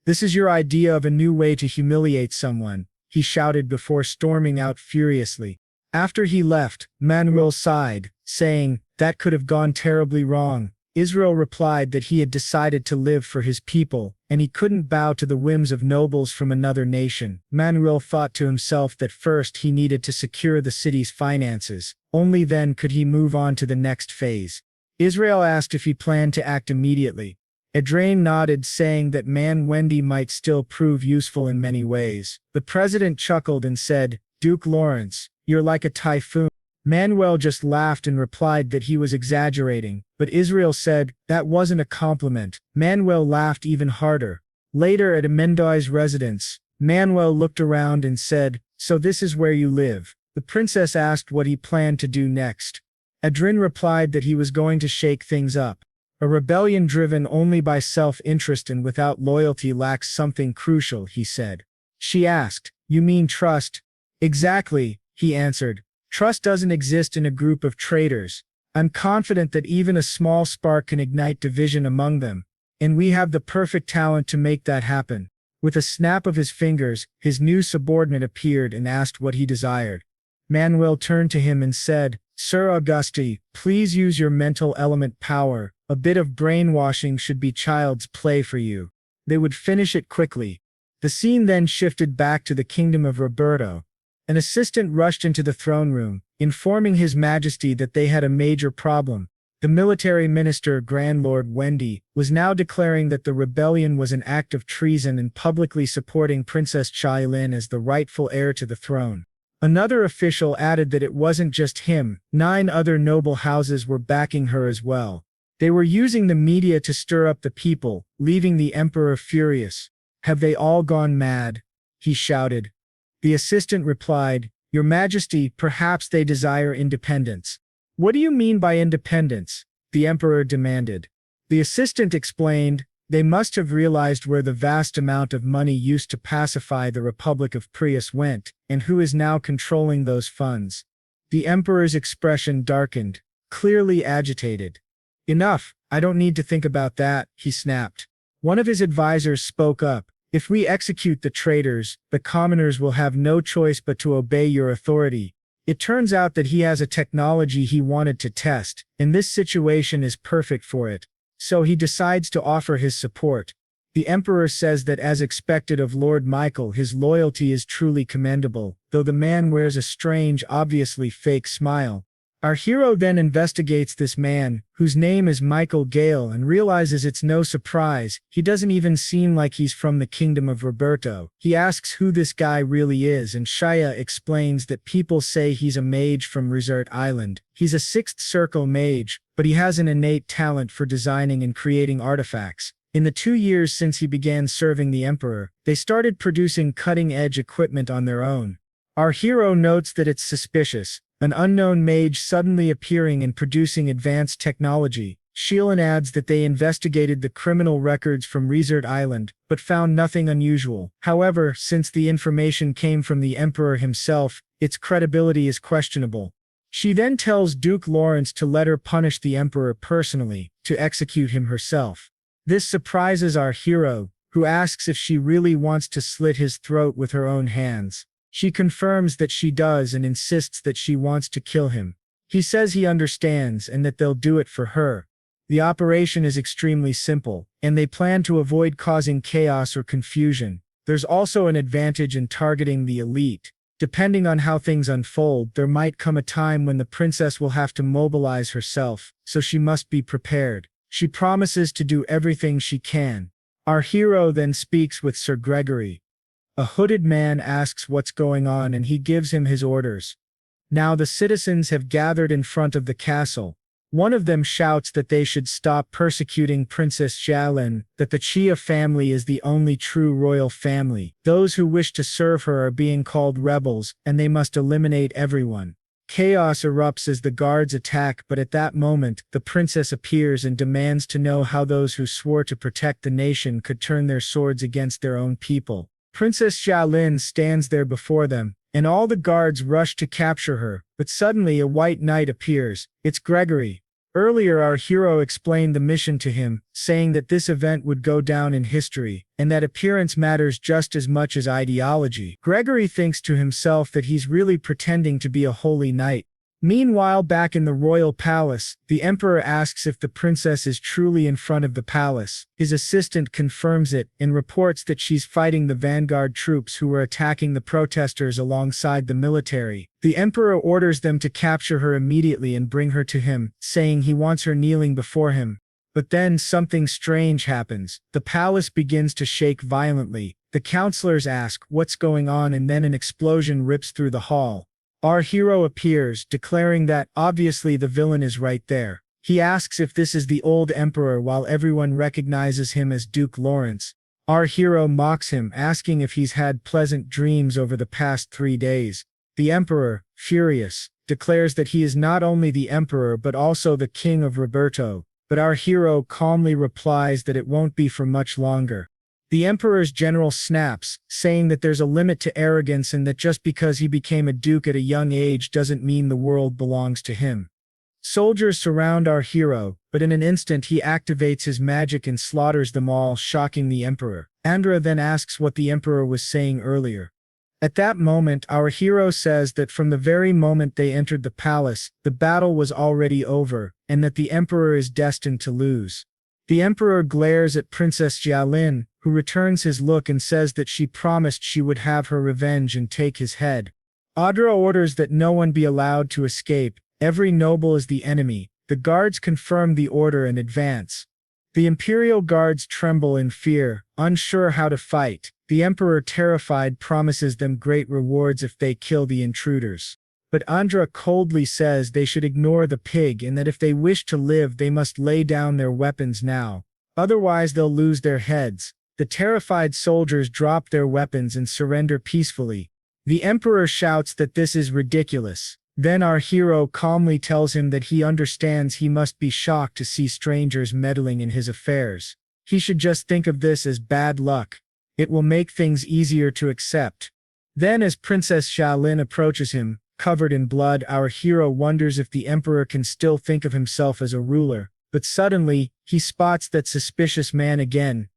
"This is your idea of a new way to humiliate someone," he shouted before storming out furiously. After he left, Manuel sighed, saying, "That could have gone terribly wrong." Israel replied that he had decided to live for his people, and he couldn't bow to the whims of nobles from another nation. Manuel thought to himself that first he needed to secure the city's finances. Only then could he move on to the next phase. Israel asked if he planned to act immediately. Adrian nodded, saying that Wendy might still prove useful in many ways. The president chuckled and said, "Duke Lawrence, you're like a typhoon." Manuel just laughed and replied that he was exaggerating, but Israel said, "That wasn't a compliment." Manuel laughed even harder. Later at Amendoi's residence, Manuel looked around and said, "So this is where you live?" The princess asked what he planned to do next. Adrian replied that he was going to shake things up. "A rebellion driven only by self-interest and without loyalty lacks something crucial," he said. She asked, "You mean trust?" "Exactly," he answered. "Trust doesn't exist in a group of traitors. I'm confident that even a small spark can ignite division among them, and we have the perfect talent to make that happen." With a snap of his fingers, his new subordinate appeared and asked what he desired. Manuel turned to him and said, "Sir Auguste, please use your mental element power. A bit of brainwashing should be child's play for you." They would finish it quickly. The scene then shifted back to the Kingdom of Roberto. An assistant rushed into the throne room, informing His Majesty that they had a major problem. The military minister, Grand Lord Wendy, was now declaring that the rebellion was an act of treason and publicly supporting Princess Xilin as the rightful heir to the throne. Another official added that it wasn't just him, 9 other noble houses were backing her as well. They were using the media to stir up the people, leaving the emperor furious. "Have they all gone mad?" he shouted. The assistant replied, "Your Majesty, perhaps they desire independence." "What do you mean by independence?" the emperor demanded. The assistant explained, "They must have realized where the vast amount of money used to pacify the Republic of Prius went, and who is now controlling those funds." The emperor's expression darkened, clearly agitated. "Enough, I don't need to think about that," he snapped. One of his advisors spoke up, "If we execute the traitors, the commoners will have no choice but to obey your authority." It turns out that he has a technology he wanted to test, and this situation is perfect for it. So he decides to offer his support. The emperor says that as expected of Lord Michael, his loyalty is truly commendable, though the man wears a strange, obviously fake smile. Our hero then investigates this man, whose name is Michael Gale, and realizes it's no surprise, he doesn't even seem like he's from the Kingdom of Roberto. He asks who this guy really is, and Shia explains that people say he's a mage from Resort Island. He's a 6th circle mage, but he has an innate talent for designing and creating artifacts. In the 2 years since he began serving the emperor, they started producing cutting-edge equipment on their own. Our hero notes that it's suspicious. An unknown mage suddenly appearing and producing advanced technology. Sheelan adds that they investigated the criminal records from Resort Island, but found nothing unusual. However, since the information came from the Emperor himself, its credibility is questionable. She then tells Duke Lawrence to let her punish the Emperor personally, to execute him herself. This surprises our hero, who asks if she really wants to slit his throat with her own hands. She confirms that she does and insists that she wants to kill him. He says he understands and that they'll do it for her. The operation is extremely simple, and they plan to avoid causing chaos or confusion. There's also an advantage in targeting the elite. Depending on how things unfold, there might come a time when the princess will have to mobilize herself, so she must be prepared. She promises to do everything she can. Our hero then speaks with Sir Gregory. A hooded man asks what's going on and he gives him his orders. Now the citizens have gathered in front of the castle. One of them shouts that they should stop persecuting Princess Xiaolin, that the Chia family is the only true royal family. Those who wish to serve her are being called rebels, and they must eliminate everyone. Chaos erupts as the guards attack, but at that moment, the princess appears and demands to know how those who swore to protect the nation could turn their swords against their own people. Princess Xiaolin stands there before them, and all the guards rush to capture her, but suddenly a white knight appears. It's Gregory. Earlier our hero explained the mission to him, saying that this event would go down in history, and that appearance matters just as much as ideology. Gregory thinks to himself that he's really pretending to be a holy knight. Meanwhile, back in the royal palace, the emperor asks if the princess is truly in front of the palace. His assistant confirms it and reports that she's fighting the vanguard troops who were attacking the protesters alongside the military. The emperor orders them to capture her immediately and bring her to him, saying he wants her kneeling before him. But then something strange happens. The palace begins to shake violently. The counselors ask what's going on, and then an explosion rips through the hall. Our hero appears, declaring that, obviously the villain is right there. He asks if this is the old emperor while everyone recognizes him as Duke Lawrence. Our hero mocks him, asking if he's had pleasant dreams over the past 3 days. The emperor, furious, declares that he is not only the emperor but also the king of Roberto, but our hero calmly replies that it won't be for much longer. The emperor's general snaps, saying that there's a limit to arrogance and that just because he became a duke at a young age doesn't mean the world belongs to him. Soldiers surround our hero, but in an instant he activates his magic and slaughters them all, shocking the emperor. Andra then asks what the emperor was saying earlier. At that moment, our hero says that from the very moment they entered the palace, the battle was already over, and that the emperor is destined to lose. The emperor glares at Princess Xiaolin, who returns his look and says that she promised she would have her revenge and take his head. Adra orders that no one be allowed to escape. Every noble is the enemy. The guards confirm the order and advance. The imperial guards tremble in fear, unsure how to fight. The emperor, terrified, promises them great rewards if they kill the intruders. But Andra coldly says they should ignore the pig and that if they wish to live they must lay down their weapons now. Otherwise they'll lose their heads. The terrified soldiers drop their weapons and surrender peacefully. The emperor shouts that this is ridiculous. Then our hero calmly tells him that he understands he must be shocked to see strangers meddling in his affairs. He should just think of this as bad luck. It will make things easier to accept. Then as Princess Xiaolin approaches him, covered in blood, our hero wonders if the emperor can still think of himself as a ruler. But suddenly, he spots that suspicious man again.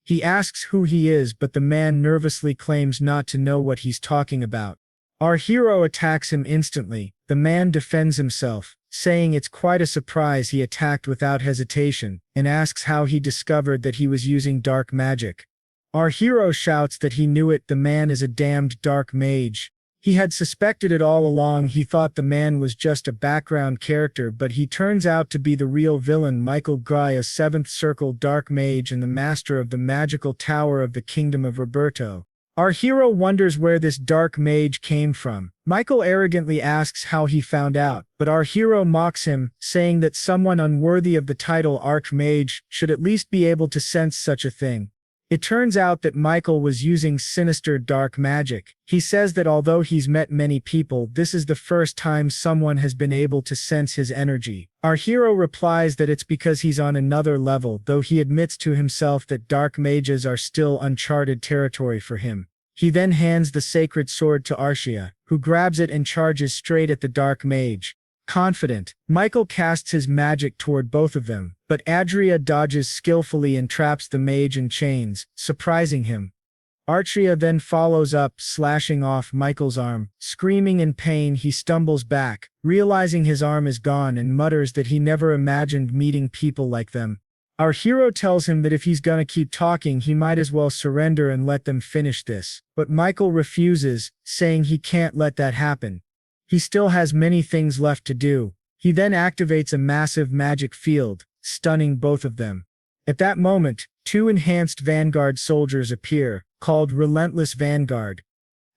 He asks who he is, but the man nervously claims not to know what he's talking about. Our hero attacks him instantly. The man defends himself, saying it's quite a surprise he attacked without hesitation, and asks how he discovered that he was using dark magic. Our hero shouts that he knew it. The man is a damned dark mage. He had suspected it all along. He thought the man was just a background character, but he turns out to be the real villain, Michael Guy, a 7th Circle dark mage and the master of the magical tower of the Kingdom of Roberto. Our hero wonders where this dark mage came from. Michael arrogantly asks how he found out, but our hero mocks him, saying that someone unworthy of the title Archmage should at least be able to sense such a thing. It turns out that Michael was using sinister dark magic. He says that although he's met many people, this is the first time someone has been able to sense his energy. Our hero replies that it's because he's on another level, though he admits to himself that dark mages are still uncharted territory for him. He then hands the sacred sword to Arshia, who grabs it and charges straight at the dark mage. Confident, Michael casts his magic toward both of them, but Adria dodges skillfully and traps the mage in chains, surprising him. Arshia then follows up, slashing off Michael's arm. Screaming in pain, he stumbles back, realizing his arm is gone, and mutters that he never imagined meeting people like them. Our hero tells him that if he's gonna keep talking, he might as well surrender and let them finish this. But Michael refuses, saying he can't let that happen. He still has many things left to do. He then activates a massive magic field, stunning both of them. At that moment, two enhanced Vanguard soldiers appear, called Relentless Vanguard.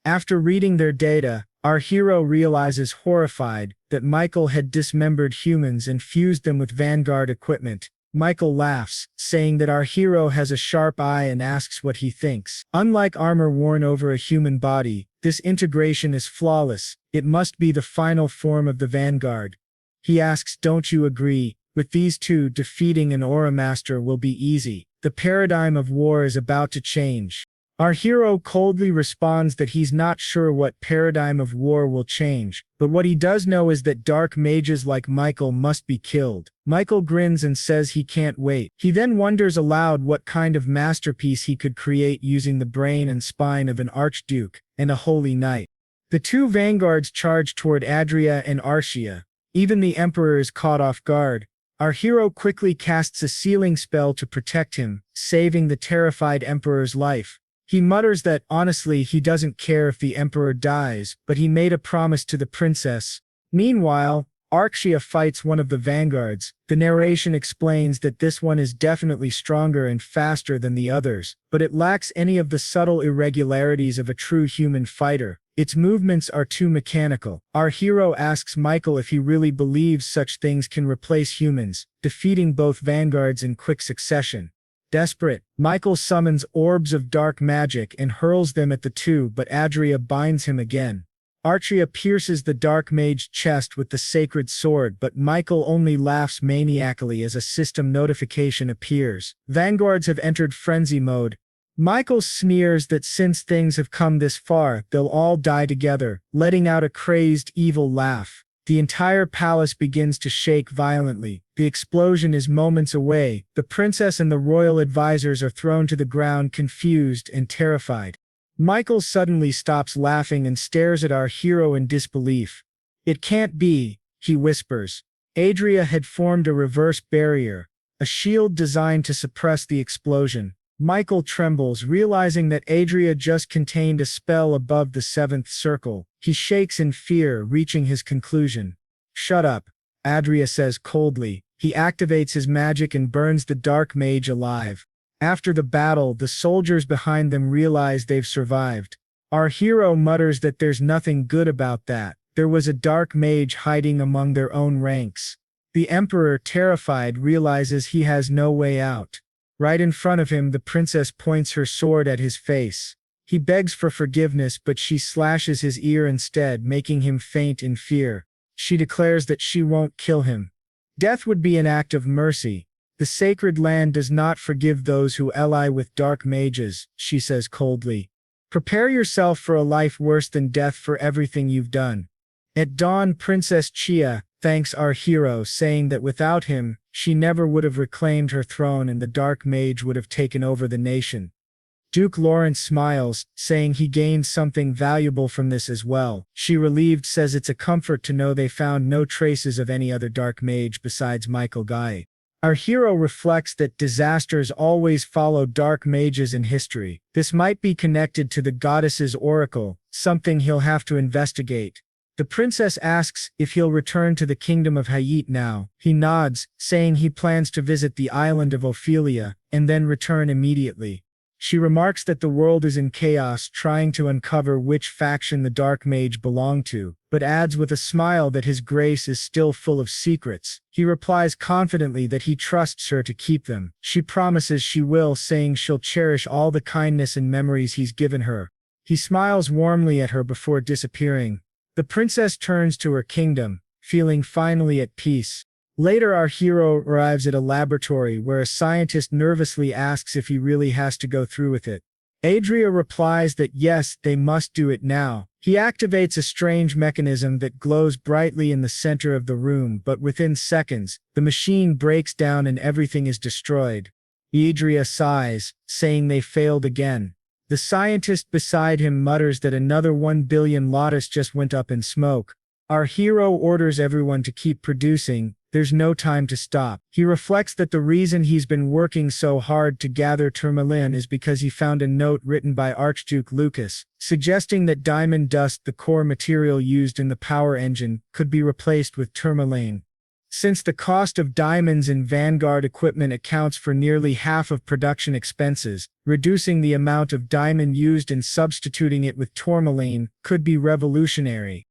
After reading their data, our hero realizes, horrified, that Michael had dismembered humans and fused them with Vanguard equipment. Michael laughs, saying that our hero has a sharp eye and asks what he thinks. Unlike armor worn over a human body, this integration is flawless. It must be the final form of the Vanguard. He asks, "Don't you agree? With these two, defeating an Aura Master will be easy. The paradigm of war is about to change." Our hero coldly responds that he's not sure what paradigm of war will change, but what he does know is that dark mages like Michael must be killed. Michael grins and says he can't wait. He then wonders aloud what kind of masterpiece he could create using the brain and spine of an archduke and a holy knight. The two vanguards charge toward Adria and Arshia. Even the Emperor is caught off guard. Our hero quickly casts a sealing spell to protect him, saving the terrified Emperor's life. He mutters that, honestly, he doesn't care if the Emperor dies, but he made a promise to the princess. Meanwhile, Arshia fights one of the vanguards. The narration explains that this one is definitely stronger and faster than the others, but it lacks any of the subtle irregularities of a true human fighter. Its movements are too mechanical. Our hero asks Michael if he really believes such things can replace humans, defeating both vanguards in quick succession. Desperate, Michael summons orbs of dark magic and hurls them at the two, but Adria binds him again. Arshia pierces the dark mage's chest with the sacred sword, but Michael only laughs maniacally as a system notification appears. Vanguards have entered frenzy mode. Michael sneers that since things have come this far, they'll all die together, letting out a crazed, evil laugh. The entire palace begins to shake violently. The explosion is moments away. The princess and the royal advisors are thrown to the ground, confused and terrified. Michael suddenly stops laughing and stares at our hero in disbelief. "It can't be," he whispers. Adria had formed a reverse barrier, a shield designed to suppress the explosion. Michael trembles, realizing that Adria just contained a spell above the seventh circle. He shakes in fear, reaching his conclusion. "Shut up," Adria says coldly. He activates his magic and burns the dark mage alive. After the battle, the soldiers behind them realize they've survived. Our hero mutters that there's nothing good about that. There was a dark mage hiding among their own ranks. The Emperor, terrified, realizes he has no way out. Right in front of him, the princess points her sword at his face. He begs for forgiveness, but she slashes his ear instead, making him faint in fear. She declares that she won't kill him. Death would be an act of mercy. The sacred land does not forgive those who ally with dark mages, she says coldly. Prepare yourself for a life worse than death for everything you've done. At dawn, Princess Chia thanks our hero, saying that without him, she never would have reclaimed her throne and the dark mage would have taken over the nation. Duke Lawrence smiles, saying he gained something valuable from this as well. She, relieved, says it's a comfort to know they found no traces of any other dark mage besides Michael Guy. Our hero reflects that disasters always follow dark mages in history. This might be connected to the goddess's oracle, something he'll have to investigate. The princess asks if he'll return to the kingdom of Hayit now. He nods, saying he plans to visit the island of Ophelia, and then return immediately. She remarks that the world is in chaos, trying to uncover which faction the Dark Mage belonged to, but adds with a smile that his grace is still full of secrets. He replies confidently that he trusts her to keep them. She promises she will, saying she'll cherish all the kindness and memories he's given her. He smiles warmly at her before disappearing. The princess turns to her kingdom, feeling finally at peace. Later, our hero arrives at a laboratory where a scientist nervously asks if he really has to go through with it. Adria replies that yes, they must do it now. He activates a strange mechanism that glows brightly in the center of the room, but within seconds, the machine breaks down and everything is destroyed. Adria sighs, saying they failed again. The scientist beside him mutters that another 1 billion lotus just went up in smoke. Our hero orders everyone to keep producing. There's no time to stop. He reflects that the reason he's been working so hard to gather tourmaline is because he found a note written by Archduke Lucas, suggesting that diamond dust, the core material used in the power engine, could be replaced with tourmaline. Since the cost of diamonds in Vanguard equipment accounts for nearly half of production expenses, reducing the amount of diamond used and substituting it with tourmaline could be revolutionary.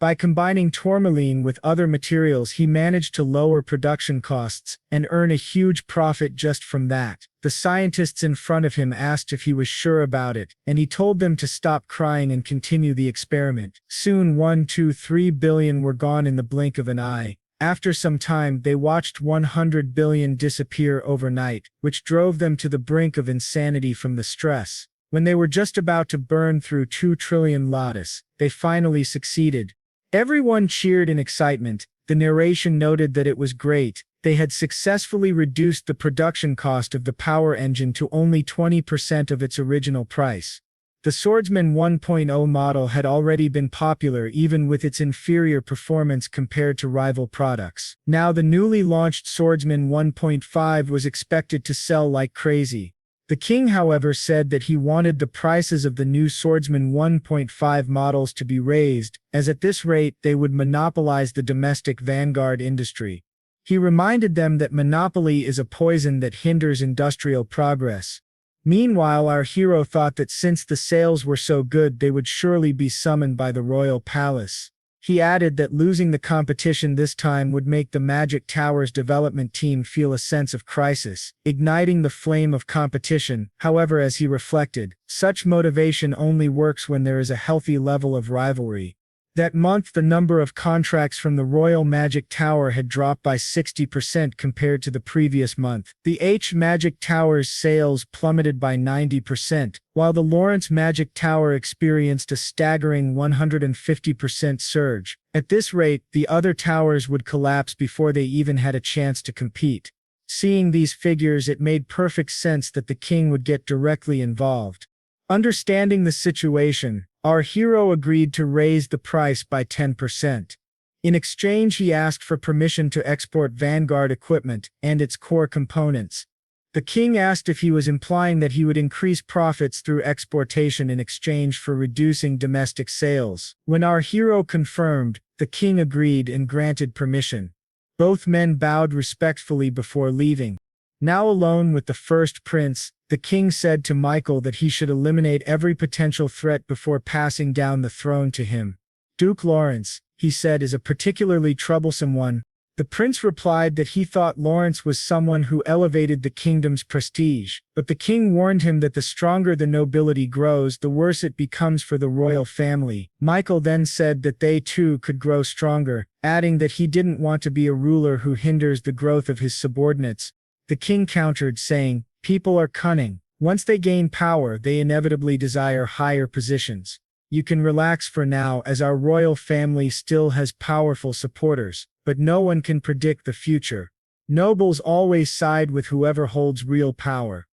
By combining tourmaline with other materials, he managed to lower production costs and earn a huge profit just from that. The scientists in front of him asked if he was sure about it, and he told them to stop crying and continue the experiment. Soon 1-2-3 billion were gone in the blink of an eye. After some time, they watched 100 billion disappear overnight, which drove them to the brink of insanity from the stress. When they were just about to burn through 2 trillion lotus, they finally succeeded. Everyone cheered in excitement. The narration noted that it was great. They had successfully reduced the production cost of the power engine to only 20% of its original price. The Swordsman 1.0 model had already been popular even with its inferior performance compared to rival products. Now the newly launched Swordsman 1.5 was expected to sell like crazy. The king, however, said that he wanted the prices of the new Swordsman 1.5 models to be raised, as at this rate they would monopolize the domestic vanguard industry. He reminded them that monopoly is a poison that hinders industrial progress. Meanwhile, our hero thought that since the sales were so good, they would surely be summoned by the royal palace. He added that losing the competition this time would make the Magic Tower's development team feel a sense of crisis, igniting the flame of competition. However, as he reflected, such motivation only works when there is a healthy level of rivalry. That month, the number of contracts from the Royal Magic Tower had dropped by 60% compared to the previous month. The Magic Tower's sales plummeted by 90%, while the Lawrence Magic Tower experienced a staggering 150% surge. At this rate, the other towers would collapse before they even had a chance to compete. Seeing these figures, it made perfect sense that the king would get directly involved. Understanding the situation, our hero agreed to raise the price by 10%. In exchange, he asked for permission to export Vanguard equipment and its core components. The king asked if he was implying that he would increase profits through exportation in exchange for reducing domestic sales. When our hero confirmed, the king agreed and granted permission. Both men bowed respectfully before leaving. Now alone with the first prince, the king said to Michael that he should eliminate every potential threat before passing down the throne to him. Duke Lawrence, he said, is a particularly troublesome one. The prince replied that he thought Lawrence was someone who elevated the kingdom's prestige, but the king warned him that the stronger the nobility grows, the worse it becomes for the royal family. Michael then said that they too could grow stronger, adding that he didn't want to be a ruler who hinders the growth of his subordinates. The king countered, saying, "People are cunning. Once they gain power, they inevitably desire higher positions. You can relax for now as our royal family still has powerful supporters, but no one can predict the future. Nobles always side with whoever holds real power.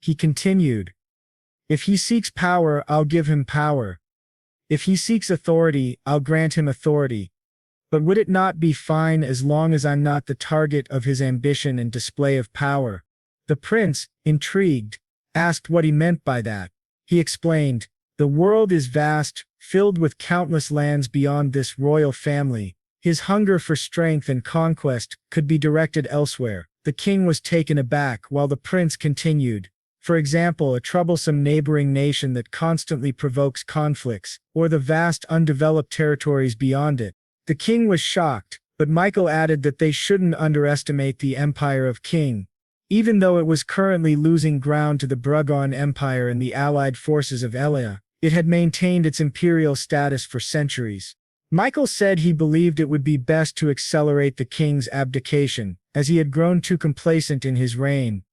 He continued. If he seeks power, I'll give him power. If he seeks authority, I'll grant him authority. But would it not be fine as long as I'm not the target of his ambition and display of power? The prince, intrigued, asked what he meant by that. He explained, the world is vast, filled with countless lands beyond this royal family. His hunger for strength and conquest could be directed elsewhere. The king was taken aback while the prince continued. For example, a troublesome neighboring nation that constantly provokes conflicts, or the vast undeveloped territories beyond it. The king was shocked, but Michael added that they shouldn't underestimate the empire of King. Even though it was currently losing ground to the Brugon Empire and the allied forces of Elia, it had maintained its imperial status for centuries. Michael said he believed it would be best to accelerate the king's abdication, as he had grown too complacent in his reign.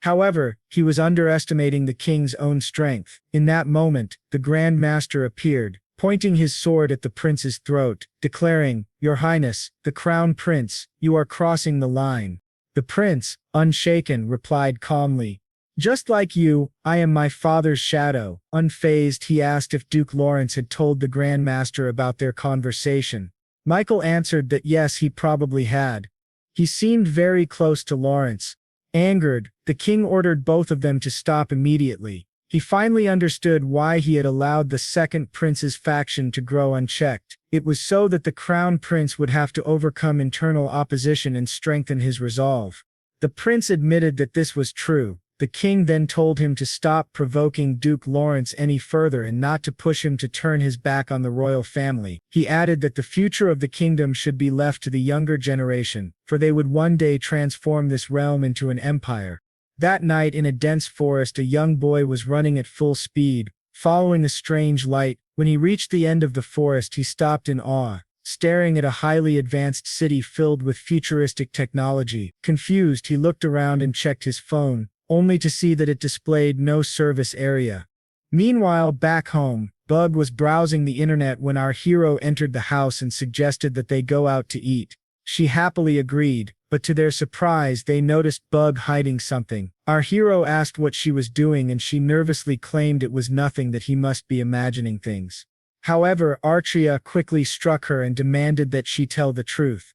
However, he was underestimating the king's own strength. In that moment, the Grand Master appeared, pointing his sword at the prince's throat, declaring, Your Highness, the Crown Prince, you are crossing the line. The prince, unshaken, replied calmly, Just like you, I am my father's shadow. Unfazed, he asked if Duke Lawrence had told the Grand Master about their conversation. Michael answered that yes, he probably had. He seemed very close to Lawrence. Angered, the king ordered both of them to stop immediately. He finally understood why he had allowed the second prince's faction to grow unchecked. It was so that the crown prince would have to overcome internal opposition and strengthen his resolve. The prince admitted that this was true. The king then told him to stop provoking Duke Lawrence any further and not to push him to turn his back on the royal family. He added that the future of the kingdom should be left to the younger generation, for they would one day transform this realm into an empire. That night in a dense forest, a young boy was running at full speed, following a strange light. When he reached the end of the forest, he stopped in awe, staring at a highly advanced city filled with futuristic technology. Confused, he looked around and checked his phone, only to see that it displayed no service area. Meanwhile, back home, Bug was browsing the internet when our hero entered the house and suggested that they go out to eat. She happily agreed, but to their surprise they noticed Bug hiding something. Our hero asked what she was doing and she nervously claimed it was nothing, that he must be imagining things. However, Artria quickly struck her and demanded that she tell the truth.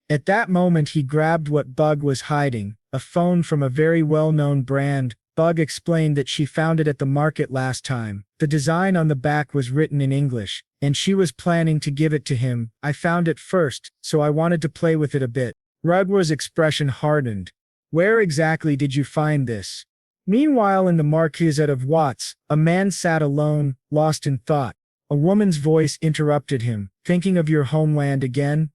At that moment he grabbed what Bug was hiding, a phone from a very well-known brand. Bug explained that she found it at the market last time. The design on the back was written in English, and she was planning to give it to him. I found it first, so I wanted to play with it a bit. Rugwa's expression hardened. Where exactly did you find this? Meanwhile, in the Marquisate of Watts, a man sat alone, lost in thought. A woman's voice interrupted him. Thinking of your homeland again?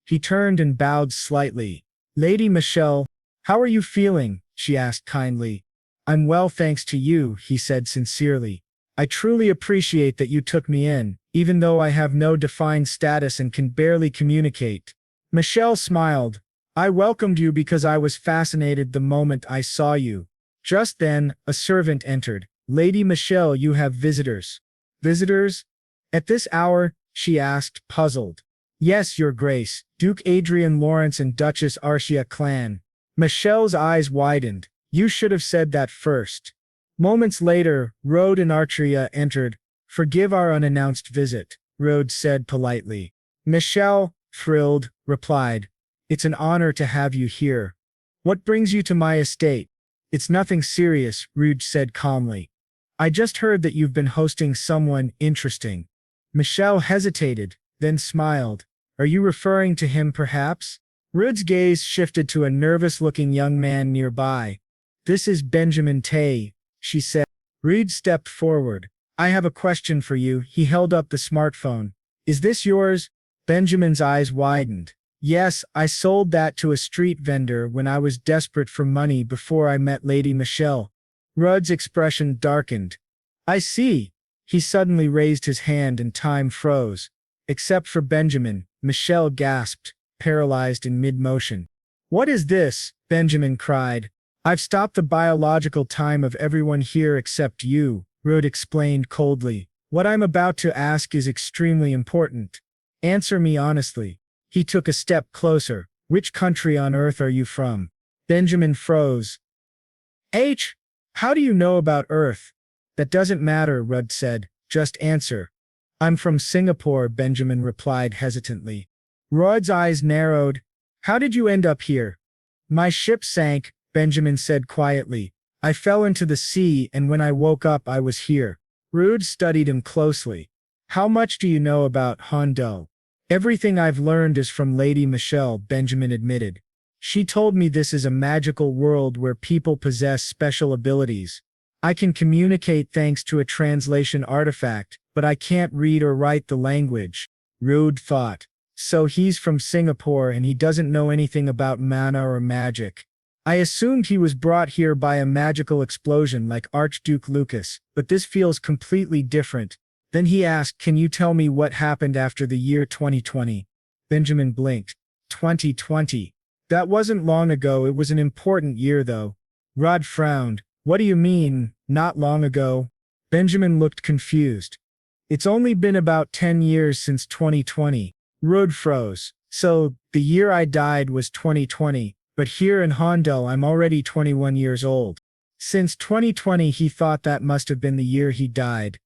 He turned and bowed slightly. Lady Michelle, how are you feeling? She asked kindly. I'm well, thanks to you, he said sincerely. I truly appreciate that you took me in, even though I have no defined status and can barely communicate. Michelle smiled. I welcomed you because I was fascinated the moment I saw you. Just then, a servant entered. Lady Michelle, you have visitors. Visitors? At this hour? She asked, puzzled. Yes, Your Grace, Duke Adrian Lawrence and Duchess Arcia clan. Michelle's eyes widened. You should have said that first. Moments later, Rode and Artria entered. Forgive our unannounced visit, Rode said politely. Michelle, thrilled, replied. It's an honor to have you here. What brings you to my estate? It's nothing serious, Rude said calmly. I just heard that you've been hosting someone interesting. Michelle hesitated, then smiled. Are you referring to him perhaps? Rude's gaze shifted to a nervous-looking young man nearby. This is Benjamin Tay, she said. Rude stepped forward. I have a question for you. He held up the smartphone. Is this yours? Benjamin's eyes widened. Yes, I sold that to a street vendor when I was desperate for money before I met Lady Michelle. Rudd's expression darkened. I see. He suddenly raised his hand and time froze. Except for Benjamin, Michelle gasped, paralyzed in mid-motion. What is this? Benjamin cried. I've stopped the biological time of everyone here except you, Rudd explained coldly. What I'm about to ask is extremely important. Answer me honestly. He took a step closer. Which country on earth are you from? Benjamin froze. How do you know about Earth? That doesn't matter, Rudd said. Just answer. I'm from Singapore, Benjamin replied hesitantly. Rudd's eyes narrowed. How did you end up here? My ship sank, Benjamin said quietly. I fell into the sea, and when I woke up I was here. Rudd studied him closely. How much do you know about Hondo? Everything I've learned is from Lady Michelle, Benjamin admitted. She told me this is a magical world where people possess special abilities. I can communicate thanks to a translation artifact, but I can't read or write the language. Rudd thought. So he's from Singapore and he doesn't know anything about mana or magic. I assumed he was brought here by a magical explosion like Archduke Lucas, but this feels completely different. Then he asked, can you tell me what happened after the year 2020? Benjamin blinked. 2020. That wasn't long ago, it was an important year though. Rudd frowned. What do you mean, not long ago? Benjamin looked confused. It's only been about 10 years since 2020. Rudd froze. So, the year I died was 2020, but here in Hondo I'm already 21 years old. Since 2020 he thought that must have been the year he died.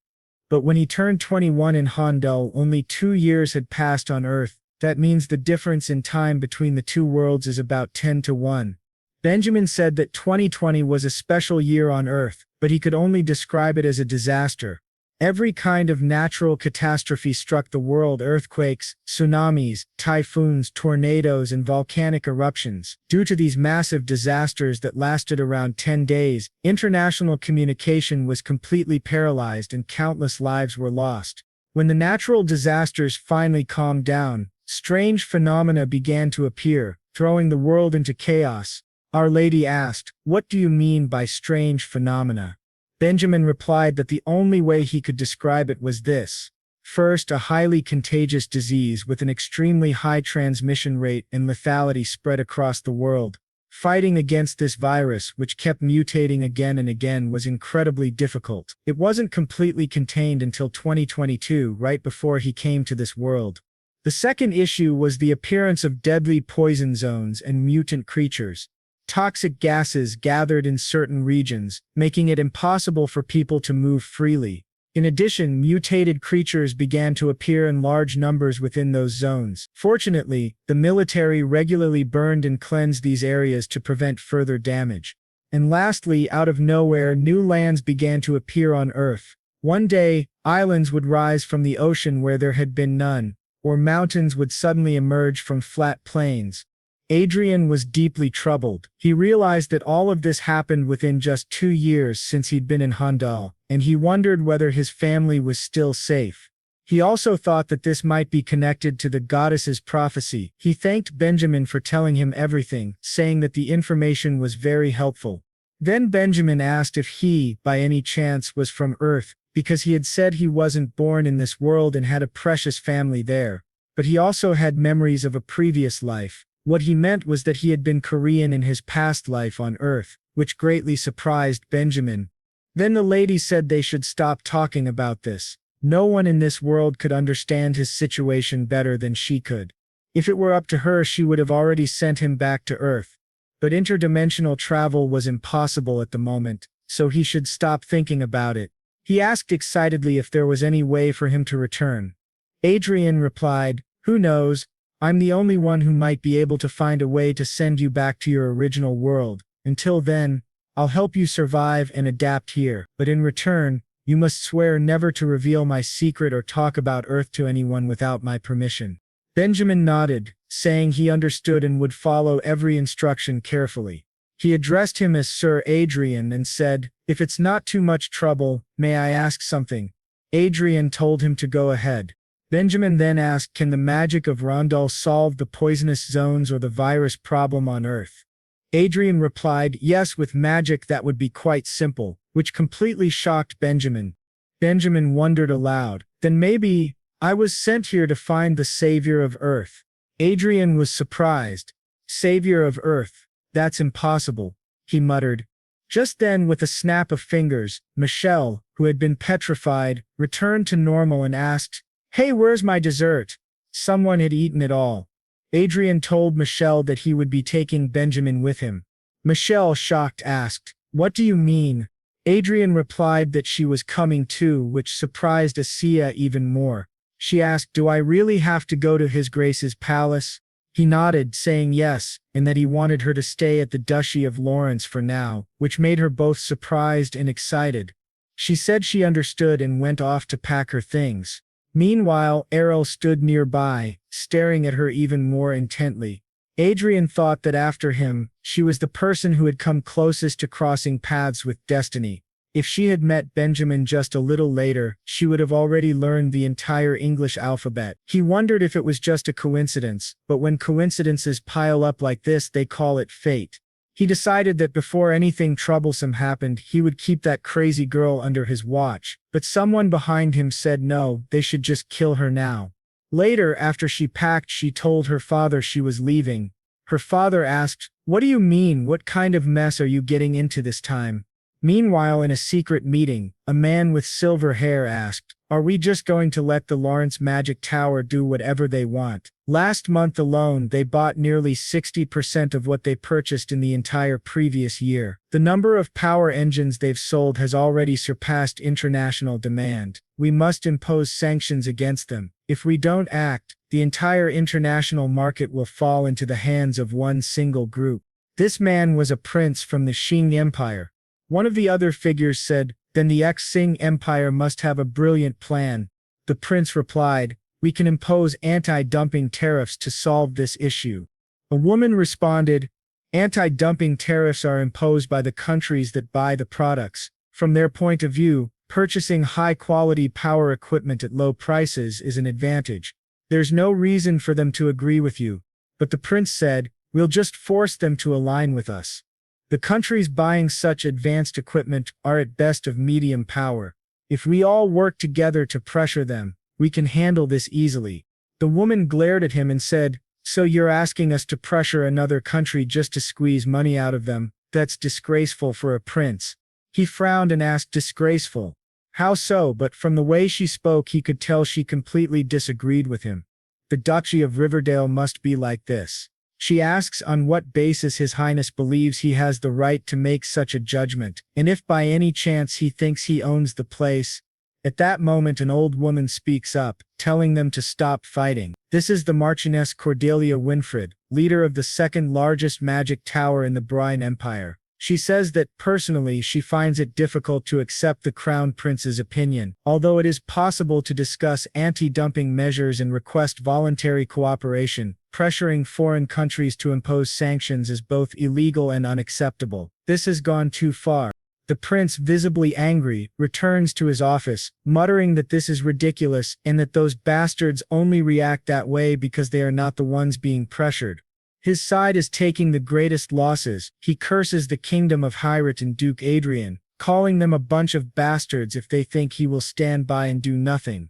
But when he turned 21 in Hondo, only 2 years had passed on Earth. That means the difference in time between the two worlds is about 10-1. Benjamin said that 2020 was a special year on Earth, but he could only describe it as a disaster. Every kind of natural catastrophe struck the world: earthquakes, tsunamis, typhoons, tornadoes, and volcanic eruptions. Due to these massive disasters that lasted around 10 days, international communication was completely paralyzed and countless lives were lost. When the natural disasters finally calmed down, strange phenomena began to appear, throwing the world into chaos. Our Lady asked, "What do you mean by strange phenomena?" Benjamin replied that the only way he could describe it was this. First, a highly contagious disease with an extremely high transmission rate and lethality spread across the world. Fighting against this virus, which kept mutating again and again, was incredibly difficult. It wasn't completely contained until 2022, right before he came to this world. The second issue was the appearance of deadly poison zones and mutant creatures. Toxic gases gathered in certain regions, making it impossible for people to move freely. In addition, mutated creatures began to appear in large numbers within those zones. Fortunately, the military regularly burned and cleansed these areas to prevent further damage. And lastly, out of nowhere, new lands began to appear on Earth. One day, islands would rise from the ocean where there had been none, or mountains would suddenly emerge from flat plains. Adrian was deeply troubled. He realized that all of this happened within just 2 years since he'd been in Hondo, and he wondered whether his family was still safe. He also thought that this might be connected to the goddess's prophecy. He thanked Benjamin for telling him everything, saying that the information was very helpful. Then Benjamin asked if he, by any chance, was from Earth, because he had said he wasn't born in this world and had a precious family there. But he also had memories of a previous life. What he meant was that he had been Korean in his past life on Earth, which greatly surprised Benjamin. Then the lady said they should stop talking about this. No one in this world could understand his situation better than she could. If it were up to her, she would have already sent him back to Earth. But interdimensional travel was impossible at the moment, so he should stop thinking about it. He asked excitedly if there was any way for him to return. Adrian replied, "Who knows? I'm the only one who might be able to find a way to send you back to your original world. Until then, I'll help you survive and adapt here. But in return, you must swear never to reveal my secret or talk about Earth to anyone without my permission." Benjamin nodded, saying he understood and would follow every instruction carefully. He addressed him as Sir Adrian and said, "If it's not too much trouble, may I ask something?" Adrian told him to go ahead. Benjamin then asked, "Can the magic of Rondel solve the poisonous zones or the virus problem on Earth?" Adrian replied, "Yes, with magic that would be quite simple," which completely shocked Benjamin. Benjamin wondered aloud, "Then maybe I was sent here to find the savior of Earth." Adrian was surprised. "Savior of Earth? That's impossible," he muttered. Just then, with a snap of fingers, Michelle, who had been petrified, returned to normal and asked, "Hey, where's my dessert?" Someone had eaten it all. Adrian told Michelle that he would be taking Benjamin with him. Michelle, shocked, asked, "What do you mean?" Adrian replied that she was coming too, which surprised Asia even more. She asked, "Do I really have to go to His Grace's palace?" He nodded, saying yes, and that he wanted her to stay at the Duchy of Lawrence for now, which made her both surprised and excited. She said she understood and went off to pack her things. Meanwhile, Errol stood nearby, staring at her even more intently. Adrian thought that after him, she was the person who had come closest to crossing paths with destiny. If she had met Benjamin just a little later, she would have already learned the entire English alphabet. He wondered if it was just a coincidence, but when coincidences pile up like this, they call it fate. He decided that before anything troublesome happened, he would keep that crazy girl under his watch, but someone behind him said no, they should just kill her now. Later, after she packed, she told her father she was leaving. Her father asked, "What do you mean? What kind of mess are you getting into this time?" Meanwhile, in a secret meeting, a man with silver hair asked, "Are we just going to let the Lawrence Magic Tower do whatever they want?" Last month alone, they bought nearly 60% of what they purchased in the entire previous year. The number of power engines they've sold has already surpassed international demand. We must impose sanctions against them. If we don't act, the entire international market will fall into the hands of one single group. This man was a prince from the Qing Empire. One of the other figures said, "Then the ex-Qing Empire must have a brilliant plan." The prince replied, "We can impose anti-dumping tariffs to solve this issue." A woman responded, "Anti-dumping tariffs are imposed by the countries that buy the products. From their point of view, purchasing high-quality power equipment at low prices is an advantage. There's no reason for them to agree with you." But the prince said, "We'll just force them to align with us. The countries buying such advanced equipment are at best of medium power. If we all work together to pressure them, we can handle this easily." The woman glared at him and said, "So you're asking us to pressure another country just to squeeze money out of them? That's disgraceful for a prince." He frowned and asked, "Disgraceful? How so?" But from the way she spoke, he could tell she completely disagreed with him. "The Duchy of Riverdale must be like this." She asks on what basis His Highness believes he has the right to make such a judgment, and if by any chance he thinks he owns the place. At that moment, an old woman speaks up, telling them to stop fighting. This is the Marchioness Cordelia Winfred, leader of the second largest magic tower in the Brine Empire. She says that, personally, she finds it difficult to accept the Crown Prince's opinion, although it is possible to discuss anti-dumping measures and request voluntary cooperation. Pressuring foreign countries to impose sanctions is both illegal and unacceptable. This has gone too far. The prince, visibly angry, returns to his office, muttering that this is ridiculous and that those bastards only react that way because they are not the ones being pressured. His side is taking the greatest losses. He curses the kingdom of Hyrule and Duke Adrian, calling them a bunch of bastards if they think he will stand by and do nothing.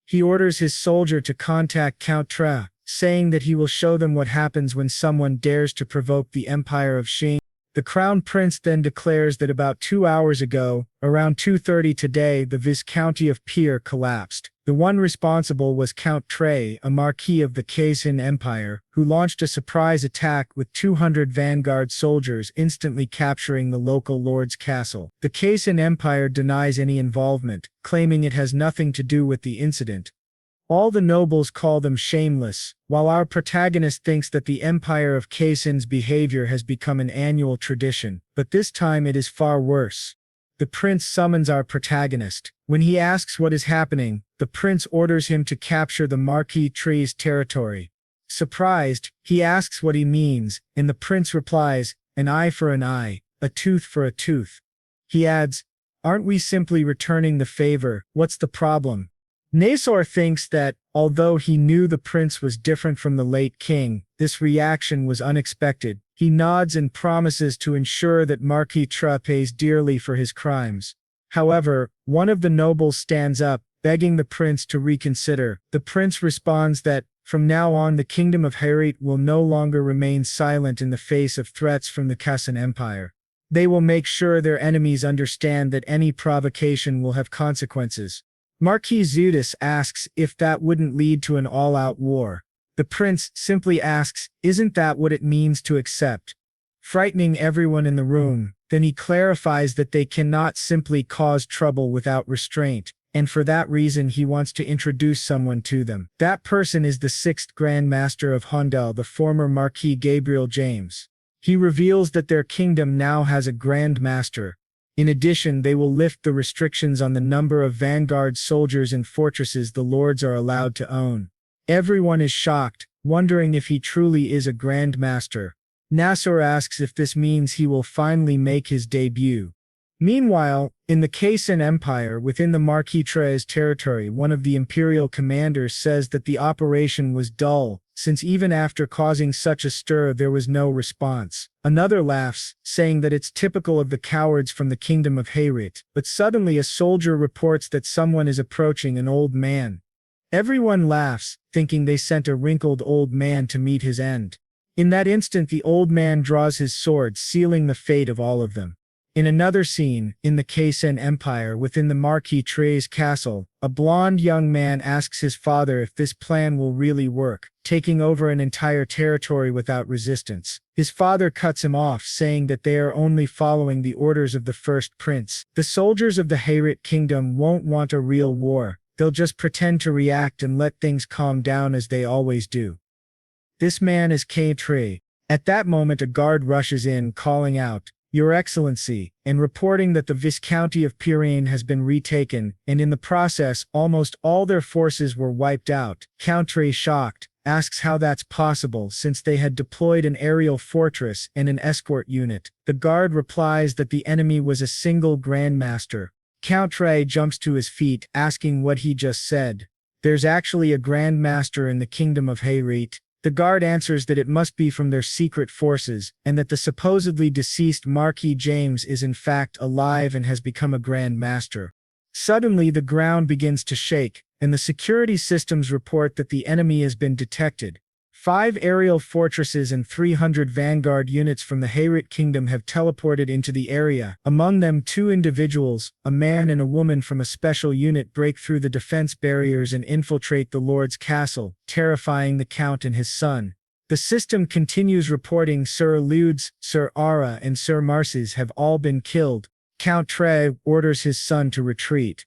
He orders his soldier to contact Count Tre, saying that he will show them what happens when someone dares to provoke the Empire of Qing. The Crown Prince then declares that about 2 hours ago, around 2:30 today, the Viscounty of Pier collapsed. The one responsible was Count Tre, a marquis of the Kaisin Empire, who launched a surprise attack with 200 vanguard soldiers, instantly capturing the local lord's castle. The Kaisin Empire denies any involvement, claiming it has nothing to do with the incident. All the nobles call them shameless, while our protagonist thinks that the Empire of Kaisin's behavior has become an annual tradition, but this time it is far worse. The prince summons our protagonist. When he asks what is happening, the prince orders him to capture the Marquis Tree's territory. Surprised, he asks what he means, and the prince replies, "An eye for an eye, a tooth for a tooth." He adds, "Aren't we simply returning the favor? What's the problem?" Nasor thinks that, although he knew the prince was different from the late king, this reaction was unexpected. He nods and promises to ensure that Marquis Tre pays dearly for his crimes. However, one of the nobles stands up, begging the prince to reconsider. The prince responds that, from now on, the kingdom of Heirship will no longer remain silent in the face of threats from the Kaisin Empire. They will make sure their enemies understand that any provocation will have consequences. Marquis Zudis asks if that wouldn't lead to an all-out war. The prince simply asks, "Isn't that what it means to accept?" Frightening everyone in the room, then he clarifies that they cannot simply cause trouble without restraint, and for that reason he wants to introduce someone to them. That person is the 6th Grand Master of Hondel, the former Marquis Gabriel James. He reveals that their kingdom now has a Grand Master. In addition, they will lift the restrictions on the number of vanguard soldiers and fortresses the lords are allowed to own. Everyone is shocked, wondering if he truly is a Grand Master. Nasser asks if this means he will finally make his debut. Meanwhile, in the Kaysen Empire within the Marquis Tre's territory, one of the imperial commanders says that the operation was dull, since even after causing such a stir there was no response. Another laughs, saying that it's typical of the cowards from the kingdom of Heirit, but suddenly a soldier reports that someone is approaching an old man. Everyone laughs, thinking they sent a wrinkled old man to meet his end. In that instant the old man draws his sword, sealing the fate of all of them. In another scene, in the Kaysen Empire within the Marquis Tre's castle, a blonde young man asks his father if this plan will really work, taking over an entire territory without resistance. His father cuts him off, saying that they are only following the orders of the first prince. The soldiers of the Heirit kingdom won't want a real war, they'll just pretend to react and let things calm down as they always do. This man is K-Tre. At that moment a guard rushes in, calling out, "Your Excellency," and reporting that the viscounty of Pirene has been retaken, and in the process almost all their forces were wiped out. Count Tre, shocked, asks how that's possible since they had deployed an aerial fortress and an escort unit. The guard replies that the enemy was a single Grandmaster. Count Tre jumps to his feet, asking what he just said. There's actually a Grandmaster in the kingdom of Heirit. The guard answers that it must be from their secret forces, and that the supposedly deceased Marquis James is in fact alive and has become a Grand Master. Suddenly the ground begins to shake, and the security systems report that the enemy has been detected. 5 aerial fortresses and 300 vanguard units from the Heirit kingdom have teleported into the area. Among them 2 individuals, a man and a woman from a special unit, break through the defense barriers and infiltrate the Lord's castle, terrifying the Count and his son. The system continues reporting Sir Ludes, Sir Ara and Sir Marces have all been killed. Count Tre orders his son to retreat.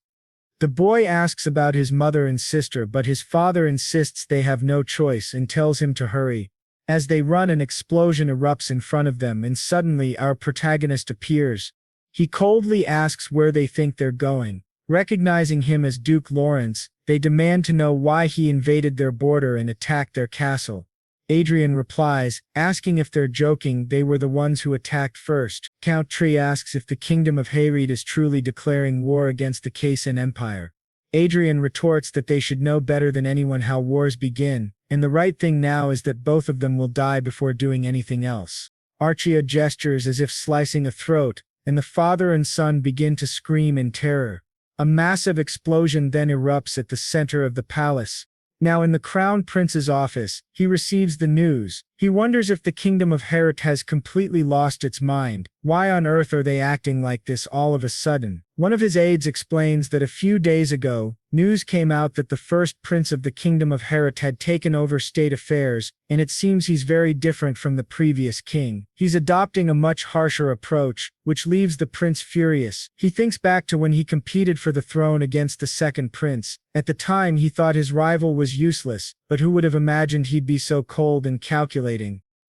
The boy asks about his mother and sister, but his father insists they have no choice and tells him to hurry. As they run, an explosion erupts in front of them and suddenly our protagonist appears. He coldly asks where they think they're going. Recognizing him as Duke Lawrence, they demand to know why he invaded their border and attacked their castle. Adrian replies, asking if they're joking, they were the ones who attacked first. Count Tre asks if the kingdom of Heirit is truly declaring war against the Kaysen Empire. Adrian retorts that they should know better than anyone how wars begin, and the right thing now is that both of them will die before doing anything else. Archia gestures as if slicing a throat, and the father and son begin to scream in terror. A massive explosion then erupts at the center of the palace. Now in the Crown Prince's office, he receives the news. He wonders if the kingdom of Heirit has completely lost its mind. Why on earth are they acting like this all of a sudden? One of his aides explains that a few days ago, news came out that the first prince of the kingdom of Heirit had taken over state affairs, and it seems he's very different from the previous king. He's adopting a much harsher approach, which leaves the prince furious. He thinks back to when he competed for the throne against the second prince. At the time he thought his rival was useless, but who would have imagined he'd be so cold and calculating?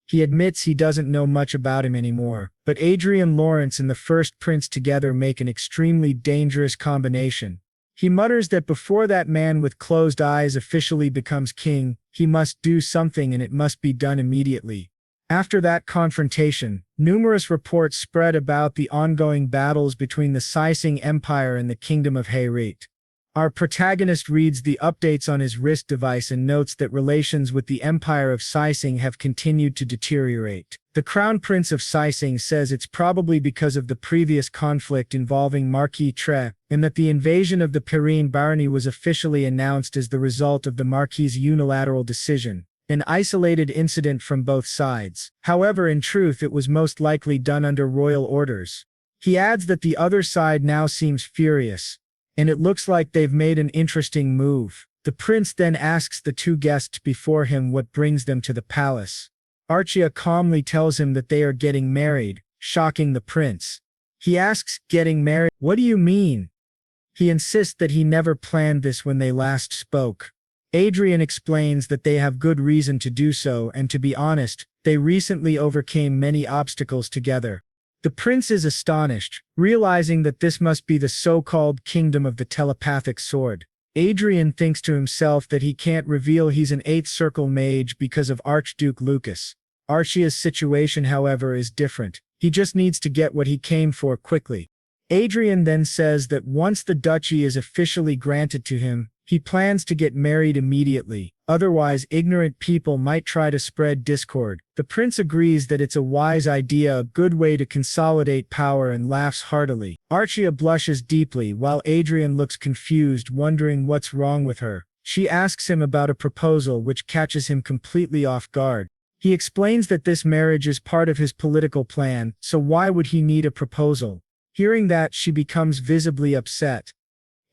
He admits he doesn't know much about him anymore, but Adrian Lawrence and the first prince together make an extremely dangerous combination. He mutters that before that man with closed eyes officially becomes king, he must do something and it must be done immediately. After that confrontation, numerous reports spread about the ongoing battles between the Saising Empire and the Kingdom of Heirit. Our protagonist reads the updates on his wrist device and notes that relations with the Empire of Saising have continued to deteriorate. The Crown Prince of Saising says it's probably because of the previous conflict involving Marquis Tre, and that the invasion of the Pirene barony was officially announced as the result of the Marquis's unilateral decision. an isolated incident from both sides. However, in truth, it was most likely done under royal orders. He adds that the other side now seems furious, and it looks like they've made an interesting move. The prince then asks the two guests before him what brings them to the palace. Archia calmly tells him that they are getting married, shocking the prince. He asks, "Getting married? What do you mean?" He insists that he never planned this when they last spoke. Adrian explains that they have good reason to do so, and to be honest, they recently overcame many obstacles together. The prince is astonished, realizing that this must be the so-called kingdom of the telepathic sword. Adrian thinks to himself that he can't reveal he's an 8th circle mage because of Archduke Lucas. Archia's situation, however, is different. He just needs to get what he came for quickly. Adrian then says that once the duchy is officially granted to him, he plans to get married immediately, otherwise ignorant people might try to spread discord. The prince agrees that it's a wise idea, a good way to consolidate power, and laughs heartily. Archia blushes deeply while Adrian looks confused, wondering what's wrong with her. She asks him about a proposal which catches him completely off guard. He explains that this marriage is part of his political plan, so why would he need a proposal? Hearing that, she becomes visibly upset.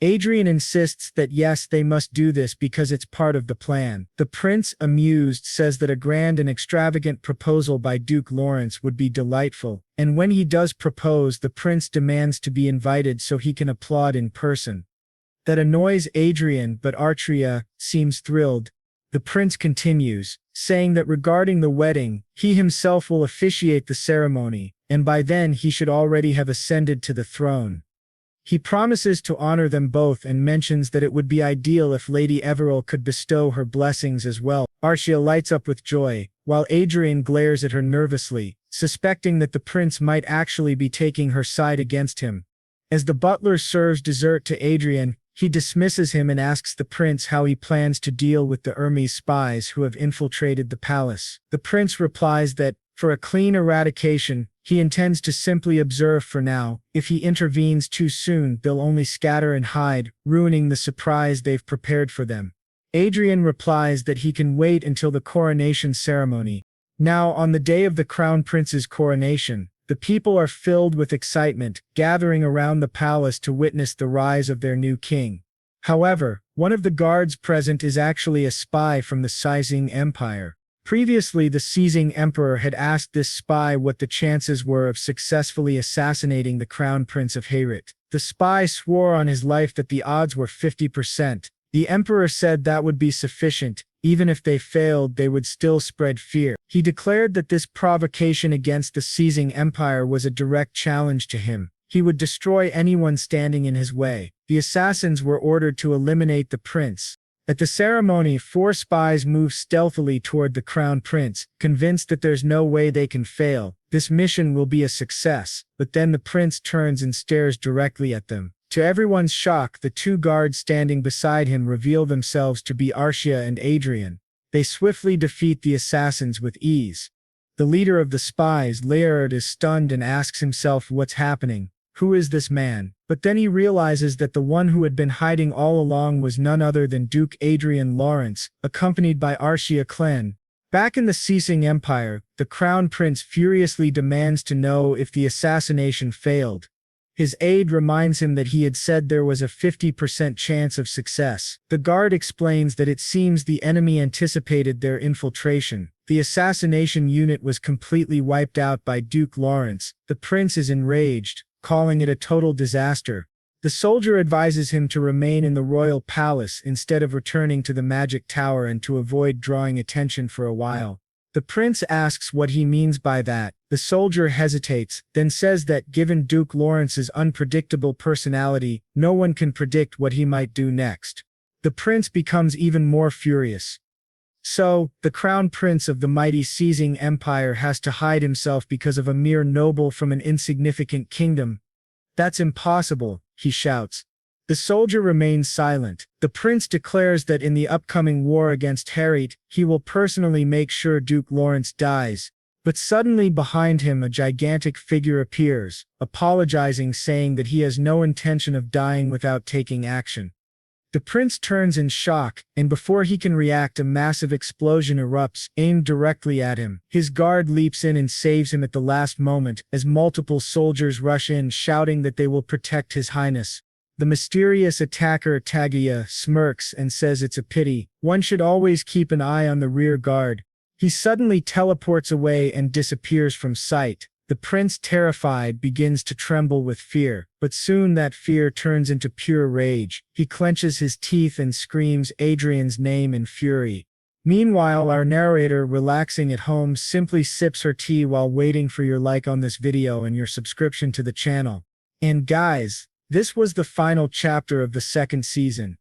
Adrian insists that yes, they must do this because it's part of the plan. The prince, amused, says that a grand and extravagant proposal by Duke Lawrence would be delightful, and when he does propose, the prince demands to be invited so he can applaud in person. That annoys Adrian, but Archia seems thrilled. The prince continues, saying that regarding the wedding, he himself will officiate the ceremony, and by then he should already have ascended to the throne. He promises to honor them both and mentions that it would be ideal if Lady Everil could bestow her blessings as well. Archia lights up with joy, while Adrian glares at her nervously, suspecting that the prince might actually be taking her side against him. As the butler serves dessert to Adrian, he dismisses him and asks the prince how he plans to deal with the Hermes spies who have infiltrated the palace. The prince replies that, for a clean eradication, he intends to simply observe for now. If he intervenes too soon, they'll only scatter and hide, ruining the surprise they've prepared for them. Adrian replies that he can wait until the coronation ceremony. Now, on the day of the crown prince's coronation, the people are filled with excitement, gathering around the palace to witness the rise of their new king. However, one of the guards present is actually a spy from the Seizing Empire. Previously, the Seizing Emperor had asked this spy what the chances were of successfully assassinating the Crown Prince of Heirship. The spy swore on his life that the odds were 50%. The Emperor said that would be sufficient. Even if they failed, they would still spread fear. He declared that this provocation against the Seizing Empire was a direct challenge to him. He would destroy anyone standing in his way. The assassins were ordered to eliminate the prince. At the ceremony, 4 spies move stealthily toward the crown prince, convinced that there's no way they can fail. This mission will be a success, but then the prince turns and stares directly at them. To everyone's shock, the 2 guards standing beside him reveal themselves to be Archia and Adrian. They swiftly defeat the assassins with ease. The leader of the spies, Laird, is stunned and asks himself what's happening. Who is this man? But then he realizes that the one who had been hiding all along was none other than Duke Adrian Lawrence, accompanied by Archia Clen. Back in the Seizing Empire, the crown prince furiously demands to know if the assassination failed. His aide reminds him that he had said there was a 50% chance of success. The guard explains that it seems the enemy anticipated their infiltration. The assassination unit was completely wiped out by Duke Lawrence. The prince is enraged, calling it a total disaster. The soldier advises him to remain in the royal palace instead of returning to the magic tower and to avoid drawing attention for a while. The prince asks what he means by that. The soldier hesitates, then says that given Duke Lawrence's unpredictable personality, no one can predict what he might do next. The prince becomes even more furious. So, the crown prince of the mighty Seizing Empire has to hide himself because of a mere noble from an insignificant kingdom. That's impossible, he shouts. The soldier remains silent. The prince declares that in the upcoming war against Heirship, he will personally make sure Duke Lawrence dies. But suddenly behind him a gigantic figure appears, apologizing, saying that he has no intention of dying without taking action. The prince turns in shock, and before he can react, a massive explosion erupts, aimed directly at him. His guard leaps in and saves him at the last moment, as multiple soldiers rush in shouting that they will protect His Highness. The mysterious attacker Tagia smirks and says it's a pity, one should always keep an eye on the rear guard. He suddenly teleports away and disappears from sight. The prince, terrified, begins to tremble with fear, but soon that fear turns into pure rage. He clenches his teeth and screams Adrian's name in fury. Meanwhile, our narrator, relaxing at home, simply sips her tea while waiting for your like on this video and your subscription to the channel. And guys, this was the final chapter of the second season.